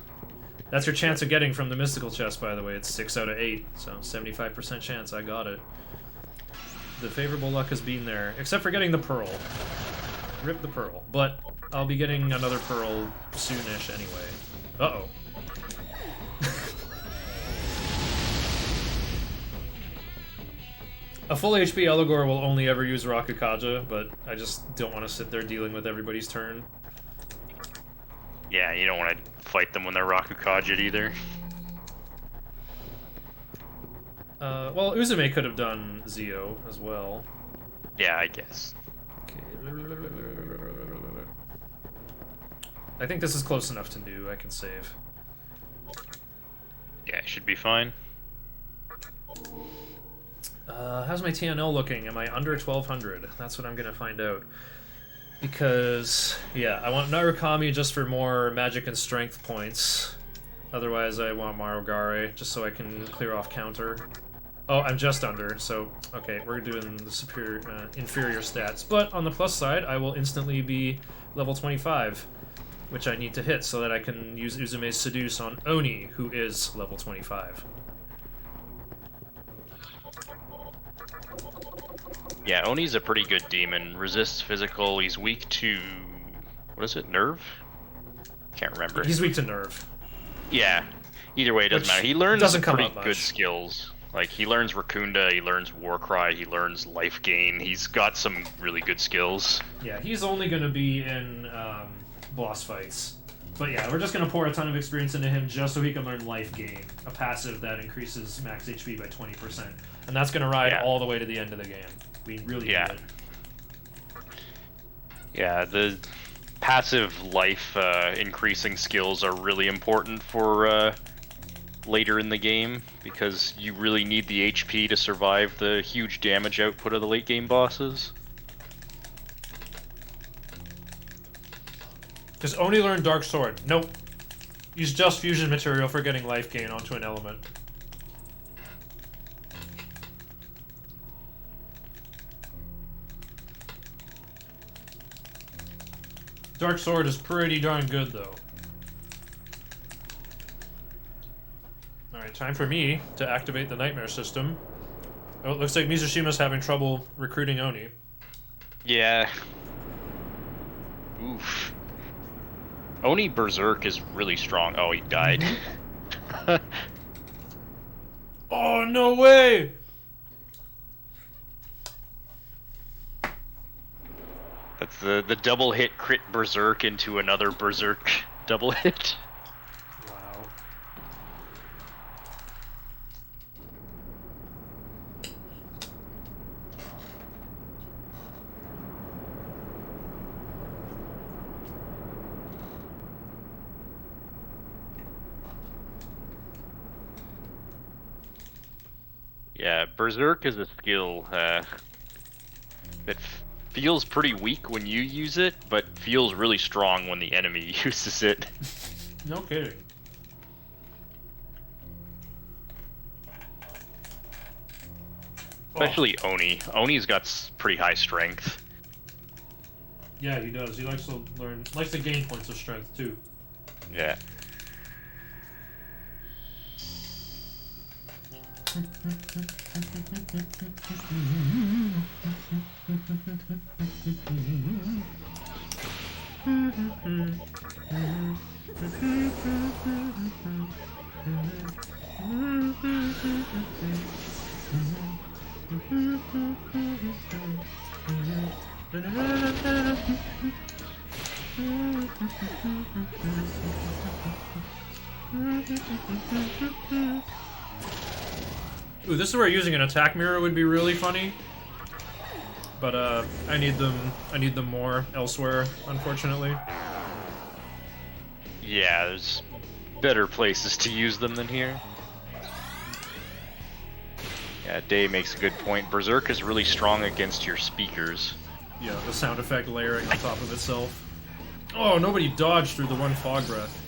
That's your chance of getting from the Mystical Chest, by the way. It's 6 out of 8, so 75% chance I got it. The favorable luck has been there, except for getting the Pearl. Rip the Pearl. But I'll be getting another Pearl soonish anyway. Uh-oh. A full HP Eligor will only ever use Rakukaja, but I just don't want to sit there dealing with everybody's turn. Yeah, you don't want to fight them when they're Rakukaja either. Well, Uzume could have done Zio as well. Yeah, I guess. Okay. I think this is close enough to do. I can save. Yeah, it should be fine. How's my TNL looking? Am I under 1200? That's what I'm gonna find out. Because, yeah, I want Narukami just for more magic and strength points. Otherwise, I want Marogare just so I can clear off counter. Oh, I'm just under, so, okay, we're doing the inferior stats. But on the plus side, I will instantly be level 25, which I need to hit so that I can use Uzume's Seduce on Oni, who is level 25. Yeah, Oni's a pretty good demon. Resists physical, he's weak to... what is it, nerve? Can't remember. He's weak to nerve. Yeah, either way, it doesn't matter. He learns pretty good much. skills. Like, he learns Rakunda, he learns Warcry, he learns Life Gain. He's got some really good skills. Yeah, he's only going to be in boss fights. But yeah, we're just going to pour a ton of experience into him just so he can learn Life Gain, a passive that increases max HP by 20%. And that's going to ride all the way to the end of the game. We really need it. Yeah, the passive life increasing skills are really important for later in the game, because you really need the HP to survive the huge damage output of the late game bosses. Does Oni learn Dark Sword? Nope. Use just fusion material for getting life gain onto an element. Dark Sword is pretty darn good, though. Alright, time for me to activate the Nightmare system. Oh, it looks like Mizushima's having trouble recruiting Oni. Yeah. Oof. Oni Berserk is really strong. Oh, he died. Oh, no way! That's the double hit crit Berserk into another Berserk double hit. Wow. Yeah, Berserk is a skill that feels pretty weak when you use it, but feels really strong when the enemy uses it. No kidding. Especially Oni. Oni's got pretty high strength. Yeah, he does. He likes to likes to gain points of strength too. Yeah. Ooh, this is where using an attack mirror would be really funny. But I need them more elsewhere, unfortunately. Yeah, there's better places to use them than here. Yeah, Day makes a good point. Berserk is really strong against your speakers. Yeah, the sound effect layering on top of itself. Oh, nobody dodged through the one fog breath.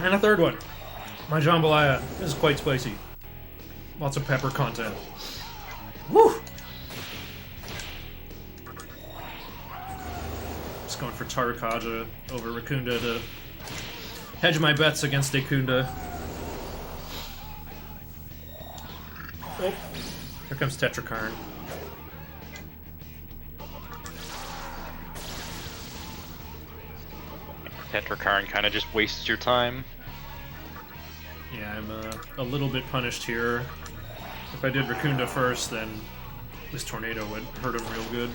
And a third one. My jambalaya is quite spicy. Lots of pepper content. Woo! Just going for Tarakaja over Rakunda to hedge my bets against Dekunda. Oh, here comes Tetrakarn. Tetrakarn kind of just wastes your time. Yeah, I'm a little bit punished here. If I did Rakunda first, then this tornado would hurt him real good.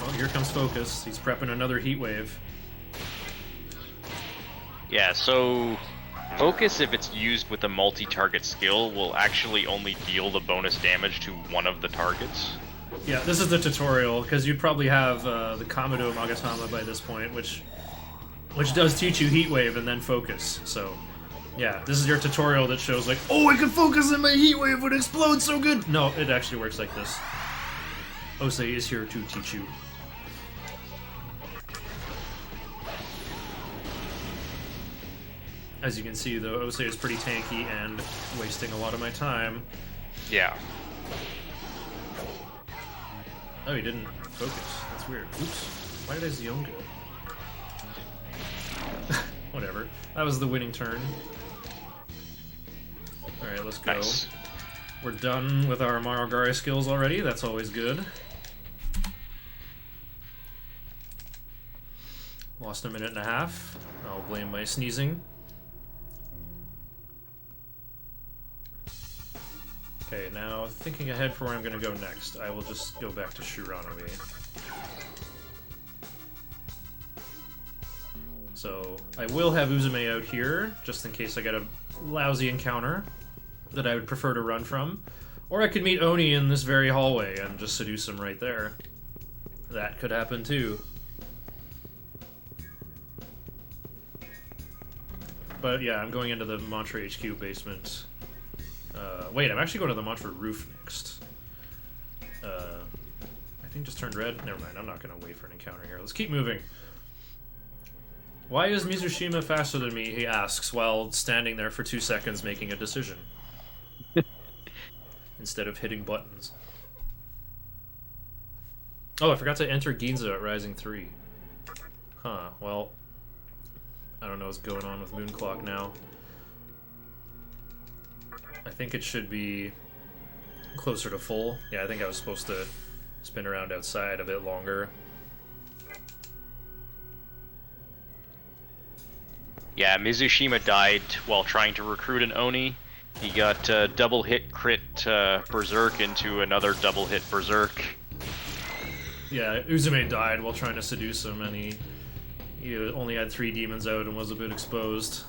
Oh, here comes Focus. He's prepping another heat wave. Yeah, so Focus, if it's used with a multi-target skill, will actually only deal the bonus damage to one of the targets. Yeah, this is the tutorial, because you'd probably have the Kamado Magatama by this point, which does teach you Heat Wave and then Focus. So, yeah, this is your tutorial that shows, like, oh, I can focus and my Heat Wave would explode so good! No, it actually works like this. Osei is here to teach you. As you can see, though, Osei is pretty tanky and wasting a lot of my time. Yeah. Oh, he didn't focus. That's weird. Oops. Why did I Zionga? Whatever. That was the winning turn. Alright, let's go. Nice. We're done with our Marogari skills already. That's always good. Lost a minute and a half. I'll blame my sneezing. Okay, now thinking ahead for where I'm going to go next, I will just go back to Shiranomi. So, I will have Uzume out here, just in case I get a lousy encounter that I would prefer to run from. Or I could meet Oni in this very hallway and just seduce him right there. That could happen too. But yeah, I'm going into the Mantra HQ basement. Wait, I'm actually going to the Mantra roof next. I think just turned red. Never mind, I'm not going to wait for an encounter here. Let's keep moving. Why is Mizushima faster than me, he asks, while standing there for 2 seconds making a decision. Instead of hitting buttons. Oh, I forgot to enter Ginza at Rising 3. Huh, well... I don't know what's going on with Moon Clock now. I think it should be closer to full. Yeah, I think I was supposed to spin around outside a bit longer. Yeah, Mizushima died while trying to recruit an Oni. He got double hit crit Berserk into another double hit Berserk. Yeah, Uzume died while trying to seduce him, and he only had 3 demons out and was a bit exposed.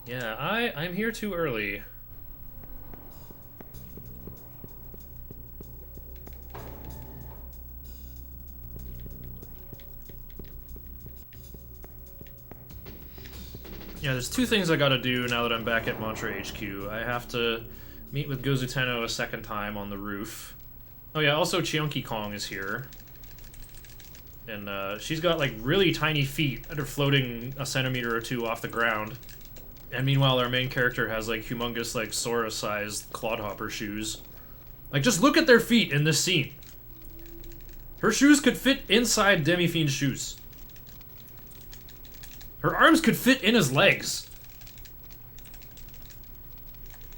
Yeah, I'm here too early. Yeah, there's 2 things I gotta do now that I'm back at Mantra HQ. I have to meet with Gozuteno a second time on the roof. Oh yeah, also Cheonki Kong is here. And she's got like really tiny feet that are floating a centimeter or 2 off the ground. And meanwhile our main character has like humongous like Sora-sized clodhopper shoes. Like just look at their feet in this scene. Her shoes could fit inside Demi-Fiend's shoes. Her arms could fit in his legs.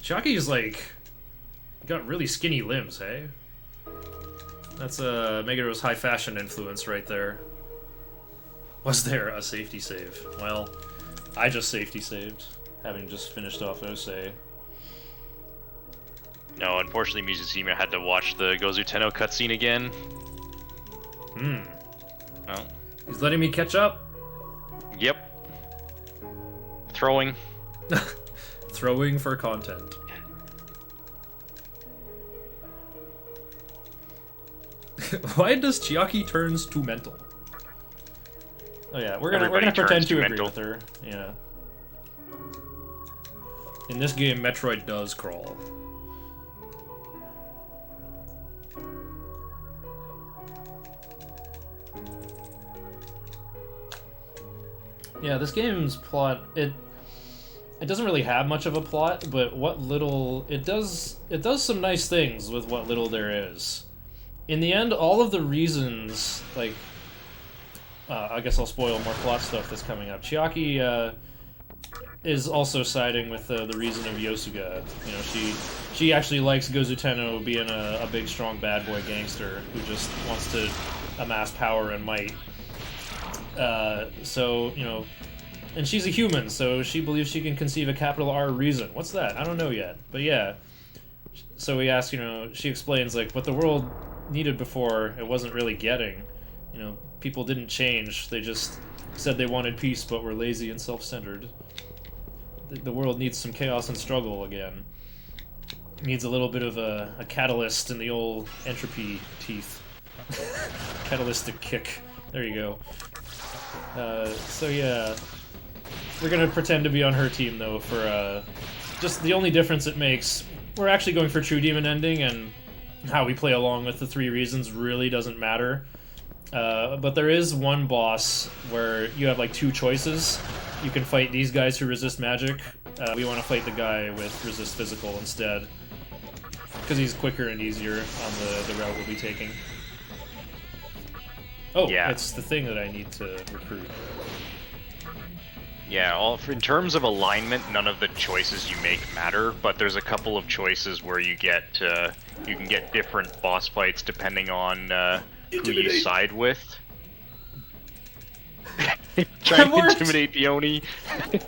Chiaki's like got really skinny limbs, hey? That's Megaro's high fashion influence right there. Was there a safety save? Well, I just safety saved, having just finished off Osei. No, unfortunately Mizusima had to watch the Gozuteno cutscene again. Well. He's letting me catch up? Yep. Throwing. Throwing for content. Why does Chiaki turns too mental? Oh yeah, we're gonna pretend to agree mental with her. Yeah. In this game, Metroid does crawl. Yeah, this game's plot, it doesn't really have much of a plot, but what little it does some nice things with what little there is. In the end, all of the reasons, like, I guess I'll spoil more plot stuff that's coming up. Chiaki is also siding with the reason of Yosuga. You know, she actually likes Gozuteno being a big, strong bad boy gangster who just wants to amass power and might. So, you know, and she's a human, so she believes she can conceive a capital R reason. What's that? I don't know yet. But yeah. So we ask, you know, she explains, like, what the world needed before, it wasn't really getting. You know, people didn't change. They just said they wanted peace, but were lazy and self-centered. The world needs some chaos and struggle again. It needs a little bit of a catalyst in the old entropy teeth. Catalytic kick. There you go. So yeah, we're gonna pretend to be on her team though for just the only difference it makes. We're actually going for True Demon ending, and how we play along with the 3 reasons really doesn't matter. But there is one boss where you have like 2 choices. You can fight these guys who resist magic. We want to fight the guy with resist physical instead, because he's quicker and easier on the route we'll be taking. Oh, yeah. It's the thing that I need to recruit. Yeah, in terms of alignment, none of the choices you make matter, but there's a couple of choices where you get you can get different boss fights depending on who you side with. Trying to intimidate the Oni.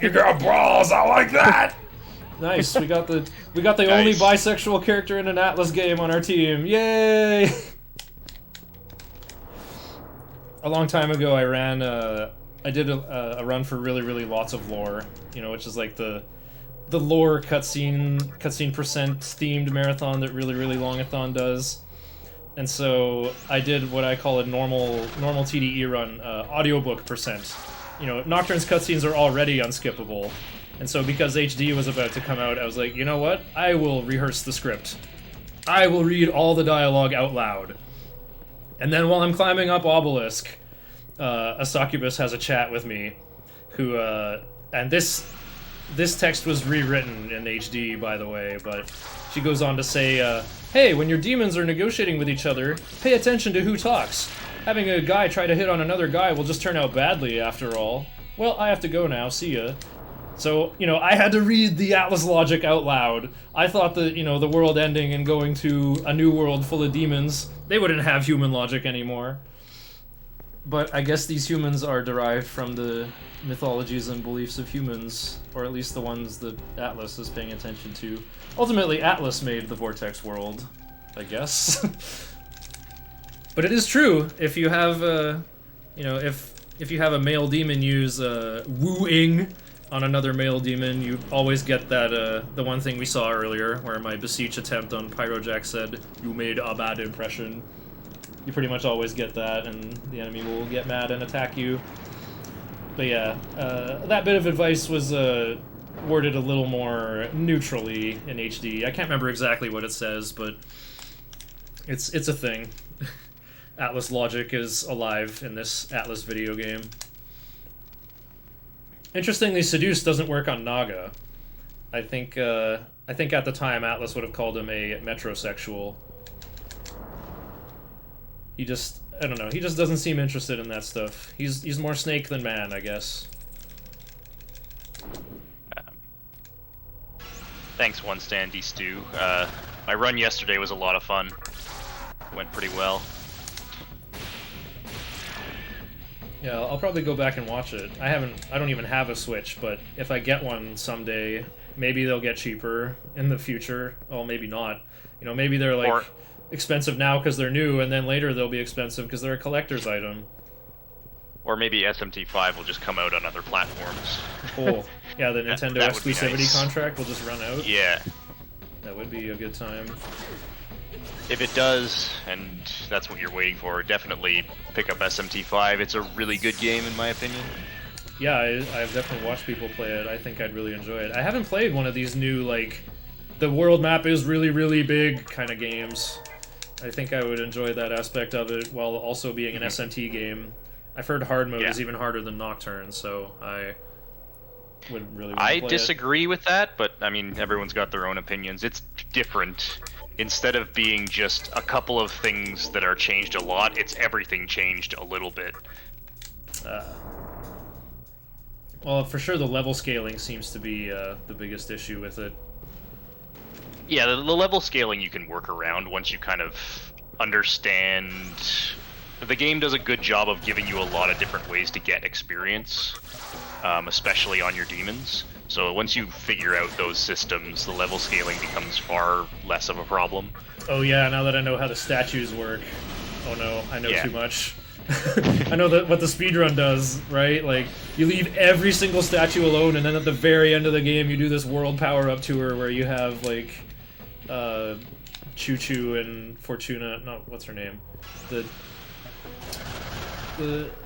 You got balls, I like that! Nice, we got the only bisexual character in an Atlas game on our team. Yay! A long time ago, I did a run for really lots of lore, you know, which is like the lore cutscene percent themed marathon that really longathon does. And so I did what I call a normal TDE run, audiobook percent. You know, Nocturne's cutscenes are already unskippable, and so because HD was about to come out, I was like, you know what? I will rehearse the script. I will read all the dialogue out loud. And then while I'm climbing up Obelisk, Asakusa has a chat with me, who, and this text was rewritten in HD, by the way, but she goes on to say, hey, when your demons are negotiating with each other, pay attention to who talks. Having a guy try to hit on another guy will just turn out badly, after all. Well, I have to go now, see ya. So, I had to read the Atlas logic out loud. I thought that, the world ending and going to a new world full of demons, they wouldn't have human logic anymore. But I guess these humans are derived from the mythologies and beliefs of humans, or at least the ones that Atlas is paying attention to. Ultimately, Atlas made the Vortex world, I guess. But it is true, if you have, if you have a male demon use wooing on another male demon, you always get that, the one thing we saw earlier, where my beseech attempt on Pyrojack said, "You made a bad impression." You pretty much always get that, and the enemy will get mad and attack you. But yeah, that bit of advice was worded a little more neutrally in HD. I can't remember exactly what it says, but it's a thing. Atlas logic is alive in this Atlas video game. Interestingly, seduce doesn't work on Naga. I think at the time Atlas would have called him a metrosexual. He just, I don't know, he just doesn't seem interested in that stuff. He's more snake than man, I guess. Thanks, One Standy Stew. My run yesterday was a lot of fun. Went pretty well. Yeah, I'll probably go back and watch it. I don't even have a Switch, but if I get one someday, maybe they'll get cheaper in the future. Well, maybe not. Maybe they're like expensive now because they're new, and then later they'll be expensive because they're a collector's item. Or maybe SMT5 will just come out on other platforms. Cool. Yeah, the Nintendo that would be exclusivity nice. Contract will just run out. Yeah. That would be a good time. If it does, and that's what you're waiting for, definitely pick up SMT5. It's a really good game, in my opinion. Yeah, I've definitely watched people play it. I think I'd really enjoy it. I haven't played one of these new, like, the world map is really, really big kind of games. I think I would enjoy that aspect of it while also being an SMT game. I've heard hard mode is even harder than Nocturne, so I would really want to play I disagree with that, but, I mean, everyone's got their own opinions. It's different. Instead of being just a couple of things that are changed a lot, it's everything changed a little bit. Well, for sure the level scaling seems to be the biggest issue with it. Yeah, the level scaling you can work around once you kind of understand. The game does a good job of giving you a lot of different ways to get experience, especially on your demons. So once you figure out those systems, the level scaling becomes far less of a problem. Oh yeah, now that I know how the statues work. Oh no, I know too much. I know what the speedrun does, right? Like, you leave every single statue alone, and then at the very end of the game you do this world power-up tour where you have, like, Choo-Choo and Fortuna, no, what's her name? The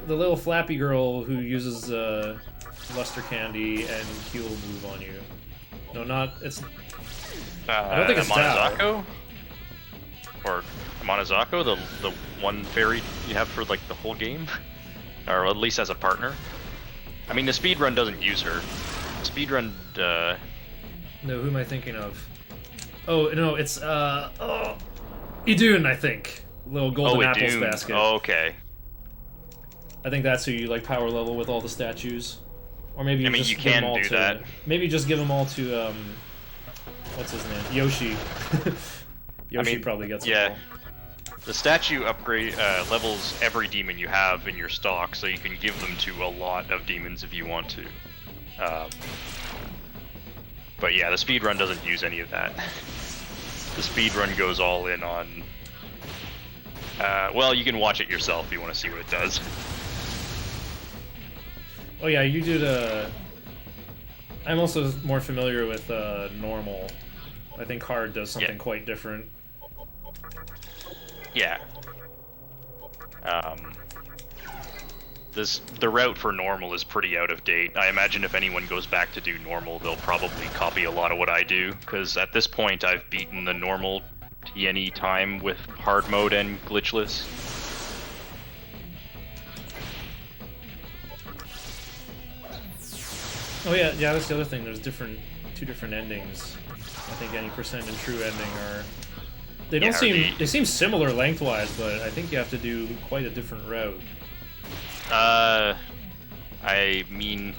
little flappy girl who uses, luster candy and he'll move on you. No, it's... I don't think it's Amanazako? Or Amanazako, the one fairy you have for, like, the whole game? Or at least as a partner? I mean, the speedrun doesn't use her. Speedrun, No, who am I thinking of? Oh, no, it's, Idun, I think. Little golden apples basket. Oh, okay. I think that's who you, like, power level with all the statues. Or maybe you you can do that. Maybe just give them all to, what's his name? Yoshi. Yoshi probably gets them all. The statue upgrade levels every demon you have in your stock, so you can give them to a lot of demons if you want to. But yeah, the speedrun doesn't use any of that. The speedrun goes all in on... well, you can watch it yourself if you want to see what it does. Oh yeah, you did I'm also more familiar with normal. I think hard does something quite different. Yeah. The route for normal is pretty out of date. I imagine if anyone goes back to do normal, they'll probably copy a lot of what I do, because at this point I've beaten the normal TNE time with hard mode and glitchless. Oh yeah, that's the other thing. There's two different endings. I think any percent and true ending are. They don't they seem similar lengthwise, but I think you have to do quite a different route. I mean,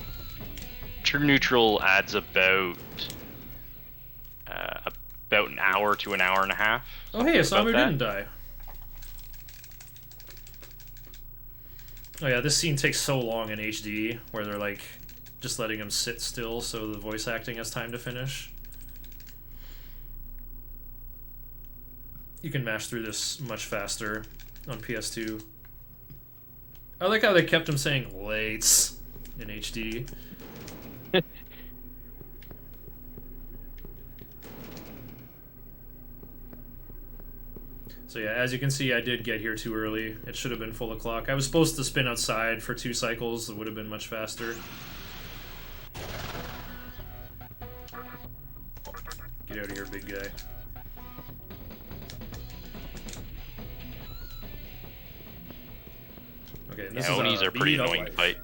true neutral adds about an hour to an hour and a half. Oh hey, Osamu didn't die. Oh yeah, this scene takes so long in HD, where they're like just letting him sit still so the voice acting has time to finish. You can mash through this much faster on PS2. I like how they kept him saying "lates" in HD. So yeah, as you can see, I did get here too early. It should have been full o'clock. I was supposed to spin outside for 2 cycles. It would have been much faster. Get out of here, big guy. Okay, this is Onis are pretty annoying to fight.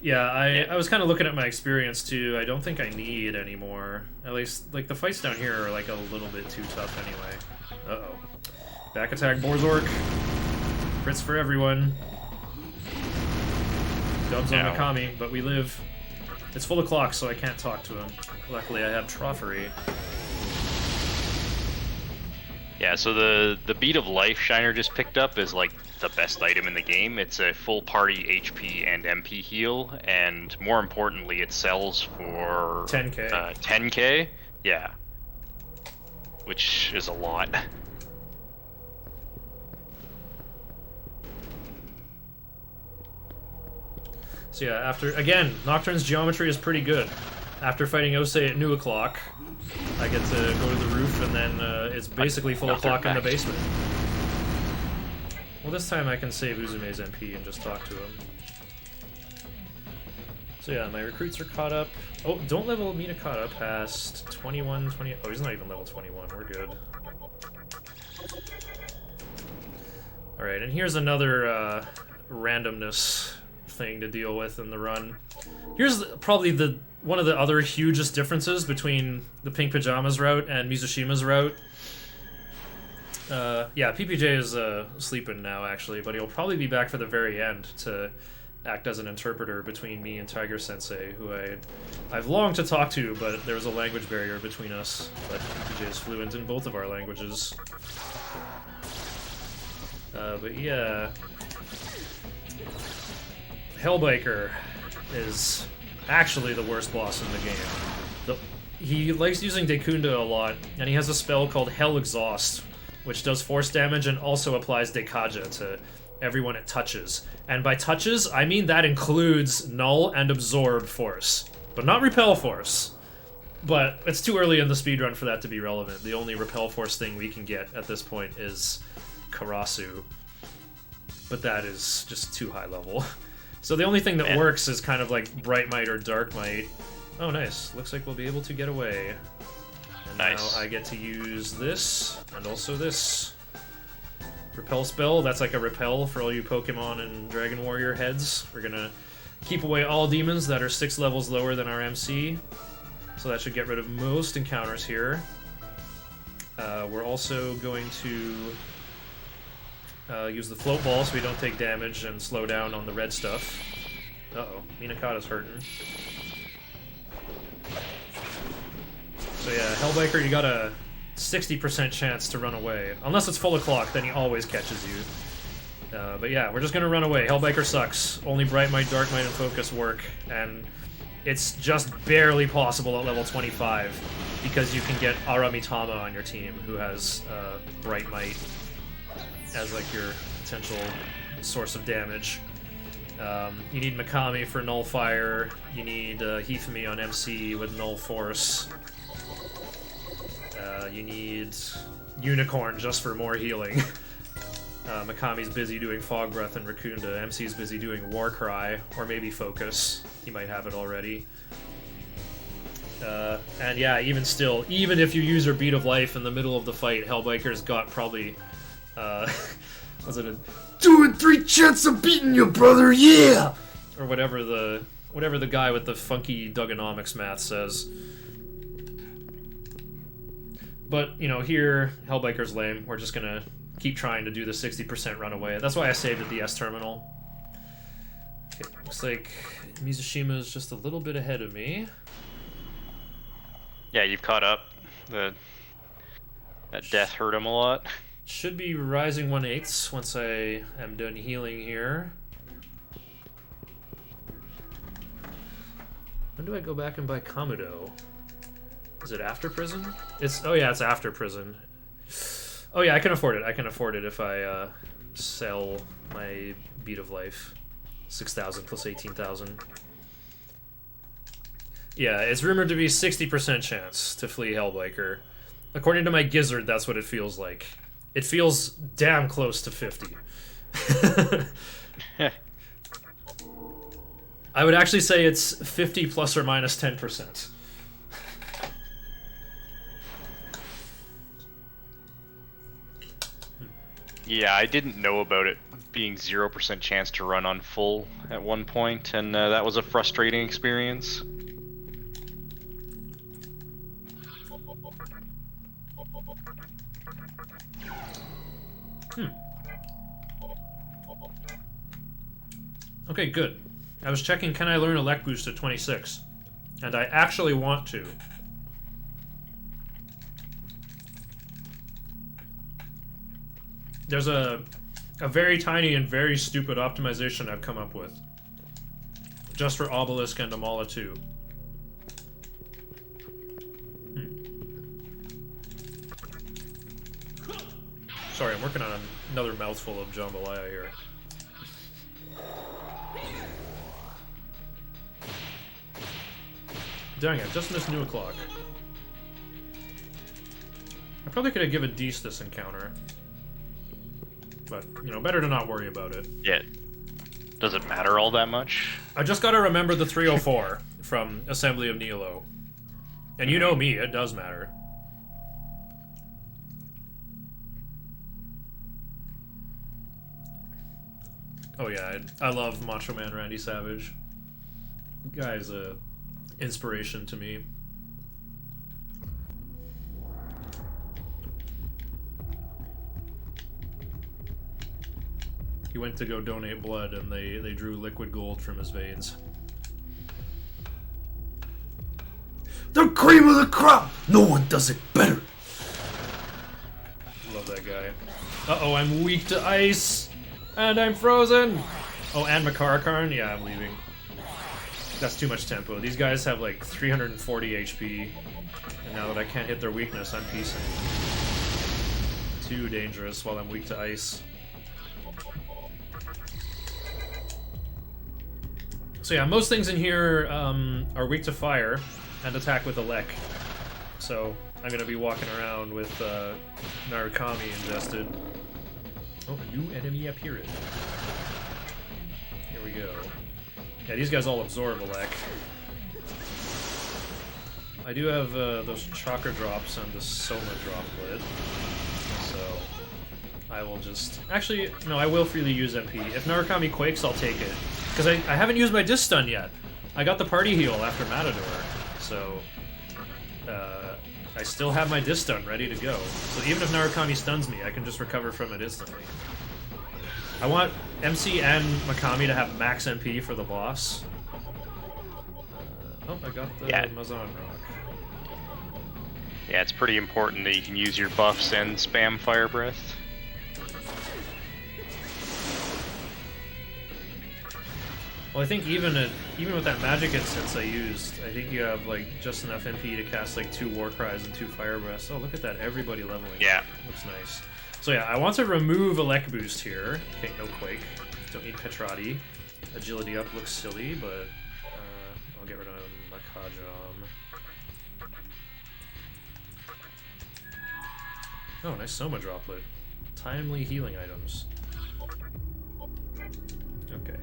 Yeah, I was kind of looking at my experience too. I don't think I need any more. At least, like, the fights down here are like a little bit too tough anyway. Uh-oh. Back attack, Borzork. Crits for everyone. Dubs on Megami, but we live. It's full of clock, so I can't talk to him. Luckily, I have Troffery. Yeah, so the Beat of Life Shiner just picked up is like the best item in the game. It's a full party HP and MP heal, and more importantly, it sells for 10k. 10k, yeah, which is a lot. So yeah, after, again, Nocturne's geometry is pretty good. After fighting Osei at new o'clock, I get to go to the roof, and then it's basically full o'clock in the basement. Well, this time I can save Uzume's MP and just talk to him. So yeah, my recruits are caught up. Oh, don't level Minakata past 21, 20... Oh, he's not even level 21. We're good. Alright, and here's another randomness thing to deal with in the run. Here's probably one of the other hugest differences between the Pink Pajamas route and Mizushima's route. Yeah, PPJ is sleeping now, actually, but he'll probably be back for the very end to act as an interpreter between me and Tiger Sensei, who I've longed to talk to, but there was a language barrier between us. But PPJ is fluent in both of our languages. But yeah... Hellbiker is actually the worst boss in the game. He likes using Dekunda a lot, and he has a spell called Hell Exhaust, which does force damage and also applies Dekaja to everyone it touches. And by touches, I mean that includes Null and Absorb Force, but not Repel Force. But it's too early in the speedrun for that to be relevant. The only Repel Force thing we can get at this point is Karasu, but that is just too high level. So the only thing that works is kind of like Bright Might or Dark Might. Oh, nice. Looks like we'll be able to get away. And nice. Now I get to use this, and also this. Repel spell, that's like a repel for all you Pokemon and Dragon Warrior heads. We're gonna keep away all demons that are 6 levels lower than our MC. So that should get rid of most encounters here. We're also going to... use the float ball so we don't take damage and slow down on the red stuff. Uh-oh, Minakata's hurting. So yeah, Hellbiker, you got a 60% chance to run away. Unless it's full o'clock, then he always catches you. But yeah, we're just gonna run away. Hellbiker sucks. Only Bright Might, Dark Might, and Focus work, and it's just barely possible at level 25 because you can get Aramitama on your team, who has Bright Might as like your potential source of damage. You need Mikami for Null Fire. You need Hifumi on MC with Null Force. You need Unicorn just for more healing. Mikami's busy doing Fog Breath and Rakunda. MC's busy doing Warcry, or maybe Focus. He might have it already. And yeah, even still, even if you use your Beat of Life in the middle of the fight, Hellbiker's got probably... was it a 2 in 3 chance of beating you, brother, yeah! or whatever the whatever the guy with the funky Dugonomics math says. But, you know, here, Hellbiker's lame. We're just gonna keep trying to do the 60% runaway. That's why I saved at the S terminal. Okay, looks like Mizushima's just a little bit ahead of me. Yeah, you've caught up. That death hurt him a lot. Should be rising 1/8 once I am done healing here. When do I go back and buy Kamudo? Is it after prison? Oh yeah, it's after prison. Oh yeah, I can afford it. I can afford it if I sell my Beat of Life. 6,000 plus 18,000. Yeah, it's rumored to be 60% chance to flee Hellbiker. According to my gizzard, that's what it feels like. It feels damn close to 50. I would actually say it's 50 plus or minus 10%. Yeah, I didn't know about it being 0% chance to run on full at one point, and that was a frustrating experience. Okay, good. I was checking, can I learn Elect Boost at 26? And I actually want to. There's a very tiny and very stupid optimization I've come up with. Just for Obelisk and Amala 2. Sorry, I'm working on another mouthful of jambalaya here. Dang it, just missed New O'Clock. I probably could have given Dees this encounter. But, you know, better to not worry about it. Yeah. Does it matter all that much? I just gotta remember the 304 from Assembly of Nihilo. And you know me, it does matter. Oh yeah, I love Macho Man Randy Savage. The guy's a inspiration to me. He went to go donate blood and they drew liquid gold from his veins. The cream of the crop! No one does it better! Love that guy. Uh-oh, I'm weak to ice! And I'm frozen! Oh, and Makarakarn? Yeah, I'm leaving. That's too much tempo. These guys have like 340 HP. And now that I can't hit their weakness, I'm piecing. Too dangerous while I'm weak to ice. So yeah, most things in here are weak to fire and attack with Elec. So I'm gonna be walking around with Narukami ingested. Oh, a new enemy appeared. Here we go. Yeah, these guys all absorb Elec. I do have those chakra drops and the Soma droplet. So I will just... Actually, no, I will freely use MP. If Narukami quakes, I'll take it. Because I haven't used my Disc Stun yet. I got the party heal after Matador. So I still have my Disc Stun ready to go. So even if Narukami stuns me, I can just recover from it instantly. I want MC and Mikami to have max MP for the boss. Oh, I got the Mazan Rock. Yeah, it's pretty important that you can use your buffs and spam Fire Breath. Well, I think even with that magic instance I used, I think you have like just enough MP to cast like 2 War Cries and 2 Fire Breaths. Oh, look at that! Everybody leveling. Yeah, looks nice. So yeah, I want to remove Elec Boost here. Okay, no Quake. Don't need Petrati. Agility up looks silly, but I'll get rid of Makajam. Oh, nice Soma droplet. Timely healing items. Okay.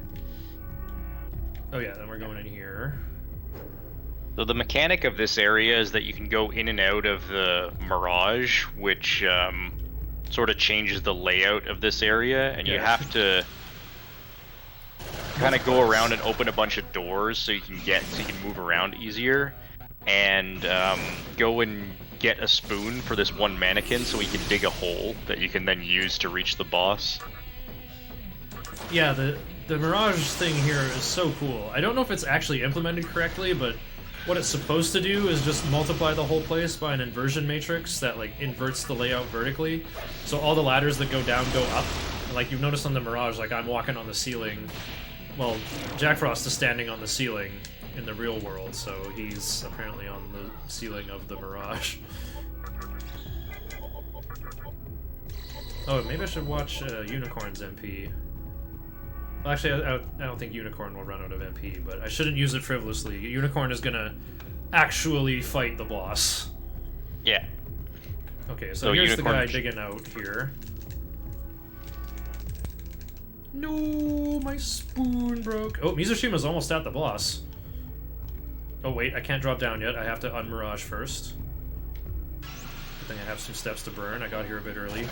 Oh yeah, then we're going in here. So the mechanic of this area is that you can go in and out of the Mirage, which sort of changes the layout of this area, and you have to kind of go around and open a bunch of doors so you can move around easier, and go and get a spoon for this one mannequin so he can dig a hole that you can then use to reach the boss. Yeah, the Mirage thing here is so cool. I don't know if it's actually implemented correctly, but what it's supposed to do is just multiply the whole place by an inversion matrix that like inverts the layout vertically. So all the ladders that go down go up. Like you've noticed on the Mirage, like I'm walking on the ceiling. Well, Jack Frost is standing on the ceiling in the real world, so he's apparently on the ceiling of the Mirage. Oh, maybe I should watch Unicorn's MP. Well, actually, I don't think Unicorn will run out of MP, but I shouldn't use it frivolously. Unicorn is gonna actually fight the boss. Yeah. Okay, so here's Unicorn... the guy digging out here. No, my spoon broke. Oh, Mizushima's almost at the boss. Oh wait, I can't drop down yet. I have to unmirage first. Good thing I have some steps to burn. I got here a bit early.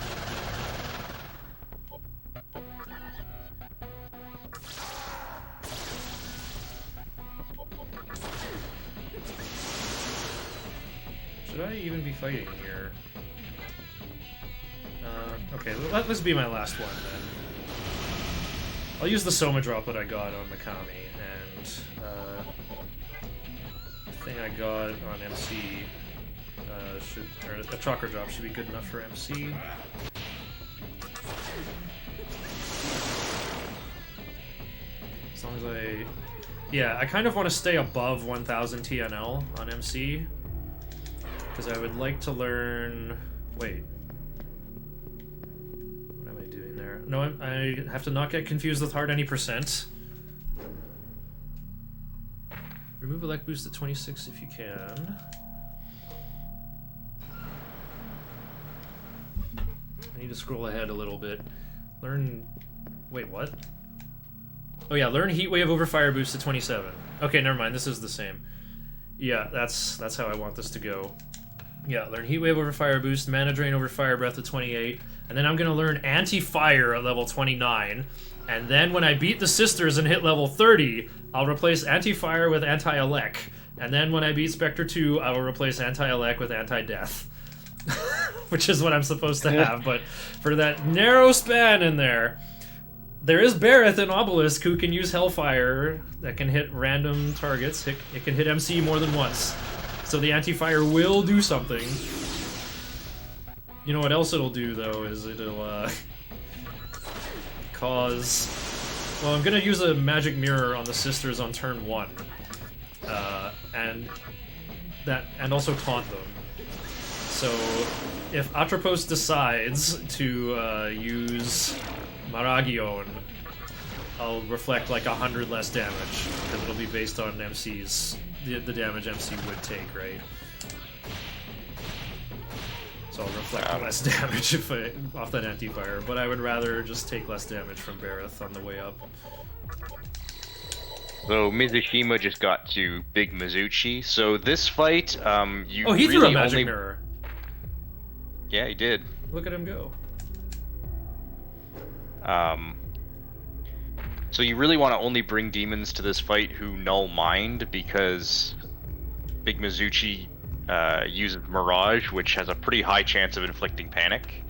Should I even be fighting here? Okay, let this be my last one then. I'll use the Soma drop that I got on Megami, and the thing I got on MC or a chakra drop should be good enough for MC. As long as yeah, I kind of want to stay above 1000 TNL on MC, because I would like to learn. Wait. No, I have to not get confused with hard any %. Remove elect boost at 26 if you can. I need to scroll ahead a little bit. Learn... Wait, what? Oh yeah, learn heat wave over fire boost at 27. Okay, never mind, this is the same. Yeah, that's how I want this to go. Yeah, learn heat wave over fire boost, mana drain over fire breath at 28. And then I'm going to learn anti-fire at level 29. And then when I beat the sisters and hit level 30, I'll replace anti-fire with anti-elec. And then when I beat Spectre 2, I will replace anti-elec with anti-death. Which is what I'm supposed to have. But for that narrow span in there, there is Bareth and Obelisk who can use Hellfire that can hit random targets. It can hit MC more than once. So the anti-fire will do something. You know what else it'll do, though, is it'll, cause... Well, I'm gonna use a magic mirror on the sisters on turn 1. And also taunt them. So, if Atropos decides to, use Maragion, I'll reflect like 100 less damage, because it'll be based on MC's... the damage MC would take, right? So I'll reflect less damage off that anti-fire, but I would rather just take less damage from Bareth on the way up. So Mizushima just got to Big Mizuchi. So this fight, you he really threw a magic mirror. Yeah, he did. Look at him go. So you really want to only bring demons to this fight who null mind, because Big Mizuchi uses Mirage, which has a pretty high chance of inflicting panic.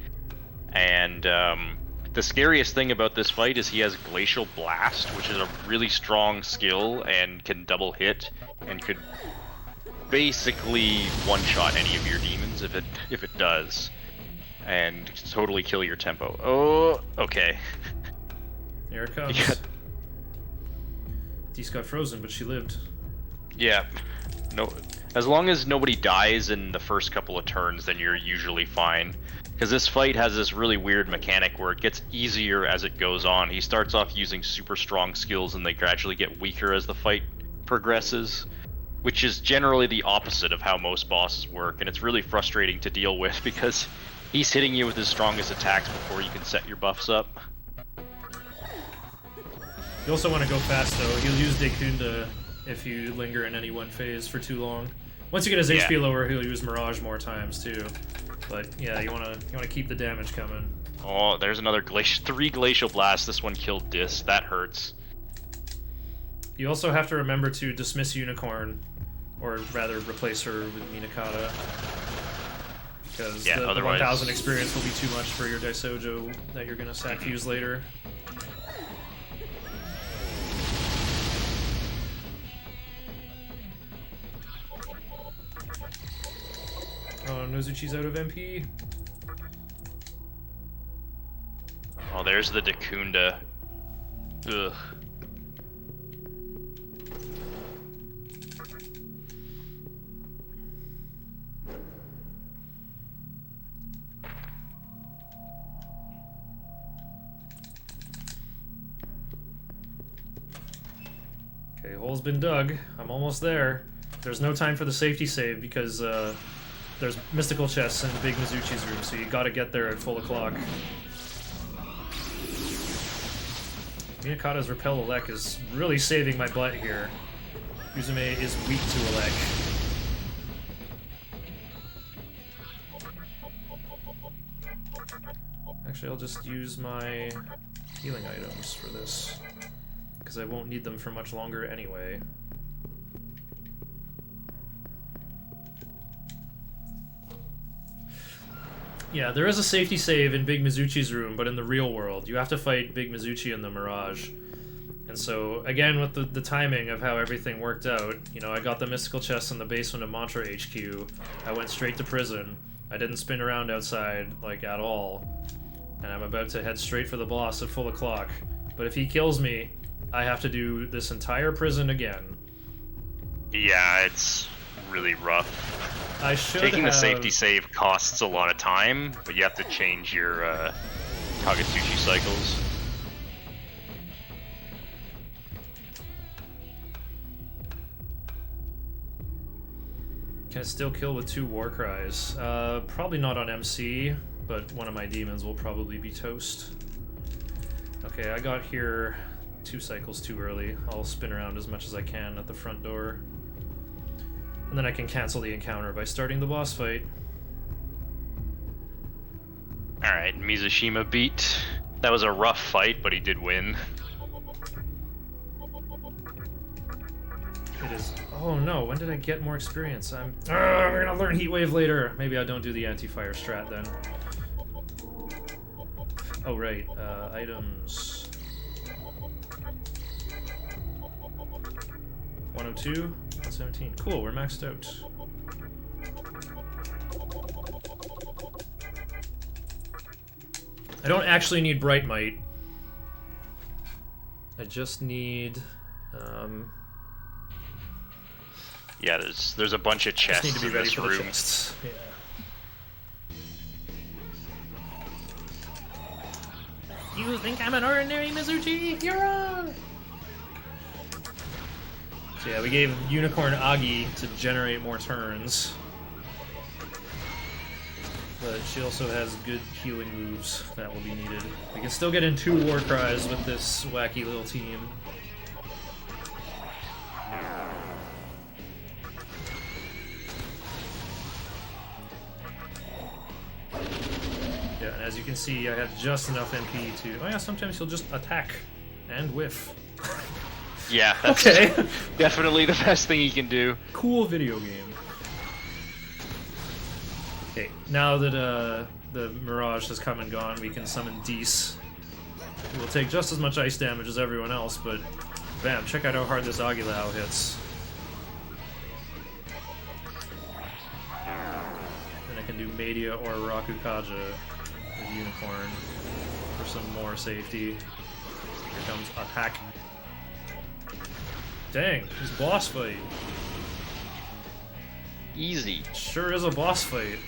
And the scariest thing about this fight is he has Glacial Blast, which is a really strong skill and can double hit and could basically one-shot any of your demons if it does, and totally kill your tempo. Oh, okay. Here it comes. Deece got frozen, but she lived. Yeah. No. As long as nobody dies in the first couple of turns, then you're usually fine. Because this fight has this really weird mechanic where it gets easier as it goes on. He starts off using super strong skills and they gradually get weaker as the fight progresses, which is generally the opposite of how most bosses work, and it's really frustrating to deal with because he's hitting you with his strongest attacks before you can set your buffs up. You also want to go fast though. He'll use Dekunda if you linger in any one phase for too long. Once you get his HP lower, he'll use Mirage more times too. But yeah, you want to keep the damage coming. Oh, there's another 3 Glacial Blasts. This one killed Dis. That hurts. You also have to remember to dismiss Unicorn, or rather replace her with Minakata. Because the otherwise 1000 experience will be too much for your Daisojo that you're gonna sack fuse later. Oh, Nozuchi's out of MP. Oh, there's the Dakunda. Ugh. Okay, hole's been dug. I'm almost there. There's no time for the safety save because there's mystical chests in Big Mizuchi's room, so you gotta get there at full o'clock. Minakata's Repel Elec is really saving my butt here. Uzume is weak to Elec. Actually, I'll just use my healing items for this, because I won't need them for much longer anyway. Yeah, there is a safety save in Big Mizuchi's room, but in the real world, you have to fight Big Mizuchi in the Mirage. And so, again, with the timing of how everything worked out, you know, I got the mystical chest in the basement of Mantra HQ, I went straight to prison, I didn't spin around outside, like, at all, and I'm about to head straight for the boss at full o'clock. But if he kills me, I have to do this entire prison again. Yeah, it's really rough. I should Taking have... the safety save costs a lot of time, but you have to change your Kagetsuchi cycles. Can it still kill with 2 war cries? Probably not on MC, but one of my demons will probably be toast. Okay, I got here 2 cycles too early. I'll spin around as much as I can at the front door. And then I can cancel the encounter by starting the boss fight. Alright, Mizushima beat. That was a rough fight, but he did win. It is... Oh no, when did I get more experience? I'm gonna learn Heat Wave later! Maybe I don't do the anti-fire strat then. Oh right, items... 102, 117. Cool, we're maxed out. I don't actually need Bright Might. I just need... Yeah, there's a bunch of chests just need to be in ready this for room. the chests. Yeah. You think I'm an ordinary Mizuchi? You're wrong! So yeah, we gave Unicorn Agi to generate more turns. But she also has good healing moves that will be needed. We can still get in 2 war cries with this wacky little team. Yeah, and as you can see, I have just enough MP to... Oh yeah, sometimes he'll just attack and whiff. Yeah, that's Okay. definitely the best thing you can do. Cool video game. Okay, now that the Mirage has come and gone, we can summon Dees. We'll take just as much ice damage as everyone else, but bam, check out how hard this Agilao hits. Then I can do Media or Rakukaja with Unicorn for some more safety. Here comes attack. Dang, this boss fight. Easy. Sure is a boss fight.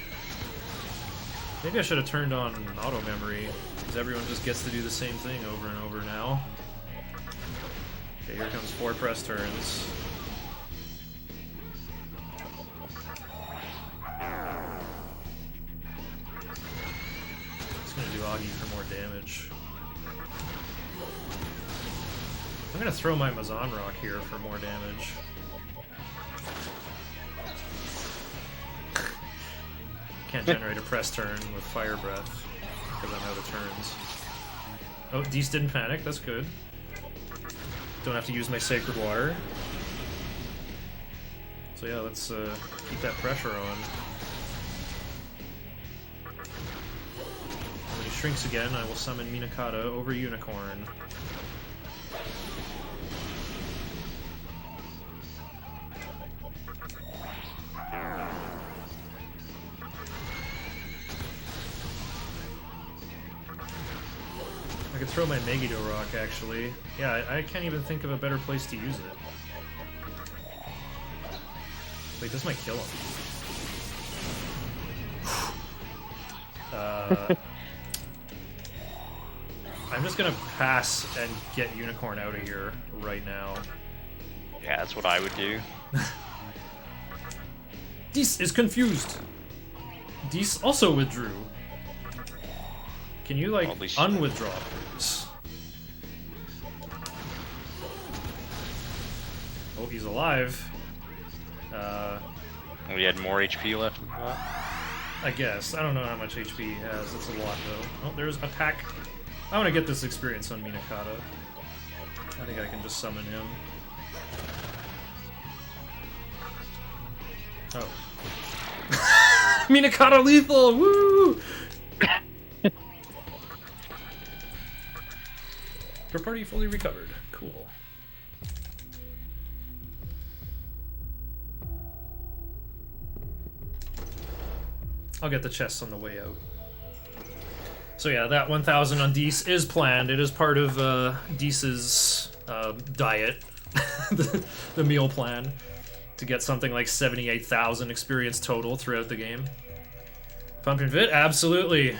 Maybe I should have turned on auto memory, because everyone just gets to do the same thing over and over now. Okay, here comes 4 press turns. Just gonna do Agi for more damage. I'm gonna throw my Mazan Rock here for more damage. Can't generate a press turn with Fire Breath because I'm out of turns. Oh, Dees didn't panic, that's good. Don't have to use my Sacred Water. So yeah, let's keep that pressure on. When he shrinks again, I will summon Minakata over Unicorn. I could throw my Megiddo Rock, actually. Yeah, I can't even think of a better place to use it. Wait, this might kill him. I'm just gonna pass and get Unicorn out of here right now. Yeah, that's what I would do. Dis is confused. Dis also withdrew. Can you, like, unwithdraw, please? Oh, he's alive. We had more HP left. I guess. I don't know how much HP he has. It's a lot, though. Oh, there's attack. I want to get this experience on Minakata. I think I can just summon him. Oh. Minakata lethal! Woo! Your party fully recovered. Cool. I'll get the chests on the way out. So yeah, that 1,000 on Dees is planned. It is part of Dees's diet, the meal plan, to get something like 78,000 experience total throughout the game. Pumpkin Fit? Absolutely.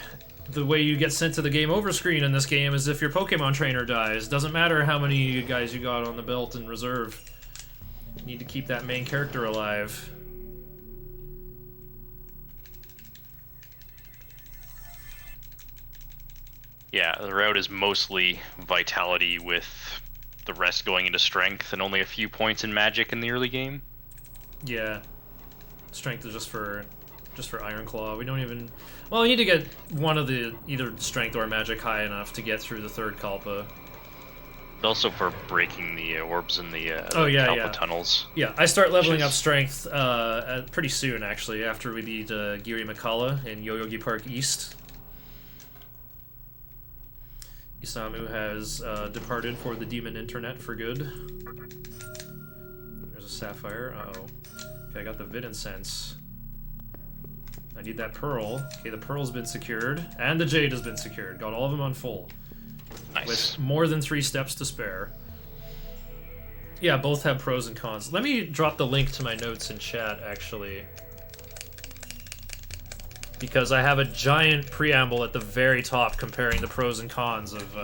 The way you get sent to the game over screen in this game is if your Pokemon trainer dies. Doesn't matter how many guys you got on the belt in reserve. You need to keep that main character alive. Yeah, the route is mostly vitality with the rest going into strength and only a few points in magic in the early game. Yeah. Strength is just for Iron Claw. We don't even... Well, we need to get one of the either strength or magic high enough to get through the third Kalpa. Also for breaking the orbs in the Kalpa tunnels. Yeah, I start leveling up strength pretty soon, actually, after we beat Girimehkala in Yoyogi Park East. Isamu has departed for the demon internet for good. There's a sapphire. Uh-oh. Okay, I got the Vid Incense. I need that pearl. Okay, the pearl's been secured, and the jade has been secured. Got all of them on full. Nice. With more than 3 steps to spare. Yeah, both have pros and cons. Let me drop the link to my notes in chat, actually. Because I have a giant preamble at the very top comparing the pros and cons of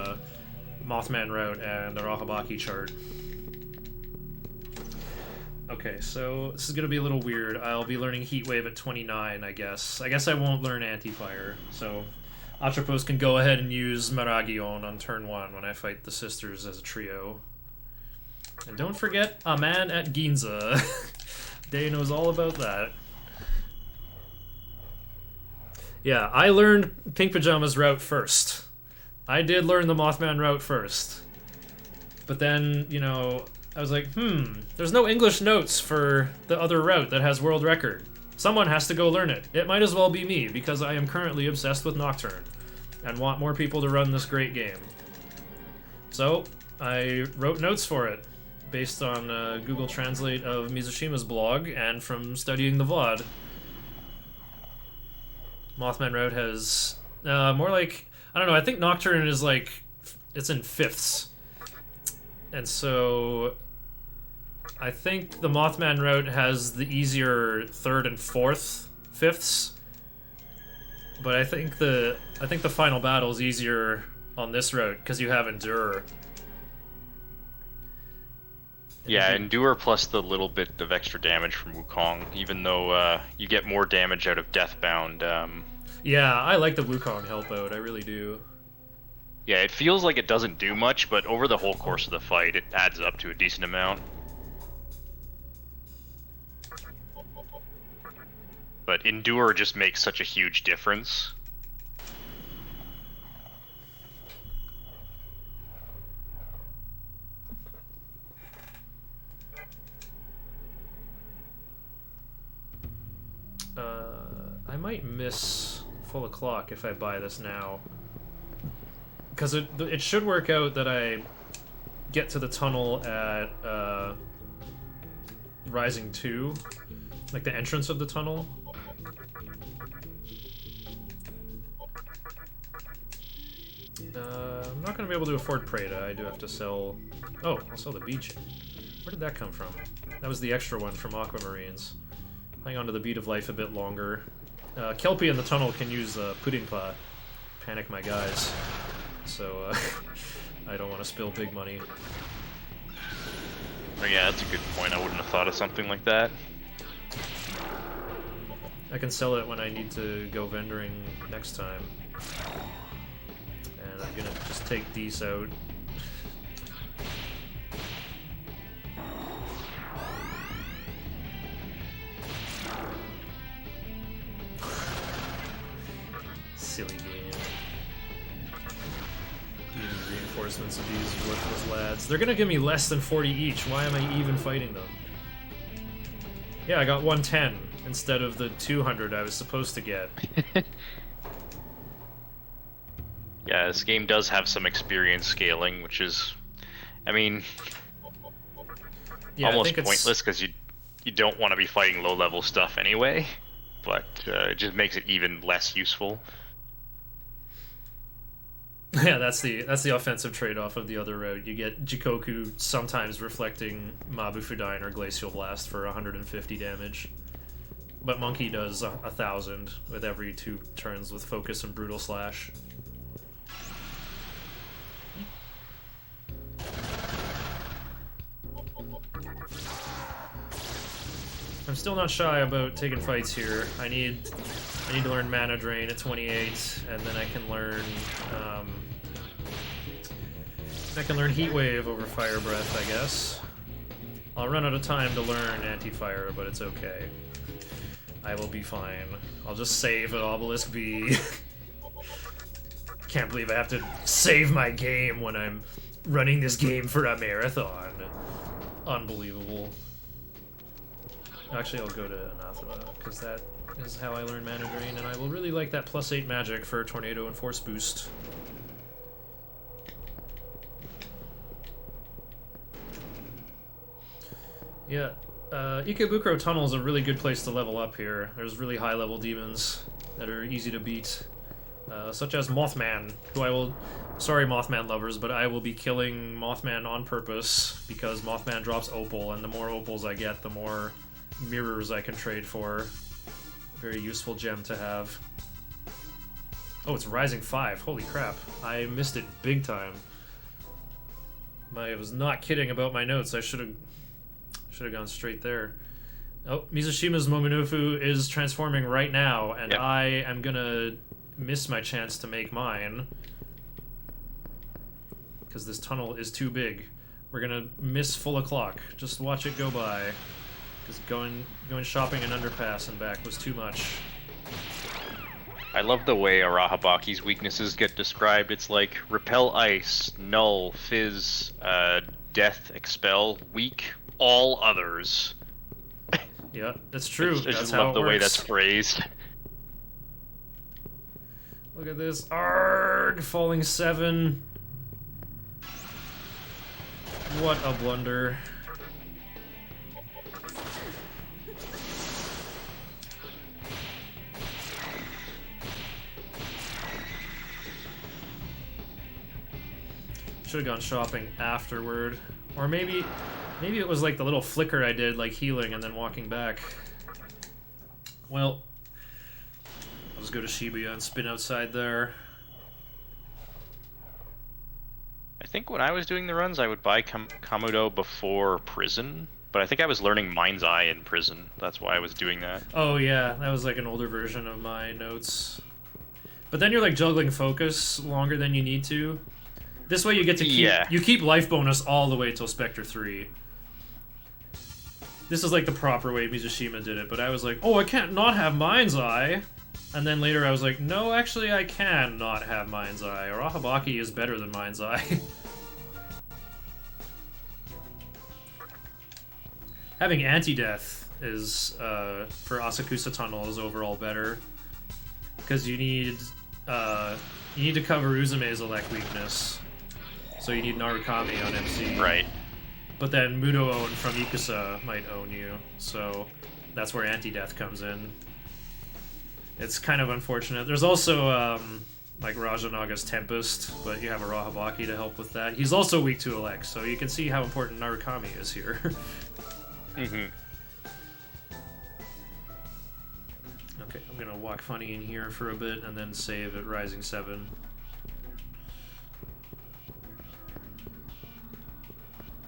Mothman Route and the Rahabaki chart. Okay, so this is going to be a little weird. I'll be learning Heat Wave at 29, I guess. I guess I won't learn Anti-Fire, so Atropos can go ahead and use Maragion on turn 1 when I fight the sisters as a trio. And don't forget a man at Ginza. Day knows all about that. Yeah, I learned Pink Pajama's route first. I did learn the Mothman route first. But then, you know... I was like, there's no English notes for the other route that has world record. Someone has to go learn it. It might as well be me, because I am currently obsessed with Nocturne, and want more people to run this great game. So, I wrote notes for it, based on Google Translate of Mizushima's blog, and from studying the VOD. Mothman Road has, more like, I don't know, I think Nocturne is like, it's in fifths. And so, I think the Mothman route has the easier 3rd and 4th fifths, but I think the final battle is easier on this route because you have Endure. Yeah, Endure plus the little bit of extra damage from Wukong, even though you get more damage out of Deathbound. Yeah, I like the Wukong help out, I really do. Yeah, it feels like it doesn't do much, but over the whole course of the fight, it adds up to a decent amount. But Endure just makes such a huge difference. I might miss full o'clock if I buy this now. Because it should work out that I get to the tunnel at Rising 2, like the entrance of the tunnel. I'm not going to be able to afford Prada. I do have to sell... Oh, I'll sell the beach. Where did that come from? That was the extra one from Aquamarines. Hang on to the beat of life a bit longer. Kelpie in the tunnel can use Pudding Pot. Panic my guys. So, I don't want to spill big money. Oh yeah, that's a good point. I wouldn't have thought of something like that. I can sell it when I need to go vendoring next time. And I'm gonna just take these out. Silly game. Using reinforcements of these worthless lads. They're gonna give me less than 40 each. Why am I even fighting them? Yeah, I got 110 instead of the 200 I was supposed to get. Yeah, this game does have some experience scaling, which is, I mean, yeah, almost pointless because you don't want to be fighting low-level stuff anyway, but it just makes it even less useful. Yeah, that's the offensive trade-off of the other route. You get Jikoku sometimes reflecting Mabufudain or Glacial Blast for 150 damage. But Monkey does 1,000 with every 2 turns with Focus and Brutal Slash. I'm still not shy about taking fights here. I need to learn Mana Drain at 28, and then I can learn Heat Wave over Fire Breath, I guess. I'll run out of time to learn Anti-Fire, but it's okay. I will be fine. I'll just save at Obelisk B. Can't believe I have to save my game when I'm running this game for a marathon. Unbelievable. Actually, I'll go to Anathema, because that is how I learn Mana Drain, and I will really like that +8 magic for Tornado and Force Boost. Yeah, Ikebukuro Tunnel is a really good place to level up here. There's really high-level demons that are easy to beat, such as Mothman, who I will... Sorry, Mothman lovers, but I will be killing Mothman on purpose, because Mothman drops Opal, and the more Opals I get, the more mirrors I can trade for. Very useful gem to have. Oh, it's Rising 5. Holy crap. I missed it big time. I was not kidding about my notes. I should have gone straight there. Oh, Mizushima's Momonofu is transforming right now, and yep. I am gonna miss my chance to make mine. Because this tunnel is too big. We're gonna miss full o'clock. Just watch it go by. Because going shopping and underpass and back was too much. I love the way Arahabaki's weaknesses get described. It's like Repel Ice, Null, Fizz, Death, Expel, Weak, all others. Yeah, that's true. I that's just how love the it works. way that's phrased. Look at this. Arrgh! Falling 7. What a blunder. Should have gone shopping afterward. Or maybe it was like the little flicker I did, like healing and then walking back. Well, I'll just go to Shibuya and spin outside there. I think when I was doing the runs, I would buy Kamudo before Prison, but I think I was learning Mind's Eye in Prison. That's why I was doing that. Oh yeah, that was like an older version of my notes. But then you're like juggling focus longer than you need to. This way you get to keep life bonus all the way till Spectre 3. This is like the proper way Mizushima did it, but I was like, oh, I can't not have Mind's Eye. And then later I was like, no, actually I can not have Mind's Eye. Arahabaki is better than Mind's Eye. Having anti-death is, for Asakusa Tunnel, is overall better. because you need to cover Uzume's elect weakness. So you need Narukami on MC. Right. But then Mudo Own from Ikusa might own you, so that's where Anti-Death comes in. It's kind of unfortunate. There's also, like Rajanaga's Tempest, but you have a Rahabaki to help with that. He's also weak to Elect, so you can see how important Narukami is here. Mm-hmm. Okay, I'm gonna walk funny in here for a bit and then save at Rising 7.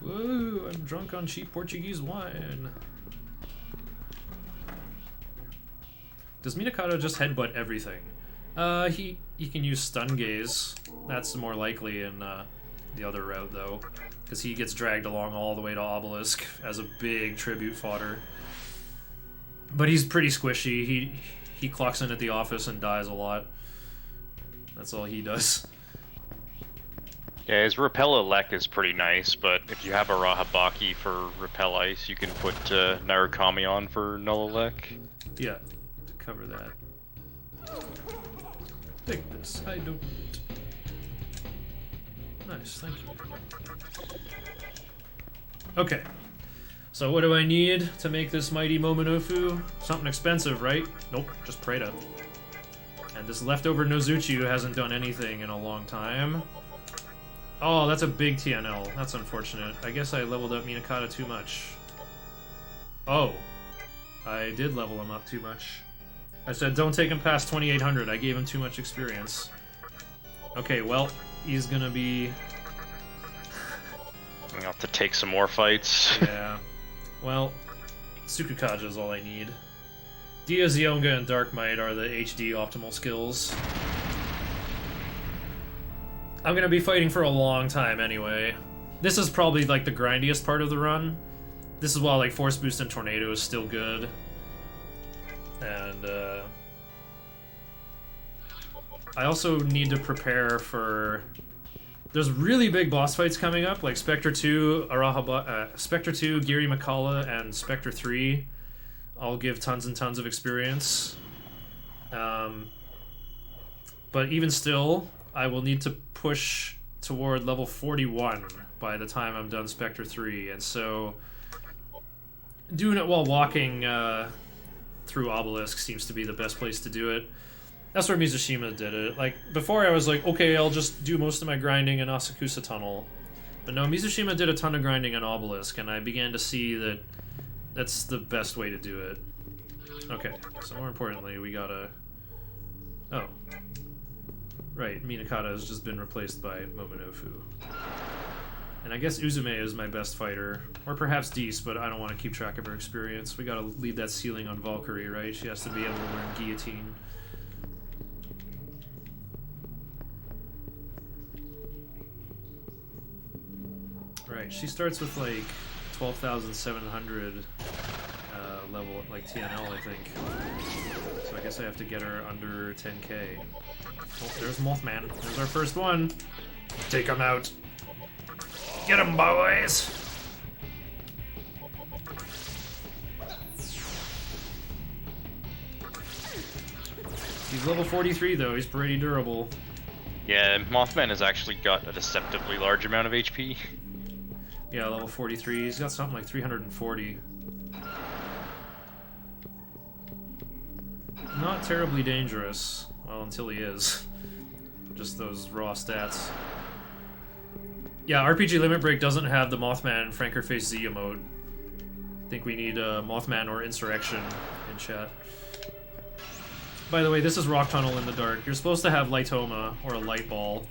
Whoa, I'm drunk on cheap Portuguese wine. Does Minakata just headbutt everything? He can use Stun Gaze. That's more likely in the other route, though, because he gets dragged along all the way to Obelisk as a big tribute fodder. But he's pretty squishy. He clocks in at the office and dies a lot. That's all he does. Yeah, his Repel Elect is pretty nice, but if you have a Rahabaki for Repel Ice, you can put Narukami on for Null Elect. Yeah, to cover that. Take this. I don't. Nice, thank you. Okay. So what do I need to make this mighty Momonofu? Something expensive, right? Nope, just Preta. And this leftover Nozuchi who hasn't done anything in a long time. Oh, that's a big TNL. That's unfortunate. I guess I leveled up Minakata too much. Oh. I did level him up too much. I said don't take him past 2800. I gave him too much experience. Okay, well, he's gonna be... I'll have to take some more fights. Yeah. Well, Tsukukaja is all I need. Diaz Yonga and Dark Might are the HD optimal skills. I'm gonna be fighting for a long time anyway. This is probably like the grindiest part of the run. This is why like Force Boost and Tornado is still good. And I also need to prepare for... There's really big boss fights coming up, like Spectre 2, Spectre 2, Girimehkala, and Spectre 3. I'll give tons and tons of experience. But even still, I will need to push toward level 41 by the time I'm done Spectre 3, and so doing it while walking through Obelisk seems to be the best place to do it. That's where Mizushima did it. Like, before I was like, okay, I'll just do most of my grinding in Asakusa Tunnel. But no, Mizushima did a ton of grinding in Obelisk, and I began to see that that's the best way to do it. Okay, so more importantly, we gotta... Oh. Right, Minakata has just been replaced by Momonofu. And I guess Uzume is my best fighter. Or perhaps Dees, but I don't want to keep track of her experience. We gotta leave that ceiling on Valkyrie, right? She has to be able to learn Guillotine. Right, she starts with like 12,700 level, like TNL, I think. So I guess I have to get her under 10k. Oh, there's Mothman. There's our first one. Take him out. Get him, boys! He's level 43 though, he's pretty durable. Yeah, Mothman has actually got a deceptively large amount of HP. Yeah, level 43. He's got something like 340. Not terribly dangerous. Well, until he is. Just those raw stats. Yeah, RPG Limit Break doesn't have the Mothman Franker Face Z emote. I think we need Mothman or Insurrection in chat. By the way, this is Rock Tunnel in the dark. You're supposed to have Lightoma or a Light Ball.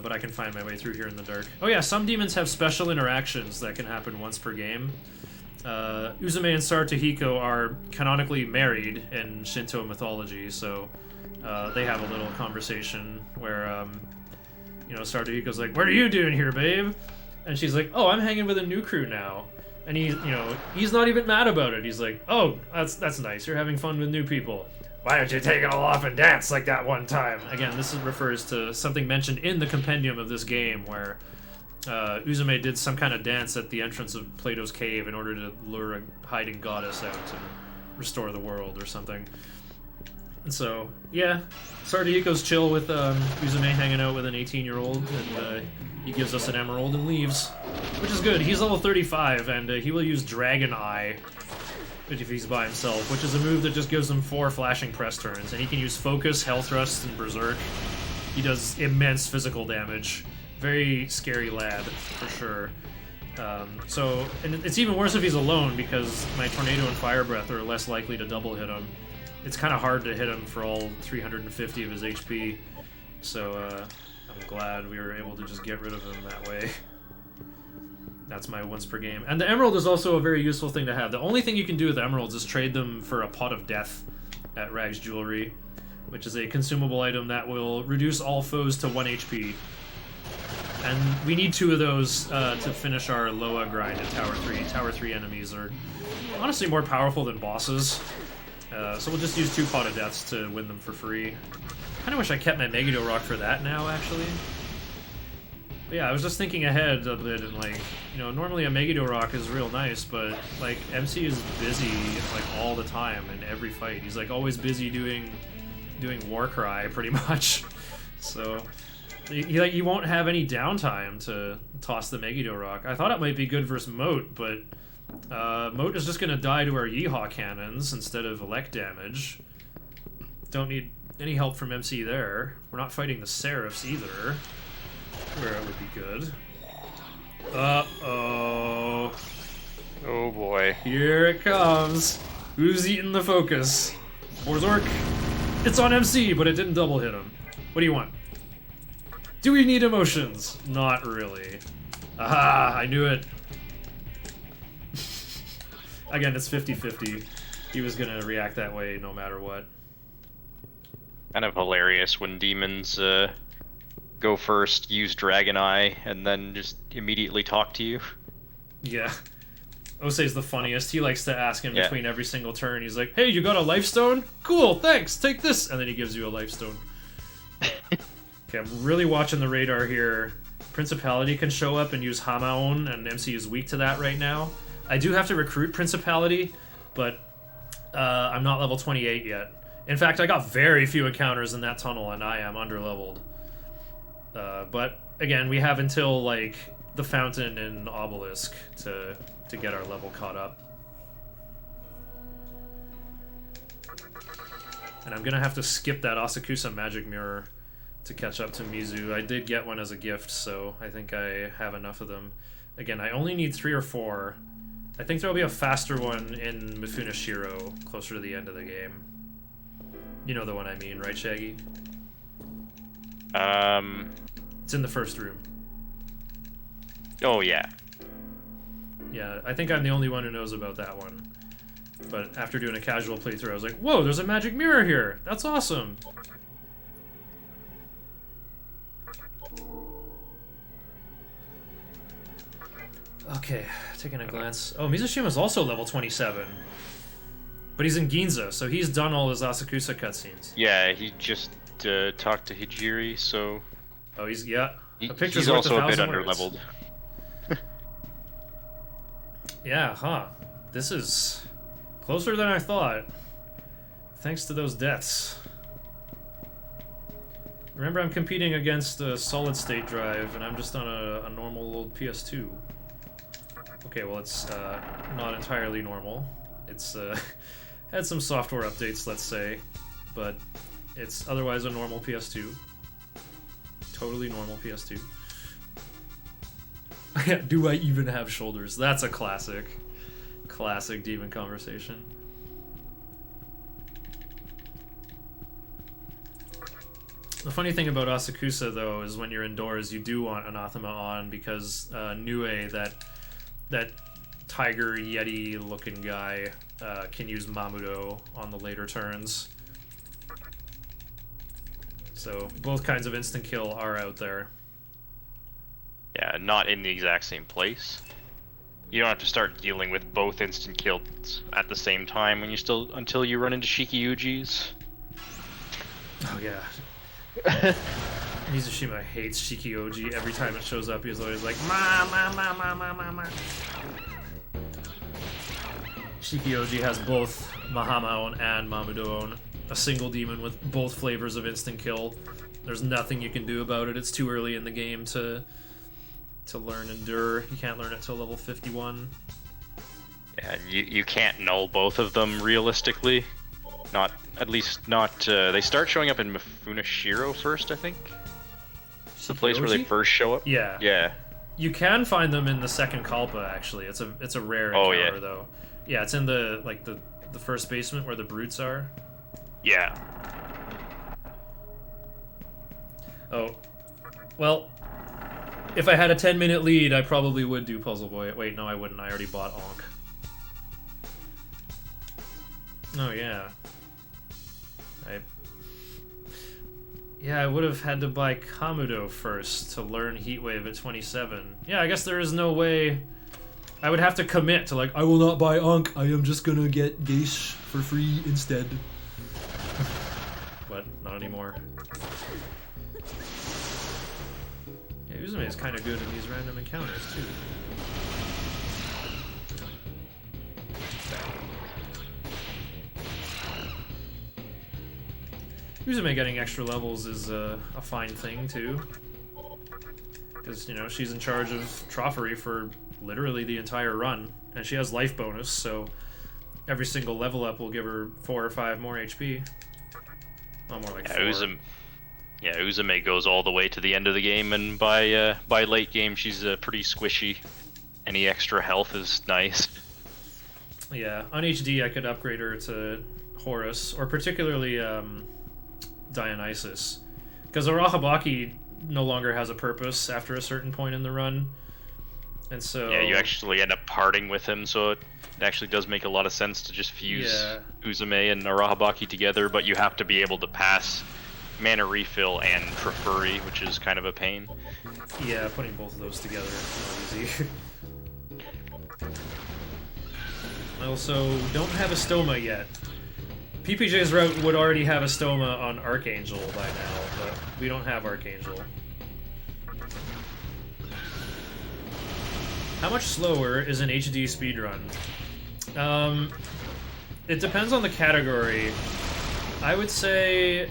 But I can find my way through here in the dark. Oh yeah, some demons have special interactions that can happen once per game. Uzume and Sartohiko are canonically married in Shinto mythology, so they have a little conversation where, you know, Sartohiko's like, "What are you doing here, babe?" And she's like, "Oh, I'm hanging with a new crew now." And he's not even mad about it. He's like, "Oh, that's nice. You're having fun with new people. Why don't you take it all off and dance like that one time?" Again, this refers to something mentioned in the compendium of this game where Uzume did some kind of dance at the entrance of Plato's cave in order to lure a hiding goddess out and restore the world or something. And so, yeah, Sardihiko's chill with Uzume hanging out with an 18-year-old, and he gives us an emerald and leaves, which is good. He's level 35, and he will use Dragon Eye if he's by himself, which is a move that just gives him 4 flashing press turns, and he can use Focus, Hell Thrust, and Berserk. He does immense physical damage. Very scary lad, for sure. And it's even worse if he's alone, because my Tornado and Fire Breath are less likely to double hit him. It's kind of hard to hit him for all 350 of his HP, so I'm glad we were able to just get rid of him that way. That's my once per game. And the Emerald is also a very useful thing to have. The only thing you can do with Emeralds is trade them for a Pot of Death at Rag's Jewelry, which is a consumable item that will reduce all foes to 1 HP. And we need 2 of those to finish our Loa grind at Tower 3. Tower 3 enemies are honestly more powerful than bosses. So we'll just use 2 Pot of Deaths to win them for free. Kinda wish I kept my Megiddo Rock for that now, actually. But yeah, I was just thinking ahead a bit, and like, you know, normally a Megiddo Rock is real nice, but like, MC is busy like all the time in every fight. He's like always busy doing Warcry, pretty much. So he won't have any downtime to toss the Megiddo Rock. I thought it might be good versus Moat, but Moat is just gonna die to our Yeehaw cannons instead of elect damage. Don't need any help from MC there. We're not fighting the Seraphs either, where it would be good. Uh-oh. Oh boy. Here it comes. Who's eating the focus? Borzork? It's on MC, but it didn't double hit him. What do you want? Do we need emotions? Not really. Aha! I knew it. Again, it's 50-50. He was gonna react that way no matter what. Kind of hilarious when demons go first, use Dragon Eye, and then just immediately talk to you. Yeah. Osei's the funniest. He likes to ask in between every single turn. He's like, hey, you got a life stone? Cool, thanks, take this! And then he gives you a life stone. Okay, I'm really watching the radar here. Principality can show up and use Hamaon, and MC is weak to that right now. I do have to recruit Principality, but I'm not level 28 yet. In fact, I got very few encounters in that tunnel, and I am underleveled. But again, we have until like the fountain and Obelisk to get our level caught up. And I'm gonna have to skip that Asakusa magic mirror to catch up to Mizu. I did get one as a gift, so I think I have enough of them. Again, I only need 3 or 4. I think there'll be a faster one in Mifunishiro closer to the end of the game. You know the one I mean, right, Shaggy? It's in the first room. Oh, yeah. Yeah, I think I'm the only one who knows about that one. But after doing a casual playthrough, I was like, whoa, there's a magic mirror here! That's awesome! Okay, taking a glance. Oh, Mizushima's also level 27. But he's in Ginza, so he's done all his Asakusa cutscenes. Yeah, he just talked to Hijiri, so... Oh, he's, yeah. He's also a bit underleveled. Yeah, huh. This is closer than I thought. Thanks to those deaths. Remember, I'm competing against a solid-state drive, and I'm just on a normal old PS2. Okay, well, it's not entirely normal. It's had some software updates, let's say, but it's otherwise a normal PS2. Totally normal PS2. Do I even have shoulders? That's a classic. Classic demon conversation. The funny thing about Asakusa, though, is when you're indoors, you do want Anathema on, because Nue, that tiger yeti looking guy, can use Mamudo on the later turns. So both kinds of instant kill are out there. Yeah, not in the exact same place. You don't have to start dealing with both instant kills at the same time when you until you run into Shikiujis. Oh yeah. Mizushima hates Shikioji. Every time it shows up, he's always like, ma. Shikioji has both Mahamaon and Mamudoon. a single demon with both flavors of instant kill. There's nothing you can do about it. It's too early in the game to learn Endure. You can't learn it till level 51. Yeah, you can't null both of them realistically. Not, at least not, they start showing up in Mifunishiro first, I think. It's the place where they first show up. Yeah. Yeah. You can find them in the second Kalpa, actually. It's a rare encounter, though. Yeah, it's in the first basement where the brutes are. Yeah. Oh. Well, if I had a 10-minute lead, I probably would do Puzzle Boy. Wait, no, I wouldn't. I already bought Onk. Oh, yeah. I would have had to buy Kamudo first to learn Heatwave at 27. Yeah, I guess there is no way... I would have to commit to, like, I will not buy Onk. I am just gonna get Geish for free instead. But not anymore. Yeah, Uzume is kind of good in these random encounters, too. Uzume getting extra levels is a fine thing, too. Because, you know, she's in charge of Trophery for literally the entire run. And she has life bonus, so every single level up will give her 4 or 5 more HP. Well, more like 4. Uzume goes all the way to the end of the game, and by late game she's pretty squishy. Any extra health is nice. Yeah, on HD I could upgrade her to Horus, or particularly Dionysus. Because Arahabaki no longer has a purpose after a certain point in the run. And so... Yeah, you actually end up parting with him, so it actually does make a lot of sense to just fuse Uzume and Arahabaki together, but you have to be able to pass mana refill and Trofuri, which is kind of a pain. Yeah, putting both of those together is not easy. I also don't have a Stoma yet. PPJ's route would already have a Stoma on Archangel by now, but we don't have Archangel. How much slower is an HD speedrun? It depends on the category. I would say...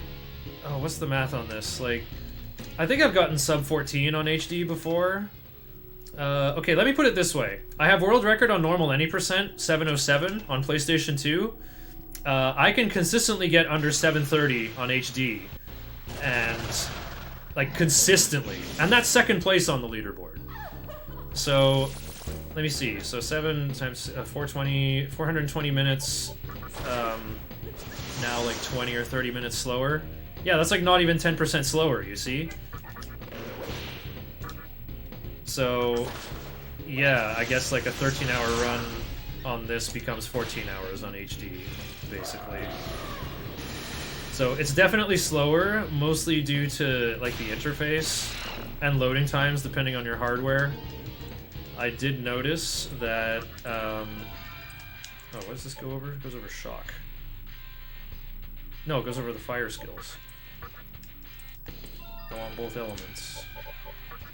Oh, what's the math on this? Like, I think I've gotten sub 14 on HD before. Okay, let me put it this way. I have world record on normal any percent, 707 on PlayStation 2. I can consistently get under 730 on HD. And, like, consistently. And that's second place on the leaderboard. So, let me see. So 7 times 420 minutes. Now like 20 or 30 minutes slower. Yeah, that's like not even 10% slower, you see? So, yeah, I guess like a 13-hour run on this becomes 14 hours on HD, basically. So it's definitely slower, mostly due to like the interface and loading times depending on your hardware. I did notice that, oh, what does this go over? It goes over shock. No, it goes over the fire skills. Go on both elements.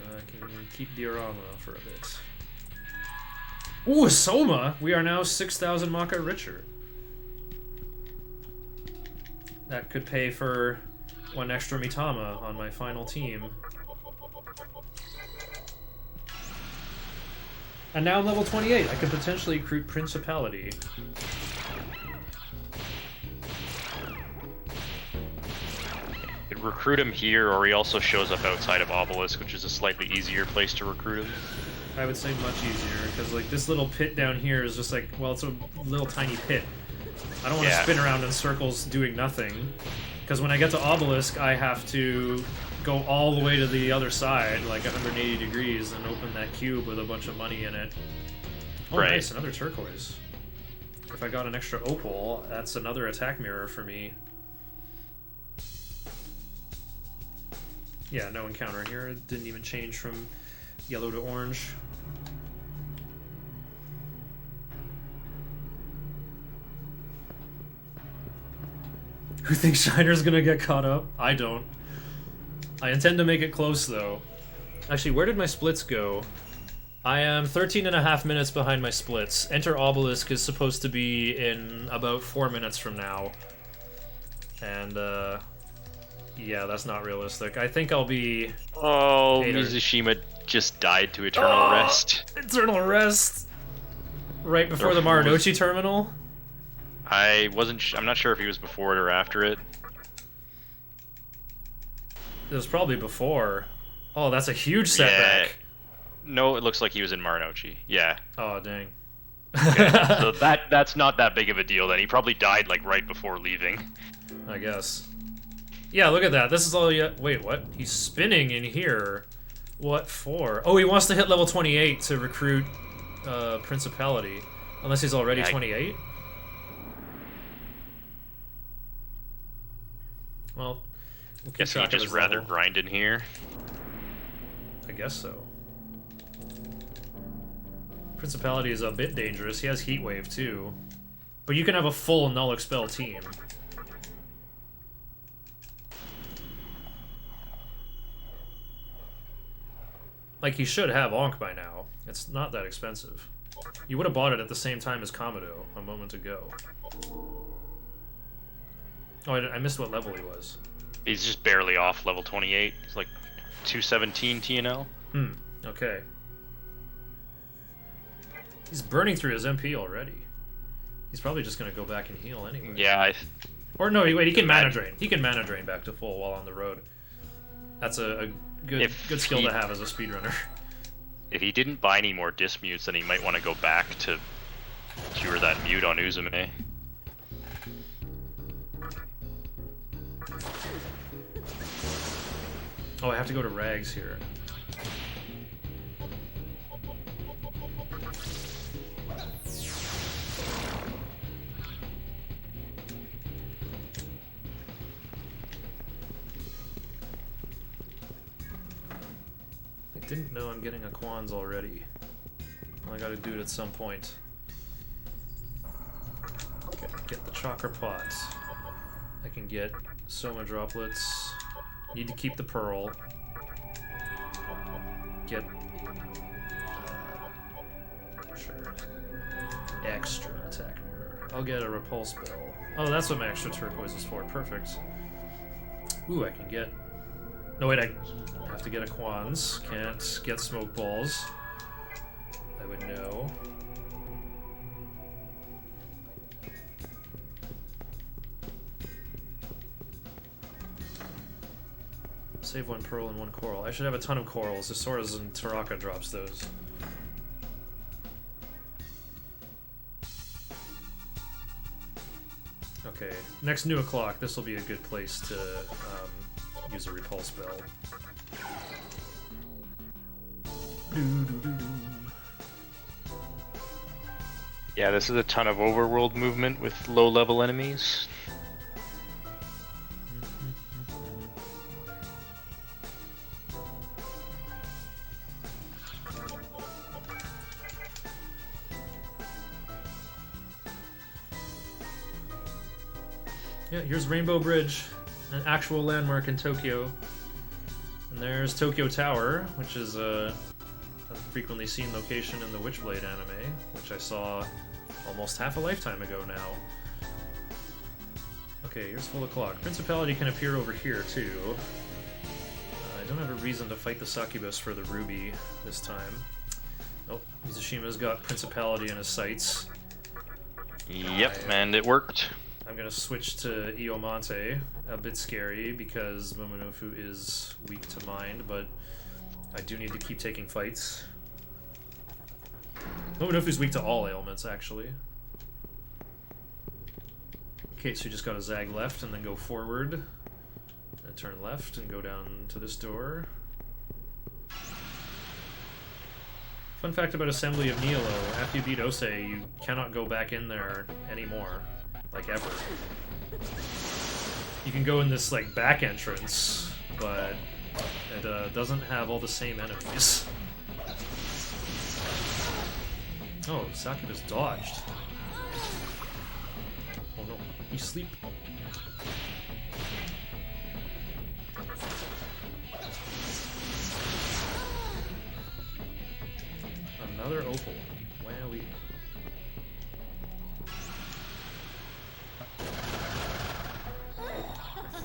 I can keep Diorama for a bit. Ooh, Soma! We are now 6,000 Maka richer. That could pay for one extra Mitama on my final team. And now I'm level 28. I could potentially recruit Principality. Could recruit him here, or he also shows up outside of Obelisk, which is a slightly easier place to recruit him. I would say much easier, because like this little pit down here is just like, well, it's a little tiny pit. I don't want to spin around in circles doing nothing, because when I get to Obelisk, I have to go all the way to the other side, like 180 degrees, and open that cube with a bunch of money in it. Oh, right. Nice, another turquoise. If I got an extra opal, that's another attack mirror for me. Yeah, no encounter here. It didn't even change from yellow to orange. Who thinks Shiner's gonna get caught up? I don't. I intend to make it close, though. Actually, where did my splits go? I am 13.5 minutes behind my splits. Enter Obelisk is supposed to be in about 4 minutes from now. And, yeah, that's not realistic. I think I'll be... Oh, Hater. Mizushima just died to eternal rest. Eternal rest! Right before the Marunouchi terminal? I'm not sure if he was before it or after it. It was probably before. Oh, that's a huge setback. Yeah. No, it looks like he was in Marunouchi. Yeah. Oh, dang. Okay. So that's not that big of a deal then. He probably died like right before leaving. I guess. Yeah, look at that. This is all yet. Wait, what? He's spinning in here. What for? Oh, he wants to hit level 28 to recruit Principality. Unless he's already 28? Well, we'll keep Guess he track of just his rather level. grind in here. I guess so. Principality is a bit dangerous. He has Heat Wave too. But you can have a full Null Expel team. Like, he should have Ankh by now. It's not that expensive. You would have bought it at the same time as Komodo a moment ago. Oh, I missed what level he was. He's just barely off level 28. He's like 217 TNL. Okay. He's burning through his MP already. He's probably just gonna go back and heal anyway. Yeah, Or no, wait, he can mana drain. He can mana drain back to full while on the road. That's a good skill to have as a speedrunner. If he didn't buy any more dismutes, then he might want to go back to cure that mute on Uzume. Oh, I have to go to Rags here. I didn't know I'm getting a Quans already. Well, I gotta do it at some point. Okay, get the Chakra Pot. I can get Soma Droplets. Need to keep the Pearl. Get... sure. Extra attack mirror. I'll get a Repulse Bell. Oh, that's what my extra turquoise is for. Perfect. Ooh, I can get... no, wait, I have to get a Quans. Can't get Smoke Balls. I would know. Save one pearl and one coral. I should have a ton of corals. The Sora's and Taraka drops those. Okay, next new o'clock. This will be a good place to use a repulse spell. Yeah, this is a ton of overworld movement with low-level enemies. Yeah, here's Rainbow Bridge, an actual landmark in Tokyo. And there's Tokyo Tower, which is a frequently seen location in the Witchblade anime, which I saw almost half a lifetime ago now. Okay, here's full o'clock. Principality can appear over here, too. I don't have a reason to fight the succubus for the ruby this time. Oh, Mizushima's got Principality in his sights. Yep, and it worked. I'm gonna switch to Iomante. A bit scary because Momonofu is weak to mind, but I do need to keep taking fights. Momonofu's weak to all ailments, actually. Okay, so you just gotta zag left and then go forward. And turn left and go down to this door. Fun fact about Assembly of Nialo, after you beat Osei, you cannot go back in there anymore. Like, ever. You can go in this, like, back entrance, but it doesn't have all the same enemies. Oh, Succubus dodged. Oh no, you sleep. Another opal. Wowee.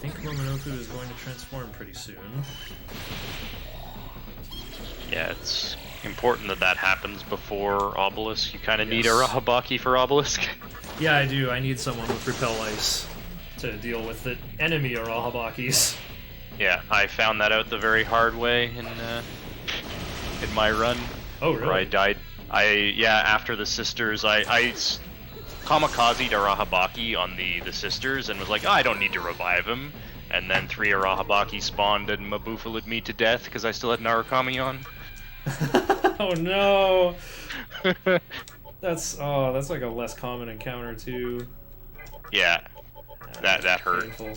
think Momonoku is going to transform pretty soon. Yeah, it's important that that happens before Obelisk. You kind of need a Yes. Rahabaki for Obelisk. Yeah, I do. I need someone with Repel Ice to deal with the enemy Arahabakis. Yeah, I found that out the very hard way in my run. Oh, Where I really? died. After the sisters, I kamikazed Arahabaki on the sisters and was like, oh, I don't need to revive him. And then 3 Arahabaki spawned and Mabufaled me to death because I still had Narukami on. Oh no! That's like a less common encounter too. Yeah, that hurt. Painful.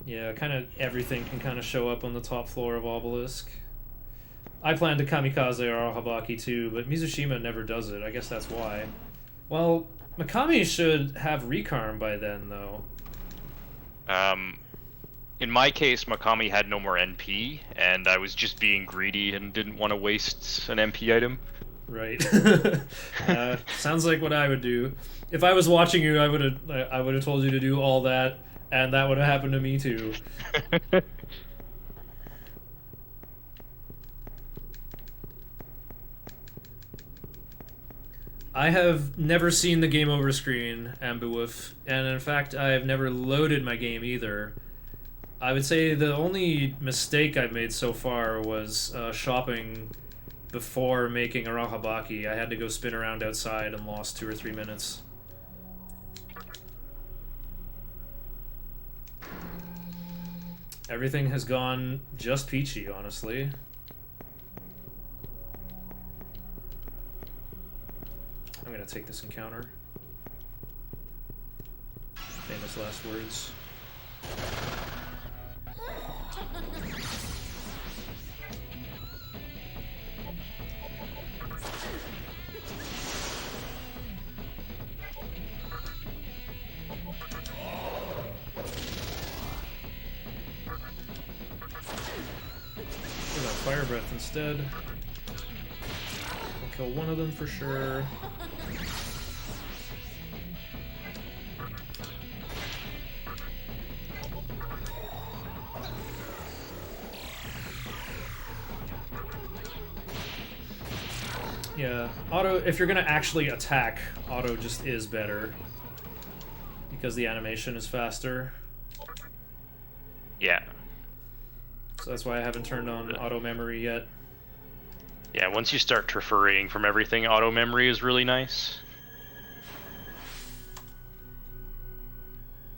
Yeah, kind of everything can kind of show up on the top floor of Obelisk. I plan to kamikaze Arahabaki too, but Mizushima never does it. I guess that's why. Well, Mikami should have Recarm by then, though. In my case, Mikami had no more NP, and I was just being greedy and didn't want to waste an MP item. Right. Sounds like what I would do. If I was watching you, I would have told you to do all that, and that would have happened to me too. I have never seen the game over screen, Ambuwoof, and in fact, I have never loaded my game either. I would say the only mistake I've made so far was shopping before making Arahabaki. I had to go spin around outside and lost 2 or 3 minutes. Everything has gone just peachy, honestly. I'm gonna take this encounter. Famous last words. Fire Breath instead. I'll kill one of them for sure. Yeah, auto, if you're gonna actually attack, auto just is better. Because the animation is faster. Yeah. So that's why I haven't turned on auto memory yet. Yeah, once you start transferring from everything, auto memory is really nice.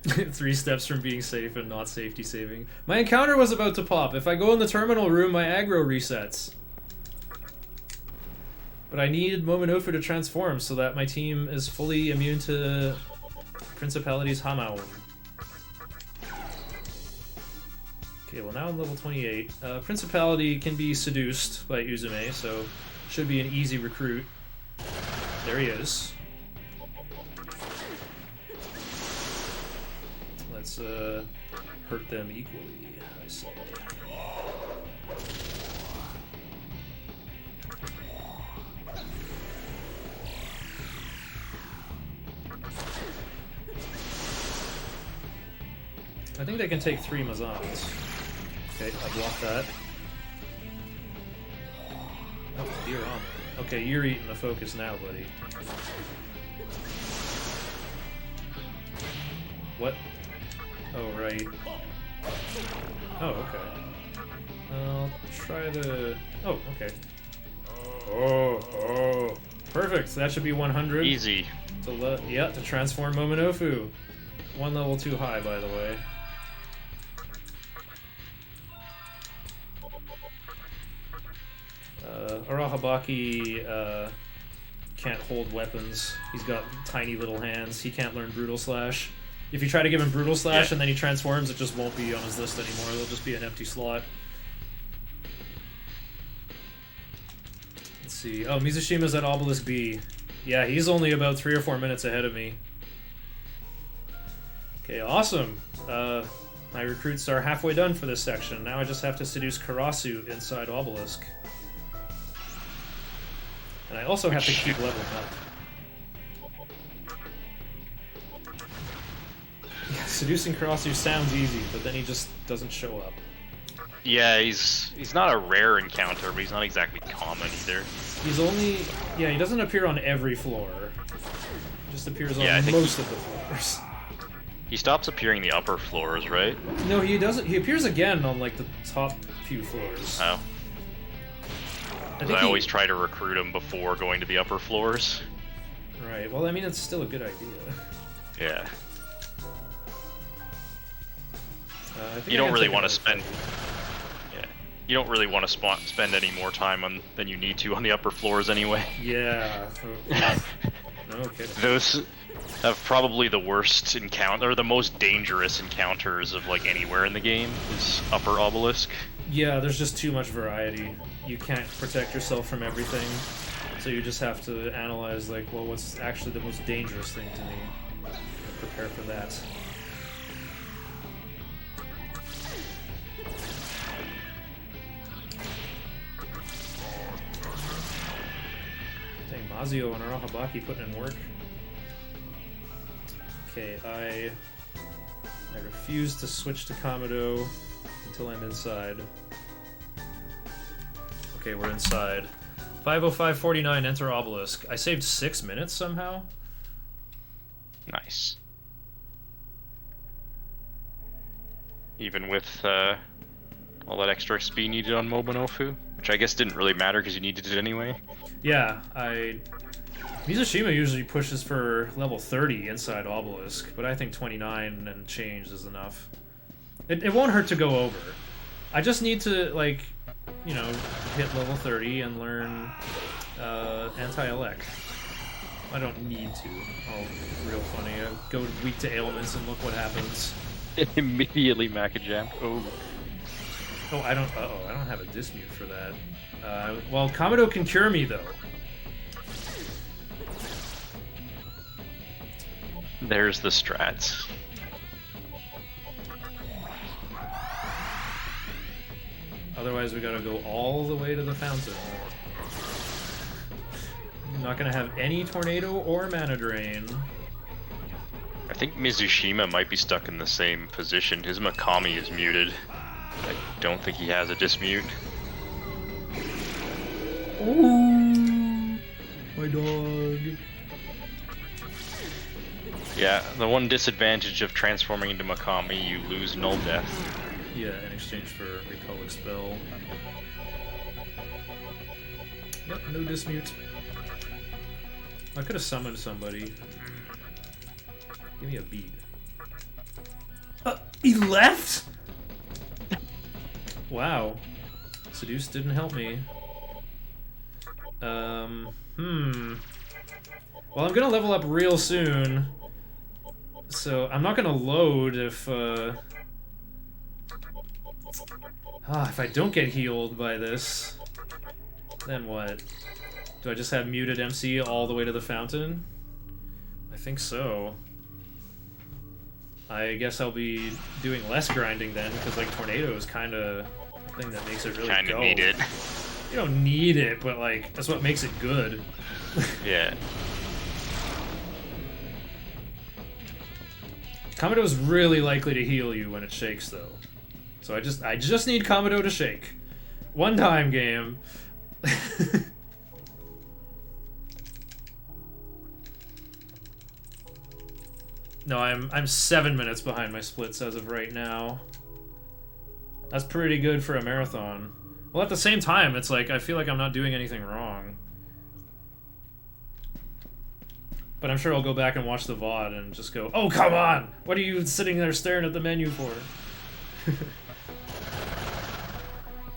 3 steps from being safe and not safety saving. My encounter was about to pop. If I go in the terminal room, my aggro resets. But I need Momonofu to transform so that my team is fully immune to Principality's Hamao. Okay, well now I'm level 28. Principality can be seduced by Uzume, so should be an easy recruit. There he is. Let's hurt them equally, I say. I think they can take 3 Mazans. Okay, I blocked that. Oh, dear armor. Okay, you're eating the focus now, buddy. What? Oh, right. Oh, okay. I'll try the... Oh, okay. Oh. Perfect, that should be 100. Easy. Yeah, to transform Momonofu. 1 level too high, by the way. Arahabaki can't hold weapons. He's got tiny little hands. He can't learn Brutal Slash. If you try to give him Brutal Slash and then he transforms, it just won't be on his list anymore. It'll just be an empty slot. Let's see. Oh, Mizushima's at Obelisk B. Yeah, he's only about 3 or 4 minutes ahead of me. Okay, awesome. My recruits are halfway done for this section. Now I just have to seduce Karasu inside Obelisk. And I also have to keep leveling up. Yes, Seducing Crosshair sounds easy, but then he just doesn't show up. Yeah, he's not a rare encounter, but he's not exactly common either. He's only... Yeah, he doesn't appear on every floor. He just appears on most of the floors. He stops appearing the upper floors, right? No, he doesn't. He appears again on, like, the top few floors. Oh. I always try to recruit him before going to the upper floors. Right, well, I mean, it's still a good idea. Yeah. You don't really want to spend... Yeah. You don't really want to spend any more time than you need to on the upper floors anyway. Yeah. No kidding. Those have probably the worst encounter, or the most dangerous encounters of, like, anywhere in the game, is Upper Obelisk. Yeah, there's just too much variety. You can't protect yourself from everything, so you just have to analyze, like, well, what's actually the most dangerous thing to me? Prepare for that. Dang, Mazio and Arahabaki putting in work. Okay, I refuse to switch to Kamado until I'm inside. Okay, we're inside. 5:05:49, enter Obelisk. I saved 6 minutes somehow? Nice. Even with all that extra XP needed on Momonofu, which I guess didn't really matter because you needed it anyway. Yeah, Mizushima usually pushes for level 30 inside Obelisk, but I think 29 and change is enough. It won't hurt to go over. I just need to, like, you know, hit level 30 and learn anti-elec. I don't need to. Oh, real funny. I go weak to ailments and look what happens. Immediately Macajam. Oh. Oh, I don't have a dismute for that. Well, Kamado can cure me, though. There's the strats. Otherwise, we gotta go all the way to the fountain. I'm not gonna have any tornado or mana drain. I think Mizushima might be stuck in the same position. His Megami is muted. I don't think he has a dismute. Ooh, my dog. Yeah, the one disadvantage of transforming into Megami, you lose null death. Yeah, in exchange for Recall Expel. Yep, no dismute. I could have summoned somebody. Give me a bead. He left? Wow. Seduce didn't help me. Well, I'm gonna level up real soon. So, I'm not gonna load if I don't get healed by this, then what? Do I just have muted MC all the way to the fountain? I think so. I guess I'll be doing less grinding then, because, like, Tornado is kind of the thing that makes it really Kinda go. need it. You don't need it, but, like, that's what makes it good. Yeah. Kamado's really likely to heal you when it shakes, though. So I just need Kamado to shake. One time, game. No, I'm 7 minutes behind my splits as of right now. That's pretty good for a marathon. Well, at the same time, it's like I feel like I'm not doing anything wrong. But I'm sure I'll go back and watch the VOD and just go, oh, come on! What are you sitting there staring at the menu for?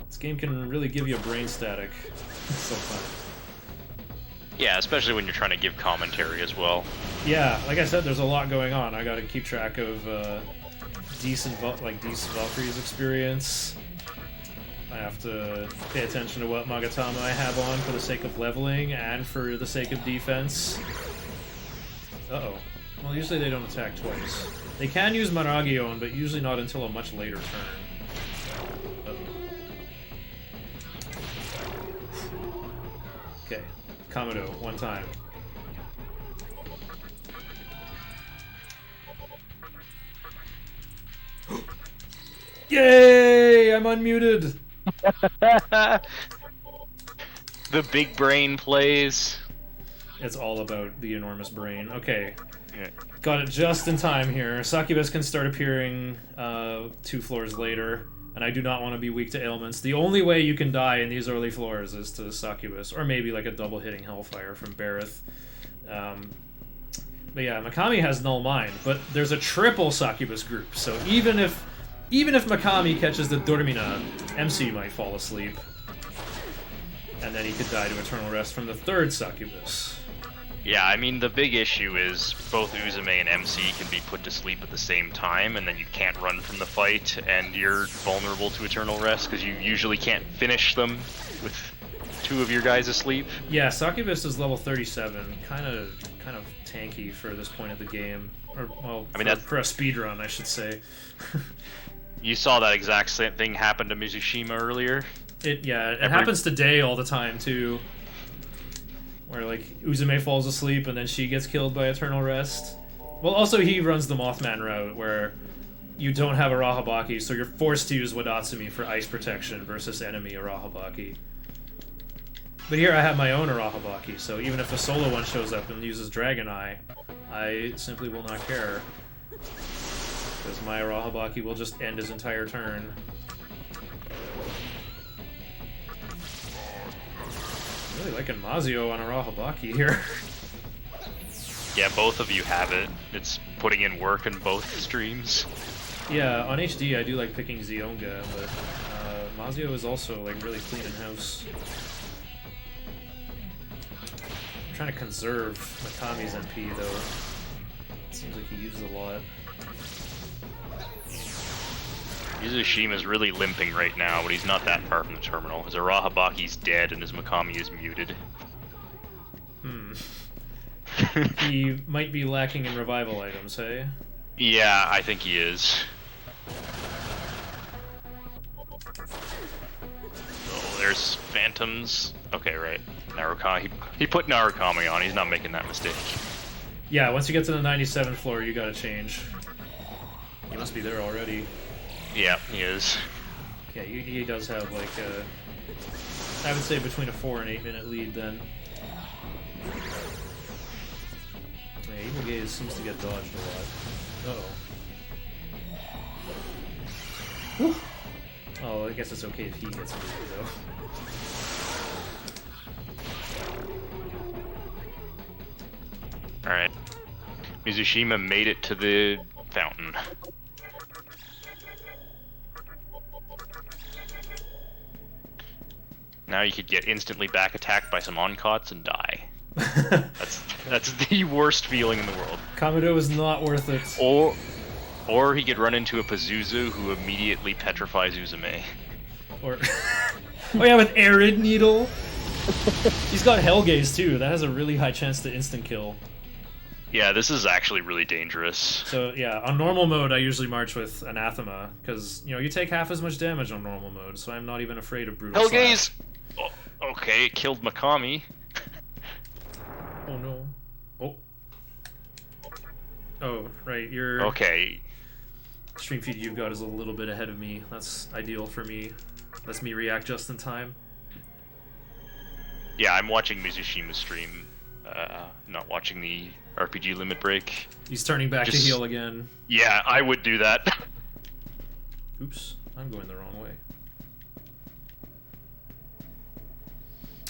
This game can really give you a brain static. It's so fun. Yeah, especially when you're trying to give commentary as well. Yeah, like I said, there's a lot going on. I gotta keep track of decent Valkyrie's experience. I have to pay attention to what Magatama I have on for the sake of leveling and for the sake of defense. Uh-oh. Well, usually they don't attack twice. They can use Maragion, but usually not until a much later turn. Okay, Kamado, one time. Yay! I'm unmuted. The big brain plays. It's all about the enormous brain. Okay. Yeah. Got it just in time here. Succubus can start appearing 2 floors later, and I do not want to be weak to ailments. The only way you can die in these early floors is to Succubus, or maybe like a double hitting Hellfire from Bareth. But yeah, Mikami has Null Mind, but there's a triple Succubus group, so even if Mikami catches the Dormina, MC might fall asleep. And then he could die to Eternal Rest from the 3rd Succubus. Yeah, I mean, the big issue is both Uzume and MC can be put to sleep at the same time, and then you can't run from the fight, and you're vulnerable to Eternal Rest, because you usually can't finish them with 2 of your guys asleep. Yeah, Succubus is level 37, kind of tanky for this point of the game. Or, well, I mean, for a speedrun, I should say. You saw that exact same thing happen to Mizushima earlier? It happens today all the time, too. Where, like, Uzume falls asleep and then she gets killed by Eternal Rest. Well, also he runs the Mothman route, where you don't have a Rahabaki, so you're forced to use Wadatsumi for ice protection versus enemy Arahabaki. But here I have my own Arahabaki, so even if a solo one shows up and uses Dragon Eye, I simply will not care. Because my Arahabaki will just end his entire turn. Really liking Mazio on Arahabaki here. Yeah, both of you have it. It's putting in work in both streams. Yeah, on HD I do like picking Zionga, but Mazio is also like really clean in house. I'm trying to conserve Mikami's MP though. It seems like he uses a lot. Mizushima's really limping right now, but he's not that far from the terminal. His Arahabaki's dead and his Mikami is muted. He might be lacking in revival items, hey? Yeah, I think he is. Oh, there's Phantoms. Okay, right. Narukami. He put Narukami on, he's not making that mistake. Yeah, once you get to the 97th floor, you gotta change. You must be there already. Yeah, he is. Yeah, he does have like a, I would say between a 4 and 8 minute lead then. Yeah, Evil Gaze seems to get dodged a lot. Uh-oh. Oh, I guess it's okay if he gets moved though. Alright. Mizushima made it to the fountain. Now you could get instantly back attacked by some oncots and die. That's the worst feeling in the world. Kamado is not worth it. Or he could run into a Pazuzu who immediately petrifies Uzume. Or oh yeah, with Arid Needle. He's got Hellgaze too. That has a really high chance to instant kill. Yeah, this is actually really dangerous. So yeah, on normal mode I usually march with Anathema because you take half as much damage on normal mode, so I'm not even afraid of brutal Hellgaze. Oh, okay, it killed Mikami. Oh no. Oh. Oh, right, your okay. Stream feed you've got is a little bit ahead of me. That's ideal for me. Lets me react just in time. Yeah, I'm watching Mizushima's stream, not watching the RPG limit break. He's turning back to heal again. Yeah, I would do that. Oops, I'm going the wrong way.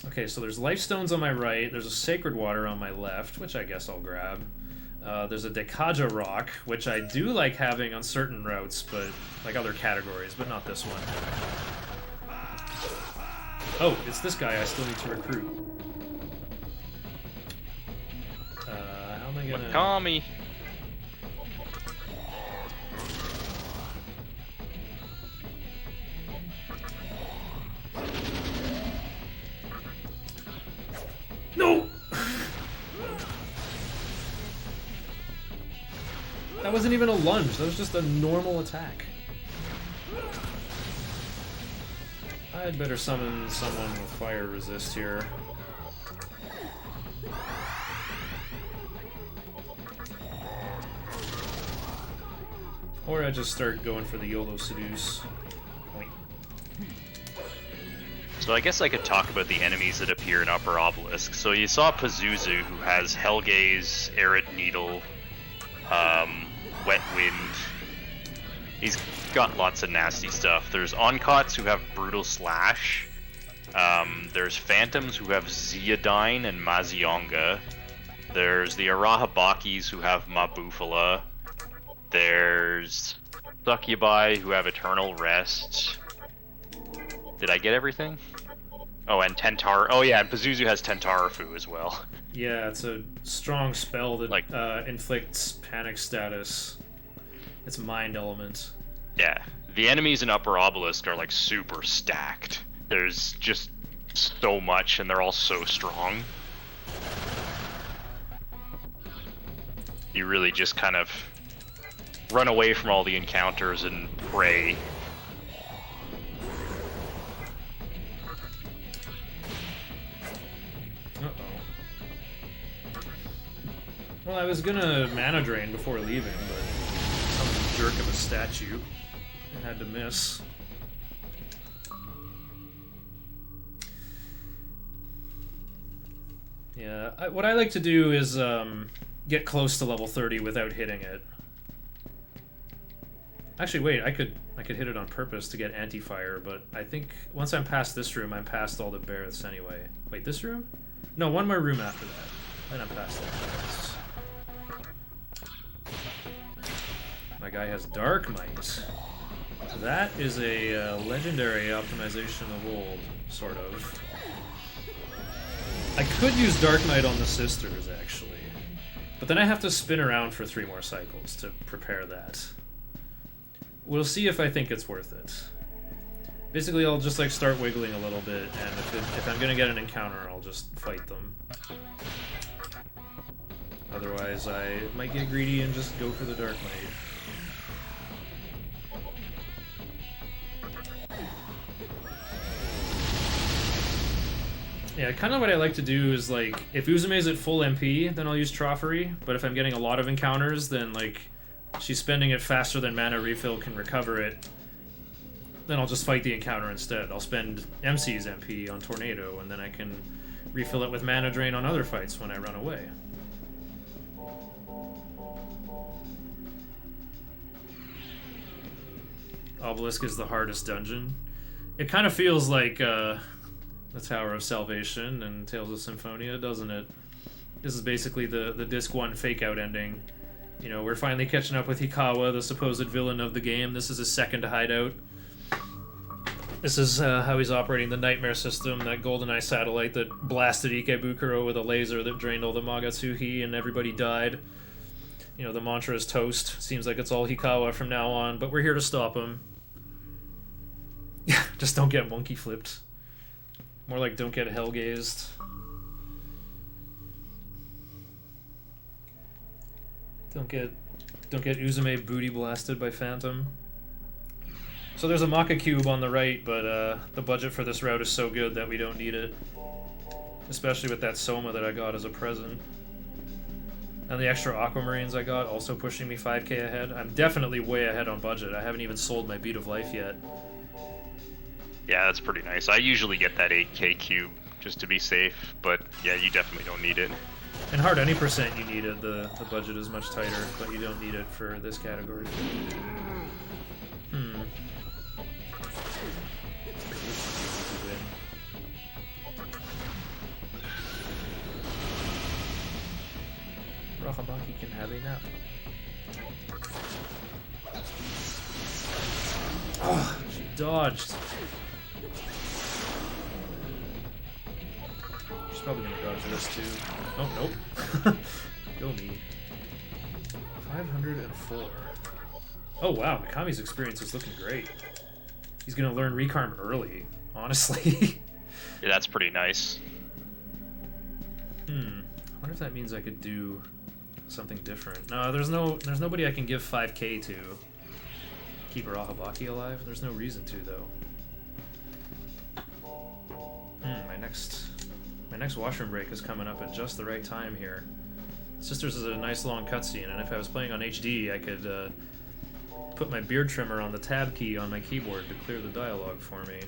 Okay, so there's life stones on my right, there's a sacred water on my left, which I guess I'll grab. There's a Dekaja rock, which I do like having on certain routes, but like other categories, but not this one. Oh, it's this guy I still need to recruit. How am I gonna... Mikami! No! That wasn't even a lunge, that was just a normal attack. I'd better summon someone with fire resist here. Or I just start going for the YOLO seduce. Point. So I guess I could talk about the enemies that appear in Upper Obelisk. So you saw Pazuzu, who has Hellgaze, Arid Needle, Wet Wind. He's got lots of nasty stuff. There's Oncots who have Brutal Slash. There's Phantoms who have Zeodyne and Mazionga. There's the Arahabakis who have Mabufala. There's Succubi who have Eternal Rest. Did I get everything? Oh, and Tentar. Oh yeah, and Pazuzu has Tentarafu as well. Yeah, it's a strong spell that Like- inflicts panic status. It's mind element. Yeah, the enemies in Upper Obelisk are like super stacked. There's just so much, and they're all so strong. You really just kind of run away from all the encounters and pray. Uh-oh. Well, I was gonna mana drain before leaving, but some jerk of a statue had to miss. Yeah, what I like to do is get close to level 30 without hitting it. Actually, wait, I could hit it on purpose to get anti-fire, but I think once I'm past this room, I'm past all the Barreths anyway. Wait, this room? No, one more room after that. Then I'm past the Barreths. My guy has Dark Might. That is a legendary optimization of old, sort of. I could use Dark Might on the sisters, actually. But then I have to spin around for 3 more cycles to prepare that. We'll see if I think it's worth it. Basically, I'll just like start wiggling a little bit, and if I'm gonna get an encounter, I'll just fight them. Otherwise, I might get greedy and just go for the Dark Might. Yeah, kind of what I like to do is, like, if Uzume's at full MP, then I'll use Troffery, but if I'm getting a lot of encounters, then, like, she's spending it faster than mana refill can recover it, then I'll just fight the encounter instead. I'll spend MC's MP on Tornado, and then I can refill it with mana drain on other fights when I run away. Obelisk is the hardest dungeon. It kind of feels like, the Tower of Salvation and Tales of Symphonia, doesn't it? This is basically the Disc 1 fake-out ending. You know, we're finally catching up with Hikawa, the supposed villain of the game. This is his second hideout. This is how he's operating the Nightmare system, that GoldenEye satellite that blasted Ikebukuro with a laser that drained all the Magatsuhi and everybody died. You know, the mantra is toast. Seems like it's all Hikawa from now on, but we're here to stop him. Just don't get monkey flipped. More like don't get hellgazed. Don't get Uzume booty blasted by Phantom. So there's a Maka Cube on the right, but the budget for this route is so good that we don't need it. Especially with that Soma that I got as a present. And the extra Aquamarines I got also pushing me 5k ahead. I'm definitely way ahead on budget. I haven't even sold my Beat of Life yet. Yeah, that's pretty nice. I usually get that 8k cube just to be safe, but yeah, you definitely don't need it. In hard any percent you need it. The budget is much tighter, but you don't need it for this category. Rahabaki can have a nap. Oh, she dodged. She's probably gonna dodge this too. Oh, nope. Go me. 504. Oh wow, Mikami's experience is looking great. He's gonna learn Recarm early, honestly. Yeah, that's pretty nice. I wonder if that means I could do something different. No, there's nobody I can give 5k to. Keep Rahabaki alive? There's no reason to, though. My next washroom break is coming up at just the right time here. Sisters is a nice long cutscene, and if I was playing on HD, I could put my beard trimmer on the tab key on my keyboard to clear the dialogue for me.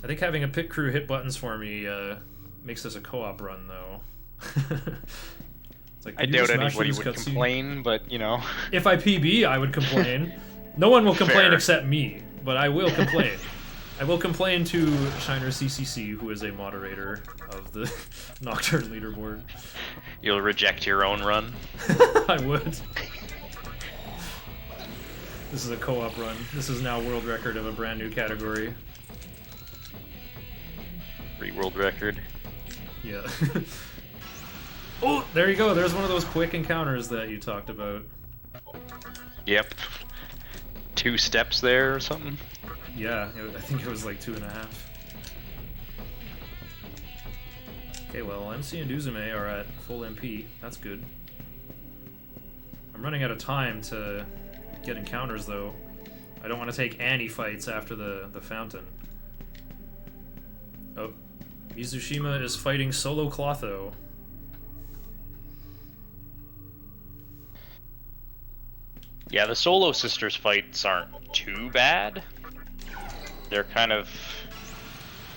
I think having a pit crew hit buttons for me makes this a co-op run, though. It's like, I doubt anybody would complain, but you know. If I PB, I would complain. No one will complain Fair. except me, but I will complain. I will complain to ShinerCCC, who is a moderator of the Nocturne leaderboard. You'll reject your own run? I would. This is a co-op run. This is now world record of a brand new category. World record. Yeah. Oh, there you go. There's one of those quick encounters that you talked about. Yep. 2 steps there or something. Yeah, I think it was like 2.5. Okay, well, MC and Uzume are at full MP. That's good. I'm running out of time to get encounters, though. I don't want to take Annie fights after the fountain. Oh, Mizushima is fighting Solo Clotho. Yeah, the Solo Sisters fights aren't too bad. They're kind of...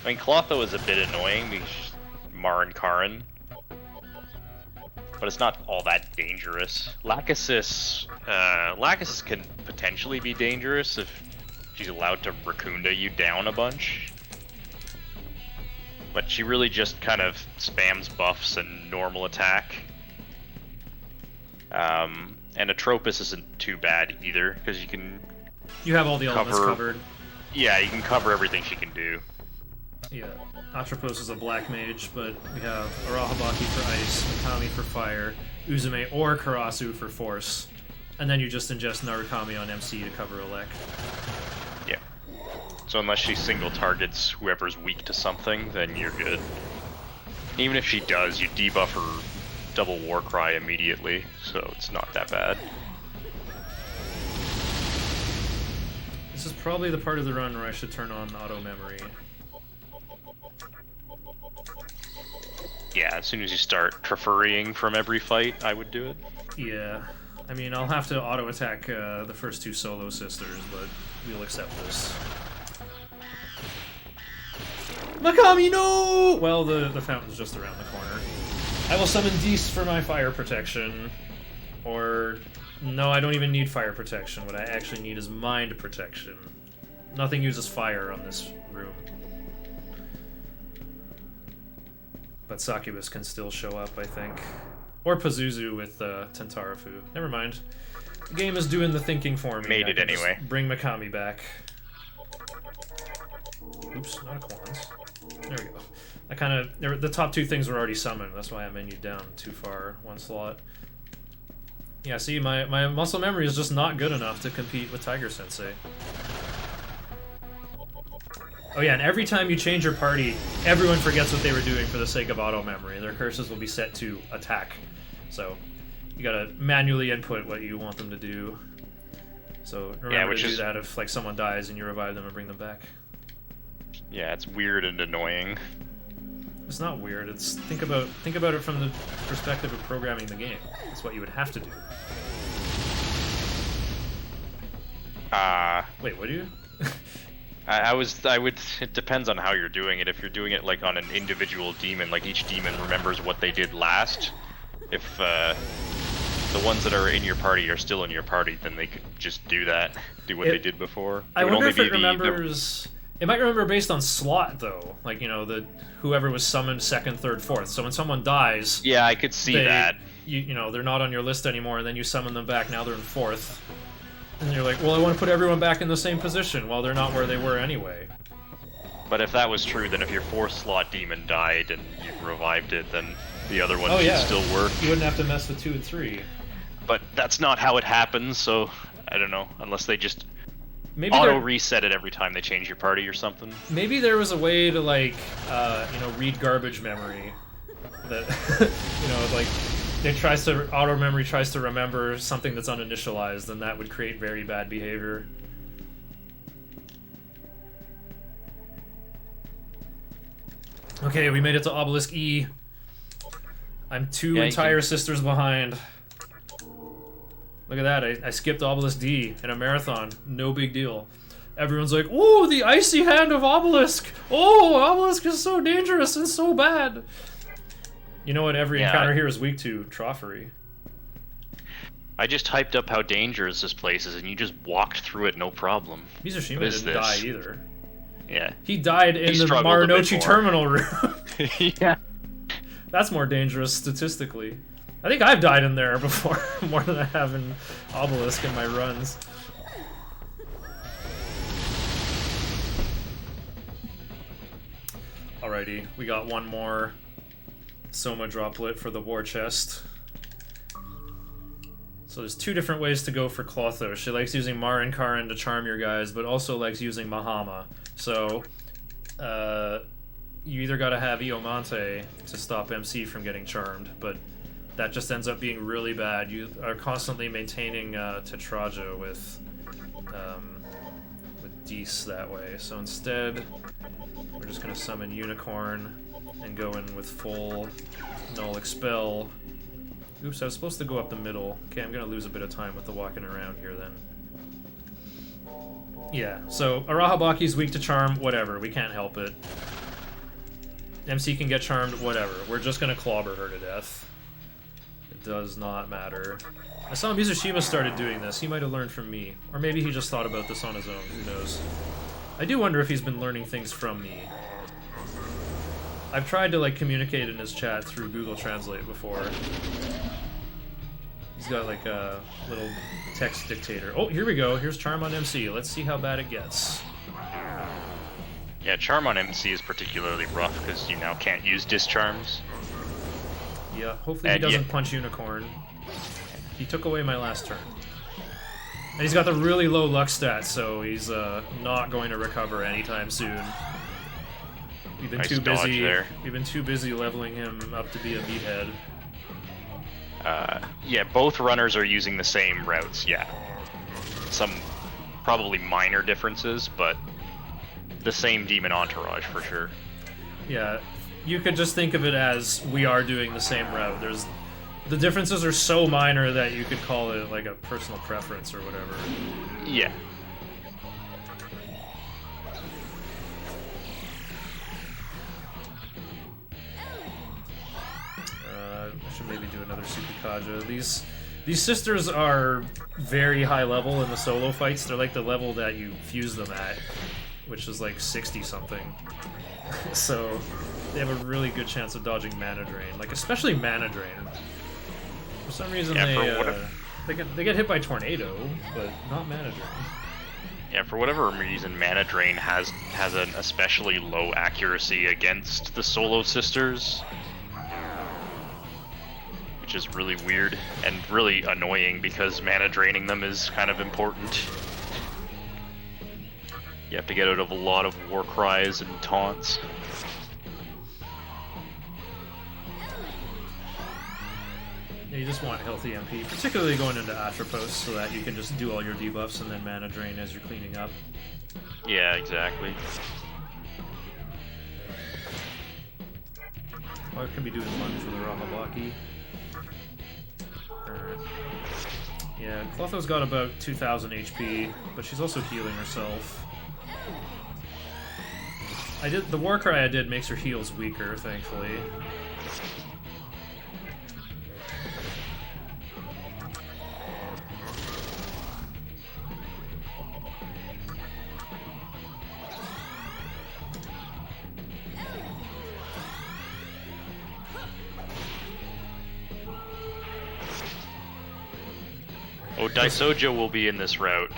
I mean, Clotho is a bit annoying because she's Marin Karin. But it's not all that dangerous. Lachesis can potentially be dangerous if she's allowed to Raccoonda you down a bunch. But she really just kind of spams buffs and normal attack. And Atropos isn't too bad either, because you can... You have all the elements covered. Yeah, you can cover everything she can do. Yeah, Atropos is a black mage, but we have Arahabaki for ice, Mikami for fire, Uzume or Karasu for force, and then you just ingest Narukami on MC to cover Elec. Yeah. So unless she single targets whoever's weak to something, then you're good. Even if she does, you debuff her double war cry immediately, so it's not that bad. This is probably the part of the run where I should turn on auto memory. Yeah, as soon as you start preferring from every fight, I would do it. Yeah, I mean, I'll have to auto attack the first 2 Solo Sisters, but we'll accept this. Mikami, no! Well, the fountain's just around the corner. I will summon Deist for my fire protection. Or... No, I don't even need fire protection. What I actually need is mind protection. Nothing uses fire on this room. But Succubus can still show up, I think. Or Pazuzu with Tentarafu. Never mind. The game is doing the thinking for me. Made it anyway. Bring Mikami back. Oops, not a Quans. There we go. I kind of... The top 2 things were already summoned. That's why I menued down too far 1 slot. Yeah, see, my muscle memory is just not good enough to compete with Tiger Sensei. Oh yeah, and every time you change your party, everyone forgets what they were doing for the sake of auto memory. Their curses will be set to attack. So, you gotta manually input what you want them to do. So, remember to do that if like someone dies and you revive them and bring them back. Yeah, it's weird and annoying. It's not weird. It's think about it from the perspective of programming the game. It's what you would have to do. Wait, what do you? It depends on how you're doing it. If you're doing it like on an individual demon, like each demon remembers what they did last. If the ones that are in your party are still in your party, then they could just do that, do what they did before. I wonder if it remembers. It might remember based on slot, though. Like, you know, whoever was summoned 2nd, 3rd, 4th. So when someone dies... Yeah, I could see that. You know, they're not on your list anymore, and then you summon them back, now they're in 4th. And you're like, well, I want to put everyone back in the same position, while they're not where they were anyway. But if that was true, then if your 4th slot demon died and you revived it, then the other one should still work. You wouldn't have to mess with 2 and 3. But that's not how it happens, so I don't know, unless they just... Maybe auto-reset it every time they change your party or something. Maybe there was a way to, like, you know, read garbage memory. That, you know, like, auto-memory tries to remember something that's uninitialized, and that would create very bad behavior. Okay, we made it to Obelisk E. I'm 2 entire sisters behind. Look at that, I skipped Obelisk D in a marathon. No big deal. Everyone's like, "Oh, the icy hand of Obelisk! Oh, Obelisk is so dangerous and so bad!" You know what every encounter here is weak to? Trophery. I just hyped up how dangerous this place is, and you just walked through it no problem. Mizushima didn't die either. Yeah. He died in the Marunouchi terminal room. Yeah. That's more dangerous statistically. I think I've died in there before, more than I have in Obelisk in my runs. Alrighty, we got one more Soma droplet for the war chest. So there's two different ways to go for Clotho. She likes using Marin Karin to charm your guys, but also likes using Mahama. So, you either gotta have Iomante to stop MC from getting charmed, but that just ends up being really bad. You are constantly maintaining Tetraja with Dees that way. So instead, we're just gonna summon Unicorn and go in with full Null Expel. Oops, I was supposed to go up the middle. Okay, I'm gonna lose a bit of time with the walking around here then. Yeah, so Arahabaki's weak to charm, whatever, we can't help it. MC can get charmed, whatever. We're just gonna clobber her to death. It does not matter. I saw Mizushima started doing this. He might have learned from me. Or maybe he just thought about this on his own, who knows. I do wonder if he's been learning things from me. I've tried to like communicate in his chat through Google Translate before. He's got like a little text dictator. Oh, here we go. Here's Charm on MC. Let's see how bad it gets. Yeah, Charm on MC is particularly rough because you now can't use Discharms. Yeah, hopefully he doesn't punch Unicorn. He took away my last turn. And he's got the really low luck stats, so he's not going to recover anytime soon. We've been too busy. We've been too busy leveling him up to be a meathead. Yeah, both runners are using the same routes. Yeah, some probably minor differences, but the same demon entourage for sure. Yeah, you could just think of it as we are doing the same route. The differences are so minor that you could call it like a personal preference or whatever. Yeah. I should maybe do another Tsukikaja. These sisters are very high level in the solo fights. They're like the level that you fuse them at, which is like 60-something. So they have a really good chance of dodging Mana Drain, like especially Mana Drain. For some reason they get hit by Tornado, but not Mana Drain. Yeah, for whatever reason, Mana Drain has an especially low accuracy against the solo sisters, which is really weird and really annoying because mana draining them is kind of important. You have to get out of a lot of war cries and taunts. Yeah, you just want healthy MP, particularly going into Atropos, so that you can just do all your debuffs and then mana drain as you're cleaning up. Yeah, exactly. Or it could be doing one for the Rahabaki. Yeah, Clotho's got about 2,000 HP, but she's also healing herself. The war cry I did makes her heals weaker, thankfully. Oh, Daisojo will be in this route.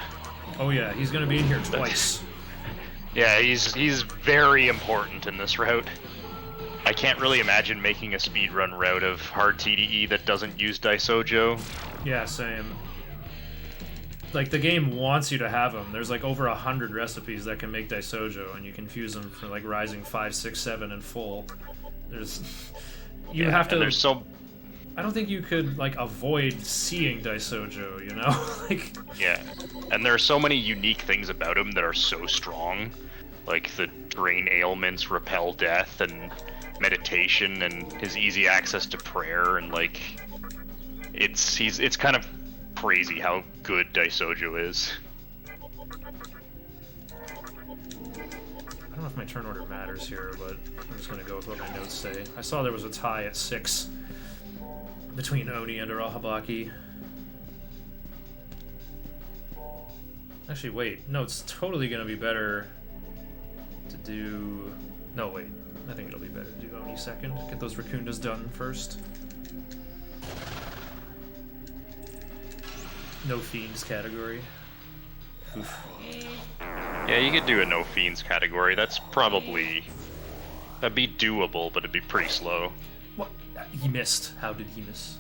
Oh yeah, he's gonna be in here twice. Yeah, he's very important in this route. I can't really imagine making a speedrun route of hard TDE that doesn't use Daisojo. Yeah, same. Like, the game wants you to have them. There's like over 100 recipes that can make Daisojo, and you can fuse them for like Rising 5, 6, 7 and full. There's... You have to... There's so... I don't think you could, like, avoid seeing Daisojo, you know? Like... Yeah, and there are so many unique things about him that are so strong. Like the drain ailments, repel death, and meditation, and his easy access to prayer, and like... It's kind of crazy how good Daisojo is. I don't know if my turn order matters here, but I'm just gonna go with what my notes say. I saw there was a tie at 6 between Oni and Arahabaki. Actually, wait. No, it's totally gonna be better to do... No, wait. I think it'll be better to do Oni second. Get those Raccoondas done first. No Fiends category. Oof. Yeah, you could do a no fiends category. That'd be doable, but it'd be pretty slow. What? He missed. How did he miss?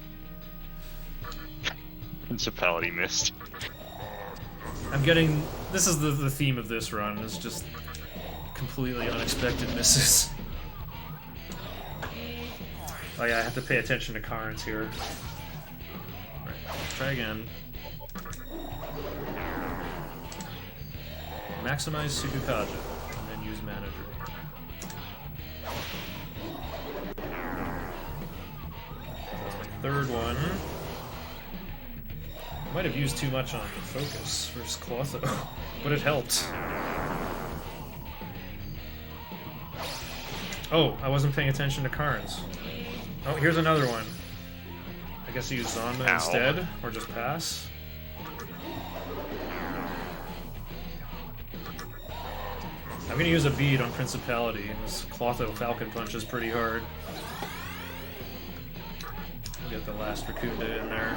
Principality missed. I'm getting... This is the theme of this run, is just completely unexpected misses. Oh yeah, I have to pay attention to Karns here. Alright, try again. Maximize Sukukaja, and then use Manager. That's my third one. I might have used too much on Focus versus Clotho, but it helped. Oh, I wasn't paying attention to Karns. Oh, here's another one. I guess use Zanma instead, or just pass. I'm gonna use a bead on Principality. This Clotho Falcon punches pretty hard. Get the last Raccoonda in there.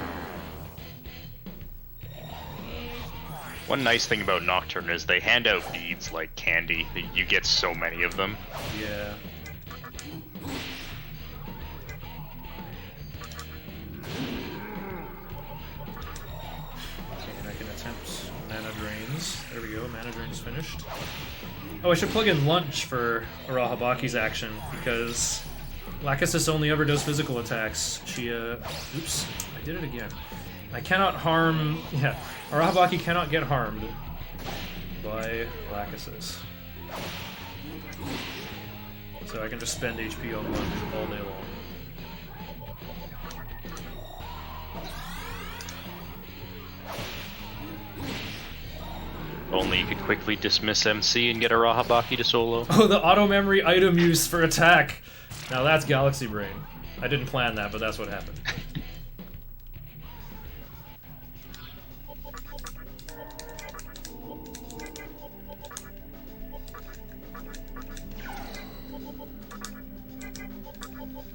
One nice thing about Nocturne is they hand out beads like candy. You get so many of them. Yeah. Okay, and I can attempt Mana Drains. There we go, Mana Drains finished. Oh, I should plug in Lunch for Arahabaki's action, because Lachesis only ever does physical attacks. She, oops, I did it again. I cannot harm... Yeah, Arahabaki cannot get harmed by Lachesis. So I can just spend HP on Lunch all day long. Only you could quickly dismiss MC and get Arahabaki to solo. Oh, the auto-memory item use for attack! Now that's Galaxy Brain. I didn't plan that, but that's what happened.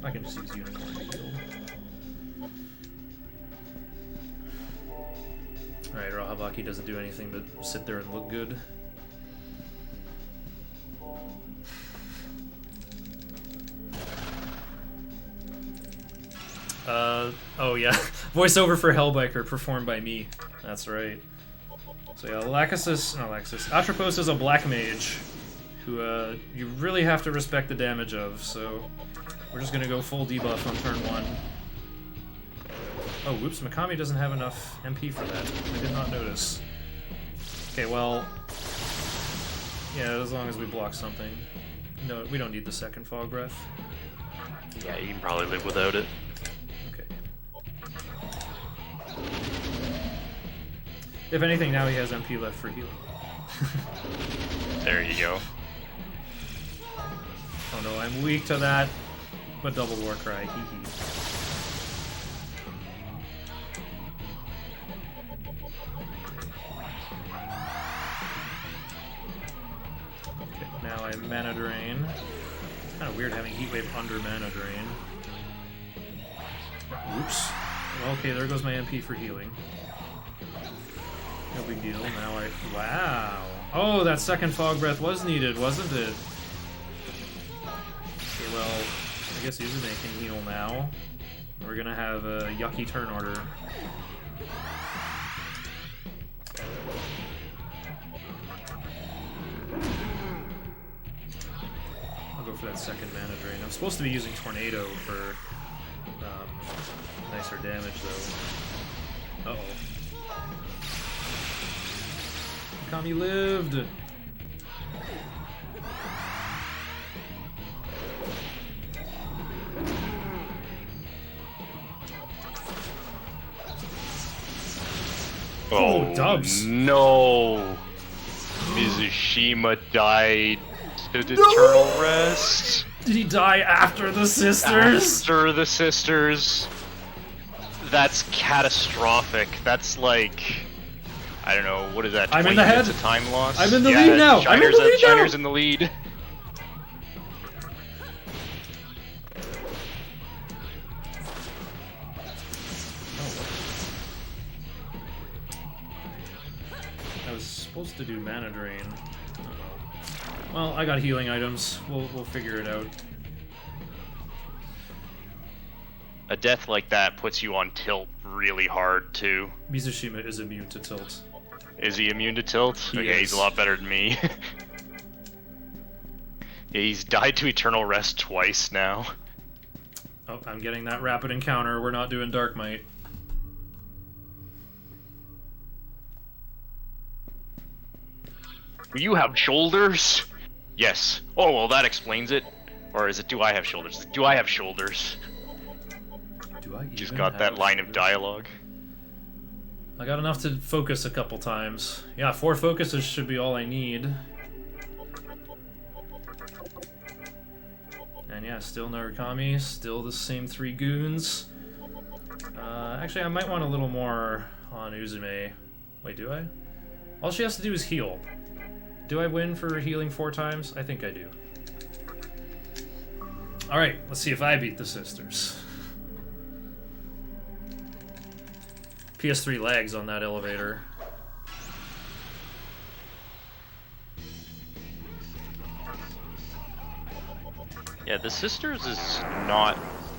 I can just use Unicorn to heal. Alright, Arahabaki doesn't do anything but sit there and look good. Oh yeah, voiceover for Hellbiker performed by me. That's right. So yeah, Atropos is a black mage who you really have to respect the damage of, so we're just gonna go full debuff on turn 1. Oh, whoops, Mikami doesn't have enough MP for that. I did not notice. Okay, well... Yeah, as long as we block something. No, we don't need the second Fog Breath. Yeah, you can probably live without it. Okay. If anything, now he has MP left for healing. There you go. Oh no, I'm weak to that. But double war cry, hee hee. Okay, now I Mana Drain. Kind of weird having Heat Wave under Mana Drain. Oops. Well, okay, there goes my MP for healing. No big deal. Now I... Wow! Oh, that second Fog Breath was needed, wasn't it? Okay, well, I guess Uzume can heal now. We're gonna have a yucky turn order. I'll go for that second Mana Drain. I'm supposed to be using Tornado for nicer damage, though. Uh-oh. Mikami lived! Oh, dubs. No! Mizushima died to eternal rest. Did he die after the sisters? After the sisters. That's catastrophic. That's like, I don't know, what is that? I'm in the head. Minutes of time loss? I'm in the lead now. I'm in the lead now. Shiner's in the lead. I was supposed to do mana drain. Well, I got healing items. We'll figure it out. A death like that puts you on tilt really hard too. Mizushima is immune to tilt. Is he immune to tilt? Okay, he's a lot better than me. Yeah, he's died to eternal rest twice now. Oh, I'm getting that rapid encounter. We're not doing Dark Might. Do you have shoulders? Yes. Oh, well, that explains it. Or is it, do I have shoulders? Do I have shoulders? Do I Just got that line of dialogue. I got enough to focus a couple times. Yeah, 4 focuses should be all I need. And yeah, still Narukami, still the same 3 goons. Actually, I might want a little more on Uzume. Wait, do I? All she has to do is heal. Do I win for healing 4 times? I think I do. Alright, let's see if I beat the sisters. PS3 lags on that elevator. Yeah, the sisters is not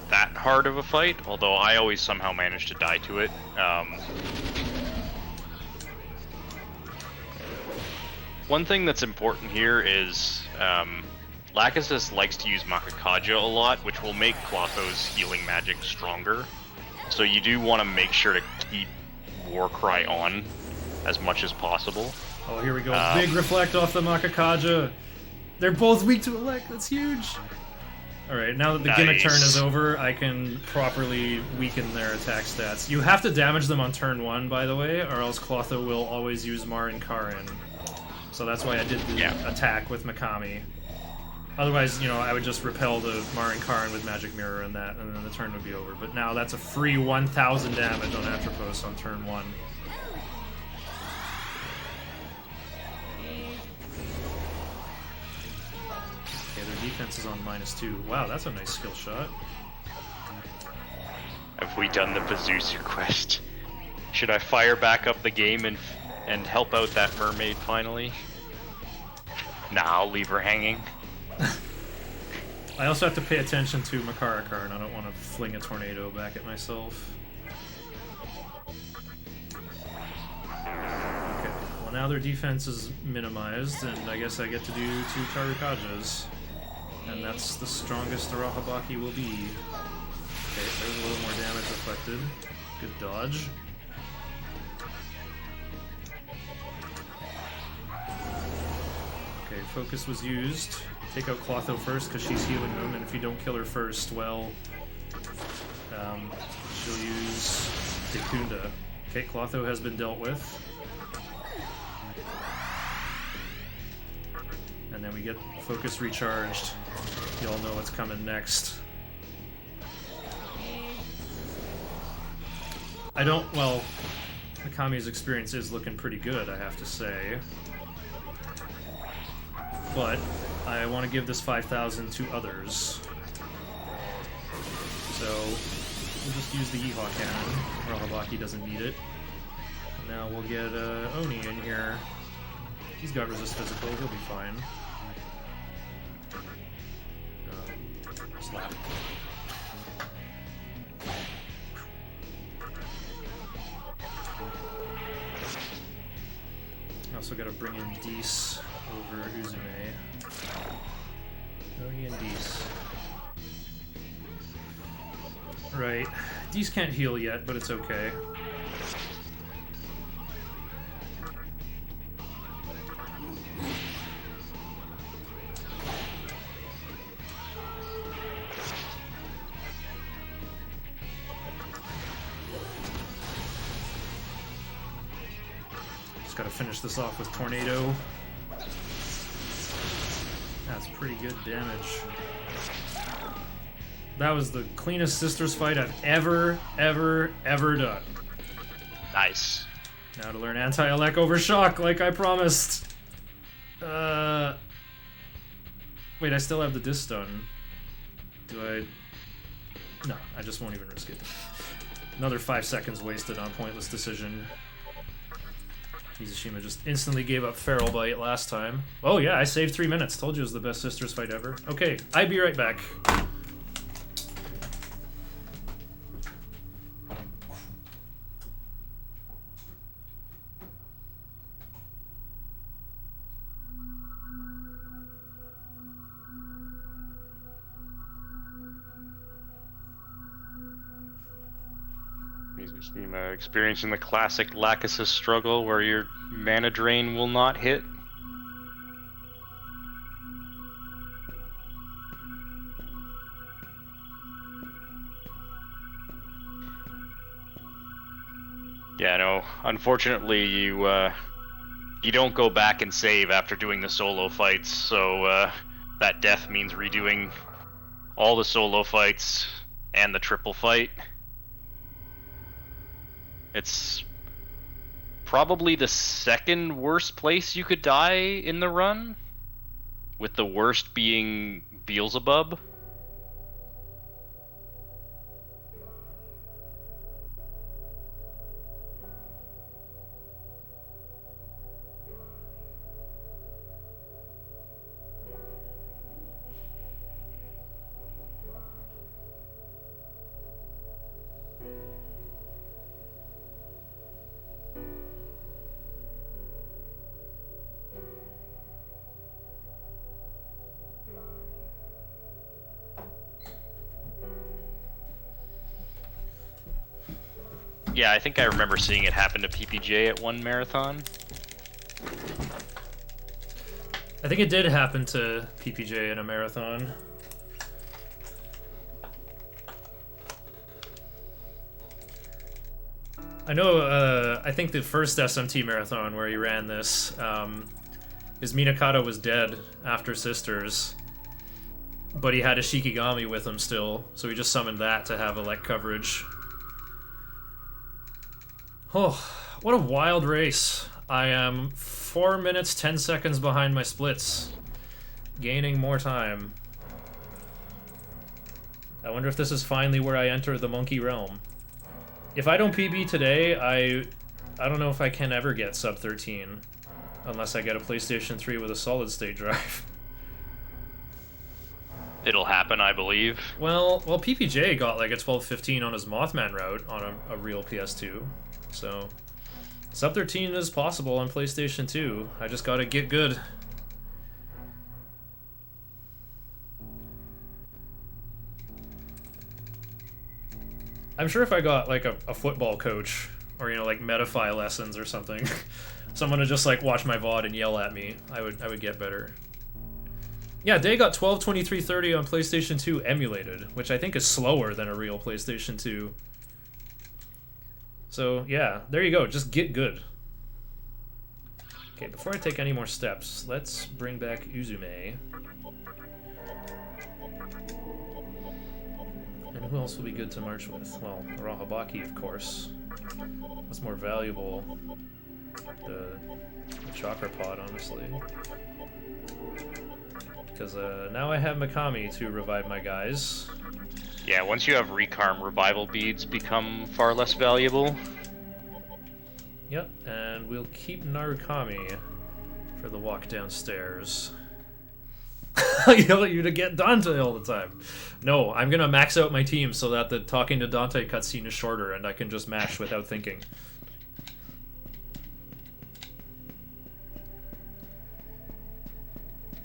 that hard of a fight, although I always somehow manage to die to it. One thing that's important here is Lachesis likes to use Makakaja a lot, which will make Clotho's healing magic stronger. So you do want to make sure to keep Warcry on as much as possible. Oh, here we go. Big reflect off the Makakaja. They're both weak to elect. That's huge. Alright, now that the gimmick turn is over, I can properly weaken their attack stats. You have to damage them on turn 1, by the way, or else Clotho will always use Marin Karin. So that's why I did the attack with Mikami. Otherwise, you know, I would just repel the Marin Karin with Magic Mirror and that, and then the turn would be over. But now that's a free 1,000 damage on Atropos on turn 1. Okay, their defense is on -2. Wow, that's a nice skill shot. Have we done the Pazuzu quest? Should I fire back up the game and help out that mermaid finally? Nah, I'll leave her hanging. I also have to pay attention to Makara Karn. I don't want to fling a tornado back at myself. Okay, well now their defense is minimized, and I guess I get to do 2 Karukajas. And that's the strongest Arahabaki will be. Okay, there's a little more damage reflected. Good dodge. Okay, focus was used. Take out Clotho first because she's healing them, and if you don't kill her first, well, she'll use Dekunda. Okay, Clotho has been dealt with. And then we get focus recharged. You all know what's coming next. Well, Mikami's experience is looking pretty good, I have to say. But I want to give this 5,000 to others. So we'll just use the Yeehaw Cannon. Rahabaki doesn't need it. Now we'll get Oni in here. He's got resist physical, he'll be fine. Slap. I also gotta bring in Dees over Uzume. Oni and Dees. Right. Dees can't heal yet, but it's okay. Just gotta finish this off with Tornado. That's pretty good damage. That was the cleanest sisters fight I've ever done. Nice. Now to learn anti-elec over shock, like I promised. Wait, I still have the disc stun. Do I? No, I just won't even risk it. Another 5 seconds wasted on pointless decision. Mizushima just instantly gave up Feral Bite last time. Oh yeah, I saved 3 minutes. Told you it was the best sisters fight ever. Okay, I'll be right back. Mizushima experiencing the classic Lachesis struggle where your mana drain will not hit. Yeah, no. Unfortunately, you don't go back and save after doing the solo fights, so that death means redoing all the solo fights and the triple fight. It's probably the second worst place you could die in the run, with the worst being Beelzebub. Yeah, I think I remember seeing it happen to PPJ at one marathon. I think it did happen to PPJ in a marathon. I know, I think the first SMT Marathon where he ran this, his Minakata was dead after Sisters, but he had a Shikigami with him still, so he just summoned that to have elect coverage. Oh, what a wild race. I am 4 minutes 10 seconds behind my splits, gaining more time. I wonder if this is finally where I enter the monkey realm. If I don't PB today, I don't know if I can ever get sub 13, unless I get a PlayStation 3 with a solid state drive. It'll happen, I believe. Well, PPJ got like a 12:15 on his Mothman route on a real PS2. So, sub 13 is possible on PlayStation 2. I just gotta get good. I'm sure if I got like a football coach, or you know, like Metafy lessons or something, someone to just like watch my VOD and yell at me, I would get better. Yeah, Day got 12:23:30 on PlayStation 2 emulated, which I think is slower than a real PlayStation 2. So, yeah, there you go. Just get good. Okay, before I take any more steps, let's bring back Uzume. And who else will be good to march with? Well, Rahabaki, of course. What's more valuable? The Chakra Pod, honestly. Because now I have Mikami to revive my guys. Yeah, once you have Recarm, revival beads become far less valuable. Yep, and we'll keep Narukami for the walk downstairs. I yell at you to get Dante all the time. No, I'm gonna max out my team so that the talking to Dante cutscene is shorter and I can just mash without thinking.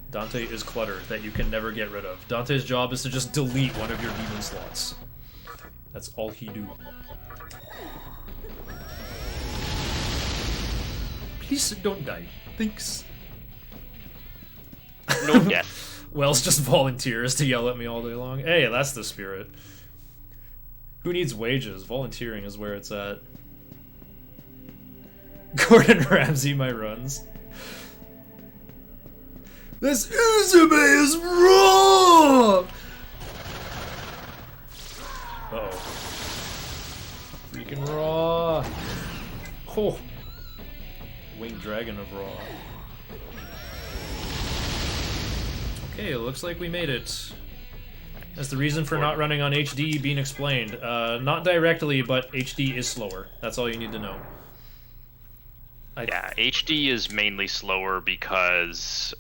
Dante is clutter that you can never get rid of. Dante's job is to just delete one of your demon slots. That's all he do. Please don't die. Thanks. No death. Wells just volunteers to yell at me all day long. Hey, that's the spirit. Who needs wages? Volunteering is where it's at. Gordon Ramsay my runs. This Uzume is raw! Uh-oh. Freaking raw. Oh. Winged Dragon of Raw. Okay, it looks like we made it. That's the reason for not running on HD being explained. Not directly, but HD is slower. That's all you need to know. Yeah, HD is mainly slower because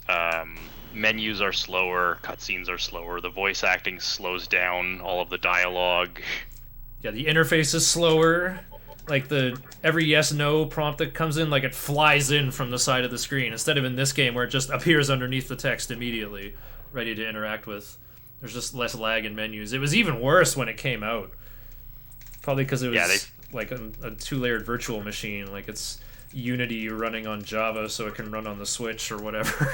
menus are slower, cutscenes are slower, the voice acting slows down all of the dialogue. Yeah, the interface is slower. Like every yes/no prompt that comes in, like it flies in from the side of the screen instead of in this game where it just appears underneath the text immediately, ready to interact with. There's just less lag in menus. It was even worse when it came out. Probably because it was like a two-layered virtual machine. Like it's Unity running on Java so it can run on the Switch or whatever.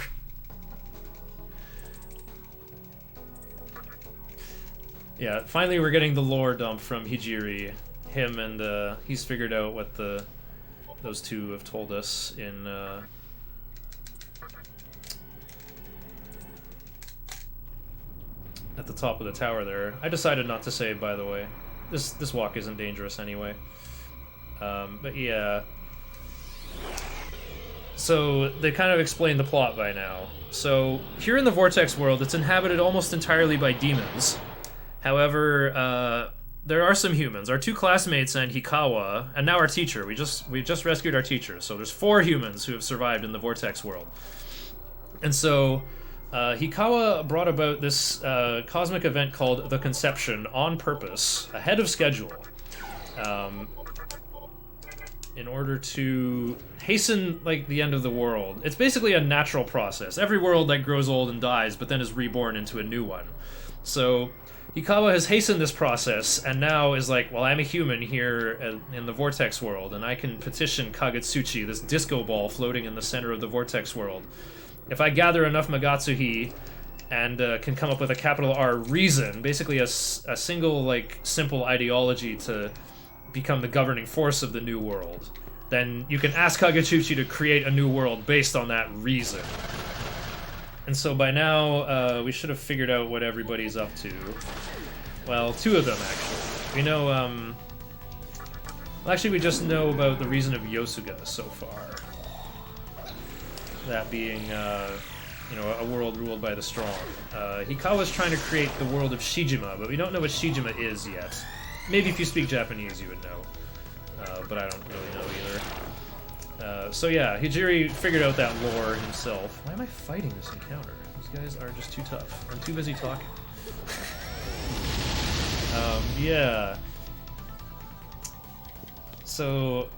Yeah, finally we're getting the lore dump from Hijiri. Him and he's figured out what those two have told us in at the top of the tower there. I decided not to save, by the way. This walk isn't dangerous anyway. But yeah. So they kind of explained the plot by now. So here in the Vortex world, it's inhabited almost entirely by demons. However, there are some humans. Our two classmates and Hikawa, and now our teacher. We just rescued our teacher. So there's 4 humans who have survived in the Vortex world. And so Hikawa brought about this cosmic event called the Conception on purpose, ahead of schedule, in order to hasten like the end of the world. It's basically a natural process. Every world like grows old and dies, but then is reborn into a new one. So Hikawa has hastened this process, and now is like, well, I'm a human here in the Vortex world, and I can petition Kagetsuchi, this disco ball floating in the center of the Vortex world. If I gather enough Magatsuhi and can come up with a capital R reason, basically a single, like, simple ideology to become the governing force of the new world, then you can ask Kagetsuchi to create a new world based on that reason. And so by now, we should have figured out what everybody's up to. Well, 2 of them, actually. We know, well, actually, we just know about the reason of Yosuga so far. That being, you know, a world ruled by the strong. Hikawa's trying to create the world of Shijima, but we don't know what Shijima is yet. Maybe if you speak Japanese, you would know. But I don't really know either. So yeah, Hijiri figured out that lore himself. Why am I fighting this encounter? These guys are just too tough. I'm too busy talking. Yeah. So,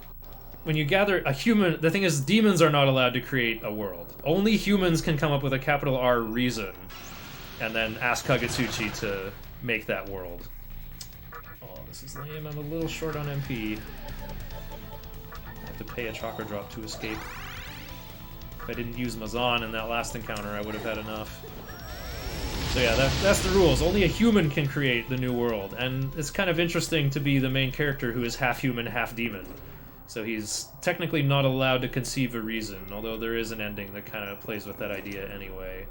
when you gather a human... The thing is, demons are not allowed to create a world. Only humans can come up with a capital R reason, and then ask Kagetsuchi to make that world. Oh, this is lame. I'm a little short on MP. I have to pay a chakra drop to escape. If I didn't use Mazan in that last encounter, I would have had enough. So yeah, that's the rules. Only a human can create the new world, and it's kind of interesting to be the main character who is half human, half demon. So he's technically not allowed to conceive a reason, although there is an ending that kind of plays with that idea anyway.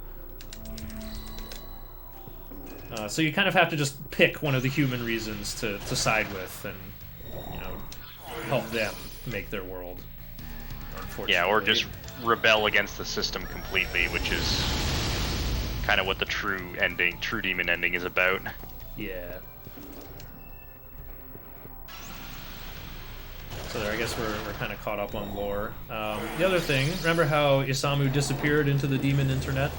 So you kind of have to just pick one of the human reasons to side with and, you know, help them make their world. Yeah, or just rebel against the system completely, which is kind of what the true demon ending is about. Yeah. So there, I guess we're kind of caught up on lore. The other thing, remember how Isamu disappeared into the demon internet?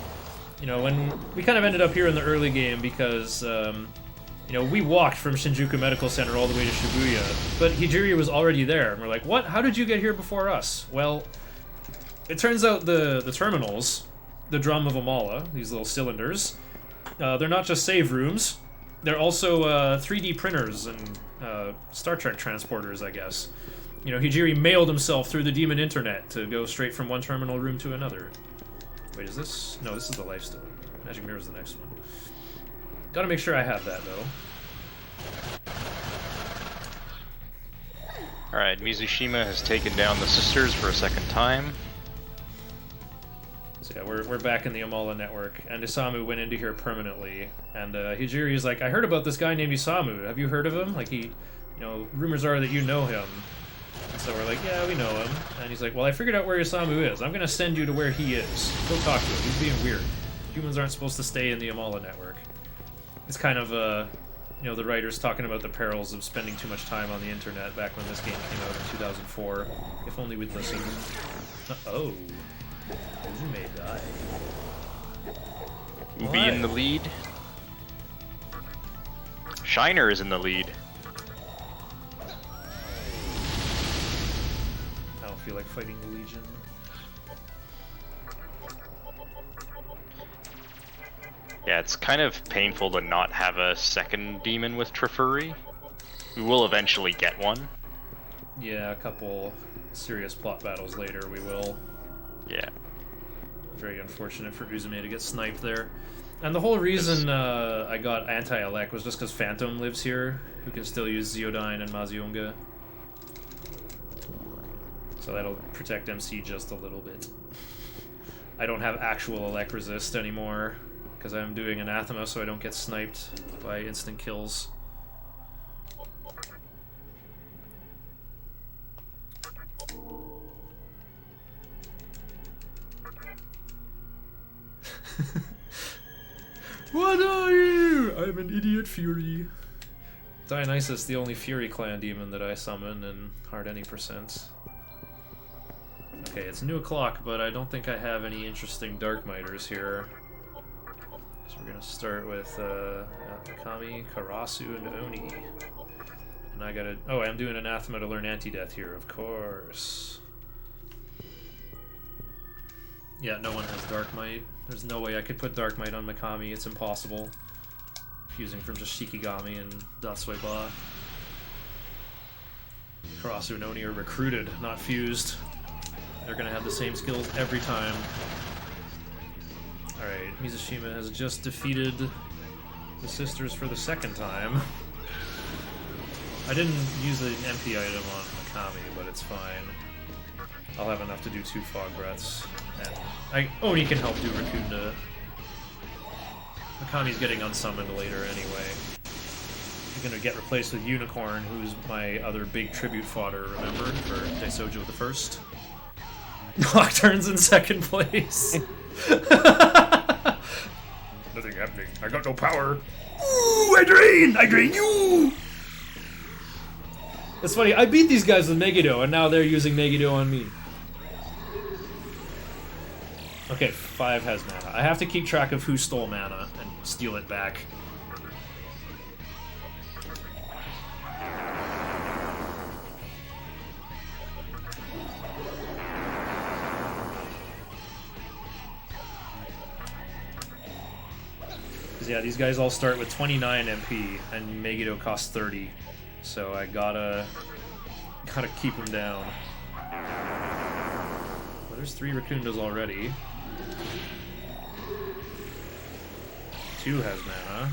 You know, when we kind of ended up here in the early game because, you know, we walked from Shinjuku Medical Center all the way to Shibuya, but Hijiri was already there, and we're like, what? How did you get here before us? Well, it turns out the terminals, the Drum of Amala, these little cylinders, they're not just save rooms, they're also 3D printers and Star Trek transporters, I guess. You know, Hijiri mailed himself through the demon internet to go straight from one terminal room to another. Wait, is this? No, this is the Lifestone. Magic Mirror's the next one. Gotta make sure I have that, though. Alright, Mizushima has taken down the sisters for a second time. So yeah, we're back in the Amala Network, and Isamu went into here permanently. And Hijiri's like, I heard about this guy named Isamu. Have you heard of him? Like, rumors are that you know him. And so we're like, yeah, we know him. And he's like, well, I figured out where Isamu is. I'm gonna send you to where he is. Go talk to him. He's being weird. Humans aren't supposed to stay in the Amala Network. It's kind of, the writers talking about the perils of spending too much time on the internet back when this game came out in 2004. If only we'd listened. Uh-oh. Who may die? Ubi in the lead. Shiner is in the lead. I don't feel like fighting the Legion. Yeah, it's kind of painful to not have a second demon with Trifuri. We will eventually get one. Yeah, a couple serious plot battles later we will. Yeah. Very unfortunate for Uzume to get sniped there. And the whole reason I got anti-elect was just because Phantom lives here, who can still use Zeodyne and Maziunga. So that'll protect MC just a little bit. I don't have actual elect resist anymore, because I'm doing Anathema so I don't get sniped by instant kills. What are you? I'm an idiot Fury. Dionysus, the only Fury clan demon that I summon and hard any percent. Okay, it's new o'clock, but I don't think I have any interesting Dark Miters here. So we're gonna start with Mikami, Karasu, and Oni. And I gotta... Oh, I'm doing Anathema to learn Anti-Death here, of course. Yeah, no one has Dark Might. There's no way I could put Dark Might on Mikami, it's impossible. Fusing from just Shikigami and Datsueba. Karasu and Oni are recruited, not fused. They're gonna have the same skills every time. Alright, Mizushima has just defeated the sisters for the second time. I didn't use an MP item on Mikami, but it's fine. I'll have enough to do 2 Fog Breaths. And Oni can help do Rakunda. Mikami's getting unsummoned later anyway. He's gonna get replaced with Unicorn, who's my other big tribute fodder, remember? For Daisojo the First. Nocturne's in second place. Nothing happening. I got no power. Ooh, I drain you! It's funny, I beat these guys with Megiddo, and now they're using Megiddo on me. Okay, 5 has mana. I have to keep track of who stole mana and steal it back. Because yeah, these guys all start with 29 MP, and Megiddo costs 30. So I gotta keep them down. Well, there's 3 Rakundas already. 2 has mana.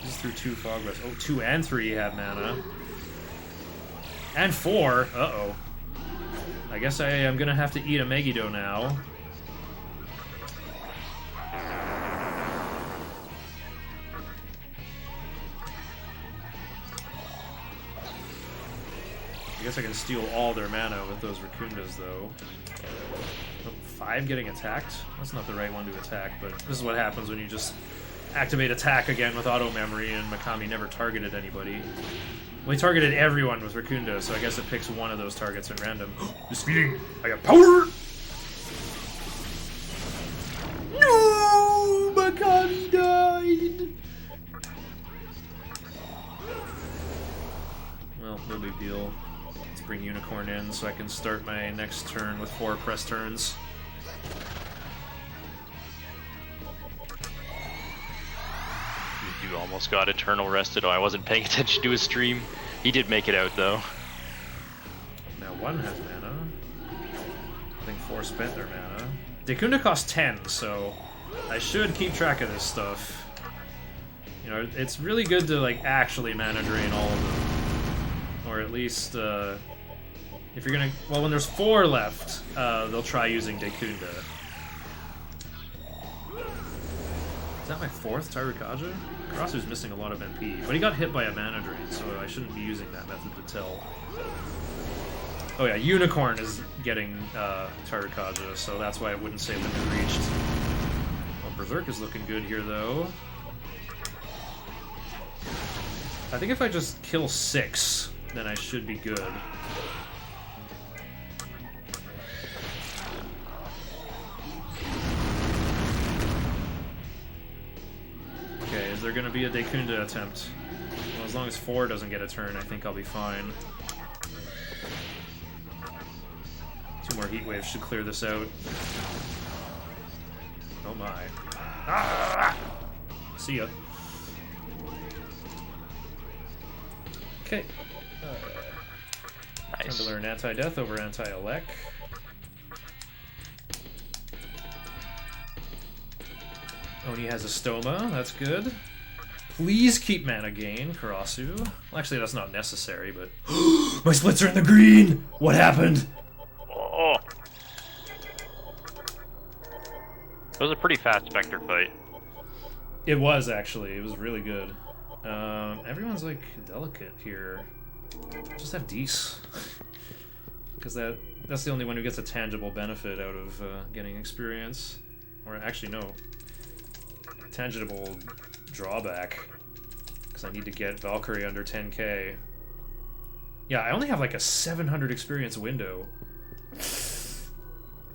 Just threw 2 Fog Breaths. Oh, 2 and 3 have mana. And 4! Uh-oh. I guess I am gonna have to eat a Megiddo now. I guess I can steal all their mana with those Rakundas, though. Oh, 5 getting attacked? That's not the right one to attack, but this is what happens when you just activate attack again with auto memory, and Mikami never targeted anybody. Well, he targeted everyone with Rakunda, so I guess it picks one of those targets at random. Defeating! I have power! No! Mikami died! Well, no big deal. Let's bring Unicorn in so I can start my next turn with 4 press turns. You almost got Eternal Rested. Oh, I wasn't paying attention to his stream. He did make it out, though. Now 1 has mana. I think 4 spent their mana. Dekunda costs 10, so I should keep track of this stuff. You know, it's really good to, like, actually mana drain all of them. or at least if you're gonna, well, when there's 4 left, they'll try using Dekunda. Is that my 4th Tarukaja? Karasu's missing a lot of MP, but he got hit by a mana drain, so I shouldn't be using that method to tell. Oh yeah, Unicorn is getting Tarukaja, so that's why I wouldn't say limit reached. Well, Berserk is looking good here, though. I think if I just kill 6, then I should be good. Okay, is there going to be a Dekunda attempt? Well, as long as 4 doesn't get a turn, I think I'll be fine. 2 more heat waves should clear this out. Oh my. Ah! See ya. Okay. Nice. Time to learn anti-death over anti-elec. Oni has a stoma, that's good. Please keep mana gain, Karasu. Well, actually, that's not necessary, but... My splits are in the green! What happened? Oh. It was a pretty fast Spectre fight. It was, actually. It was really good. Everyone's, like, delicate here. Just have Dees. Because that's the only one who gets a tangible benefit out of getting experience. Or, actually, no. Tangible drawback. Because I need to get Valkyrie under 10k. Yeah, I only have, like, a 700 experience window.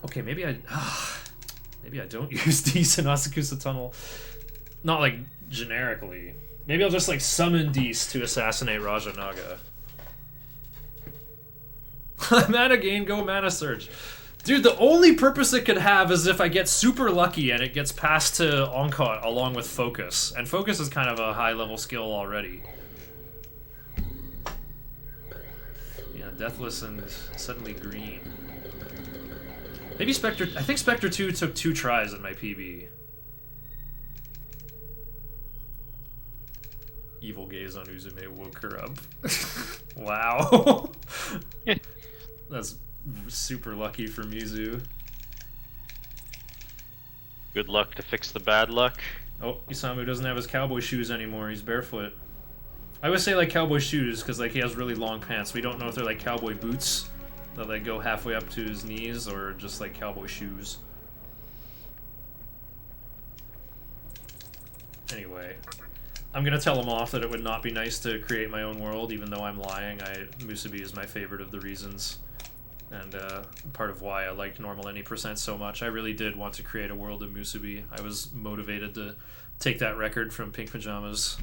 Okay, maybe I don't use Dees in Asakusa Tunnel. Not, like, generically. Maybe I'll just, like, summon Dees to assassinate Rajanaga. Mana gain, go mana surge. Dude, the only purpose it could have is if I get super lucky and it gets passed to Onkot along with Focus. And Focus is kind of a high-level skill already. Yeah, Deathless and suddenly green. Maybe Spectre... I think Spectre 2 took 2 tries in my PB. Evil gaze on Uzume woke her up. Wow. That's super lucky for Mizu. Good luck to fix the bad luck. Oh, Isamu doesn't have his cowboy shoes anymore. He's barefoot. I would say like cowboy shoes because like he has really long pants. We don't know if they're like cowboy boots that like go halfway up to his knees or just like cowboy shoes. Anyway, I'm gonna tell him off that it would not be nice to create my own world, even though I'm lying. Musubi is my favorite of the reasons. And part of why I liked normal any percent so much. I really did want to create a world of Musubi. I was motivated to take that record from Pink Pajamas.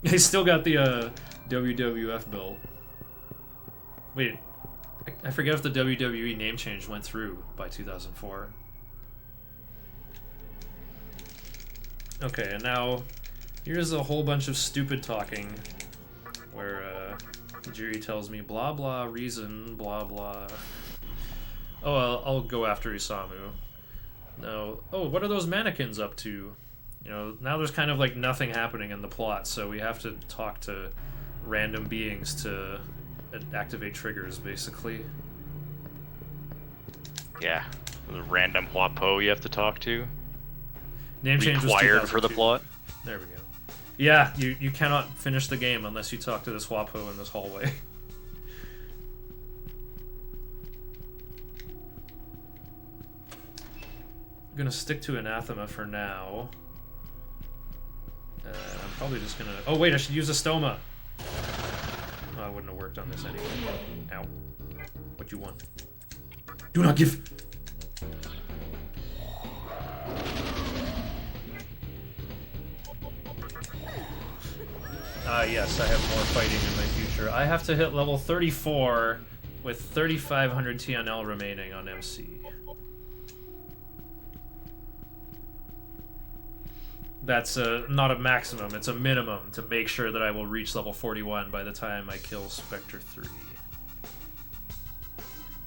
They still got the WWF belt. Wait, I forget if the WWE name change went through by 2004. Okay, and now here's a whole bunch of stupid talking where Jiri tells me blah blah reason blah blah. Oh, I'll go after Isamu. No. Oh, what are those mannequins up to? You know, now there's kind of like nothing happening in the plot, so we have to talk to random beings to activate triggers, basically. Yeah, the random Huapo you have to talk to. Name change was required for the 2002. plot. There we go. Yeah, you cannot finish the game unless you talk to this Huapo in this hallway. I'm gonna stick to Anathema for now. I'm probably just gonna... Oh wait, I should use a Stoma! Oh, I wouldn't have worked on this anyway. Ow. What you want? Do not give... Yes, I have more fighting in my future. I have to hit level 34 with 3,500 TNL remaining on MC. That's not a maximum, it's a minimum to make sure that I will reach level 41 by the time I kill Spectre 3.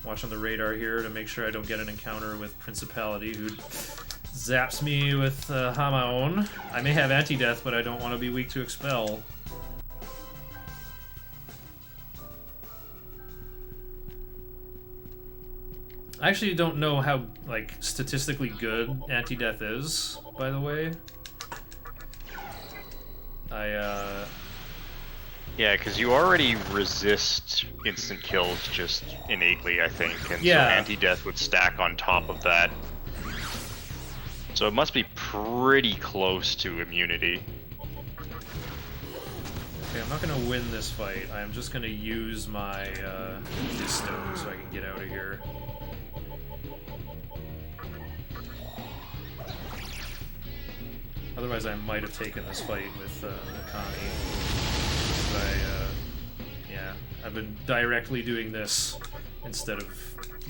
Watching the radar here to make sure I don't get an encounter with Principality, who zaps me with Hamaon. I may have anti-death, but I don't want to be weak to Expel. I actually don't know how, like, statistically good anti-death is, by the way. Yeah, because you already resist instant kills just innately, I think, and Yeah. so anti-death would stack on top of that. So it must be pretty close to immunity. Okay, I'm not gonna win this fight. I'm just gonna use my stone so I can get out of here. Otherwise, I might have taken this fight with Megami. Yeah, I've been directly doing this instead of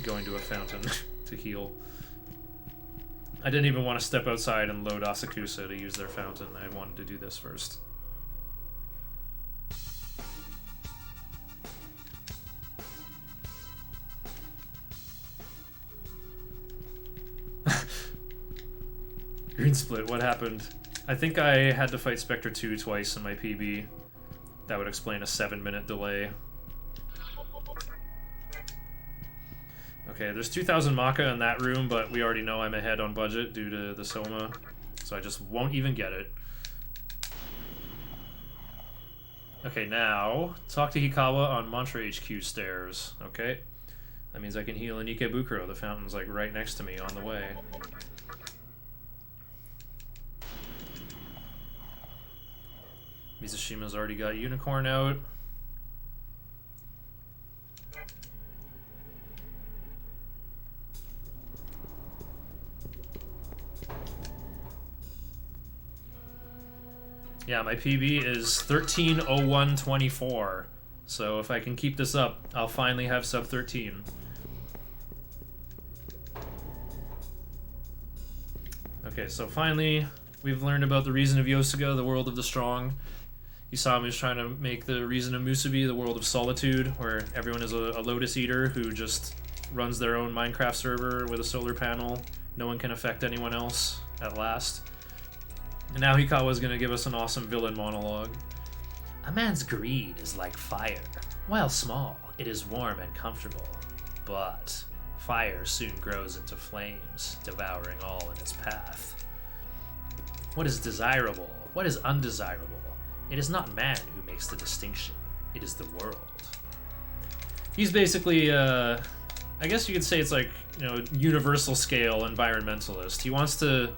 going to a fountain to heal. I didn't even want to step outside and load Asakusa to use their fountain. I wanted to do this first. Green split, what happened? I think I had to fight Spectre 2 twice in my PB. That would explain a 7-minute delay. Okay, there's 2,000 Maka in that room, but we already know I'm ahead on budget due to the Soma, so I just won't even get it. Okay, now, talk to Hikawa on Mantra HQ stairs. Okay, that means I can heal in Ikebukuro. The fountain's like right next to me on the way. Mizushima's already got Unicorn out. Yeah, my PB is 13:01:24. So if I can keep this up, I'll finally have sub 13. Okay, so finally, we've learned about the reason of Yosuga, the world of the strong. Isami is trying to make the reason of Musubi, the world of solitude, where everyone is a lotus eater who just runs their own Minecraft server with a solar panel. No one can affect anyone else, at last. And now Hikawa is going to give us an awesome villain monologue. A man's greed is like fire. While small, it is warm and comfortable. But fire soon grows into flames, devouring all in its path. What is desirable? What is undesirable? It is not man who makes the distinction. It is the world. He's basically, I guess you could say it's like, you know, universal scale environmentalist. He wants to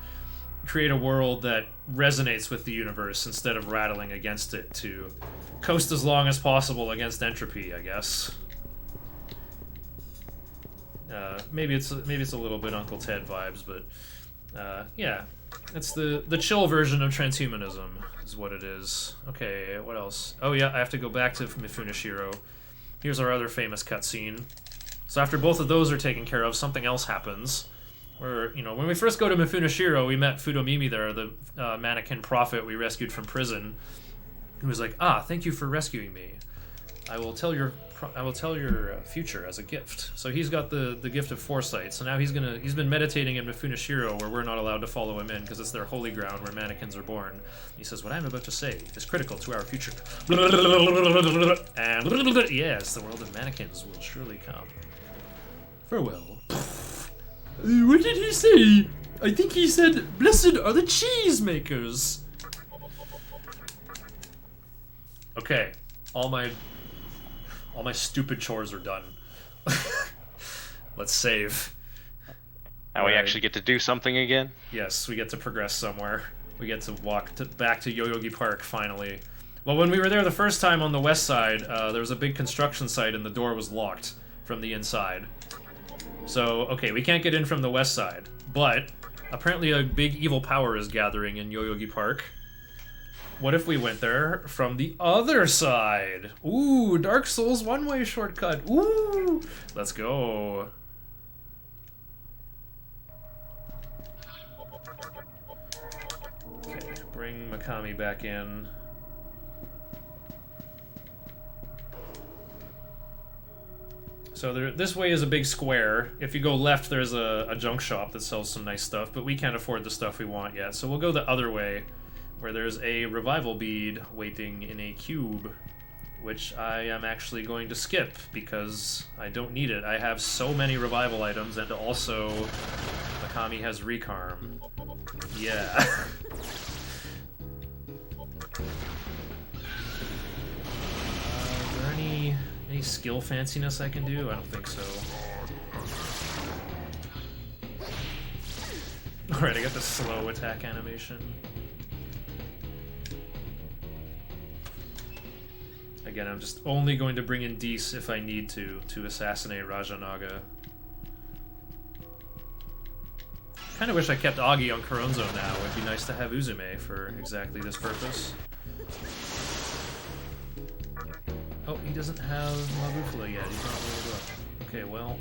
create a world that resonates with the universe instead of rattling against it to coast as long as possible against entropy, I guess. Maybe it's a little bit Uncle Ted vibes, but yeah, it's the chill version of transhumanism is what it is. Okay, what else? Oh yeah, I have to go back to Mifunishiro. Here's our other famous cutscene. So after both of those are taken care of, something else happens. Where, you know, when we first go to Mifunishiro, we met Fudomimi there, the mannequin prophet we rescued from prison, who was like, "Ah, thank you for rescuing me. I will tell your future as a gift." So he's got the gift of foresight. So now he's been meditating in Mifunishiro, where we're not allowed to follow him in because it's their holy ground where mannequins are born. He says, "What I'm about to say is critical to our future." And yes, the world of mannequins will surely come. Farewell. What did he say? I think he said, "Blessed are the cheesemakers." Okay, all my stupid chores are done. Let's save. Now we actually get to do something again? Yes, we get to progress somewhere. We get to walk back to Yoyogi Park, finally. Well, when we were there the first time on the west side, there was a big construction site and the door was locked from the inside. So, okay, we can't get in from the west side, but apparently a big evil power is gathering in Yoyogi Park. What if we went there from the other side? Ooh, Dark Souls one-way shortcut. Ooh, let's go. Okay, bring Megami back in. So this way is a big square. If you go left, there's a junk shop that sells some nice stuff, but we can't afford the stuff we want yet. So we'll go the other way, where there's a revival bead waiting in a cube which I am actually going to skip because I don't need it. I have so many revival items, and also Mikami has Recarm. Yeah. Is there any skill fanciness I can do? I don't think so. Alright, I got the slow attack animation. Again, I'm just only going to bring in Dees if I need to assassinate Rajanaga. Kinda wish I kept Agi on Koronzo now. It'd be nice to have Uzume for exactly this purpose. Oh, he doesn't have Mabufula yet. He's not leveled up. Okay, well...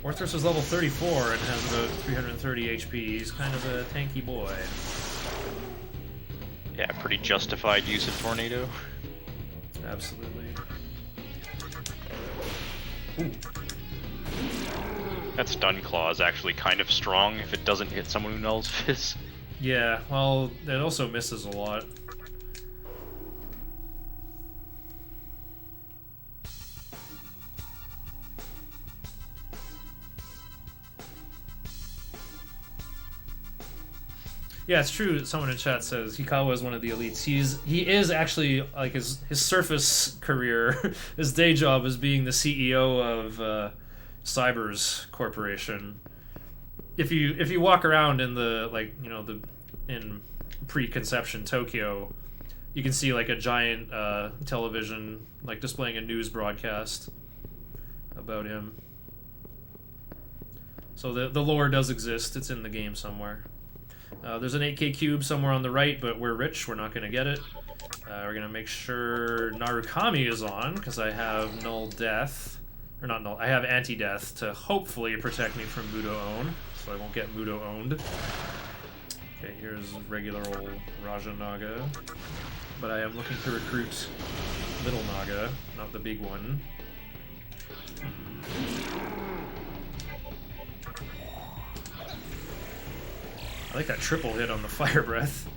Orthros is level 34 and has about 330 HP. He's kind of a tanky boy. Yeah, pretty justified use of Tornado. Absolutely. Ooh. That stun claw is actually kind of strong if it doesn't hit someone who nulls Fizz. Yeah, well, it also misses a lot. Yeah, it's true. Someone in chat says Hikawa is one of the elites. He is actually, like, his surface career, his day job is being the CEO of Cybers Corporation. If you walk around in the, like, you know, in pre-conception Tokyo, you can see like a giant television like displaying a news broadcast about him. So the lore does exist. It's in the game somewhere. There's an 8K cube somewhere on the right, but we're rich. We're not going to get it. We're going to make sure Narukami is on, because I have null death. Or not null, I have anti-death to hopefully protect me from Mudo Own, so I won't get Mudo owned. Okay, here's regular old Raja Naga. But I am looking to recruit Little Naga, not the big one. I like that triple hit on the Fire Breath.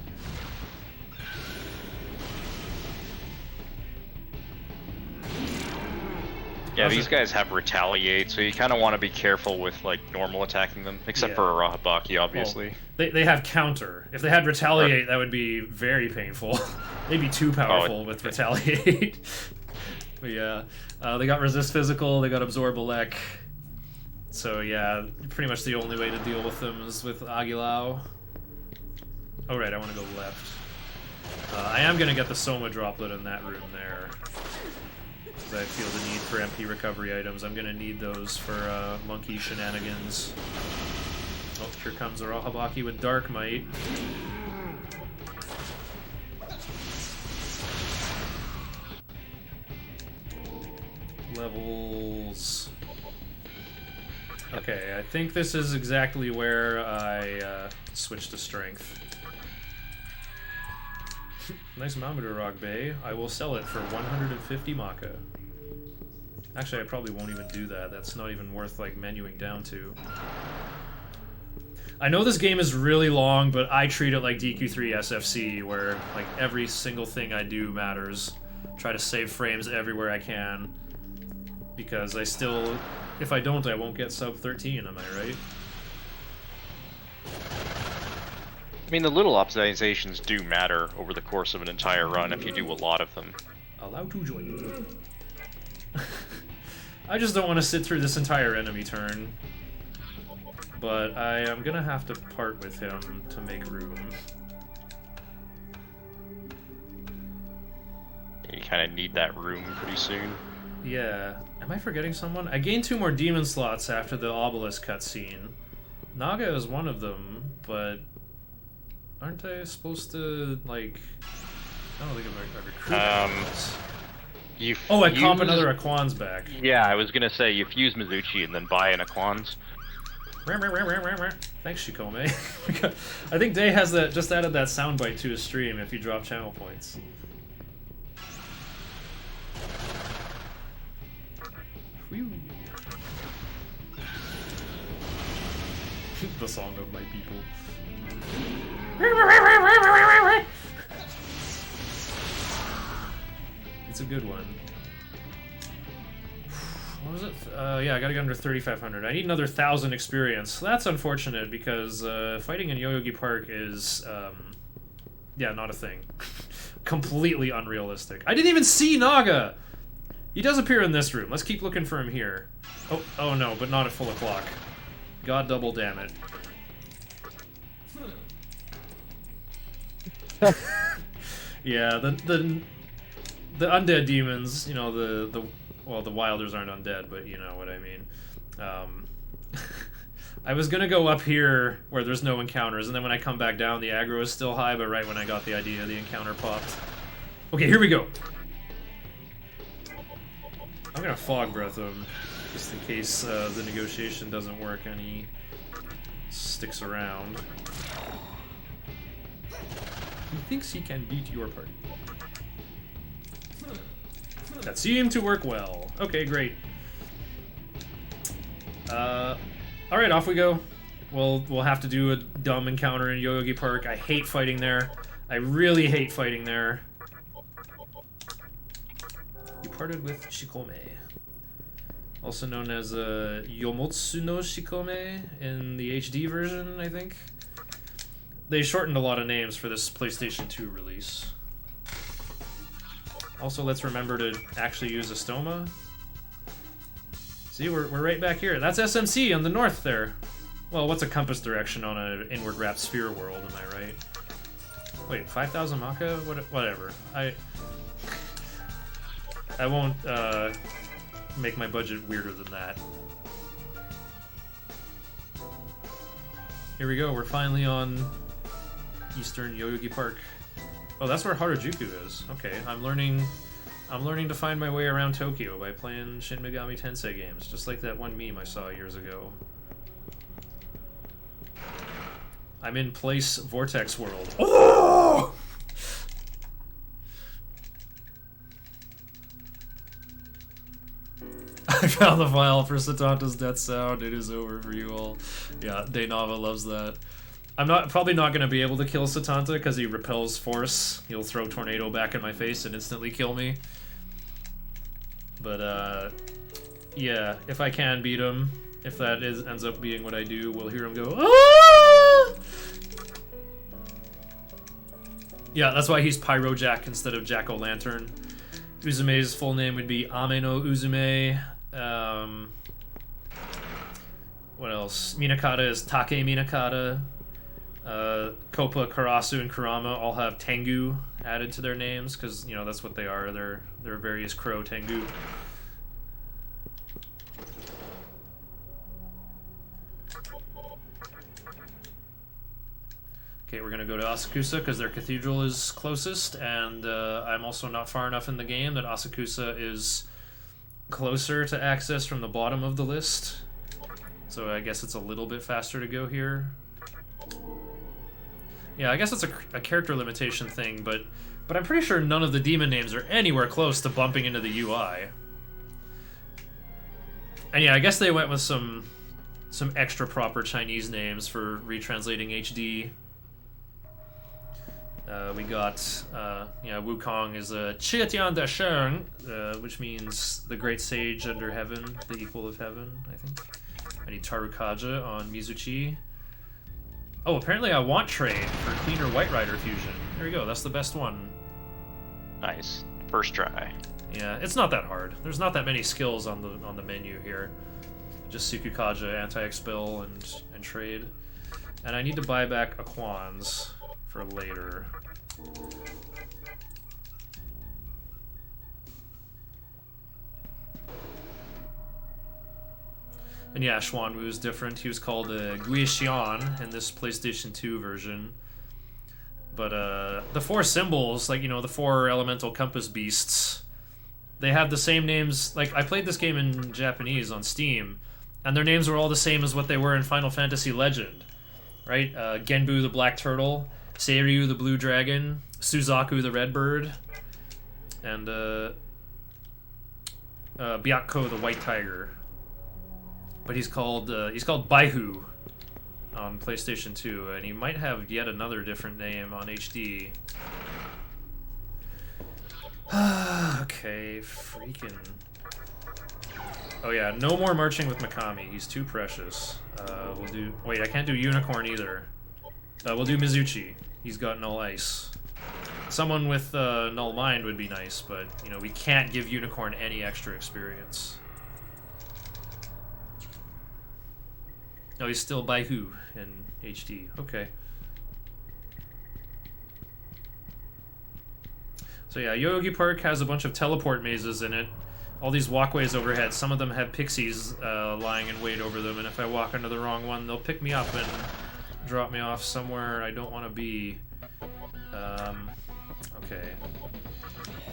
Yeah, these guys have Retaliate, so you kind of want to be careful with like normal attacking them, except for Arahabaki, obviously. Well, they have Counter. If they had Retaliate, that would be very painful. They'd be too powerful with Retaliate. But yeah, they got Resist Physical, they got Absorb Elec. So yeah, pretty much the only way to deal with them is with Agilao. Oh right, I want to go left. I am going to get the Soma Droplet in that room there. Because I feel the need for MP recovery items. I'm going to need those for monkey shenanigans. Oh, here comes Arahabaki with Dark Might. Levels... Okay, I think this is exactly where I switch to strength. Nice Mamadou Rock Bay. I will sell it for 150 Maka. Actually, I probably won't even do that. That's not even worth like menuing down to. I know this game is really long, but I treat it like DQ3 SFC, where like every single thing I do matters. Try to save frames everywhere I can. Because I still... If I don't, I won't get sub 13, am I right? I mean, the little optimizations do matter over the course of an entire run if you do a lot of them. Allow to join. I just don't want to sit through this entire enemy turn. But I am gonna have to part with him to make room. You kind of need that room pretty soon. Yeah. Am I forgetting someone? I gained 2 more demon slots after the Obelisk cutscene. Naga is one of them, but aren't I supposed to, like... I don't think I'm recruiting. Oh, I comp another Aquan's back. Yeah, I was gonna say, you fuse Mizuchi and then buy an Aquan's. Thanks, Shikome. I think Day has that, just added that soundbite to his stream if you drop channel points. Whew. The song of my people. That's a good one. What was it? Yeah, I gotta get under 3,500. I need another 1,000 experience. That's unfortunate because fighting in Yoyogi Park is, yeah, not a thing. Completely unrealistic. I didn't even see Naga! He does appear in this room. Let's keep looking for him here. Oh no, but not at full o'clock. God double damn it. Yeah, the undead demons, you know, well, the wilders aren't undead, but you know what I mean. I was gonna go up here where there's no encounters, and then when I come back down, the aggro is still high, but right when I got the idea, the encounter popped. Okay, here we go. I'm gonna fog breath him, just in case the negotiation doesn't work and he sticks around. He thinks he can beat your party. That seemed to work well. Okay, great. Alright, off we go. We'll have to do a dumb encounter in Yoyogi Park. I hate fighting there. I really hate fighting there. You parted with Shikome. Also known as Yomotsu no Shikome in the HD version, I think. They shortened a lot of names for this PlayStation 2 release. Also, let's remember to actually use a stoma. See, we're right back here. That's SMC on the north there. Well, what's a compass direction on an inward wrapped sphere world, am I right? Wait, 5,000 Maka? Whatever. I won't make my budget weirder than that. Here we go, we're finally on Eastern Yoyogi Park. Oh, that's where Harajuku is. Okay, I'm learning to find my way around Tokyo by playing Shin Megami Tensei games, just like that one meme I saw years ago. I'm in Place Vortex World. Oh! I found the file for Satanta's death sound. It is over for you all. Yeah, Daynava loves that. I'm probably not going to be able to kill Satanta because he repels force. He'll throw Tornado back in my face and instantly kill me. But, yeah, if I can beat him, if that ends up being what I do, we'll hear him go, "Ah!" Yeah, that's why he's Pyro Jack instead of Jack-O-Lantern. Uzume's full name would be Ame no Uzume. What else? Minakata is Take Minakata. Kopa, Karasu, and Kurama all have Tengu added to their names because, you know, that's what they are. They're various crow Tengu. Okay, we're gonna go to Asakusa because their cathedral is closest, and I'm also not far enough in the game that Asakusa is closer to access from the bottom of the list. So I guess it's a little bit faster to go here. Yeah, I guess it's a character limitation thing, but I'm pretty sure none of the demon names are anywhere close to bumping into the UI. And yeah, I guess they went with some extra proper Chinese names for retranslating HD. We got, yeah, Wukong is a Chietian Da Sheng, which means the great sage under heaven, the equal of heaven, I think. I need Tarukaja on Mizuchi. Oh, apparently I want trade for cleaner White Rider fusion. There we go, that's the best one. Nice. First try. Yeah, it's not that hard. There's not that many skills on the menu here. Just Sukukaja, anti-expel, and trade. And I need to buy back Aquans for later. And yeah, Xuanwu is different. He was called Guixian in this PlayStation 2 version. But the four symbols, like, you know, the four elemental compass beasts, they have the same names. Like, I played this game in Japanese on Steam, and their names were all the same as what they were in Final Fantasy Legend. Right? Genbu the Black Turtle, Seiryu the Blue Dragon, Suzaku the Red Bird, and Byakko the White Tiger. But he's called Baihu on PlayStation 2, and he might have yet another different name on HD. Okay, freaking... Oh yeah, no more marching with Megami. He's too precious. We'll do... Wait, I can't do Unicorn either. We'll do Mizuchi. He's got Null Ice. Someone with Null Mind would be nice, but, you know, we can't give Unicorn any extra experience. No, he's still Baihu in HD. Okay. So yeah, Yoyogi Park has a bunch of teleport mazes in it. All these walkways overhead. Some of them have pixies lying in wait over them, and if I walk into the wrong one, they'll pick me up and drop me off somewhere I don't want to be. Okay.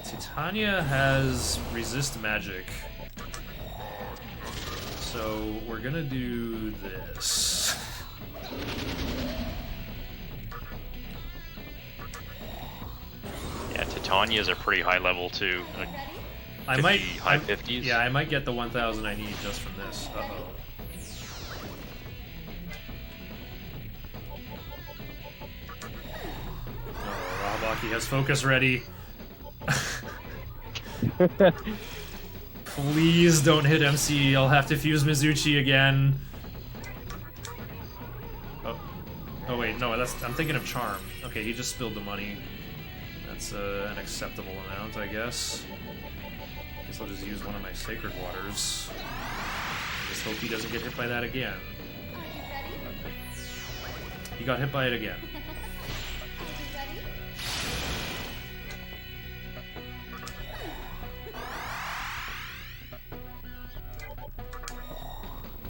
Titania has resist magic. So we're gonna do this. Yeah, Titania's are pretty high level too. Like high 50s. Yeah, I might get the 1,000 I need just from this. Uh-oh. Oh, Rahabaki has focus ready. Please don't hit MC. I'll have to fuse Mizuchi again. Oh wait, no, I'm thinking of Charm. Okay, he just spilled the money. That's an acceptable amount, I guess. Guess I'll just use one of my Sacred Waters. Just hope he doesn't get hit by that again. He got hit by it again.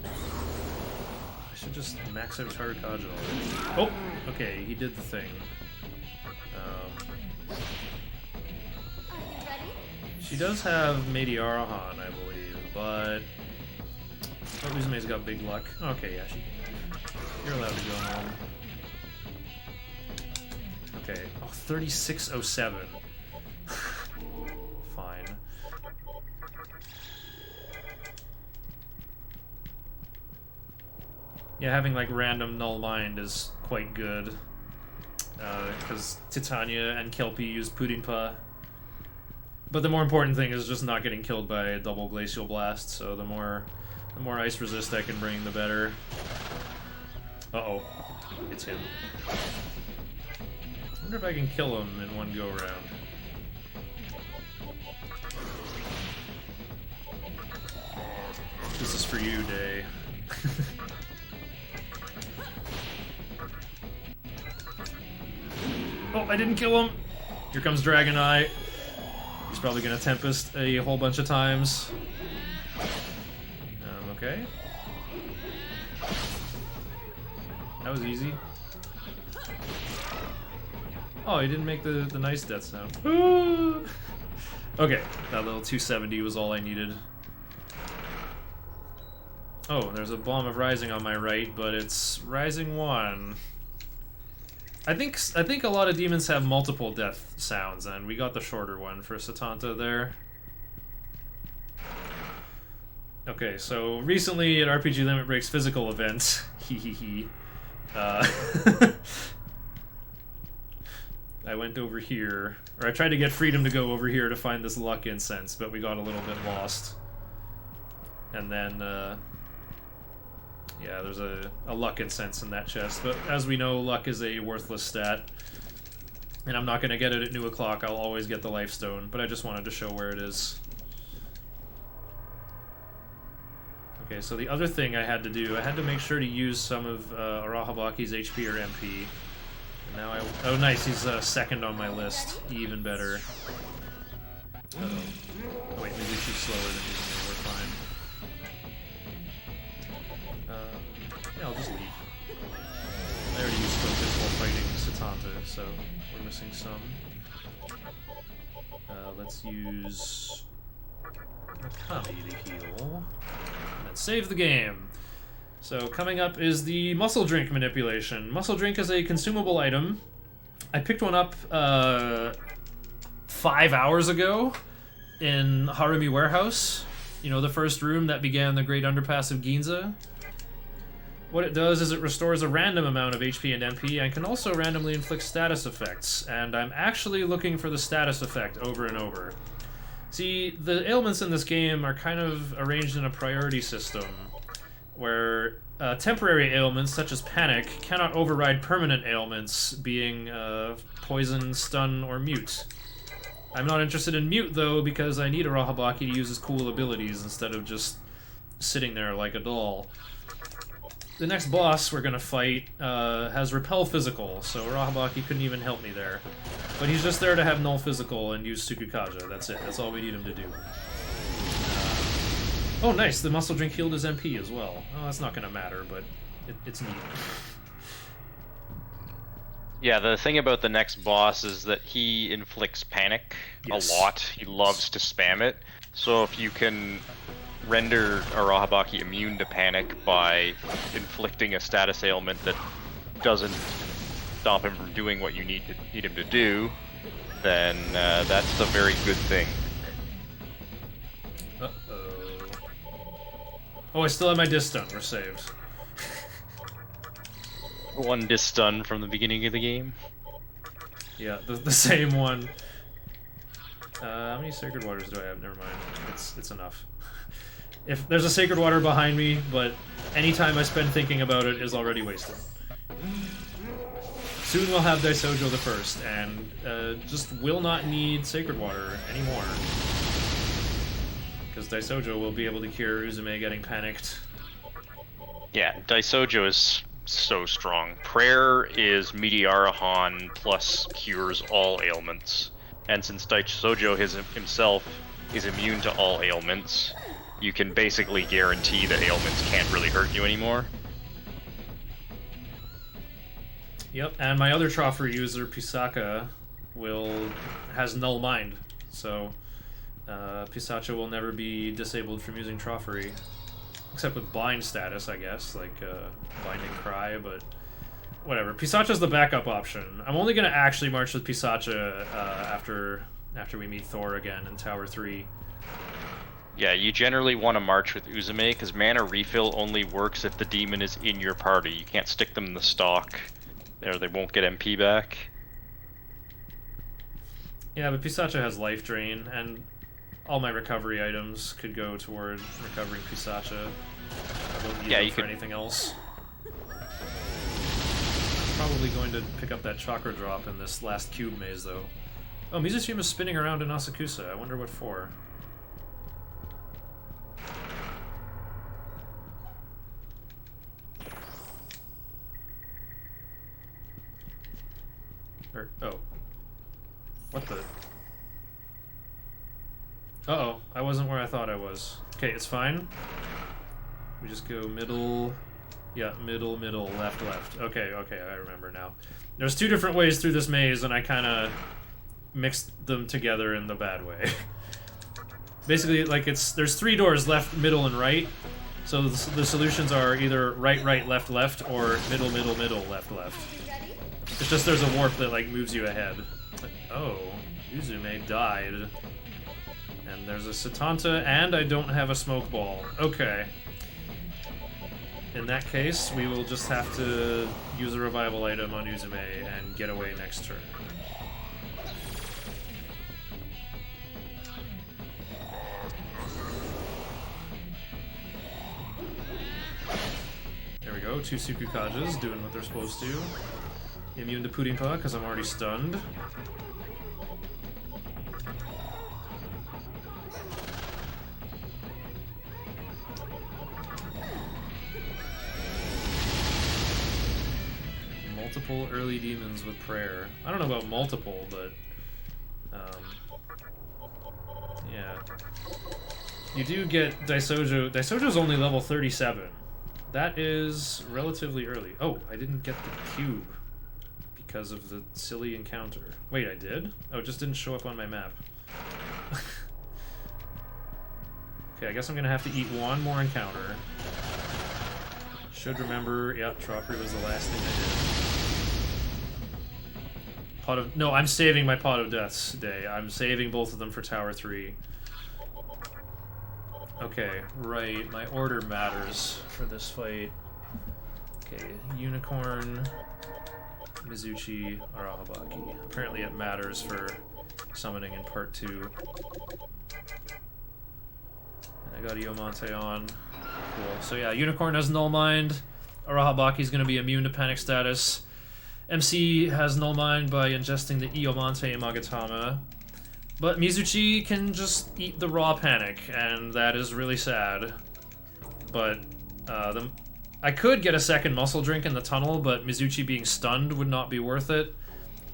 I should just max out Tarakaja already. Oh! Okay, he did the thing. She does have Meidi-Arahan, I believe, but... Oh, Uzume's got big luck. Okay, yeah, she can. You're allowed to go home. Okay. Oh, 3607. Fine. Yeah, having like random Null Mind is quite good. Because Titania and Kelpie use Puddingpa. But the more important thing is just not getting killed by a double Glacial Blast, so the more ice resist I can bring, the better. Uh-oh. It's him. I wonder if I can kill him in one go-around. This is for you, Day. Oh, I didn't kill him! Here comes Dragon Eye. He's probably gonna Tempest a whole bunch of times. Okay. That was easy. Oh, he didn't make the nice death sound. Okay, that little 270 was all I needed. Oh, there's a Bomb of Rising on my right, but it's Rising 1. I think a lot of demons have multiple death sounds, and we got the shorter one for Satanta there. Okay, so recently at RPG Limit Break's physical event, I went over here, or I tried to get Freedom to go over here to find this luck incense, but we got a little bit lost. And then, yeah, there's a luck incense in that chest, but as we know, luck is a worthless stat. And I'm not going to get it at New O'Clock, I'll always get the Life Stone, but I just wanted to show where it is. Okay, so the other thing I had to do, I had to make sure to use some of Arahabaki's HP or MP. And now oh nice, he's second on my list, even better. Uh-oh. Oh wait, maybe she's slower than me, we're fine. Yeah, I'll just leave. I already used focus while fighting Satanta, so we're missing some. Let's use Megami to heal. And then save the game. So coming up is the Muscle Drink manipulation. Muscle Drink is a consumable item. I picked one up 5 hours ago in Harumi Warehouse. You know, the first room that began the Great Underpass of Ginza. What it does is it restores a random amount of HP and MP and can also randomly inflict status effects, and I'm actually looking for the status effect over and over. See, the ailments in this game are kind of arranged in a priority system, where temporary ailments, such as panic, cannot override permanent ailments, being poison, stun, or mute. I'm not interested in mute, though, because I need a Rahabaki to use his cool abilities instead of just sitting there like a doll. The next boss we're gonna fight has Repel Physical, so Rahabaki couldn't even help me there. But he's just there to have Null Physical and use Tsukukaja, that's it, that's all we need him to do. Oh nice, the Muscle Drink healed his MP as well. Oh, that's not gonna matter, but it's neat. Yeah, the thing about the next boss is that he inflicts panic a lot. He loves to spam it. So if you can render Arahabaki immune to panic by inflicting a status ailment that doesn't stop him from doing what you need him to do, then that's a very good thing. Uh-oh. Oh, I still have my disc stun. We're saved. One disc stun from the beginning of the game. Yeah, the same one. How many Sacred Waters do I have? Never mind. It's enough. If there's a Sacred Water behind me, but any time I spend thinking about it is already wasted. Soon we'll have Daisojo the First, and just will not need Sacred Water anymore. Because Daisojo will be able to cure Uzume getting panicked. Yeah, Daisojo is so strong. Prayer is Meteorohan plus cures all ailments. And since Daisojo himself is immune to all ailments, you can basically guarantee that ailments can't really hurt you anymore. Yep, and my other Chopper user, Pisaka, has Null Mind, so Pisacha will never be disabled from using Troffery. Except with Bind status, I guess, like Binding Cry, but whatever. Pisacha's the backup option. I'm only going to actually march with Pisacha after we meet Thor again in Tower 3. Yeah, you generally want to march with Uzume, because mana refill only works if the demon is in your party. You can't stick them in the stock. They won't get MP back. Yeah, but Pisacha has Life Drain, and all my recovery items could go toward recovering Pisacha. I won't need them for anything else. I'm probably going to pick up that Chakra Drop in this last cube maze, though. Oh, Mizuchi is spinning around in Asakusa. I wonder what for. Oh. What the? Uh-oh, I wasn't where I thought I was. Okay, it's fine. We just go middle... Yeah, middle, left. Okay, I remember now. There's two different ways through this maze, and I kind of mixed them together in the bad way. Basically, like, there's three doors, left, middle, and right. So the solutions are either right, left, or middle, left. It's just there's a warp that, like, moves you ahead. Oh, Uzume died. And there's a Satanta, and I don't have a smoke ball. Okay. In that case, we will just have to use a revival item on Uzume and get away next turn. There we go, 2 Tsukukajas doing what they're supposed to. Immune to Puddingpa, because I'm already stunned. Multiple early demons with prayer. I don't know about multiple, but yeah. You do get Daisojo. Daisojo's only level 37. That is relatively early. Oh, I didn't get the cube because of the silly encounter. Wait, I did? Oh, it just didn't show up on my map. Okay, I guess I'm gonna have to eat one more encounter. Should remember, yep, Troffery was the last thing I did. No, I'm saving my Pot of Deaths day. I'm saving both of them for Tower 3. Okay, right, my order matters for this fight. Okay, Unicorn, Mizuchi, Arahabaki. Apparently it matters for summoning in part 2. And I got Iomante on. Cool. So yeah, Unicorn has Null Mind. Arahabaki's going to be immune to panic status. MC has Null Mind by ingesting the Iomante Magatama. But Mizuchi can just eat the raw panic, and that is really sad. But I could get a second muscle drink in the tunnel, but Mizuchi being stunned would not be worth it.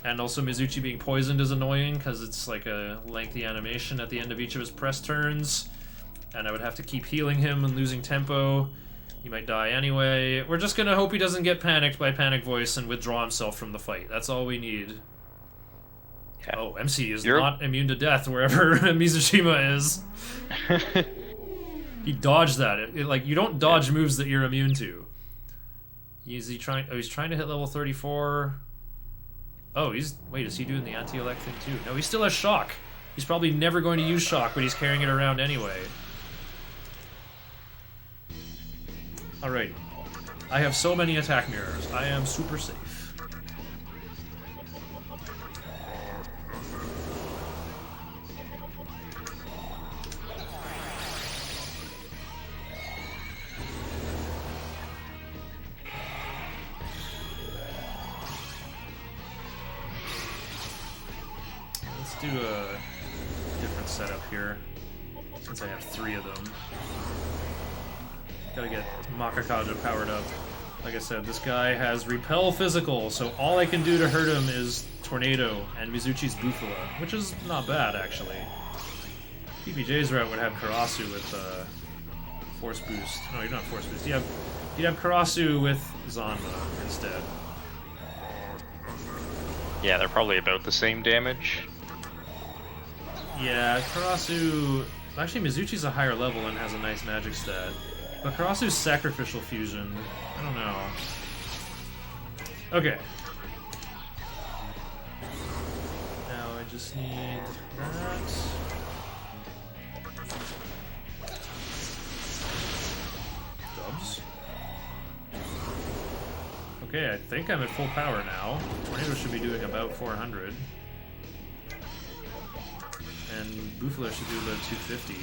And also Mizuchi being poisoned is annoying, because it's like a lengthy animation at the end of each of his press turns. And I would have to keep healing him and losing tempo. He might die anyway. We're just gonna hope he doesn't get panicked by Panic Voice and withdraw himself from the fight. That's all we need. Yeah. Oh, MC is not immune to death wherever Mizushima is. He dodged that. Like, you don't dodge moves that you're immune to. Is he trying? Oh, he's trying to hit level 34. Oh, wait, is he doing the anti-elect thing too? No, he still has shock. He's probably never going to use shock, but he's carrying it around anyway. Alright. I have so many attack mirrors. I am super safe. Let's do a different setup here, since I have 3 of them. Gotta get Makakaja powered up. Like I said, this guy has Repel Physical, so all I can do to hurt him is Tornado and Mizuchi's Bufala, which is not bad, actually. PBJ's route would have Karasu with Force Boost. No, you're not Force Boost. You'd have Karasu with Zanma instead. Yeah, they're probably about the same damage. Yeah, Karasu... Actually, Mizuchi's a higher level and has a nice magic stat. But Karasu's Sacrificial Fusion... I don't know. Okay. Now I just need that. Dubs. Okay, I think I'm at full power now. Tornado should be doing about 400. And Bufala should do about 250.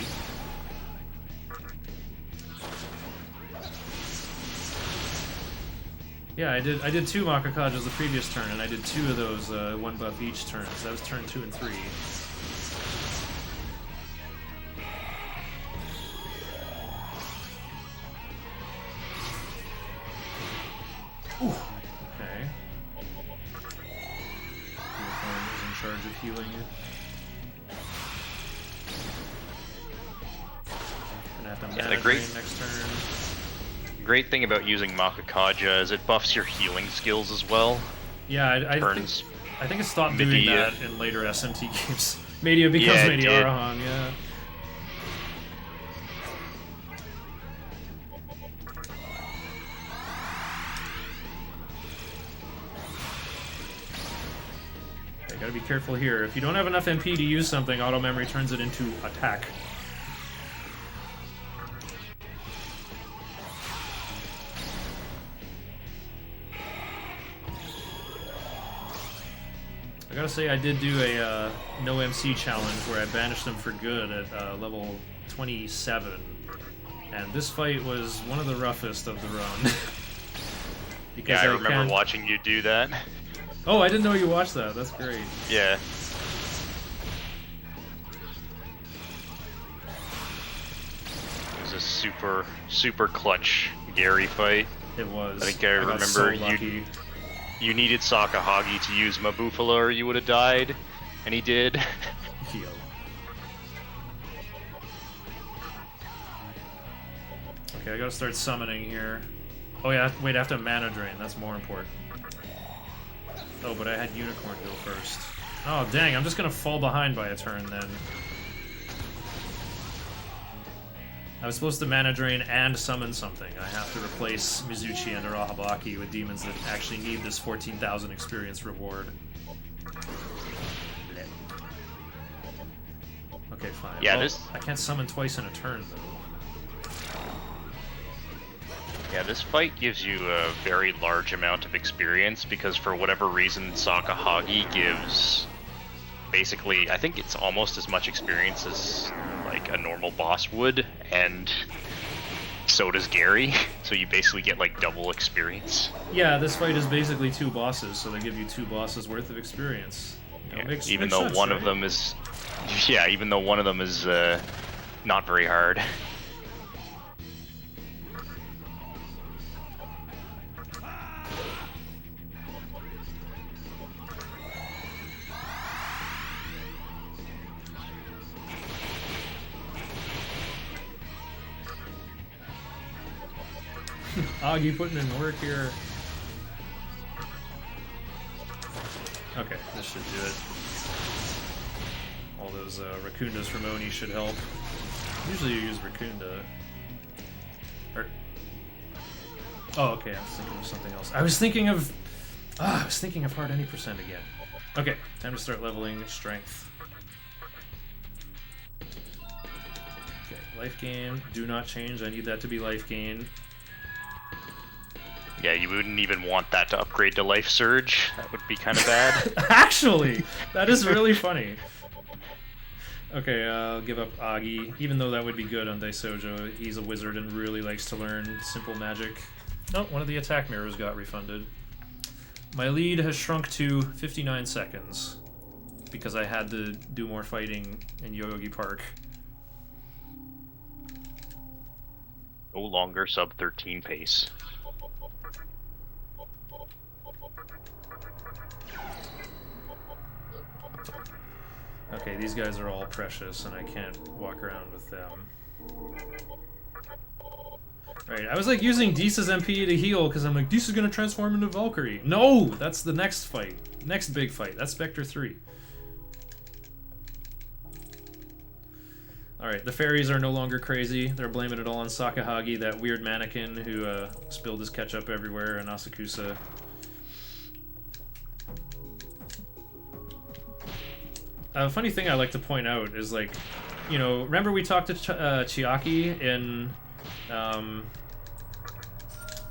Yeah, I did 2 Makakajas the previous turn, and I did 2 of those 1 buff each turn, so that was turn 2 and 3. Ooh, okay. Unicorn is in charge of healing you. Gonna have to mana drain next turn. Great thing about using Makakaja is it buffs your healing skills as well. Yeah, I think it stopped doing that in later SMT games. Media becomes Mediarahan, yeah. Okay, gotta be careful here. If you don't have enough MP to use something, auto memory turns it into attack. I gotta say, I did do a no MC challenge where I banished them for good at level 27, and this fight was one of the roughest of the run. Because I remember watching you do that. Oh, I didn't know you watched that. That's great. Yeah. It was a super clutch Gary fight. It was. I think I remember so lucky. You needed Sakahagi to use Mabufala or you would have died, and he did. Yo. Okay, I gotta start summoning here. Oh yeah, wait, I have to mana drain, that's more important. Oh, but I had Unicorn go first. Oh dang, I'm just gonna fall behind by a turn then. I was supposed to mana drain and summon something. I have to replace Mizuchi and Arahabaki with demons that actually need this 14,000 experience reward. Okay, fine. Yeah, I can't summon twice in a turn, though. Yeah, this fight gives you a very large amount of experience because for whatever reason Sakahagi gives basically, I think it's almost as much experience as like a normal boss would, and so does Gary, so you basically get like double experience. Yeah, this fight is basically 2 bosses, so they give you 2 bosses worth of experience. You know, Yeah, even though one of them is, yeah, even though one of them is not very hard. Agi putting in work here. Okay, this should do it. All those Rakundas from Oni should help. Usually you use Rakunda. Oh, okay, I was thinking of something else. I was thinking of hard any percent again. Okay, time to start leveling strength. Okay, life gain, do not change. I need that to be life gain. Yeah, you wouldn't even want that to upgrade to Life Surge. That would be kind of bad. Actually, that is really funny. Okay, I'll give up Agi, even though that would be good on Daisojo. He's a wizard and really likes to learn simple magic. Oh, one of the attack mirrors got refunded. My lead has shrunk to 59 seconds because I had to do more fighting in Yoyogi Park. No longer sub 13 pace. Okay, these guys are all precious, and I can't walk around with them. Right, I was like using Disa's MP to heal, because I'm like, Disa's gonna transform into Valkyrie. No! That's the next fight. Next big fight. That's Spectre 3. Alright, the fairies are no longer crazy. They're blaming it all on Sakahagi, that weird mannequin who spilled his ketchup everywhere, and Asakusa. A funny thing I like to point out is, like, you know, remember we talked to Chiaki in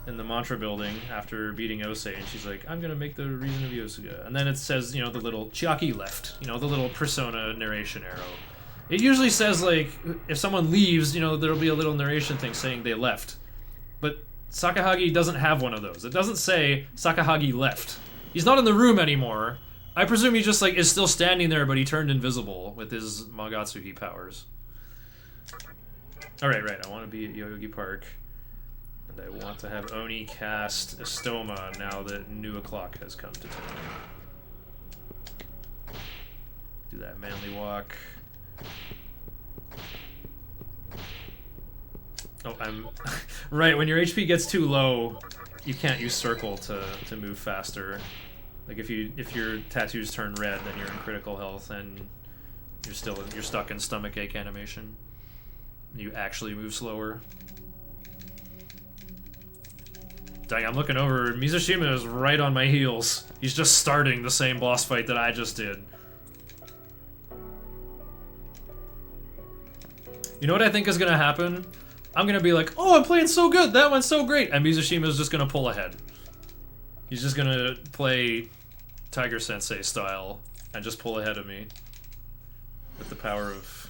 the mantra building after beating Osei, and she's like, I'm gonna make the reason of Yosuga. And then it says, you know, the little Chiaki left, you know, the little persona narration arrow. It usually says, like, if someone leaves, you know, there'll be a little narration thing saying they left. But Sakahagi doesn't have one of those. It doesn't say Sakahagi left. He's not in the room anymore. I presume he just, like, is still standing there, but he turned invisible with his Magatsuhi powers. Alright, right, I want to be at Yoyogi Park. And I want to have Oni cast Estoma now that New O'Clock has come to town. Do that manly walk. Oh, I'm... right, when your HP gets too low, you can't use circle to move faster. Like if your tattoos turn red, then you're in critical health and you're stuck in stomach ache animation. You actually move slower. Dang, I'm looking over. Mizushima is right on my heels. He's just starting the same boss fight that I just did. You know what I think is gonna happen? I'm gonna be like, oh, I'm playing so good, that went so great, and Mizushima is just gonna pull ahead. He's just gonna play Tiger Sensei style and just pull ahead of me with the power of...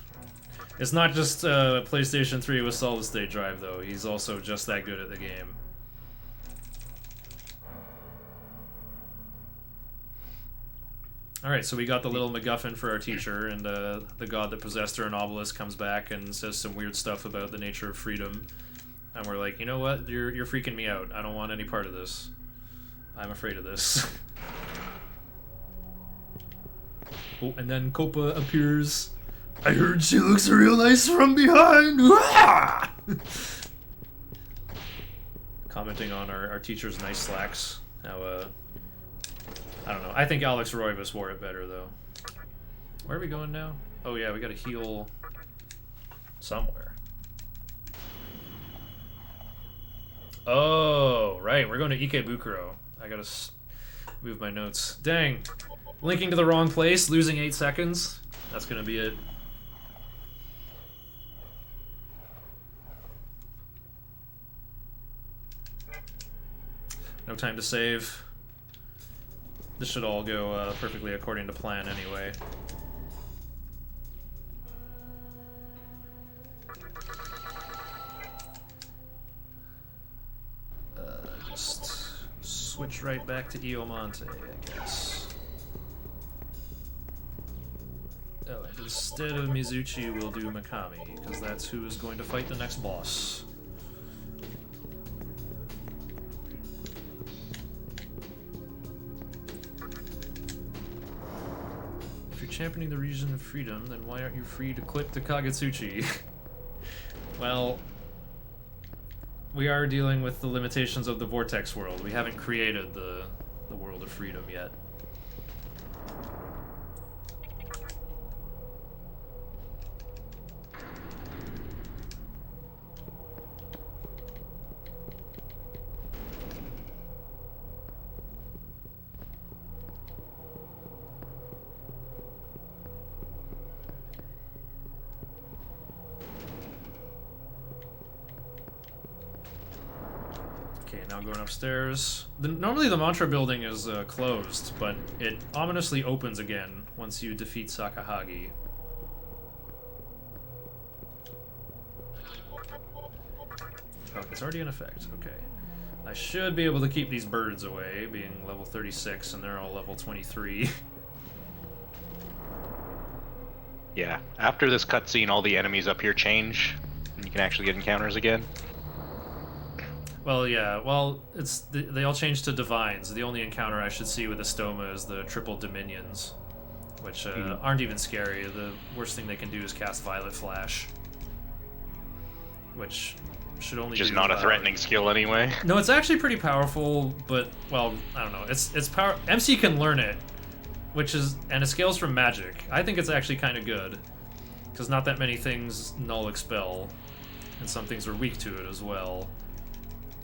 It's not just PlayStation 3 with solid state drive though, he's also just that good at the game. Alright, so we got the little MacGuffin for our teacher, and the god that possessed her, an Obelisk, comes back and says some weird stuff about the nature of freedom. And we're like, you know what? You're freaking me out. I don't want any part of this. I'm afraid of this. Oh, and then Copa appears. I heard she looks real nice from behind. Commenting on our teacher's nice slacks. How, I don't know. I think Alex Roivas wore it better, though. Where are we going now? Oh, yeah, we gotta heal somewhere. Oh, right. We're going to Ikebukuro. I gotta move my notes. Dang. Linking to the wrong place, losing 8 seconds. That's gonna be it. No time to save. This should all go perfectly according to plan anyway. Just switch right back to Iomonte, I guess. Oh, and instead of Mizuchi, we'll do Megami, because that's who is going to fight the next boss. If you're championing the region of freedom, then why aren't you free to click the Kagetsuchi? Well, we are dealing with the limitations of the vortex world. We haven't created the world of freedom yet. Okay, now going upstairs. Normally the mantra building is closed, but it ominously opens again once you defeat Sakahagi. Oh, it's already in effect. Okay. I should be able to keep these birds away, being level 36, and they're all level 23. Yeah, after this cutscene, all the enemies up here change, and you can actually get encounters again. Well, yeah, well, they all change to divines. The only encounter I should see with Estoma is the triple dominions, which aren't even scary. The worst thing they can do is cast Violet Flash, which should only Just do not a threatening skill anyway. No, it's actually pretty powerful, but, well, I don't know. It's power. MC can learn it, and it scales from magic. I think it's actually kind of good, because not that many things null expel, and some things are weak to it as well.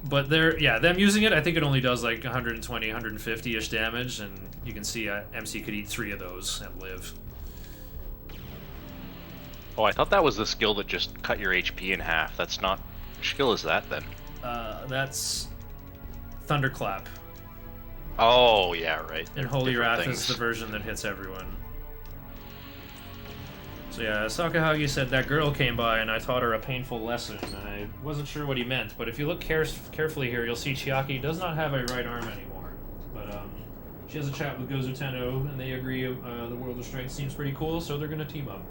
But them using it, I think it only does like 120, 150-ish damage, and you can see MC could eat 3 of those and live. Oh, I thought that was the skill that just cut your HP in half. That's not... Which skill is that, then? That's Thunderclap. Oh, yeah, right. And Holy Wrath is the version that hits everyone. So yeah, Sakahagi said that girl came by and I taught her a painful lesson, and I wasn't sure what he meant, but if you look carefully here, you'll see Chiaki does not have a right arm anymore. But she has a chat with Gozu Tenno, and they agree the World of Strength seems pretty cool, so they're gonna team up.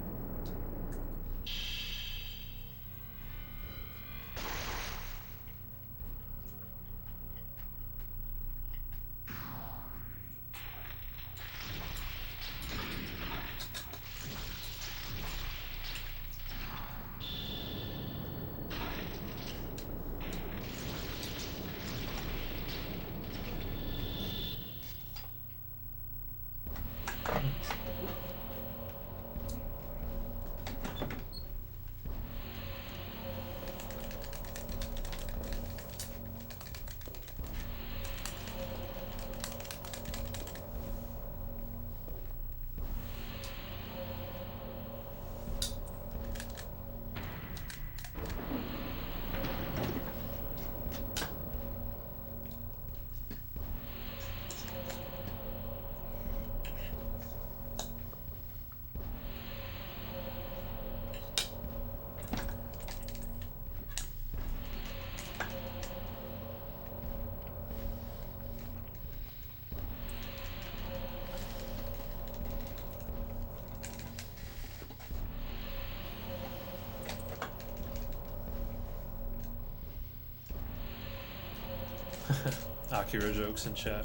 Akira jokes in chat.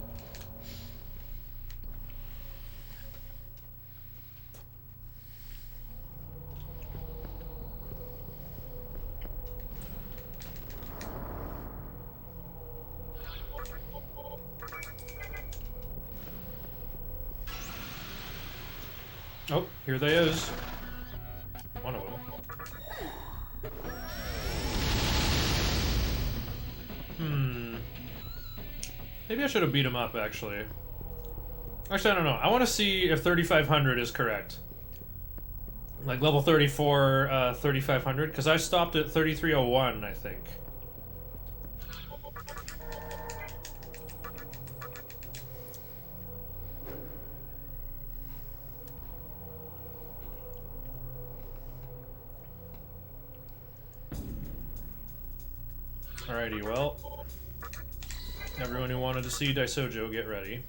Oh, here they is. One of them. Maybe I should have beat him up, actually. Actually, I don't know. I want to see if 3500 is correct. Like level 34, 3500, because I stopped at 3301, I think. Alrighty, well, everyone who wanted to see Daisojo, get ready.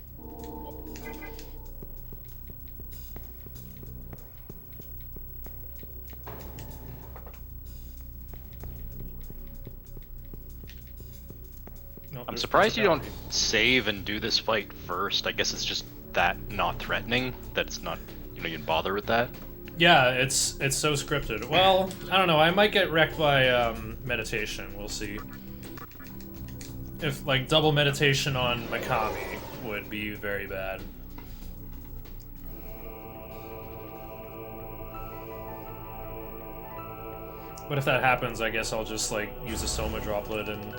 Nope, I'm there's surprised you don't Sakahagi. save and do this fight first. I guess it's just that not threatening that it's not, you didn't bother with that. Yeah, it's so scripted. Well, I don't know. I might get wrecked by meditation. We'll see. If like double meditation on Megami would be very bad. But if that happens, I guess I'll just like use a Soma droplet and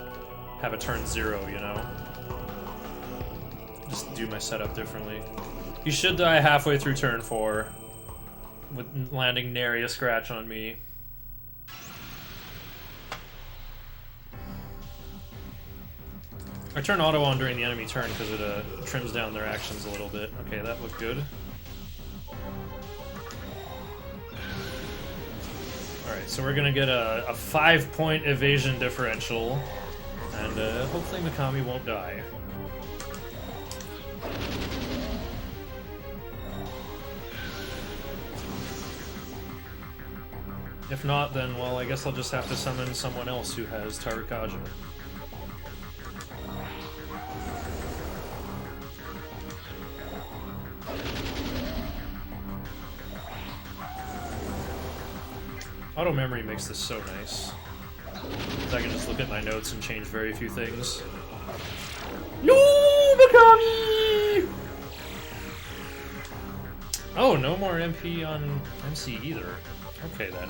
have a turn 0, you know? Just do my setup differently. You should die halfway through turn 4 with landing nary a scratch on me. I turn auto on during the enemy turn because it trims down their actions a little bit. Okay, that looked good. Alright, so we're gonna get a 5-point evasion differential, and hopefully Mikami won't die. If not, then, well, I guess I'll just have to summon someone else who has Tarakaja. Auto memory makes this so nice. I can just look at my notes and change very few things. No, Mikami! Oh, no more MP on MC either. Okay then.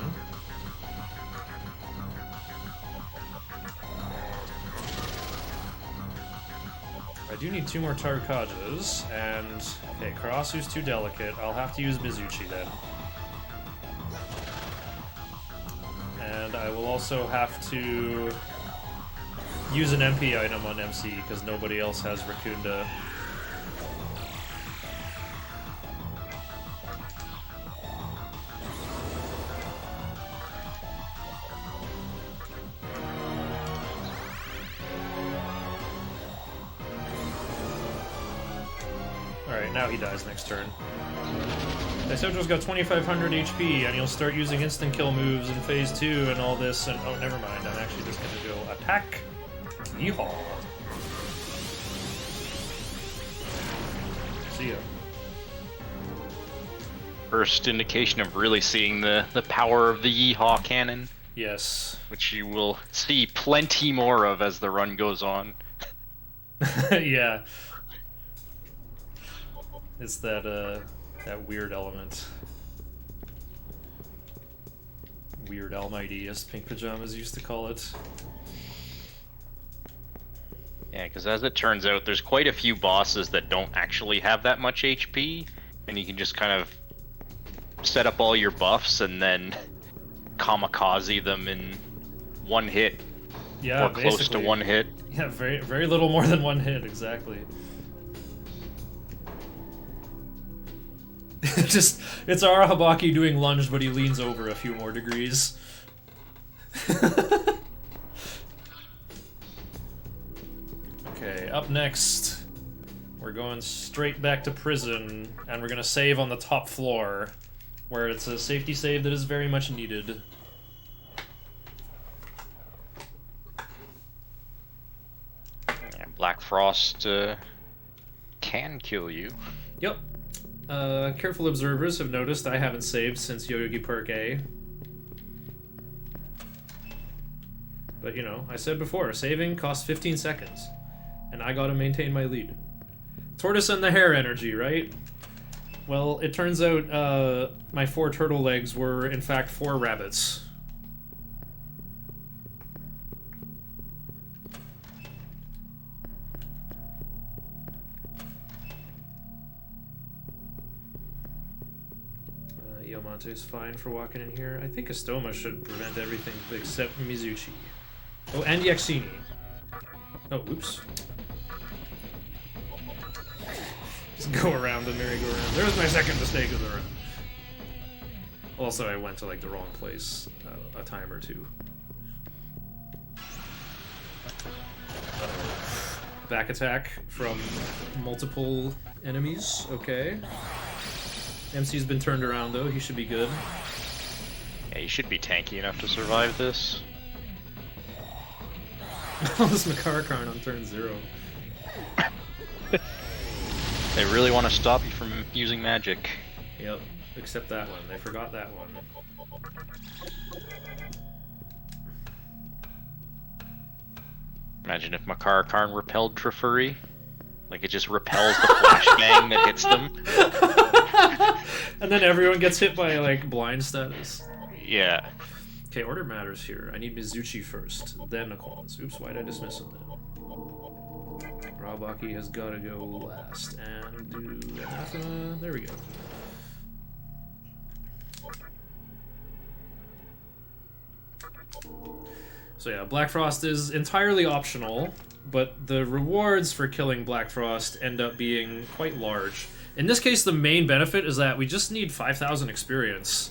I do need 2 more Tarakajas, and okay, Karasu's too delicate. I'll have to use Mizuchi then. And I will also have to use an MP item on MC because nobody else has Rakunda. Alright, now he dies next turn. Daisojo's got 2500 HP, and he'll start using instant kill moves in phase 2 and all this, and oh, never mind, I'm actually just gonna go attack. Yeehaw. See ya. First indication of really seeing the power of the Yeehaw cannon, Yes. which you will see plenty more of as the run goes on. Yeah. It's that weird element. Weird Almighty, as Pink Pajamas used to call it. Yeah, because as it turns out, there's quite a few bosses that don't actually have that much HP, and you can just kind of set up all your buffs and then kamikaze them in one hit, Yeah, or close to basically. one hit. Yeah, very little more than one hit, exactly. It's Arahabaki doing lunge, but he leans over a few more degrees. Okay, up next, we're going straight back to prison, and we're gonna save on the top floor, where it's a safety save that is very much needed. And Black Frost can kill you. Yep. Careful observers have noticed I haven't saved since Yoyogi Park A. But, you know, I said before, saving costs 15 seconds. And I gotta maintain my lead. Tortoise and the hare energy, right? Well, it turns out my 4 turtle legs were, in fact, 4 rabbits. Iomonte's fine for walking in here. I think Astoma should prevent everything except Mizuchi. Oh, and Yaxini. Oh, oops. Just go around the merry-go-round. There's my second mistake of the run. Also, I went to, like, the wrong place a time or two. Back attack from multiple enemies. Okay. MC's been turned around though. He should be good. Yeah, you should be tanky enough to survive this. Oh, this Makarakarn on turn 0. They really want to stop you from using magic. Yep, except that one. They forgot that one. Imagine if Makarakarn repelled Trifuri. Like, it just repels the flashbang that hits them. And then everyone gets hit by, like, blind status. Yeah. Okay, order matters here. I need Mizuchi first, then Aquans. Oops, why'd I dismiss him then? Rabaki has gotta go last. And do Anathema. There we go. So yeah, Black Frost is entirely optional, but the rewards for killing Black Frost end up being quite large. In this case, the main benefit is that we just need 5,000 experience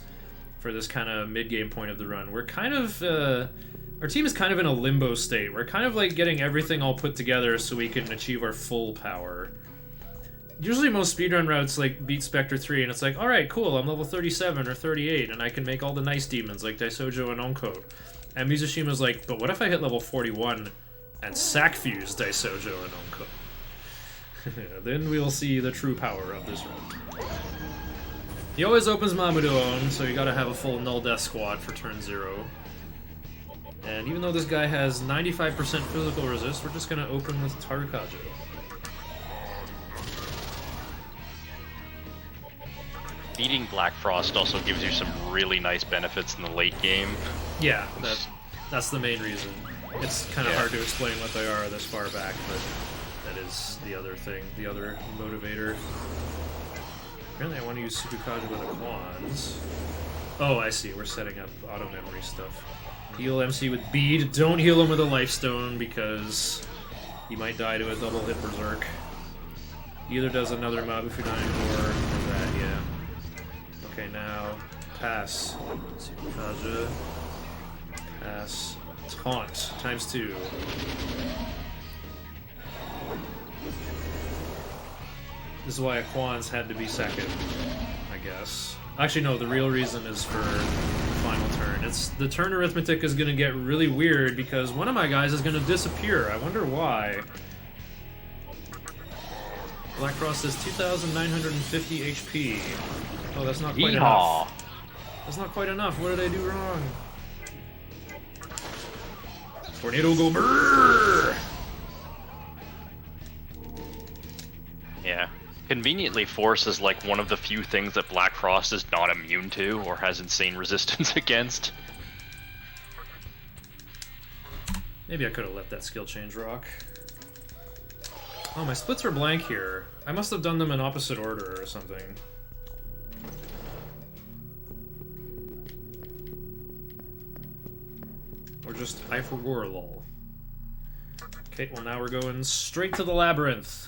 for this kind of mid-game point of the run. We're kind of... our team is kind of in a limbo state. We're kind of like getting everything all put together so we can achieve our full power. Usually most speedrun routes like beat Spectre 3 and it's like, alright, cool, I'm level 37 or 38 and I can make all the nice demons like Daisojo and Onko. And Mizushima's like, but what if I hit level 41 and sack fuse Daisojo and Onko? Then we'll see the true power of this run. He always opens Mamoru on, so you gotta have a full null death squad for turn 0. And even though this guy has 95% physical resist, we're just gonna open with Tarukajo. Beating Black Frost also gives you some really nice benefits in the late game. Yeah, that's the main reason. It's kind of Yeah. hard to explain what they are this far back, but that is the other thing, the other motivator. Apparently I want to use Tsukukaja with Aquans. Oh, I see, we're setting up auto-memory stuff. Heal MC with Bead. Don't heal him with a Life Stone because he might die to a double hit Berserk. Either does another Mabufudan or that, yeah. Okay, now pass. Tsukukaja. Pass. Taunt. Times 2. This is why Aquans had to be second, I guess. Actually, no, the real reason is for final turn. It's the turn arithmetic is gonna get really weird because one of my guys is gonna disappear. I wonder why. Black Frost is 2,950 HP. Oh, that's not quite enough. That's not quite enough. What did I do wrong? Tornado go brrrr! Yeah. Conveniently, Force is like one of the few things that Black Frost is not immune to or has insane resistance against. Maybe I could have let that skill change rock. Oh, my splits are blank here. I must have done them in opposite order or something. Or just I forgot lol. Okay, well now we're going straight to the Labyrinth.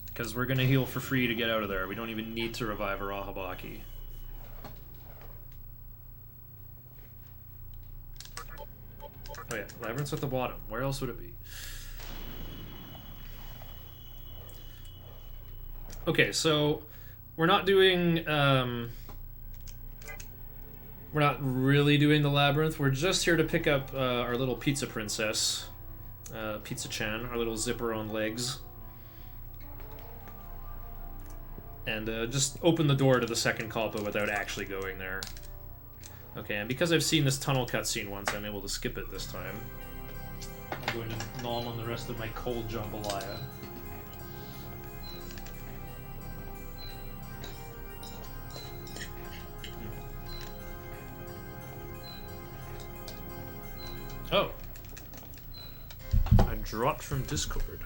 Because we're going to heal for free to get out of there. We don't even need to revive our Ahabaki. Oh yeah, Labyrinth's at the bottom. Where else would it be? Okay, so we're not doing... we're not really doing the Labyrinth. We're just here to pick up our little pizza princess. Pizza-chan, our little zipper on legs. And just open the door to the second Kalpa without actually going there. Okay, and because I've seen this tunnel cutscene once, I'm able to skip it this time. I'm going to nom on the rest of my cold jambalaya. Oh. I dropped from Discord.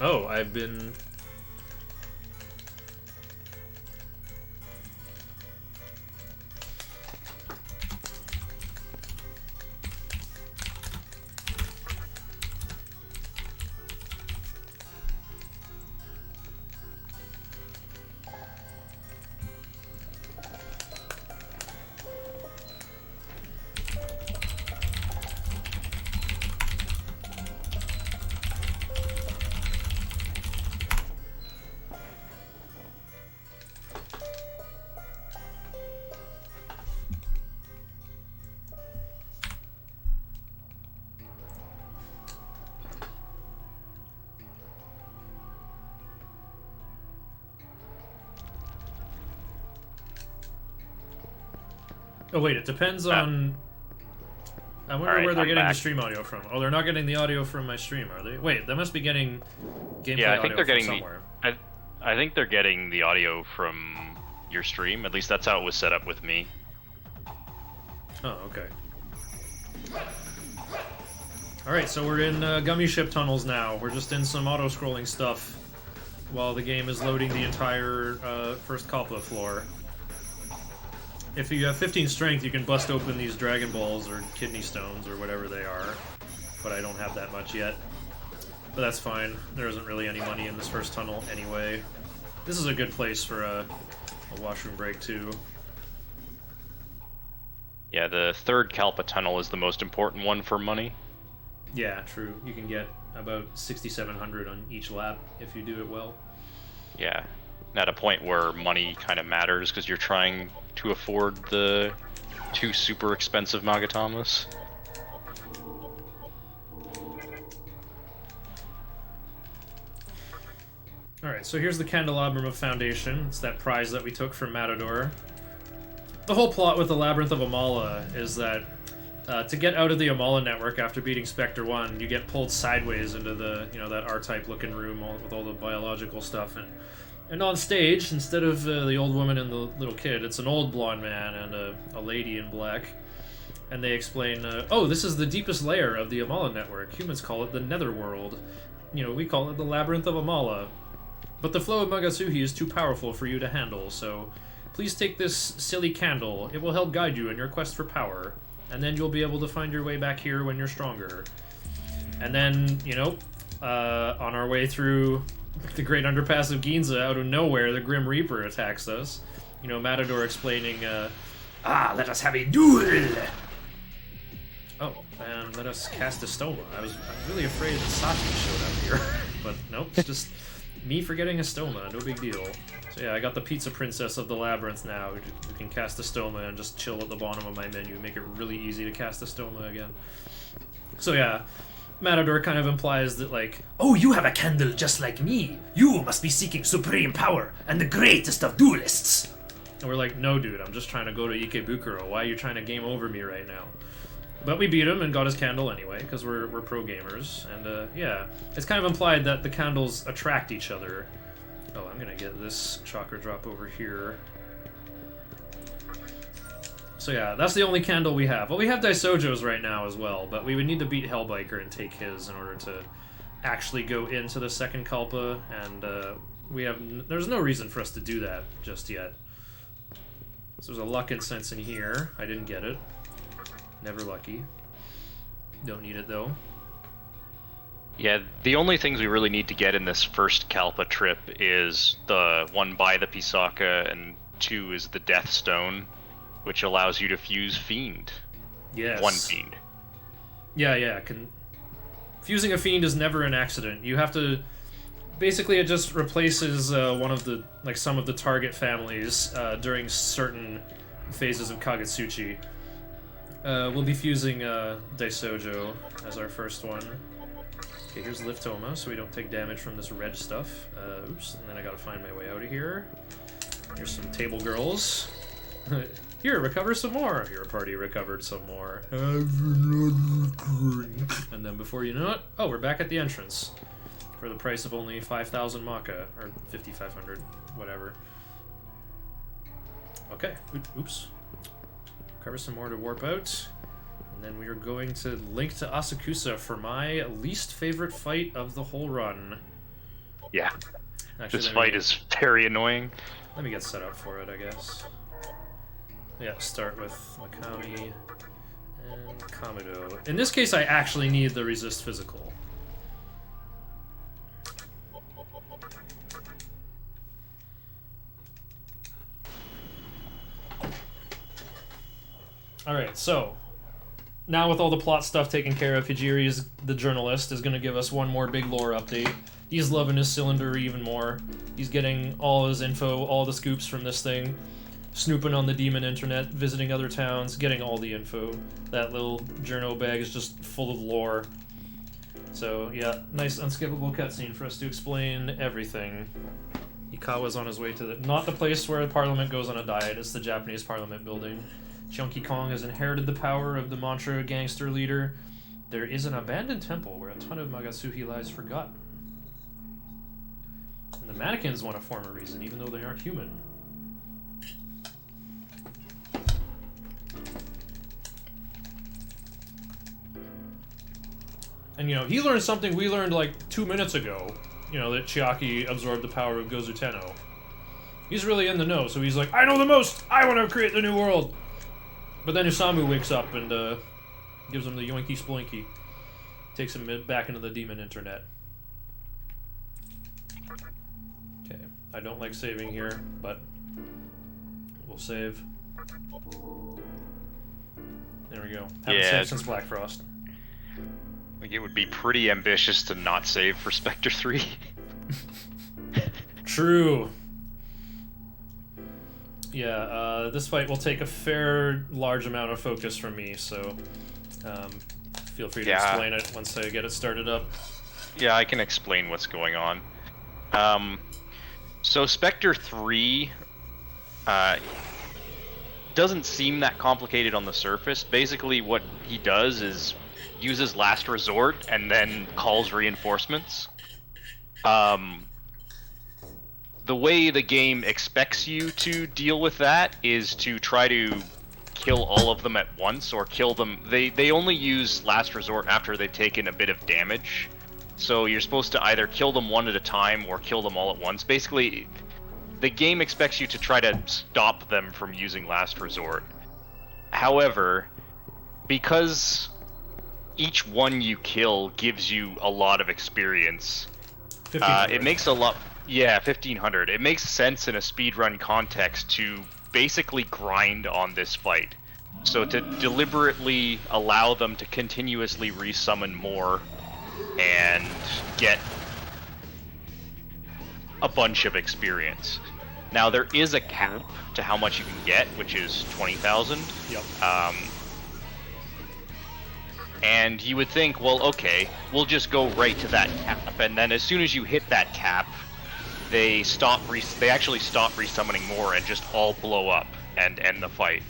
Oh, I've been... Oh wait, it depends on... I wonder Alright, where they're I'm getting back. the stream audio from. Oh, they're not getting the audio from my stream, are they? Wait, they must be getting gameplay Yeah, I audio think they're from getting somewhere. I think they're getting the audio from your stream. At least that's how it was set up with me. Oh, okay. Alright, so we're in gummy ship tunnels now. We're just in some auto-scrolling stuff while the game is loading the entire first Kalpa floor. If you have 15 strength, you can bust open these Dragon Balls or Kidney Stones or whatever they are, but I don't have that much yet. But that's fine. There isn't really any money in this first tunnel anyway. This is a good place for a washroom break, too. Yeah, the third Kalpa tunnel is the most important one for money. Yeah, true. You can get about 6,700 on each lap if you do it well. Yeah, at a point where money kind of matters because you're trying to afford the 2 super expensive Magatamas. Alright, so here's the Candelabrum of Foundation. It's that prize that we took from Matador. The whole plot with the Labyrinth of Amala is that to get out of the Amala Network after beating Spectre 1, you get pulled sideways into the, that R-type looking room with all the biological stuff. And on stage, instead of the old woman and the little kid, it's an old blonde man and a lady in black. And they explain, oh, this is the deepest layer of the Amala Network. Humans call it the Netherworld. We call it the Labyrinth of Amala. But the flow of Magasuhi is too powerful for you to handle, so please take this silly candle. It will help guide you in your quest for power. And then you'll be able to find your way back here when you're stronger. And then, on our way through the Great Underpass of Ginza, out of nowhere, the Grim Reaper attacks us. Matador explaining, let us have a duel! Oh, and let us cast a stoma. I was really afraid that Saki showed up here. But nope, it's just me forgetting a stoma, no big deal. So yeah, I got the Pizza Princess of the Labyrinth now, who can cast a stoma and just chill at the bottom of my menu, make it really easy to cast a stoma again. So yeah, Matador kind of implies that Oh, you have a candle just like me. You must be seeking supreme power and the greatest of duelists. and we're like, no dude, I'm just trying to go to Ikebukuro, why are you trying to game over me right now? But we beat him and got his candle anyway, because we're pro gamers, and yeah, it's kind of implied that the candles attract each other. Oh, I'm gonna get this chakra drop over here. So yeah, that's the only candle we have. Well, we have Daisojo's right now as well, but we would need to beat Hellbiker and take his in order to actually go into the second Kalpa, and there's no reason for us to do that just yet. So there's a luck incense in here. I didn't get it. Never lucky. Don't need it though. Yeah, the only things we really need to get in this first Kalpa trip is the one by the Pisaka, and 2 is the Death Stone, which allows you to fuse Fiend. Yes. One Fiend. Yeah. Fusing a Fiend is never an accident. You have to... Basically, it just replaces one of the... some of the target families during certain phases of Kagetsuchi. We'll be fusing Daisojo as our first one. Okay, here's Liftoma, so we don't take damage from this red stuff. Oops, and then I gotta find my way out of here. Here's some table girls. Here, recover some more. Your party recovered some more. Have another drink. And then before you know it, oh, we're back at the entrance. For the price of only 5,000 Maka, or 5,500, whatever. Okay, oops. Recover some more to warp out. And then we are going to link to Asakusa for my least favorite fight of the whole run. Yeah. Actually, This fight is very annoying. Let me get set up for it, I guess. Yeah, start with Megami and Kamido. In this case, I actually need the resist physical. Alright, so now with all the plot stuff taken care of, Hijiri's the journalist is going to give us one more big lore update. He's loving his cylinder even more. He's getting all his info, all the scoops from this thing, snooping on the demon internet, visiting other towns, getting all the info. That little journo bag is just full of lore. So yeah, nice unskippable cutscene for us to explain everything. Ikawa's on his way to not the place where the parliament goes on a diet, it's the Japanese parliament building. Junkie Kong has inherited the power of the mantra gangster leader. There is an abandoned temple where a ton of Magasuhi lies forgotten. And the mannequins want to form a reason, even though they aren't human. And, you know, he learned something we learned like 2 minutes ago. You know, that Chiaki absorbed the power of Gozu Tenno. He's really in the know, so he's like, I know the most! I want to create the new world! But then Isamu wakes up and gives him the yoinky sploinky. Takes him back into the demon internet. Okay, I don't like saving here, but we'll save. There we go. Haven't saved since Black Frost. I think it would be pretty ambitious to not save for Spectre 3. True. Yeah, this fight will take a fair large amount of focus from me, so feel free to explain it once I get it started up. Yeah, I can explain what's going on. So Spectre 3 doesn't seem that complicated on the surface. Basically what he does is uses Last Resort and then calls reinforcements. The way the game expects you to deal with that is to try to kill all of them at once, or kill them. They only use Last Resort after they've taken a bit of damage. So you're supposed to either kill them one at a time or kill them all at once. Basically, the game expects you to try to stop them from using Last Resort. However, because each one you kill gives you a lot of experience, it makes a lot... Yeah, 1500. It makes sense in a speedrun context to basically grind on this fight. So to deliberately allow them to continuously resummon more and get a bunch of experience. Now there is a cap to how much you can get, which is 20,000. Yep. And you would think, well, okay, we'll just go right to that cap, and then as soon as you hit that cap, they actually stop resummoning more and just all blow up and end the fight.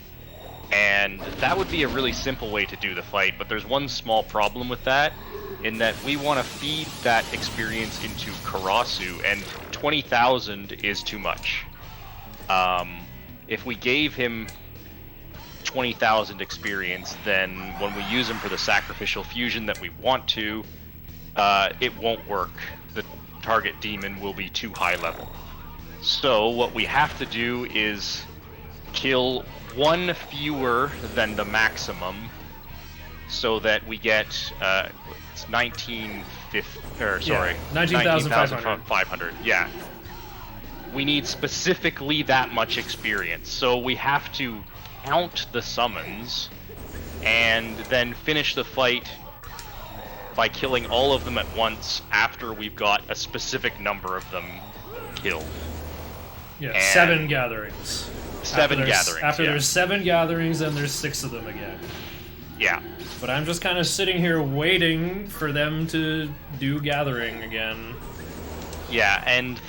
And that would be a really simple way to do the fight, but there's one small problem with that, in that we want to feed that experience into Karasu, and 20,000 is too much. If we gave him 20,000 experience, then when we use him for the sacrificial fusion that we want to, it won't work. The target demon will be too high level. So what we have to do is kill one fewer than the maximum, so that we get it's 19,500. Yeah. We need specifically that much experience. So we have to count the summons and then finish the fight by killing all of them at once after we've got a specific number of them killed. Yeah, and 7 gatherings. After there's 7 gatherings, then there's 6 of them again. Yeah. But I'm just kind of sitting here waiting for them to do gathering again. Yeah, and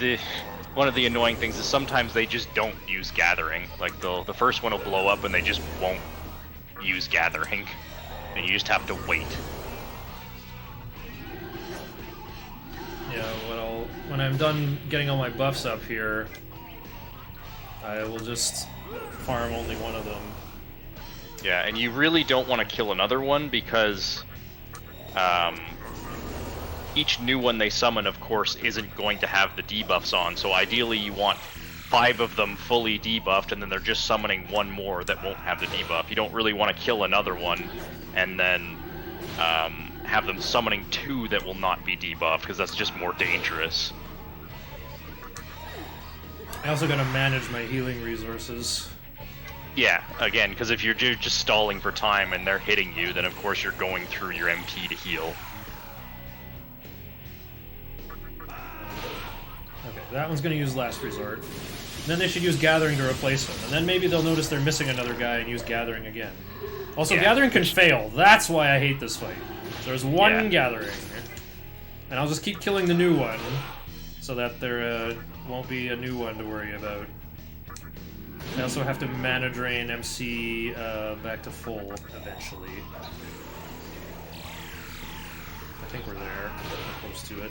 one of the annoying things is sometimes they just don't use gathering. Like the first one will blow up and they just won't use gathering. And you just have to wait. Yeah, when I'm done getting all my buffs up here, I will just farm only one of them. Yeah, and you really don't want to kill another one because each new one they summon, of course, isn't going to have the debuffs on. So ideally you want 5 of them fully debuffed, and then they're just summoning one more that won't have the debuff. You don't really want to kill another one and then have them summoning 2 that will not be debuffed, because that's just more dangerous. I also gotta manage my healing resources. Yeah, again, because if you're just stalling for time and they're hitting you, then of course you're going through your MP to heal. Okay, that one's gonna use Last Resort. Then they should use Gathering to replace him, and then maybe they'll notice they're missing another guy and use Gathering again. Also, yeah, Gathering can fail. That's why I hate this fight. There's one Gathering, and I'll just keep killing the new one, so that there won't be a new one to worry about. I also have to mana drain MC back to full eventually. I think we're there. We're close to it.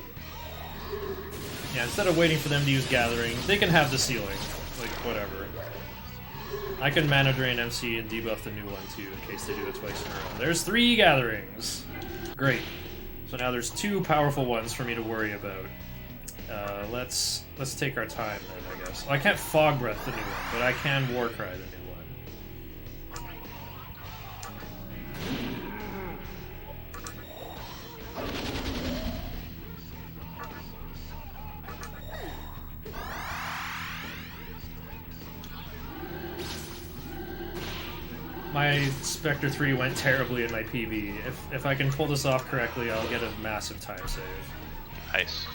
Yeah, instead of waiting for them to use Gathering, they can have the ceiling. Like, whatever. I can mana drain MC and debuff the new one too, in case they do it twice in a row. There's 3 gatherings! Great. So now there's 2 powerful ones for me to worry about. Let's take our time then, I guess. Oh, I can't Fog Breath the new one, but I can Warcry the new one. My Spectre 3 went terribly in my PB. If I can pull this off correctly, I'll get a massive time save. Nice.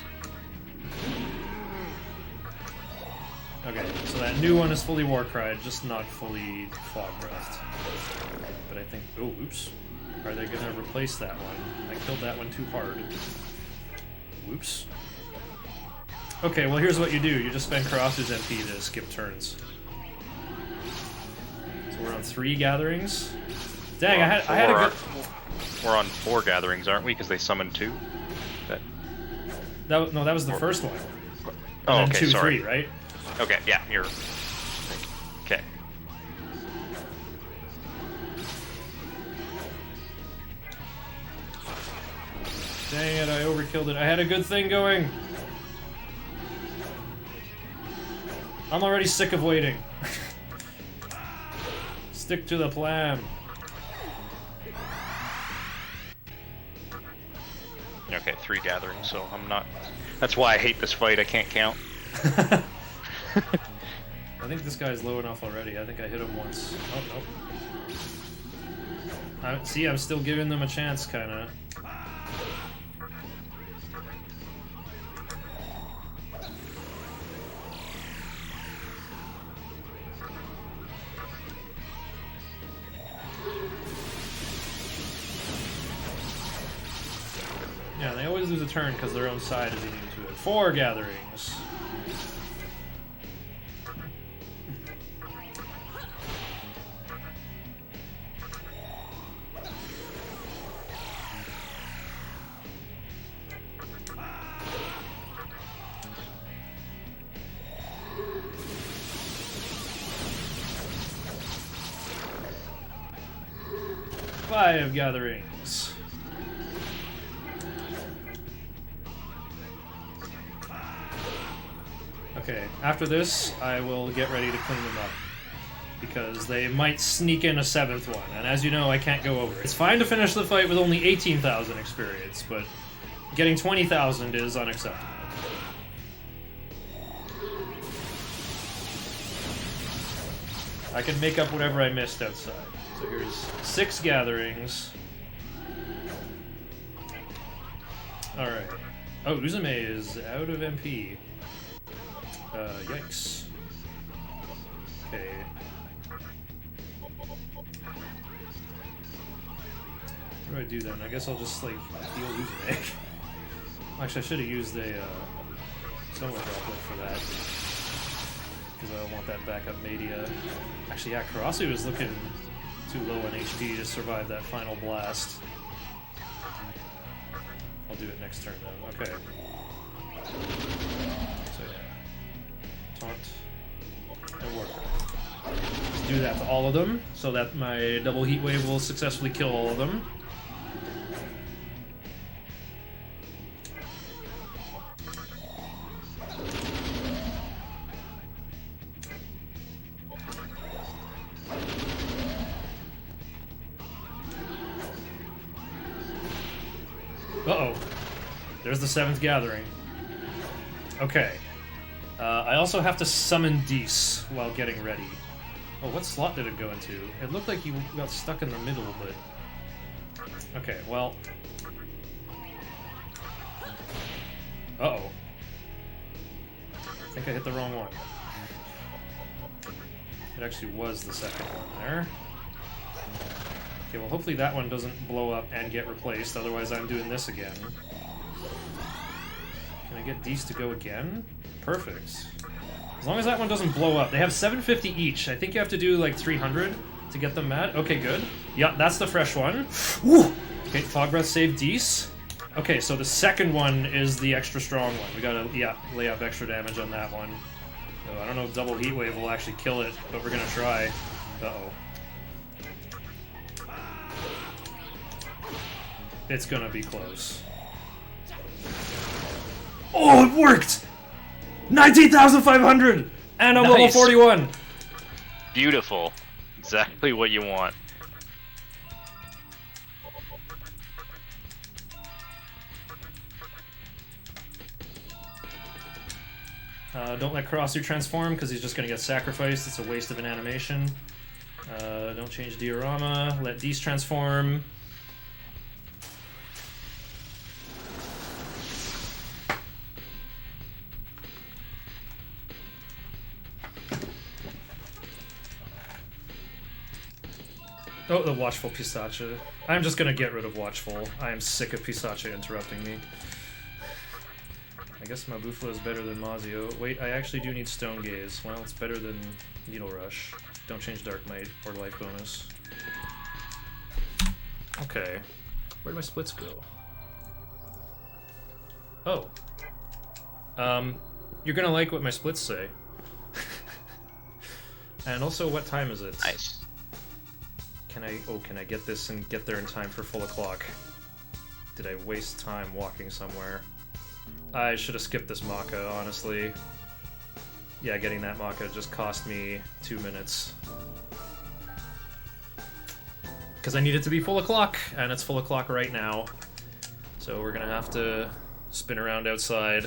Okay, so that new one is fully Warcried, just not fully Fog Breathed. But I think... Oh, oops. Are they gonna replace that one? I killed that one too hard. Whoops. Okay, well here's what you do. You just spend Karasu's MP to skip turns. So we're on 3 gatherings. Dang, I had a good... We're on 4 gatherings, aren't we? Because they summoned 2? No, that was the first one. Oh, And then okay, 2, sorry. 3, right? Okay, yeah, you're... Okay. Dang it, I overkilled it. I had a good thing going. I'm already sick of waiting. Stick to the plan. Okay, 3 gatherings, so I'm not... That's why I hate this fight, I can't count. I think this guy's low enough already. I think I hit him once. Oh, nope. See, I'm still giving them a chance, kinda. Yeah, they always lose a turn because their own side is immune to it. 4 gatherings. Five gatherings. Okay, after this, I will get ready to clean them up. Because they might sneak in a 7th one, and as you know, I can't go over it. It's fine to finish the fight with only 18,000 experience, but getting 20,000 is unacceptable. I can make up whatever I missed outside. So here's 6 gatherings. Alright. Oh, Uzume is out of MP. Yikes. Okay. What do I do then? I guess I'll just, like, heal Uzume. Actually, I should have used a, Soma Droplet for that. Because I don't want that backup Media. Actually, yeah, Karasu is looking too low on HP to survive that final blast. I'll do it next turn then. Okay. So yeah. Taunt and Warcry. Let's do that to all of them, so that my double heat wave will successfully kill all of them. Uh-oh. There's the 7th gathering. Okay. I also have to summon Dees while getting ready. Oh, what slot did it go into? It looked like you got stuck in the middle, but... Okay, well... Uh-oh. I think I hit the wrong one. It actually was the 2nd one there. Okay, well hopefully that one doesn't blow up and get replaced, otherwise I'm doing this again. Can I get Dees to go again? Perfect. As long as that one doesn't blow up. They have 750 each. I think you have to do like 300 to get them mad. Okay, good. Yeah, that's the fresh one. Woo! Okay, Fog Breath saved Dees. Okay, so the second one is the extra strong one. We gotta, yeah, lay up extra damage on that one. So I don't know if Double Heat Wave will actually kill it, but we're gonna try. Uh-oh. It's gonna be close. Oh, it worked! 19,500! And I'm level Nice. 41! Beautiful. Exactly what you want. Don't let Karasu transform, because he's just gonna get sacrificed. It's a waste of an animation. Don't change diorama. Let Dees transform. Oh, the Watchful Pisacha. I'm just gonna get rid of Watchful. I am sick of Pisacha interrupting me. I guess Mabufla is better than Mazio. Wait, I actually do need Stone Gaze. Well, it's better than Needle Rush. Don't change Dark Might or Life Bonus. Okay. Where'd my splits go? Oh. You're gonna like what my splits say. And also, what time is it? Nice. Can I get this and get there in time for full o'clock? Did I waste time walking somewhere? I should have skipped this Maka, honestly. Yeah, getting that Maka just cost me 2 minutes. Because I need it to be full o'clock, and it's full o'clock right now. So we're gonna have to spin around outside.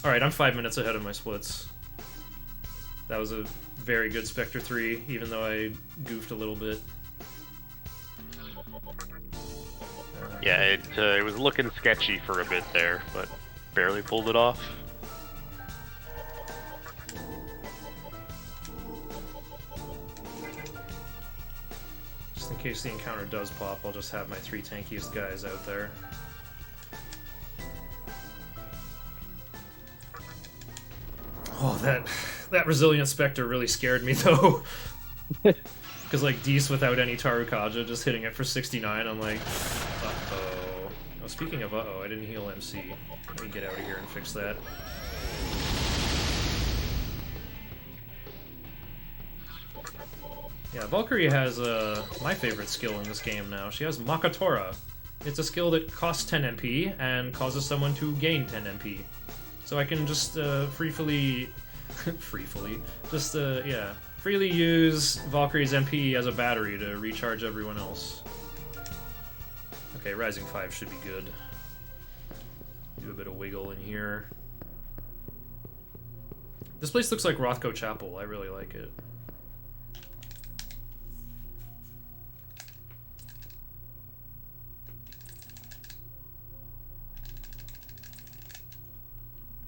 Alright, I'm 5 minutes ahead of my splits. That was a very good Spectre 3, even though I goofed a little bit. Yeah, it was looking sketchy for a bit there, but barely pulled it off. Just in case the encounter does pop, I'll just have my 3 tankiest guys out there. Oh, that Resilient Spectre really scared me, though. Because, like, Dees without any Tarukaja, just hitting it for 69, I'm like, uh-oh. Oh, speaking of uh-oh, I didn't heal MC. Let me get out of here and fix that. Yeah, Valkyrie has my favorite skill in this game now. She has Makatora. It's a skill that costs 10 MP and causes someone to gain 10 MP. So I can just freely use Valkyrie's MP as a battery to recharge everyone else. Okay, Rising 5 should be good. Do a bit of wiggle in here. This place looks like Rothko Chapel. I really like it.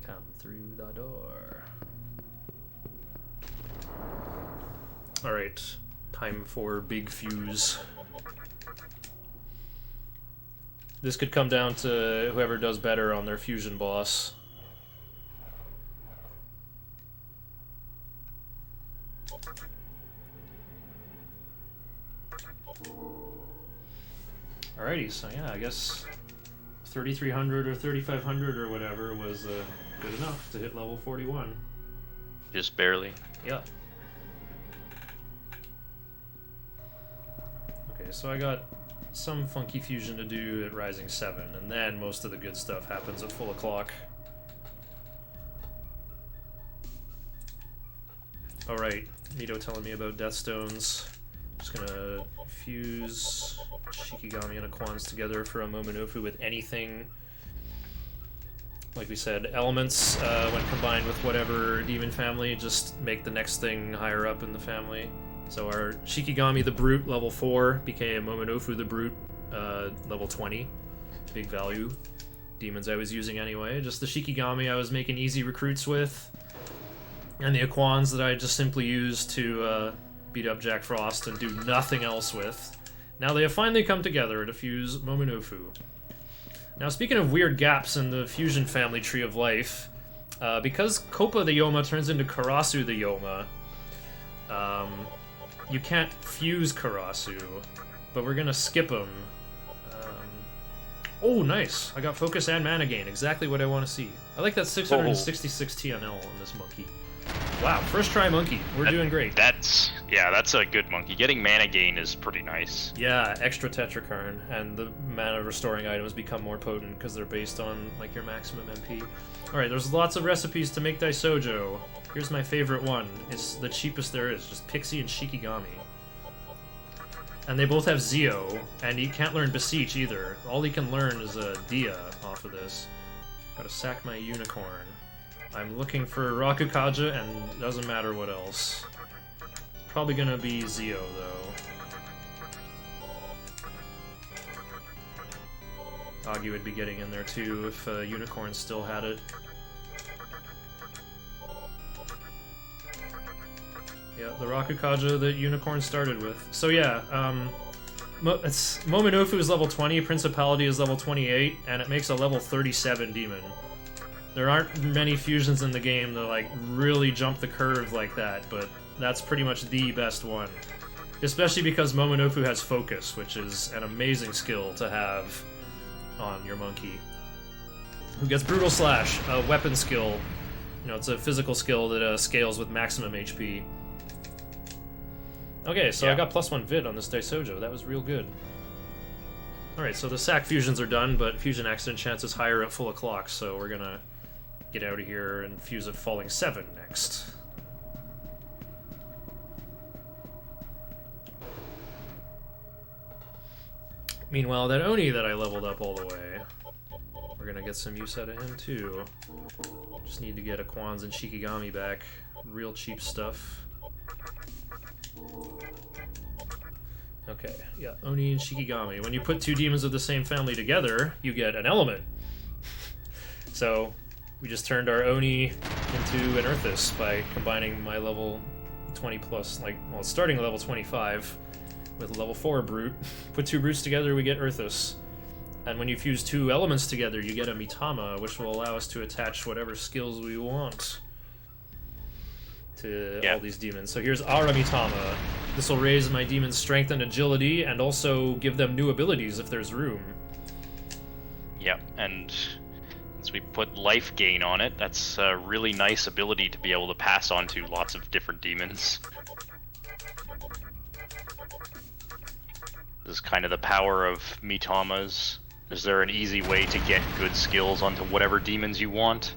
Come through the door. Alright, time for Big Fuse. This could come down to whoever does better on their fusion boss. Alrighty, so yeah, I guess 3,300 or 3,500 or whatever was good enough to hit level 41. Just barely. Yeah. Okay, so I got some funky fusion to do at Rising 7, and then most of the good stuff happens at full o'clock. Alright, Mito telling me about Deathstones. Just gonna fuse Shikigami and Aquans together for a Momonofu with anything. Like we said, elements, when combined with whatever demon family, just make the next thing higher up in the family. So our Shikigami the Brute, level 4, became Momonofu the Brute, level 20. Big value. Demons I was using anyway. Just the Shikigami I was making easy recruits with. And the Aquans that I just simply used to beat up Jack Frost and do nothing else with. Now they have finally come together to fuse Momonofu. Now speaking of weird gaps in the fusion family tree of life, Because Koppa the Yoma turns into Karasu the Yoma, you can't fuse Karasu, but we're gonna skip him. Oh, nice! I got focus and mana gain, exactly what I want to see. I like that 666 TNL on this monkey. Wow, first try monkey. We're doing great. That's a good monkey. Getting mana gain is pretty nice. Yeah, extra Tetrakarn, and the mana restoring items become more potent because they're based on like your maximum MP. Alright, there's lots of recipes to make Daisojo. Here's my favorite one. It's the cheapest there is, just Pixie and Shikigami. And they both have Zeo, and he can't learn Beseech either. All he can learn is a Dia off of this. Gotta sack my unicorn. I'm looking for Rakukaja, and it doesn't matter what else. Probably gonna be Zeo, though. Agi would be getting in there too if Unicorn still had it. Yeah, the Rakukaja that Unicorn started with. So yeah, Momonofu is level 20, Principality is level 28, and it makes a level 37 demon. There aren't many fusions in the game that like really jump the curve like that, but that's pretty much the best one. Especially because Momonofu has Focus, which is an amazing skill to have on your monkey. Who gets Brutal Slash, a weapon skill. You know, it's a physical skill that scales with maximum HP. Okay, so yeah. I got +1 vid on this Daisojo. That was real good. Alright, so the sack fusions are done, but fusion accident chance is higher at full o'clock, so we're gonna get out of here and fuse at falling 7 next. Meanwhile, that Oni that I leveled up all the way, we're gonna get some use out of him too. Just need to get Aquans and Shikigami back. Real cheap stuff. Okay, yeah, Oni and Shikigami. When you put two demons of the same family together, you get an element. So, we just turned our Oni into an Earthus by combining my level 20 plus, like, well, starting at level 25 with level 4 Brute. Put two Brutes together, we get Earthus. And when you fuse two elements together, you get a Mitama, which will allow us to attach whatever skills we want to all these demons. So here's Ara Mitama. This will raise my demon's strength and agility, and also give them new abilities if there's room. Yep, and since we put life gain on it, that's a really nice ability to be able to pass on to lots of different demons. This is kind of the power of Mitamas. Is there an easy way to get good skills onto whatever demons you want?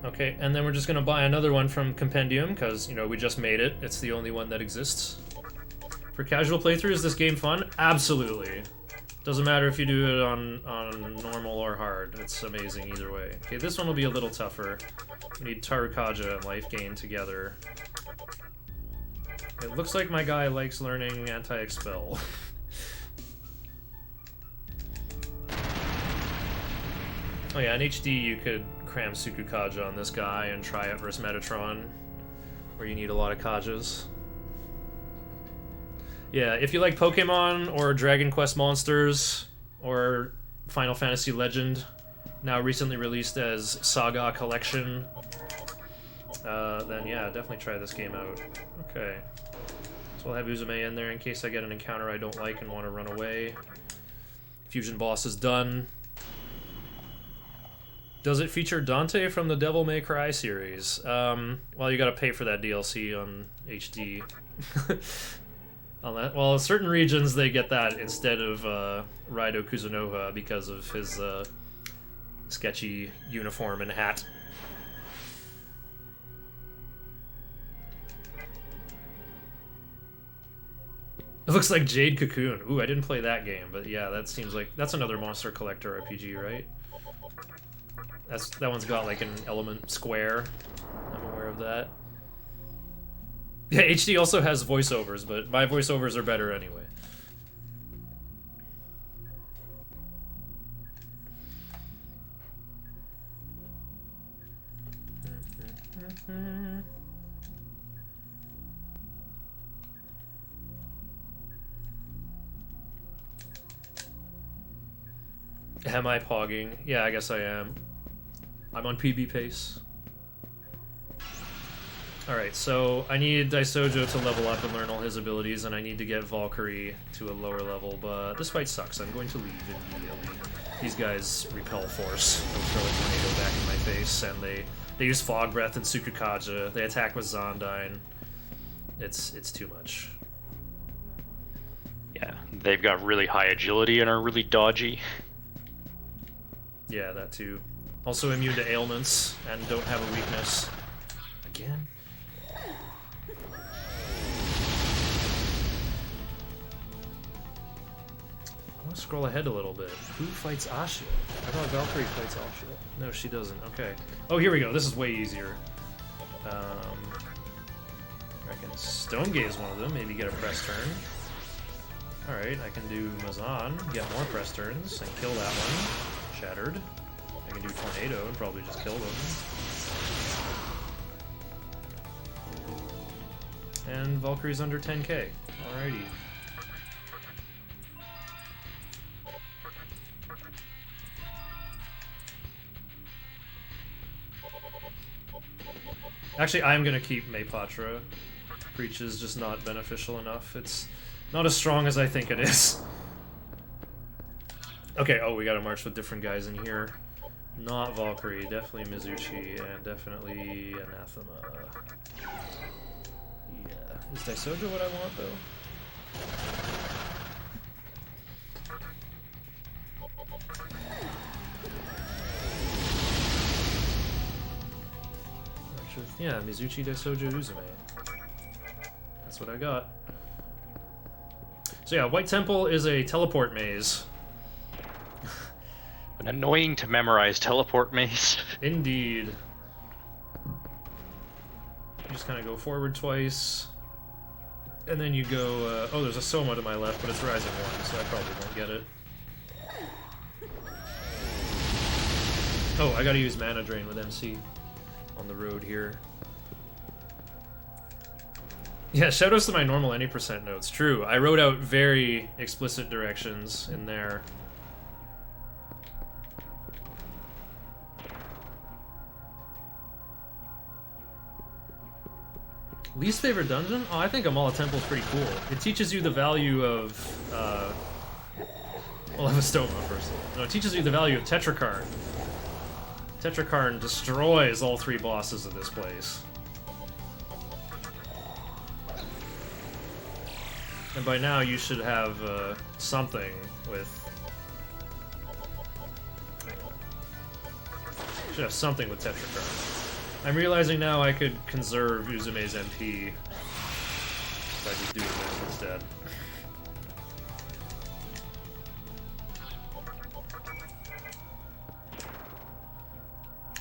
Okay, and then we're just gonna buy another one from Compendium, because, you know, we just made it. It's the only one that exists. For casual playthrough, is this game fun? Absolutely. Doesn't matter if you do it on normal or hard. It's amazing either way. Okay, this one will be a little tougher. We need Tarukaja and Life Gain together. It looks like my guy likes learning Anti-Expel. Oh yeah, in HD you could cram Sukukaja on this guy and try it versus Metatron, where you need a lot of Kajas. Yeah, if you like Pokemon or Dragon Quest monsters or Final Fantasy Legend, now recently released as Saga Collection, then yeah, definitely try this game out. Okay. So I'll have Uzume in there in case I get an encounter I don't like and want to run away. Fusion boss is done. Does it feature Dante from the Devil May Cry series? Well, you gotta pay for that DLC on HD. On that, well, in certain regions they get that instead of Raido Kuzunoha because of his sketchy uniform and hat. It looks like Jade Cocoon. Ooh, I didn't play that game, but yeah, that seems like that's another Monster Collector RPG, right? That one's got like an element square. I'm aware of that. Yeah, HD also has voiceovers, but my voiceovers are better anyway. Am I pogging? Yeah, I guess I am. I'm on PB pace. Alright, so I need Daisojo to level up and learn all his abilities, and I need to get Valkyrie to a lower level, but this fight sucks. I'm going to leave immediately. These guys repel force. They'll throw a tornado back in my face, and they use Fog Breath and Tsukukaja. They attack with Zondyne. It's too much. Yeah, they've got really high agility and are really dodgy. Yeah, that too. Also immune to ailments and don't have a weakness. Again? I want to scroll ahead a little bit. Who fights Ashia? I thought Valkyrie fights Ashia. No, she doesn't. Okay. Oh, here we go. This is way easier. I reckon Stone Gaze one of them. Maybe get a press turn. Alright, I can do Mazan, get more press turns, and kill that one. Shattered. I can do Tornado and probably just kill them. And Valkyrie's under 10k. Alrighty. Actually, I'm gonna keep Maypatra. Breach is just not beneficial enough. It's not as strong as I think it is. Okay, oh, we gotta march with different guys in here. Not Valkyrie, definitely Mizuchi, and definitely Anathema. Yeah. Is Daisojo what I want, though? Yeah, Mizuchi, Daisojo, Uzume. That's what I got. So yeah, White Temple is a teleport maze. An annoying to memorize teleport maze. Indeed. You just kind of go forward twice. And then you go, oh, there's a Soma to my left, but it's Rising 1, so I probably won't get it. Oh, I gotta use Mana Drain with MC on the road here. Yeah, shoutouts to my normal any percent notes. True, I wrote out very explicit directions in there. Least favorite dungeon? Oh, I think Amala Temple is pretty cool. It teaches you the value of, well, Avastoma first. No, it teaches you the value of Tetrakarn. Tetrakarn destroys all 3 bosses of this place. And by now you should have something with... Should have something with Tetrakarn. I'm realizing now I could conserve Uzume's MP if I just do this instead.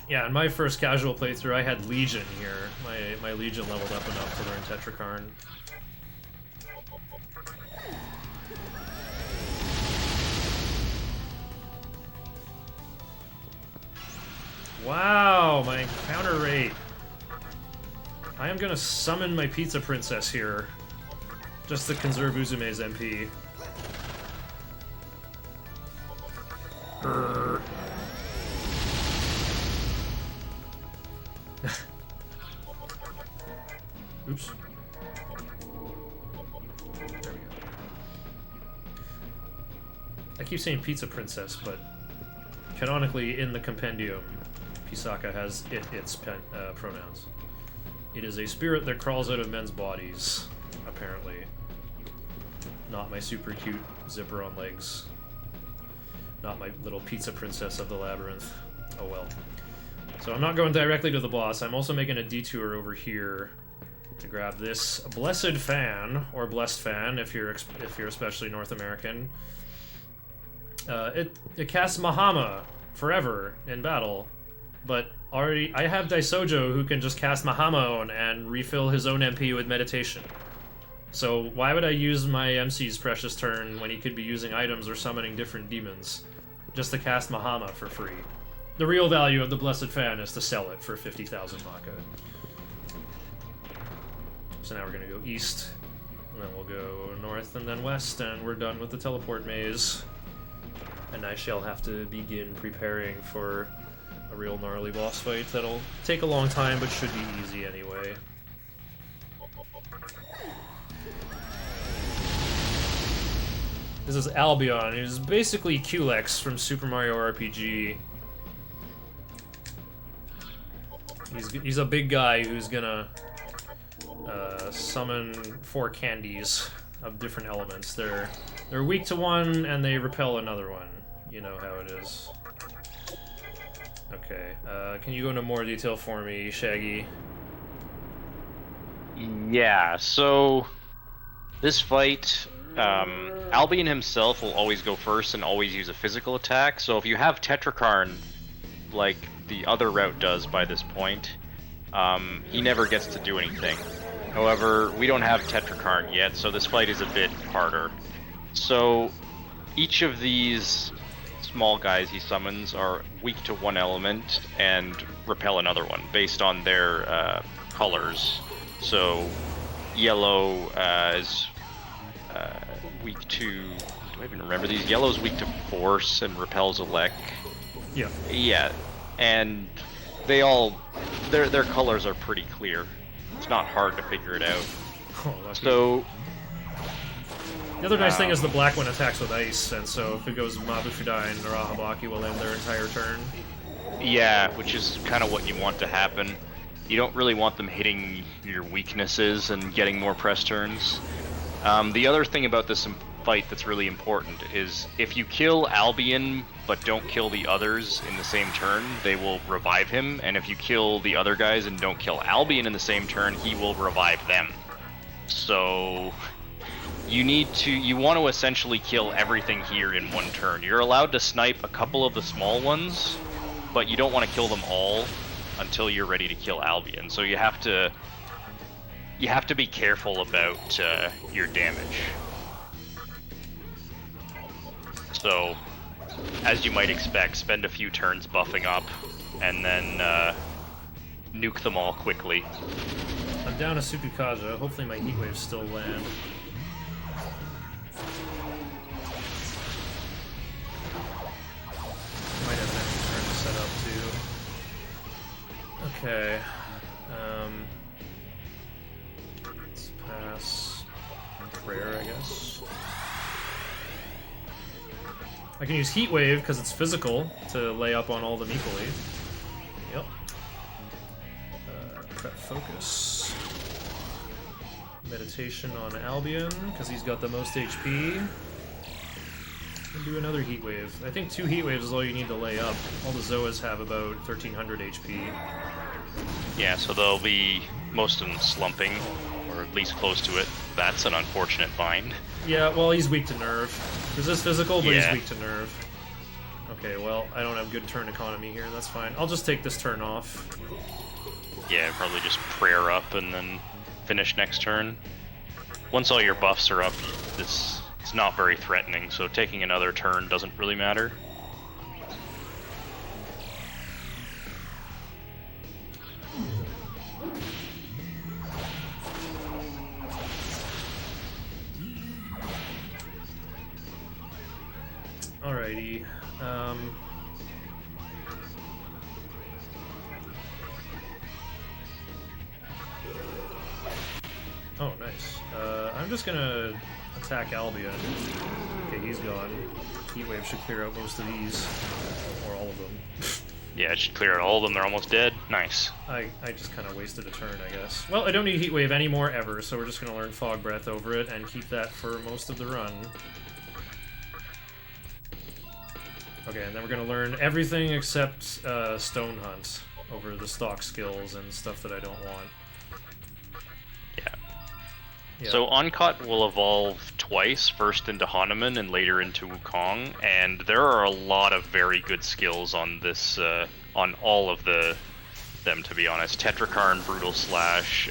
Yeah, in my first casual playthrough I had Legion here. My Legion leveled up enough to learn Tetrakarn. Wow, my encounter rate. I am gonna summon my Pizza Princess here, just to conserve Uzume's MP. Oops. There we go. I keep saying Pizza Princess, but canonically in the compendium, Pisaka has its pronouns. It is a spirit that crawls out of men's bodies, apparently. Not my super cute zipper on legs. Not my little pizza princess of the labyrinth. Oh well. So I'm not going directly to the boss. I'm also making a detour over here to grab this blessed fan, or blessed fan if you're especially North American. It casts Mahama forever in battle. But already, I have Daisojo who can just cast Mahama and refill his own MP with meditation. So why would I use my MC's precious turn when he could be using items or summoning different demons just to cast Mahama for free? The real value of the Blessed Fan is to sell it for 50,000 Maka. So now we're gonna go east, and then we'll go north and then west, and we're done with the teleport maze. And I shall have to begin preparing for a real gnarly boss fight that'll take a long time, but should be easy anyway. This is Albion, who's basically Culex from Super Mario RPG. He's a big guy who's gonna summon 4 candies of different elements. They're weak to one and they repel another one. You know how it is. Okay, can you go into more detail for me, Shaggy? Yeah, so this fight, Albion himself will always go first and always use a physical attack. So if you have Tetrakarn, like the other route does by this point, he never gets to do anything. However, we don't have Tetrakarn yet, so this fight is a bit harder. So each of these small guys he summons are weak to one element and repel another one based on their colors. So yellow is weak to, do I even remember these? Yellow's weak to force and repels elect. Yeah. Yeah, and they all, their colors are pretty clear. It's not hard to figure it out. Oh, lucky. So The other nice thing is the black one attacks with ice, and so if it goes Mabufudai and Narahabaki will end their entire turn. yeah, which is kind of what you want to happen. You don't really want them hitting your weaknesses and getting more press turns. The other thing about this fight that's really important is if you kill Albion but don't kill the others in the same turn, they will revive him, and if you kill the other guys and don't kill Albion in the same turn, he will revive them. So you want to essentially kill everything here in one turn. You're allowed to snipe a couple of the small ones, but you don't want to kill them all until you're ready to kill Albion. So you have to be careful about your damage. So, as you might expect, spend a few turns buffing up, and then nuke them all quickly. I'm down a Sukukaja. Hopefully my heat waves still land. Might have an extra turn to set up too. Okay. Let's pass prayer, I guess. I can use Heat Wave because it's physical to lay up on all of them equally. Yep. Prep Focus. Meditation on Albion because he's got the most HP. And do another Heat Wave. I think 2 Heat Waves is all you need to lay up. All the Zoas have about 1300 HP. Yeah, so they'll be, most of them slumping, or at least close to it. That's an unfortunate find. Yeah, well, he's weak to nerve. This is physical, but Yeah. he's weak to nerve. Okay, well, I don't have good turn economy here. That's fine. I'll just take this turn off. Yeah, probably just prayer up and then finish next turn. Once all your buffs are up, it's not very threatening, so taking another turn doesn't really matter. Alrighty. Oh, nice. I'm just gonna attack Albion. Okay, he's gone. Heat Wave should clear out most of these. Or all of them. Yeah, it should clear out all of them, they're almost dead. Nice. I just kind of wasted a turn, I guess. Well, I don't need Heat Wave anymore ever, so we're just gonna learn Fog Breath over it and keep that for most of the run. Okay, and then we're gonna learn everything except Stone Hunt over the stock skills and stuff that I don't want. Yeah. Yeah. So Oncut will evolve twice, first into Hanuman and later into Wukong, and there are a lot of very good skills on this, on all of them, to be honest. Tetrakarn, Brutal Slash,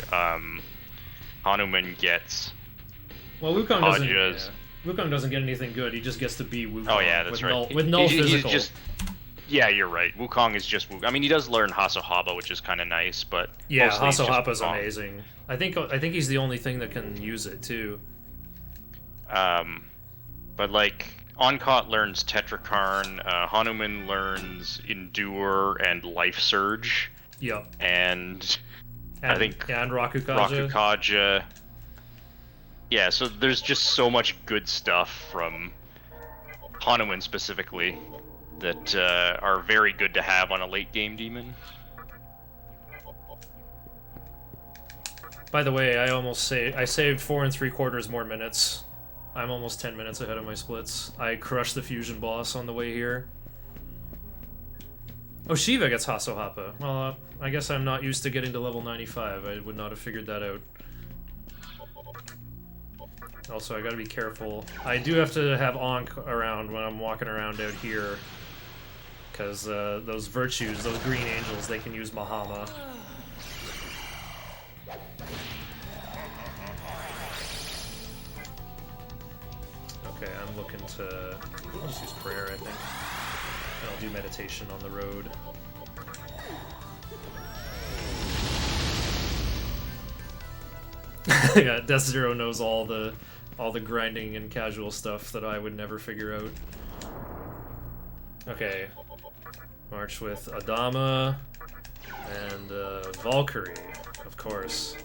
Hanuman gets Well, Wukong doesn't. Kaja's. Yeah. Wukong doesn't get anything good. He just gets to be Wukong. Oh yeah, that's right. With null He's physical. just, yeah, you're right. Wukong is just I mean, he does learn Hasohaba, which is kind of nice, but Yeah, mostly it's just Hasohapa's Wukong. amazing. I think he's the only thing that can use it too. But like Oncot learns Tetrakarn, Hanuman learns Endure and Life Surge, Yep. and I think and Rakukaja. Rakukaja. Yeah, so there's just so much good stuff from Hanuman specifically that are very good to have on a late game demon. By the way, I saved 4 3/4 more minutes. I'm almost 10 minutes ahead of my splits. I crushed the fusion boss on the way here. Oh, Shiva gets Hasohapa. Well, I guess I'm not used to getting to level 95. I would not have figured that out. Also, I gotta be careful. I do have to have Ankh around when I'm walking around out here. Because those virtues, those green angels, they can use Mahama. Okay, I'm looking to... I'll just use prayer, I think. And I'll do meditation on the road. Yeah, Death Zero knows all the grinding and casual stuff that I would never figure out. Okay. March with Adama and Valkyrie, of course.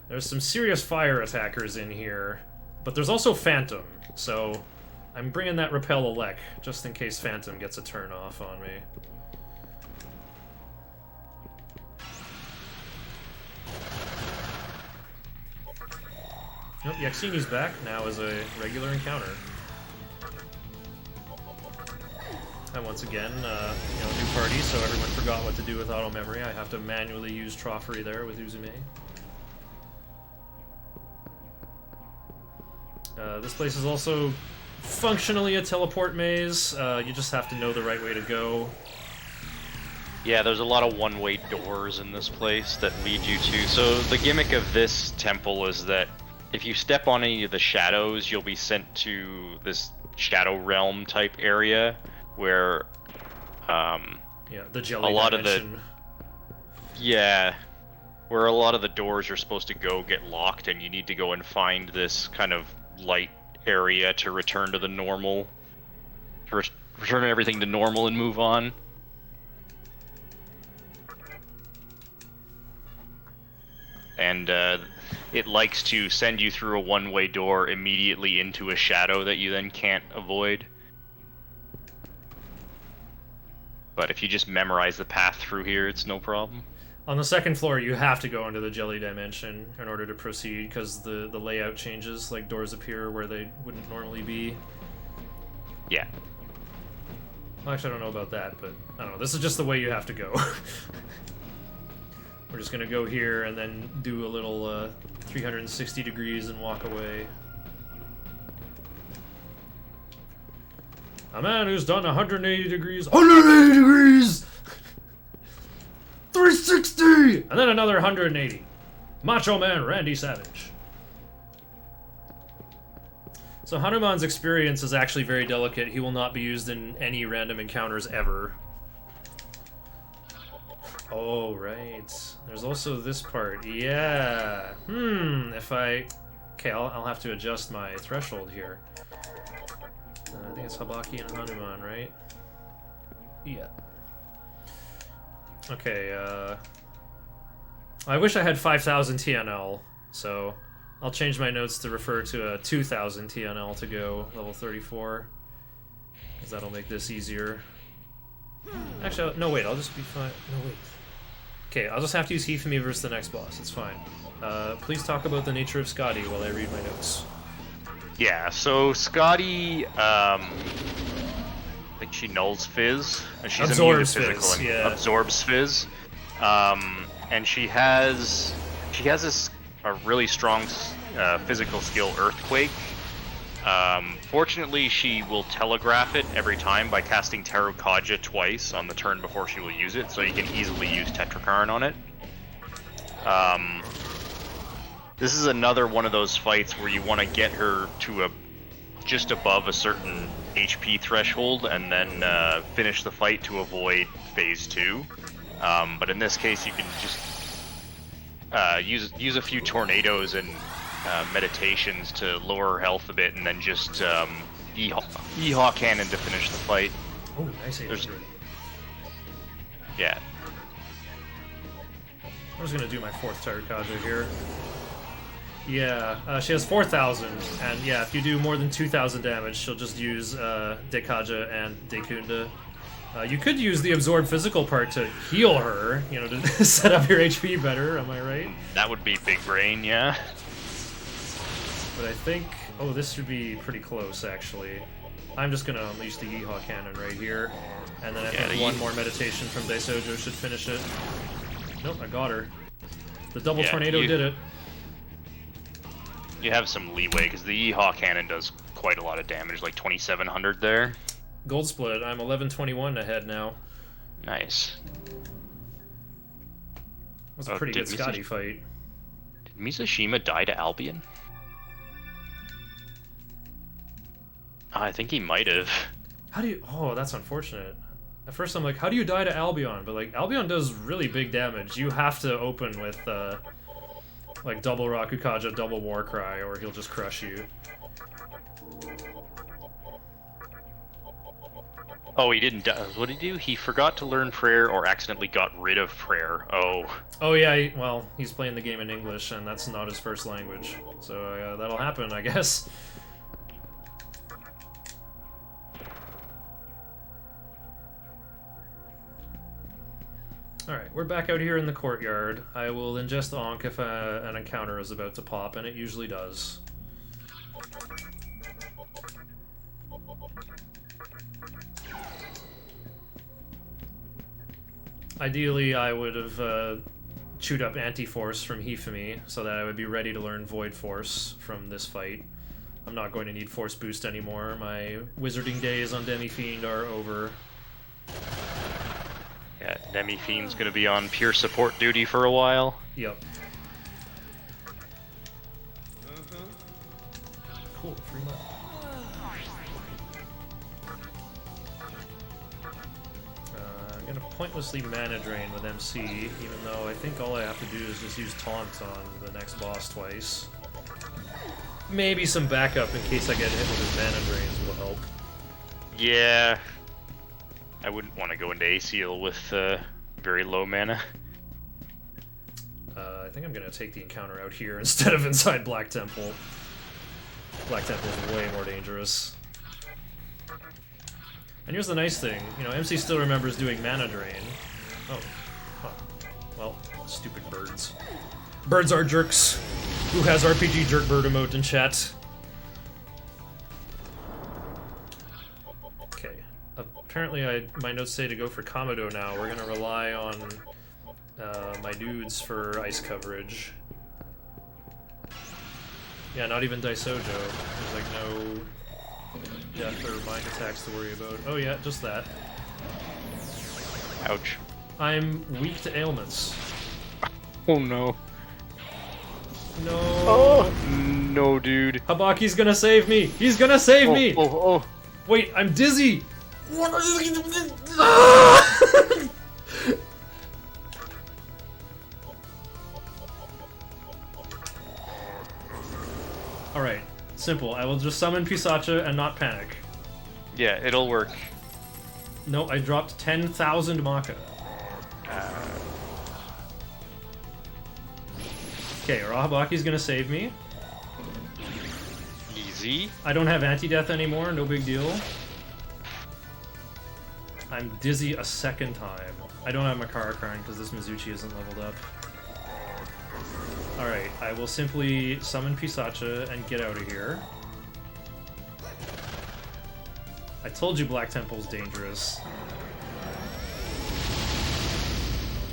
There's some serious fire attackers in here, but there's also Phantom, so I'm bringing that Repel Elec just in case Phantom gets a turn off on me. Nope, Yaxini's back now as a regular encounter. And once again, new party, so everyone forgot what to do with auto memory. I have to manually use Troffery there with Uzume. This place is also functionally a teleport maze. You just have to know the right way to go. Yeah, there's a lot of one-way doors in this place that lead you to. So the gimmick of this temple is that if you step on any of the shadows, you'll be sent to this Shadow Realm type area where yeah, the jelly dimension. Where a lot of the doors you're supposed to go get locked, and you need to go and find this kind of light area to return to the normal, to return everything to normal and move on. And it likes to send you through a one-way door immediately into a shadow that you then can't avoid. But if you just memorize the path through here, it's no problem. On the second floor, you have to go into the jelly dimension in order to proceed, because the layout changes, like doors appear where they wouldn't normally be. Yeah. Well, actually, I don't know about that, but I don't know. This is just the way you have to go. We're just gonna go here and then do a little 360 degrees and walk away. A man who's done 180 degrees. 180 degrees! 360! And then another 180. Macho Man Randy Savage. So Hanuman's experience is actually very delicate. He will not be used in any random encounters ever. Oh, right. There's also this part. Yeah. If I... Okay, I'll have to adjust my threshold here. I think it's Habaki and Hanuman, right? Yeah. Okay, I wish I had 5,000 TNL, so I'll change my notes to refer to a 2,000 TNL to go level 34. Because that'll make this easier. Actually, no, wait, I'll just be fine. No, wait. Okay, I'll just have to use Hifumi versus the next boss. It's fine. Please talk about the nature of Skadi while I read my notes. Yeah, so Skadi, I think she nulls Fizz. And she's absorbs immune to physical Fizz, yeah. Absorbs Fizz. And she has a really strong physical skill, Earthquake. Fortunately, she will telegraph it every time by casting Terukaja twice on the turn before she will use it, so you can easily use Tetrakarn on it. This is another one of those fights where you want to get her to just above a certain HP threshold and then finish the fight to avoid phase 2. But in this case, you can just use a few tornadoes and meditations to lower her health a bit, and then just Yeehaw cannon to finish the fight. Oh, nice 800. Yeah. I'm just gonna do my 4th Tarakaja here. Yeah, she has 4,000, and yeah, if you do more than 2,000 damage, she'll just use Dekaja and Dekunda. You could use the absorb physical part to heal her, you know, to set up your HP better, am I right? That would be big brain, yeah. But I think... Oh, this should be pretty close, actually. I'm just gonna unleash the Yeehaw Cannon right here, and then I think one more meditation from Daisojo should finish it. Nope, I got her. The double tornado did it. You have some leeway, because the Yeehaw Cannon does quite a lot of damage, like 2,700 there. Gold split, I'm 11-21 ahead now. Nice. That was a pretty good Skadi fight. Did Mizushima die to Albion? I think he might have. How do you... Oh, that's unfortunate. At first I'm like, how do you die to Albion? But like, Albion does really big damage. You have to open with like double Rakukaja, double Warcry, or he'll just crush you. Oh, he didn't die. What did he do? He forgot to learn prayer or accidentally got rid of prayer. Oh. Oh yeah, well, he's playing the game in English, and that's not his first language. So that'll happen, I guess. Alright, we're back out here in the courtyard. I will ingest Ankh if an encounter is about to pop, and it usually does. Ideally, I would have chewed up Anti-Force from Hifumi, so that I would be ready to learn Void Force from this fight. I'm not going to need Force Boost anymore. My wizarding days on Demi-Fiend are over. Yeah, Demi-Fiend's gonna be on pure support duty for a while. Yep. Cool, free money. I'm gonna pointlessly mana drain with MC, even though I think all I have to do is just use Taunt on the next boss twice. Maybe some backup in case I get hit with his mana drains will help. Yeah. I wouldn't want to go into ACL with very low mana. I think I'm gonna take the encounter out here instead of inside Black Temple. Black Temple is way more dangerous. And here's the nice thing, you know, MC still remembers doing mana drain. Oh, huh. Well, stupid birds. Birds are jerks. Who has RPG jerk bird emote in chat? Okay. Apparently my notes say to go for Kamado now. We're gonna rely on my dudes for ice coverage. Yeah, not even Daisojo. There's like no death or mind attacks to worry about. Oh yeah, just that. Ouch. I'm weak to ailments. Oh no. No. Oh no, dude. Habaki's gonna save me. He's gonna save me. Oh. Wait, I'm dizzy. Alright, simple. I will just summon Pisacha and not panic. Yeah, it'll work. No, I dropped 10,000 Maka. Okay, Rahabaki's gonna save me. Easy. I don't have anti-death anymore, no big deal. I'm dizzy a second time. I don't have Makara Crown because this Mizuchi isn't leveled up. Alright, I will simply summon Pisacha and get out of here. I told you Black Temple's dangerous.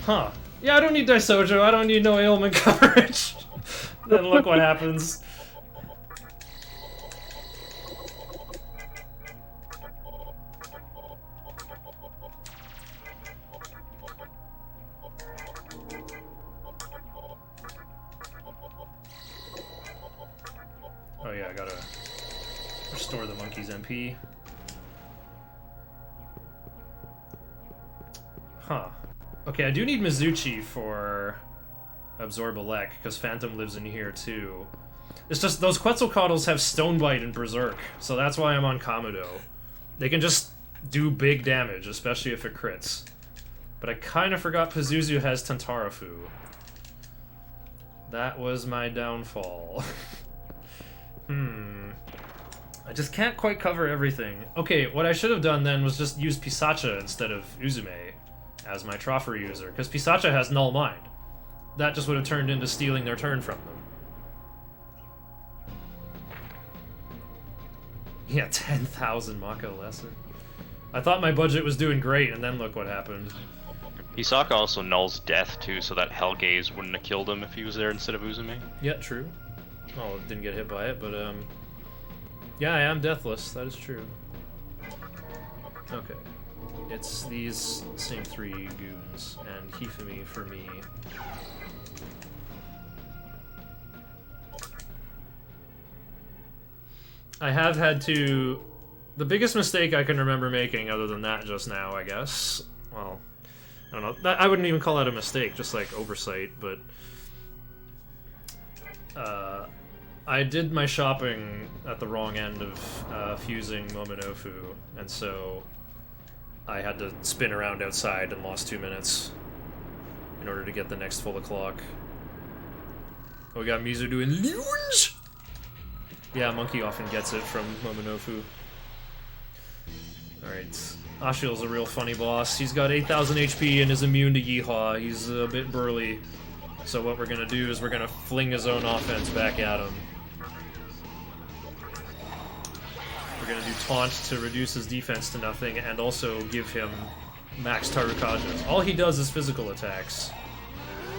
Huh. Yeah, I don't need Daisojo, I don't need no ailment coverage. Then look what happens. Oh yeah, I gotta restore the monkey's MP. Huh. Okay, I do need Mizuchi for Absorb Elec, because Phantom lives in here too. It's just those Quetzalcoatls have Stonebite and Berserk, so that's why I'm on Kamudo. They can just do big damage, especially if it crits. But I kind of forgot Pazuzu has Tantarafu. That was my downfall. I just can't quite cover everything. Okay, what I should have done then was just use Pisacha instead of Uzume as my Troffer user, because Pisacha has Null Mind. That just would have turned into stealing their turn from them. Yeah, 10,000 Mako lesson. I thought my budget was doing great, and then look what happened. Hisaka also nulls death too, so that Hellgaze wouldn't have killed him if he was there instead of Uzume. Yeah, true. Oh, didn't get hit by it, but yeah, I am deathless. That is true. Okay, it's these same 3 goons and Hifumi for me. I have had to... The biggest mistake I can remember making, other than that just now, I guess... Well, I don't know. I wouldn't even call that a mistake, just like oversight, but... I did my shopping at the wrong end of fusing Momonofu, and so I had to spin around outside and lost 2 minutes in order to get the next full o'clock. Oh, we got Mizu doing lunge! Yeah, Monkey often gets it from Momonofu. Alright, Ashiel's a real funny boss. He's got 8,000 HP and is immune to Yeehaw. He's a bit burly. So what we're gonna do is we're gonna fling his own offense back at him. We're gonna do Taunt to reduce his defense to nothing and also give him max Tarukajas. All he does is physical attacks.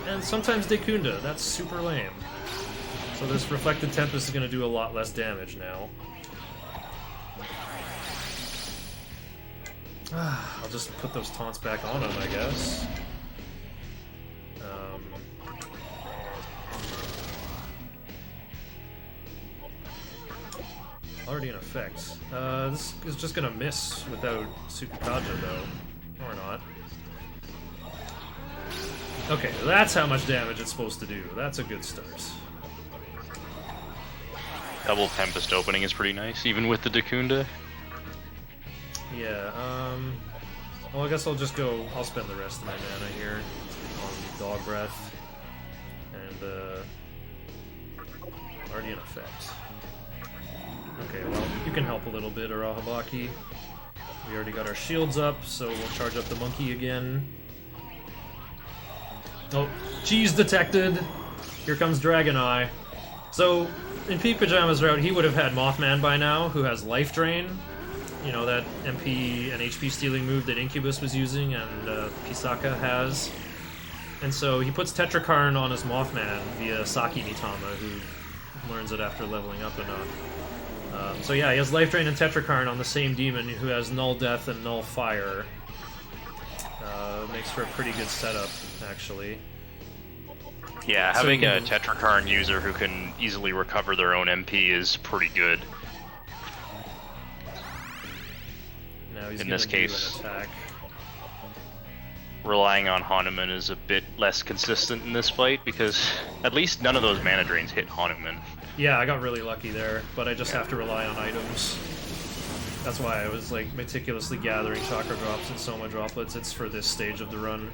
And sometimes Dekunda. That's super lame. So this Reflected Tempest is going to do a lot less damage now. I'll just put those taunts back on him, I guess. Already in effect. This is just going to miss without Tsukukaja, though. Or not. Okay, that's how much damage it's supposed to do. That's a good start. Double Tempest opening is pretty nice, even with the Dekunda. Yeah, well, I guess I'll just go... I'll spend the rest of my mana here on Dog Breath. And, already in effect. Okay, well, you can help a little bit, Arahabaki. We already got our shields up, so we'll charge up the monkey again. Oh, cheese detected! Here comes Dragon Eye. So, in Pete Pajama's route, he would have had Mothman by now, who has Life Drain. You know, that MP and HP stealing move that Incubus was using and Pisaka has. And so he puts Tetrakarn on his Mothman via Saki Nitama, who learns it after leveling up enough. So yeah, he has Life Drain and Tetrakarn on the same demon who has Null Death and Null Fire. Makes for a pretty good setup, actually. Yeah, having a Tetrakarn user who can easily recover their own MP is pretty good. Now he's in this case, do an attack. Relying on Hanuman is a bit less consistent in this fight because at least none of those mana drains hit Hanuman. Yeah, I got really lucky there, but I just have to rely on items. That's why I was like meticulously gathering chakra drops and soma droplets. It's for this stage of the run.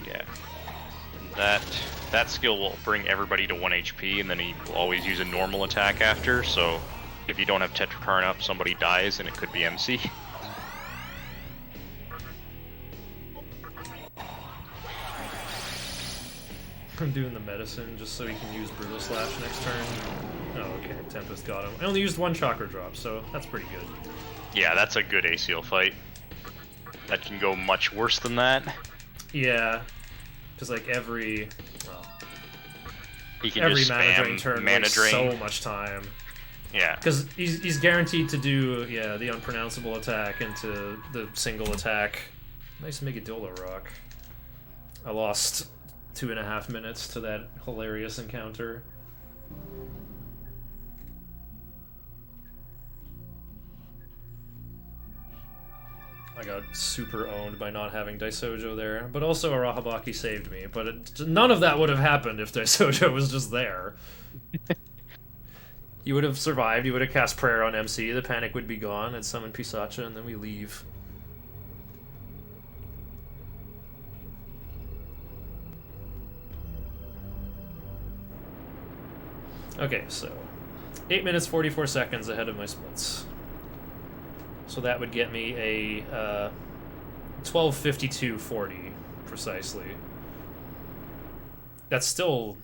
Yeah. That skill will bring everybody to 1 HP, and then he will always use a normal attack after, so if you don't have Tetrakarn up, somebody dies, and it could be MC. I'm doing the medicine just so he can use Brutal Slash next turn. Oh, okay, Tempest got him. I only used 1 chakra drop, so that's pretty good. Yeah, that's a good ACL fight. That can go much worse than that. Yeah, because like every... well, he can every just mana drain spam turn mana wastes drain. so much time. Yeah. Because he's guaranteed to do, yeah, the unpronounceable attack into the single attack. Nice Megadola Rock. I lost 2.5 minutes to that hilarious encounter. I got super owned by not having Daisojo there, but also Arahabaki saved me. But none of that would have happened if Daisojo was just there. You would have survived, you would have cast Prayer on MC, the panic would be gone, I'd summon Pisacha, and then we leave. Okay, so 8 minutes 44 seconds ahead of my splits. So that would get me a 12:52:40 precisely. That's still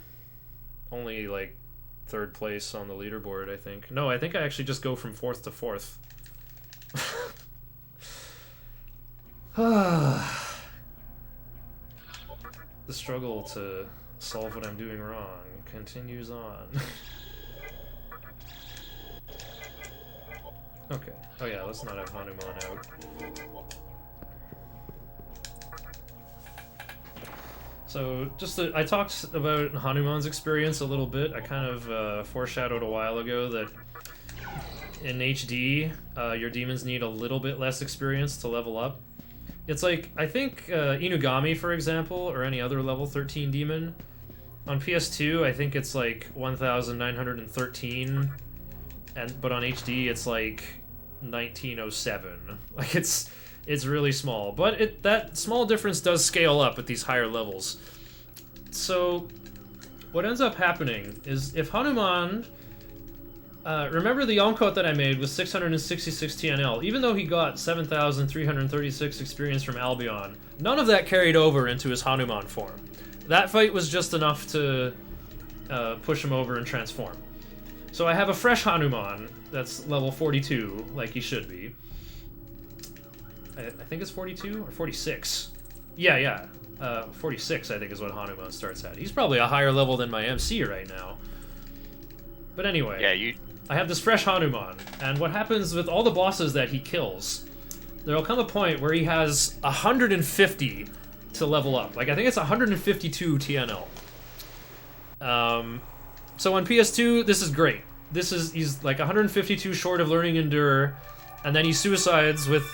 only like third place on the leaderboard, I think. No, I think I actually just go from fourth to fourth. The struggle to solve what I'm doing wrong continues on. Okay. Oh yeah, let's not have Hanuman out. So, I talked about Hanuman's experience a little bit. I kind of foreshadowed a while ago that in HD, your demons need a little bit less experience to level up. It's like, I think Inugami, for example, or any other level 13 demon, on PS2, I think it's like 1,913, but on HD, it's like 1907. Like, it's really small, but that small difference does scale up at these higher levels. So what ends up happening is if Hanuman, remember the Yonko that I made with 666 TNL, even though he got 7,336 experience from Albion, none of that carried over into his Hanuman form. That fight was just enough to push him over and transform. So I have a fresh Hanuman that's level 42, like he should be. I think it's 42 or 46. Yeah. 46, I think, is what Hanuman starts at. He's probably a higher level than my MC right now. But anyway, Yeah, I have this fresh Hanuman, and what happens with all the bosses that he kills, there'll come a point where he has 150 to level up. Like, I think it's 152 TNL. So on PS2, this is great. He's like 152 short of learning Endure, and then he suicides with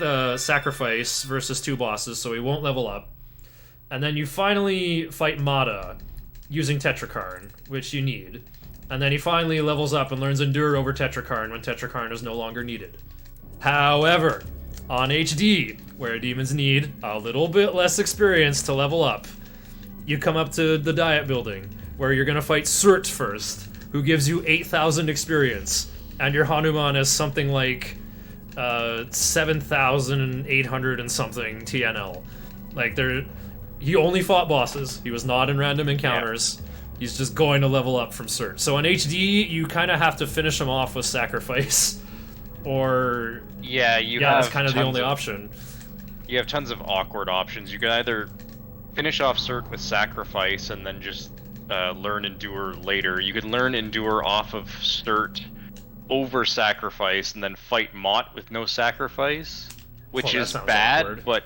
Sacrifice versus 2 bosses, so he won't level up. And then you finally fight Mata using Tetrakarn, which you need. And then he finally levels up and learns Endure over Tetrakarn when Tetrakarn is no longer needed. However, on HD, where demons need a little bit less experience to level up, you come up to the Diet Building, where you're gonna fight Surt first, who gives you 8,000 experience, and your Hanuman is something like 7,800 and something TNL. Like, he only fought bosses. He was not in random encounters. Yeah. He's just going to level up from Surt. So on HD, you kind of have to finish him off with Sacrifice, or that's kind of the only option. You have tons of awkward options. You can either finish off Surt with Sacrifice and then just learn Endure later. You can learn Endure off of Surt over Sacrifice and then fight Mott with no Sacrifice, which is bad, awkward. But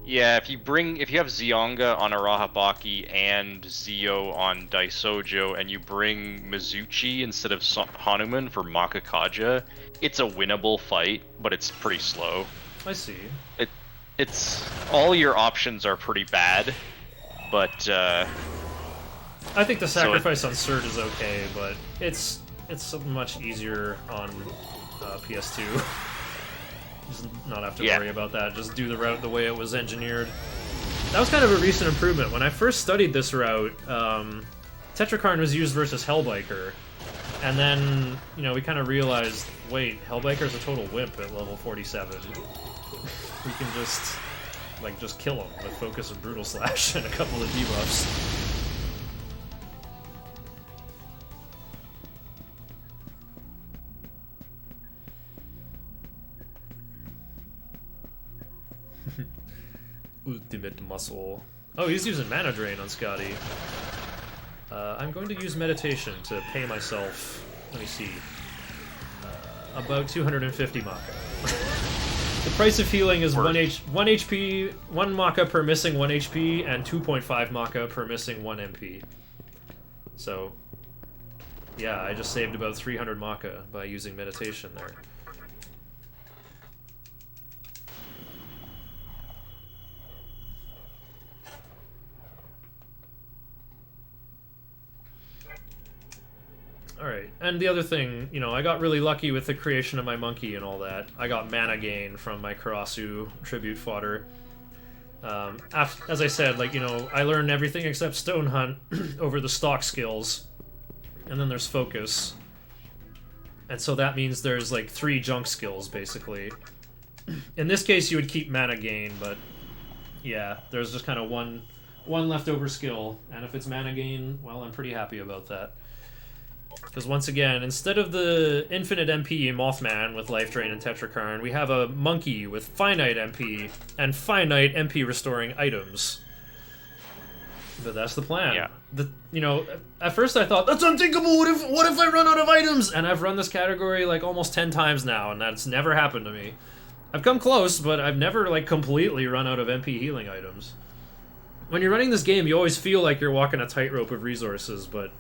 yeah, if you have Zionga on Arahabaki and Zio on Daisojo, and you bring Mizuchi instead of Hanuman for Makakaja, it's a winnable fight, but it's pretty slow. I see. It's all your options are pretty bad, but I think the Sacrifice on Surt is okay, but it's much easier on PS2. Just not have to worry about that. Just do the route the way it was engineered. That was kind of a recent improvement. When I first studied this route, Tetrakarn was used versus Hellbiker, and then we kind of realized, wait, Hellbiker's a total wimp at level 47. We can just kill him with Focus and Brutal Slash and a couple of debuffs. Ultimate Muscle. Oh, he's using Mana Drain on Skadi. I'm going to use Meditation to pay myself, let me see, about 250 Maka. The price of healing is 1 HP, 1 Maka per missing 1 HP, and 2.5 Maka per missing 1 MP. So, yeah, I just saved about 300 Maka by using Meditation there. and the other thing, you know, I got really lucky with the creation of my monkey and all that. I got mana gain from my Karasu tribute fodder. As I said, like, you know, I learned everything except Stone Hunt over the stock skills. And then there's Focus. And so that means there's, like, 3 junk skills, basically. In this case, you would keep mana gain, but... yeah, there's just kind of one leftover skill. And if it's mana gain, well, I'm pretty happy about that. Because once again, instead of the infinite MP Mothman with Life Drain and Tetrakarn, we have a monkey with finite MP and finite MP restoring items. But that's the plan. Yeah. You know, at first I thought, that's unthinkable, what if I run out of items? And I've run this category like almost 10 times now, and that's never happened to me. I've come close, but I've never like completely run out of MP healing items. When you're running this game, you always feel like you're walking a tightrope of resources, but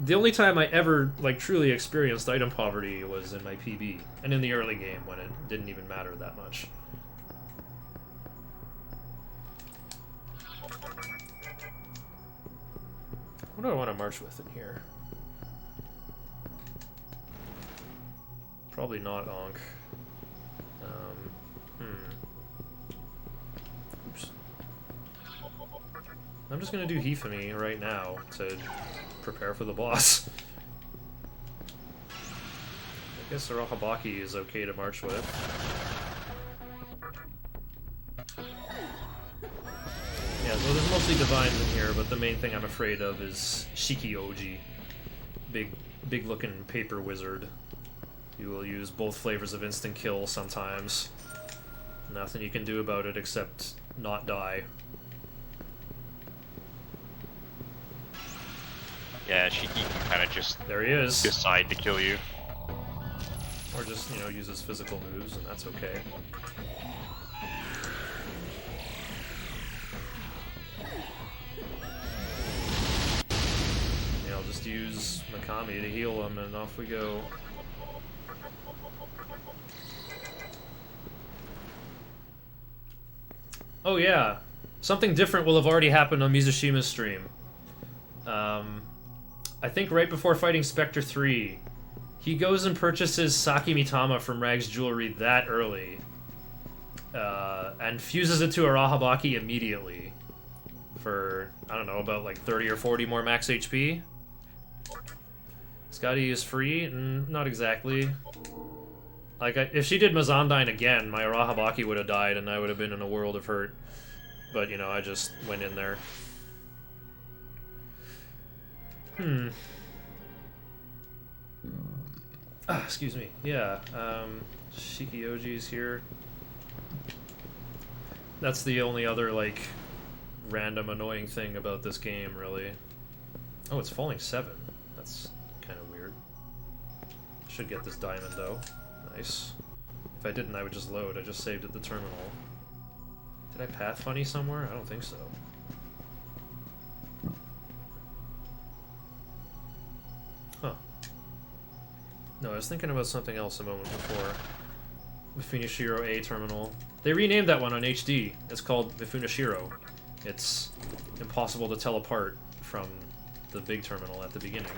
the only time I ever, like, truly experienced item poverty was in my PB, and in the early game, when it didn't even matter that much. What do I want to march with in here? Probably not Ankh. Oops. I'm just gonna do Hifumi right now to prepare for the boss. I guess Arahabaki is okay to march with. Yeah, so there's mostly divines in here, but the main thing I'm afraid of is Shikioji. Big looking paper wizard. You will use both flavors of instant kill sometimes. Nothing you can do about it except not die. Yeah, Shiki can kind of just There he is. decide to kill you. Or just, you know, use his physical moves, and that's okay. Yeah, I'll just use Megami to heal him, and off we go. Oh yeah, something different will have already happened on Mizushima's stream. I think right before fighting Spectre 3, he goes and purchases Saki Mitama from Rag's Jewelry that early, and fuses it to Arahabaki immediately for, I don't know, about like 30 or 40 more max HP. Skadi is free? Not exactly. Like, if she did Mazandine again, my Arahabaki would have died and I would have been in a world of hurt. But, you know, I just went in there. Excuse me. Yeah, Shikioji's here. That's the only other, like, random annoying thing about this game, really. Oh, it's falling 7. That's kind of weird. Should get this diamond, though. Nice. If I didn't, I would just load. I just saved at the terminal. Did I path funny somewhere? I don't think so. Huh. No, I was thinking about something else a moment before. Mifunishiro A terminal. They renamed that one on HD. It's called Mifunishiro. It's impossible to tell apart from the big terminal at the beginning.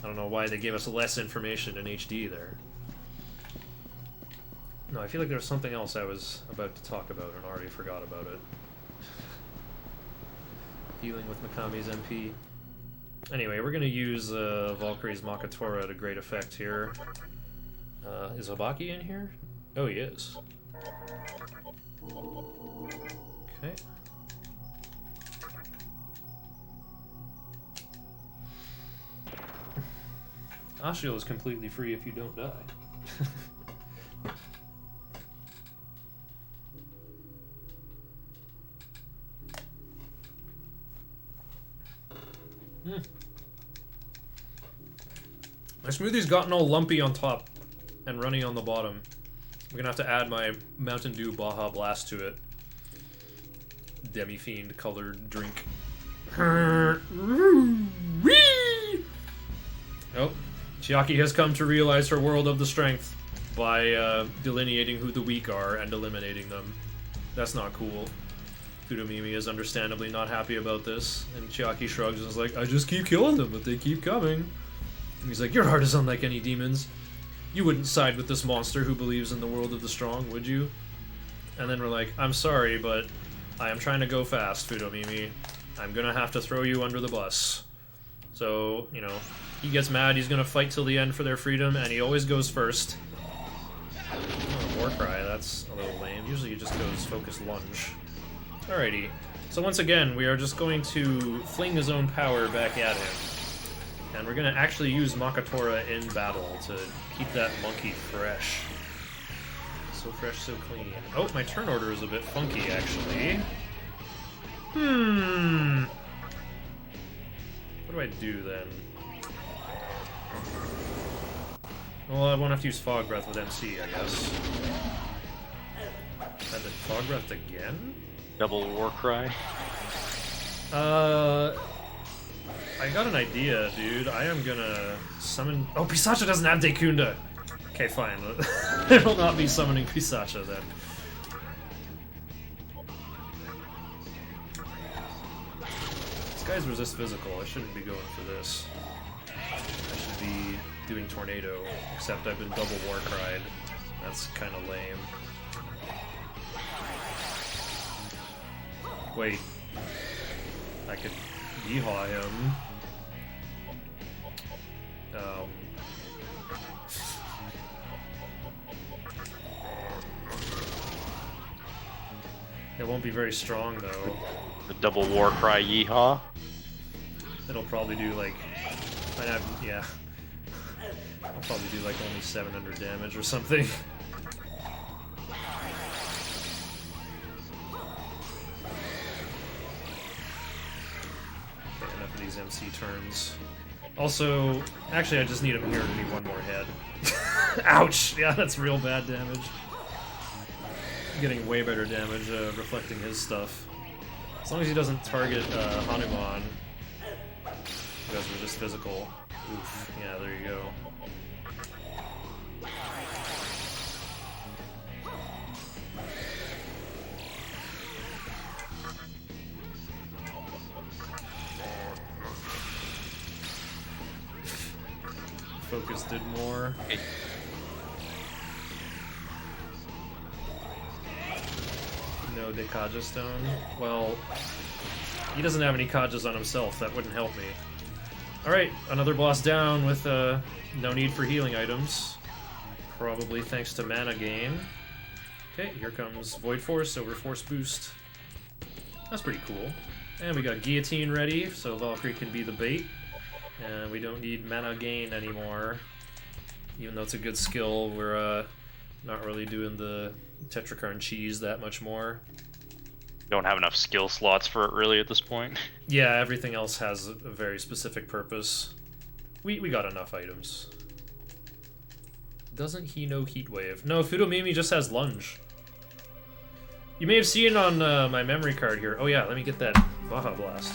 I don't know why they gave us less information in HD there. No, I feel like there was something else I was about to talk about and already forgot about it. Dealing with Mikami's MP. Anyway, we're gonna use Valkyrie's Makatora to great effect here. Is Obaki in here? Oh, he is. Okay. Ashiel is completely free if you don't die. My smoothie's gotten all lumpy on top and runny on the bottom. I'm gonna have to add my Mountain Dew Baja Blast to it. Demi-fiend colored drink. Oh, Chiaki has come to realize her world of the strength by delineating who the weak are and eliminating them. That's not cool. Kudomimi is understandably not happy about this, and Chiaki shrugs and is like, I just keep killing them, but they keep coming. And he's like, your heart is unlike any demon's. You wouldn't side with this monster who believes in the world of the strong, would you? And then we're like, I'm sorry, but I am trying to go fast, Fudomimi. I'm gonna have to throw you under the bus. So, you know, he gets mad, he's gonna fight till the end for their freedom, and he always goes first. Oh, war cry, that's a little lame. Usually he just goes focus lunge. Alrighty. So once again, we are just going to fling his own power back at him. And we're gonna actually use Makatora in battle to keep that monkey fresh. So fresh, so clean. Oh, my turn order is a bit funky, actually. What do I do, then? Well, I won't have to use Fog Breath with MC, I guess. Had the Fog Breath again? Double war cry. I got an idea, dude. I am gonna summon... Oh, Pisacha doesn't have Dekunda! Okay, fine. It'll not be summoning Pisacha, then. This guy's resist physical. I shouldn't be going for this. I should be doing Tornado, except I've been double war cried. That's kind of lame. Wait. I could yeehaw him. It won't be very strong, though. The double war cry yeehaw. It'll probably do, like... yeah. I'll probably do, like, only 700 damage or something. Okay, enough of these MC turns. Also, actually, I just need him here to be one more head. Ouch! Yeah, that's real bad damage. Getting way better damage, reflecting his stuff. As long as he doesn't target Hanuman, who has resist physical. Oof, yeah, there you go. Focus did more. No Dekaja Stone. Well, he doesn't have any Kajas on himself. That wouldn't help me. Alright, another boss down with no need for healing items. Probably thanks to mana gain. Okay, here comes Void Force over Force Boost. That's pretty cool. And we got Guillotine ready, so Valkyrie can be the bait. And we don't need mana gain anymore. Even though it's a good skill, we're not really doing the Tetrakarn cheese that much more. Don't have enough skill slots for it really at this point. Yeah, everything else has a very specific purpose. We got enough items. Doesn't he know Heat Wave? No, Fudomimi just has Lunge. You may have seen on my memory card here. Oh yeah, let me get that Baja Blast.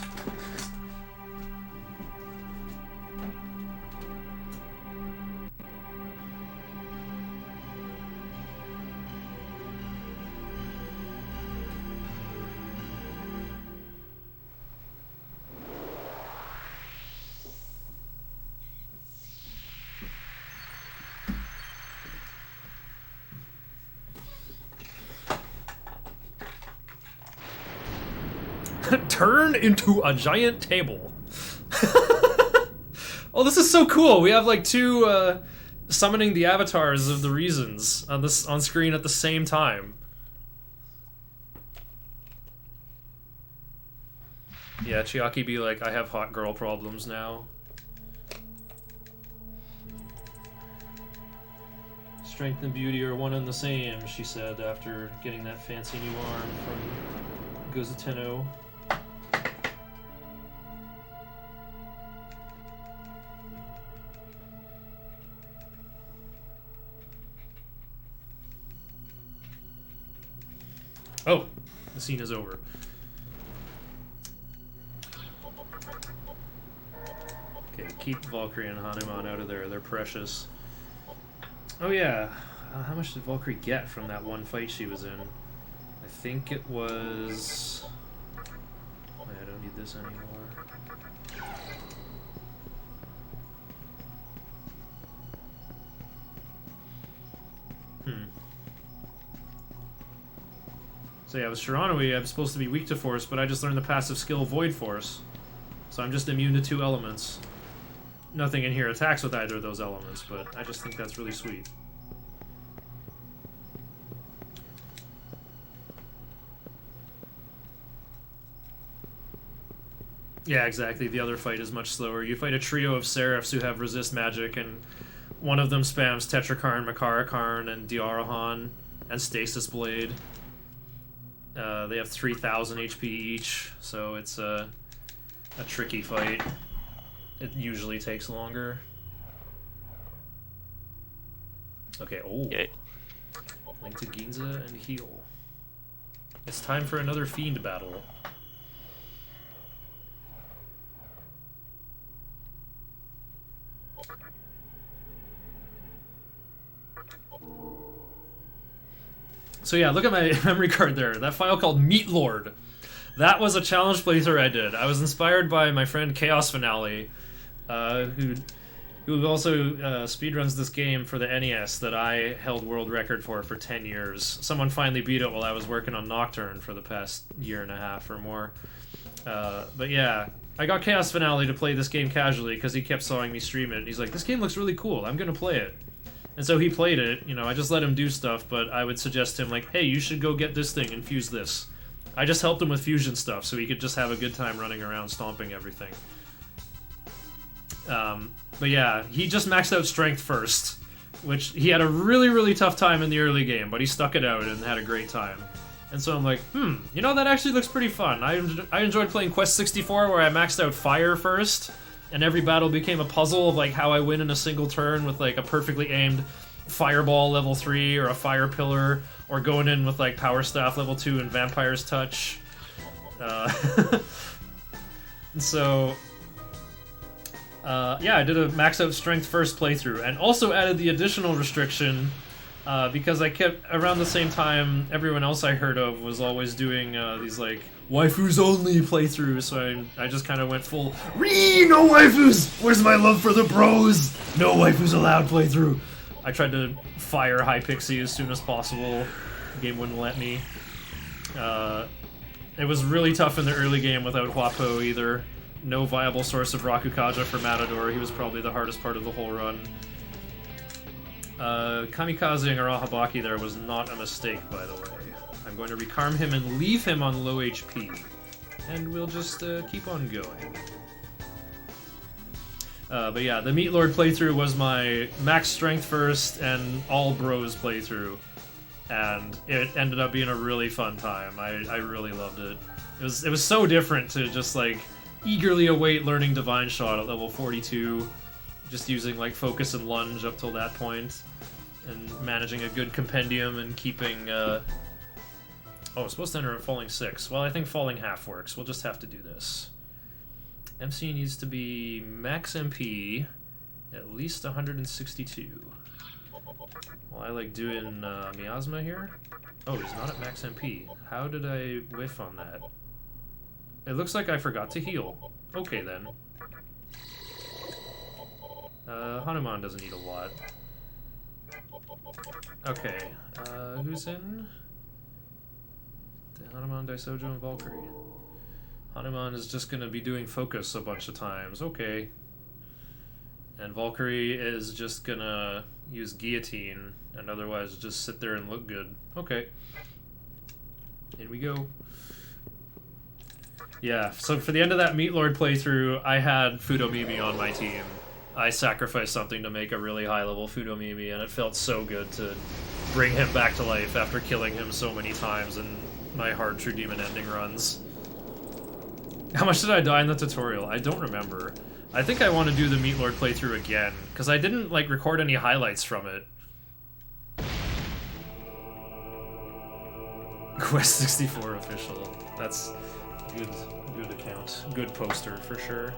Turn into a giant table. Oh, this is so cool. We have like two summoning the avatars of the reasons on screen at the same time. Yeah, Chiaki be like, I have hot girl problems now. Strength and beauty are one and the same, she said after getting that fancy new arm from Gozuteno. Oh, the scene is over. Okay, keep Valkyrie and Hanuman out of there. They're precious. Oh yeah, how much did Valkyrie get from that one fight she was in? I think it was... I don't need this anymore. So yeah, with Shiranui, I'm supposed to be weak to Force, but I just learned the passive skill Void Force. So I'm just immune to 2 elements. Nothing in here attacks with either of those elements, but I just think that's really sweet. Yeah, exactly. The other fight is much slower. You fight a trio of Seraphs who have resist magic, and one of them spams Tetrakarn, Makarakarn, and Diarahan, and Stasis Blade. They have 3,000 HP each, so it's a tricky fight. It usually takes longer. Okay, oh. Yay. Link to Ginza and heal. It's time for another Fiend battle. So yeah, look at my memory card there. That file called Meat Lord. That was a challenge playthrough I did. I was inspired by my friend Chaos Finale, who also speedruns this game for the NES that I held world record for 10 years. Someone finally beat it while I was working on Nocturne for the past year and a half or more. But yeah, I got Chaos Finale to play this game casually because he kept sawing me stream it. And he's like, this game looks really cool, I'm gonna play it. And so he played it, you know, I just let him do stuff, but I would suggest to him, like, hey, you should go get this thing and fuse this. I just helped him with fusion stuff, so he could just have a good time running around stomping everything. But yeah, he just maxed out strength first, which he had a really, really tough time in the early game, but he stuck it out and had a great time. And so I'm like, you know, that actually looks pretty fun. I enjoyed playing Quest 64, where I maxed out fire first, and every battle became a puzzle of like how I win in a single turn with like a perfectly aimed fireball level 3 or a fire pillar, or going in with like power staff level 2 and vampire's touch. And so yeah, I did a max out strength first playthrough, and also added the additional restriction because I kept, around the same time everyone else I heard of was always doing these like waifus only playthroughs, so I just kind of went full no waifus! Where's my love for the bros? No waifus allowed playthrough. I tried to fire Hypixie as soon as possible. The game wouldn't let me. It was really tough in the early game without Huapo either. No viable source of Rakukaja for Matador. He was probably the hardest part of the whole run. Kamikazing Arahabaki there was not a mistake, by the way. I'm going to recarm him and leave him on low HP. And we'll just keep on going. But yeah, the Meat Lord playthrough was my max strength first and all bros playthrough. And it ended up being a really fun time. I really loved it. It was so different to just like eagerly await learning Divine Shot at level 42, just using like focus and lunge up till that point, and managing a good compendium and keeping oh, it's supposed to enter at falling 6. Well, I think falling half works. We'll just have to do this. MC needs to be max MP, at least 162. Well, I like doing Miasma here. Oh, he's not at max MP. How did I whiff on that? It looks like I forgot to heal. Okay, then. Hanuman doesn't need a lot. Okay, who's in? Hanuman, Daisojo, and Valkyrie. Hanuman is just gonna be doing focus a bunch of times. Okay. And Valkyrie is just gonna use guillotine, and otherwise just sit there and look good. Okay. In we go. Yeah, so for the end of that Meat Lord playthrough, I had Fudomimi on my team. I sacrificed something to make a really high-level Fudomimi, and it felt so good to bring him back to life after killing him so many times in my hard True Demon ending runs. How much did I die in the tutorial? I don't remember. I think I want to do the Meat Lord playthrough again, because I didn't like record any highlights from it. Quest 64 official. That's good account. Good poster for sure.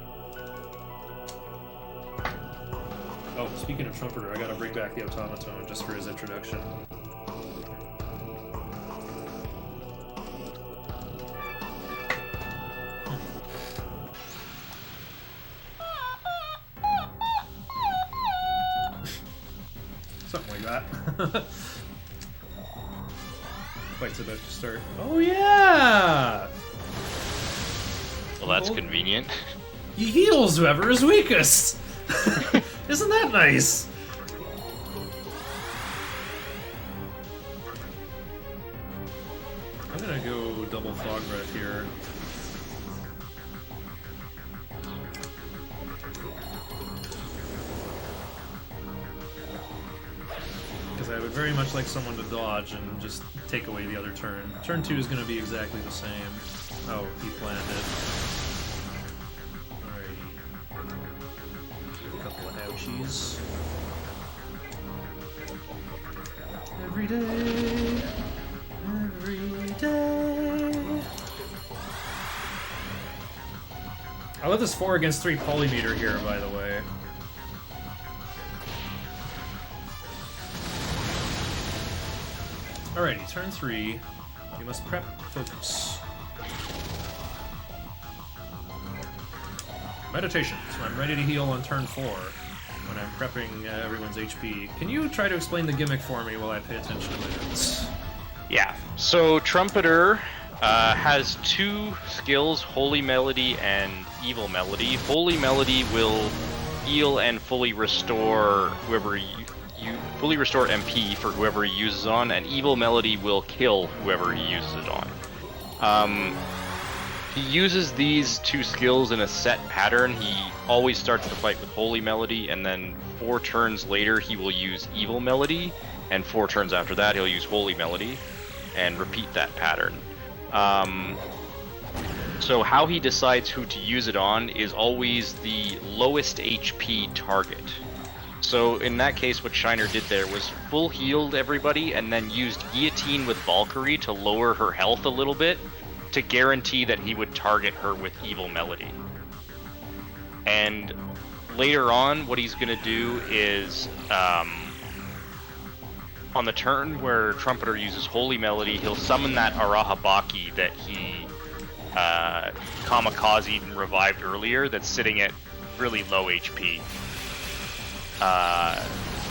Oh, speaking of Trumpeter, I gotta bring back the automaton just for his introduction. Something like that. Fight's about to start. Oh yeah! Well, that's convenient. He heals whoever is weakest! Isn't that nice? I'm gonna go double fog breath here. Because I would very much like someone to dodge and just take away the other turn. Turn 2 is gonna be exactly the same. Oh, he planned it. Alrighty. A couple of ouchies. Every day. Every day. I love this 4 against 3 polymeter here, by the way. Alrighty, turn 3. You must prep, focus. Meditation. So I'm ready to heal on turn 4 when I'm prepping everyone's HP. Can you try to explain the gimmick for me while I pay attention to my notes? Yeah, so Trumpeter has 2 skills, Holy Melody and Evil Melody. Holy Melody will heal and fully restore whoever you fully restore MP for whoever he uses on, and Evil Melody will kill whoever he uses it on. He uses these 2 skills in a set pattern. He always starts the fight with Holy Melody, and then 4 turns later he will use Evil Melody, and 4 turns after that he'll use Holy Melody, and repeat that pattern. So how he decides who to use it on is always the lowest HP target. So in that case, what Shiner did there was full healed everybody and then used Guillotine with Valkyrie to lower her health a little bit to guarantee that he would target her with Evil Melody. And later on, what he's going to do is, on the turn where Trumpeter uses Holy Melody, he'll summon that Arahabaki that he kamikazed and revived earlier that's sitting at really low HP.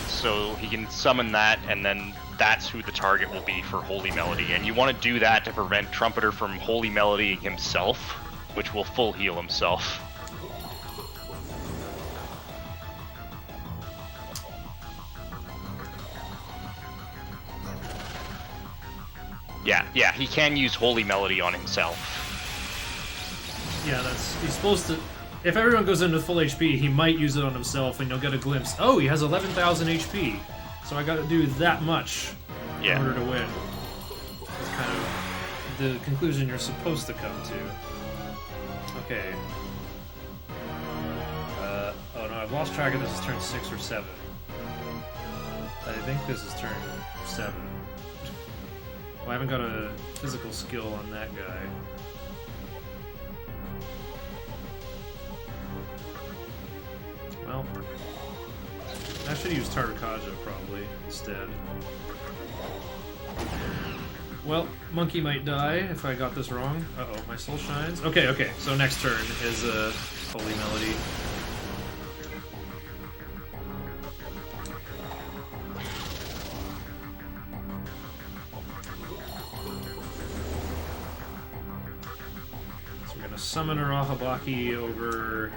So he can summon that, and then that's who the target will be for Holy Melody. And you want to do that to prevent Trumpeter from Holy Melodying himself, which will full heal himself. Yeah, he can use Holy Melody on himself. Yeah, he's supposed to. If everyone goes into full HP, he might use it on himself, and you'll get a glimpse. Oh, he has 11,000 HP, so I got to do that much in order to win. That's kind of the conclusion you're supposed to come to. Okay. Oh no, I've lost track of this is turn 6 or 7. I think this is turn 7. Well, I haven't got a physical skill on that guy. Well, I should use Tarakaja probably instead. Well, Monkey might die if I got this wrong. Uh-oh, my soul shines. Okay, so next turn is Holy Melody. So we're gonna summon Arahabaki over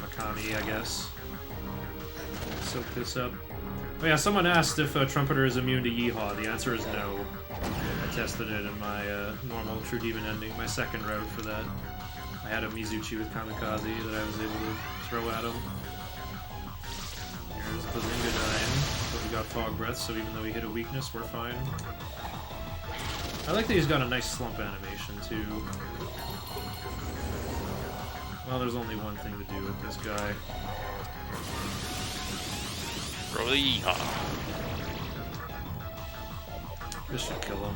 Mikami, I guess. Soak this up. Oh yeah, someone asked if Trumpeter is immune to Yeehaw. The answer is no. I tested it in my normal True Demon ending, my second route for that. I had a Mizuchi with Kamikaze that I was able to throw at him. Here's Bazinga dying, but we got Fog Breath, so even though he hit a weakness, we're fine. I like that he's got a nice slump animation, too. Well, there's only one thing to do with this guy. This should kill him.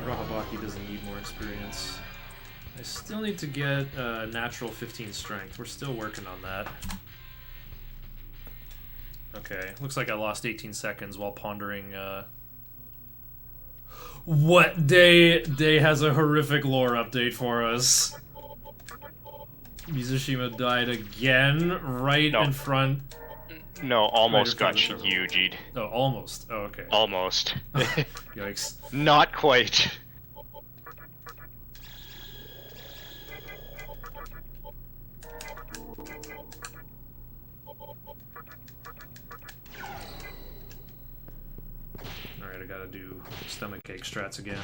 Rahabaki doesn't need more experience. I still need to get natural 15 strength. We're still working on that. Okay, looks like I lost 18 seconds while pondering what Day has a horrific lore update for us. Mizushima died again, right in front. No, almost Right, got in front of the Yuji'd. Oh, almost. Oh, okay. Almost. Yikes. Not quite. Alright, I gotta do stomach ache strats again.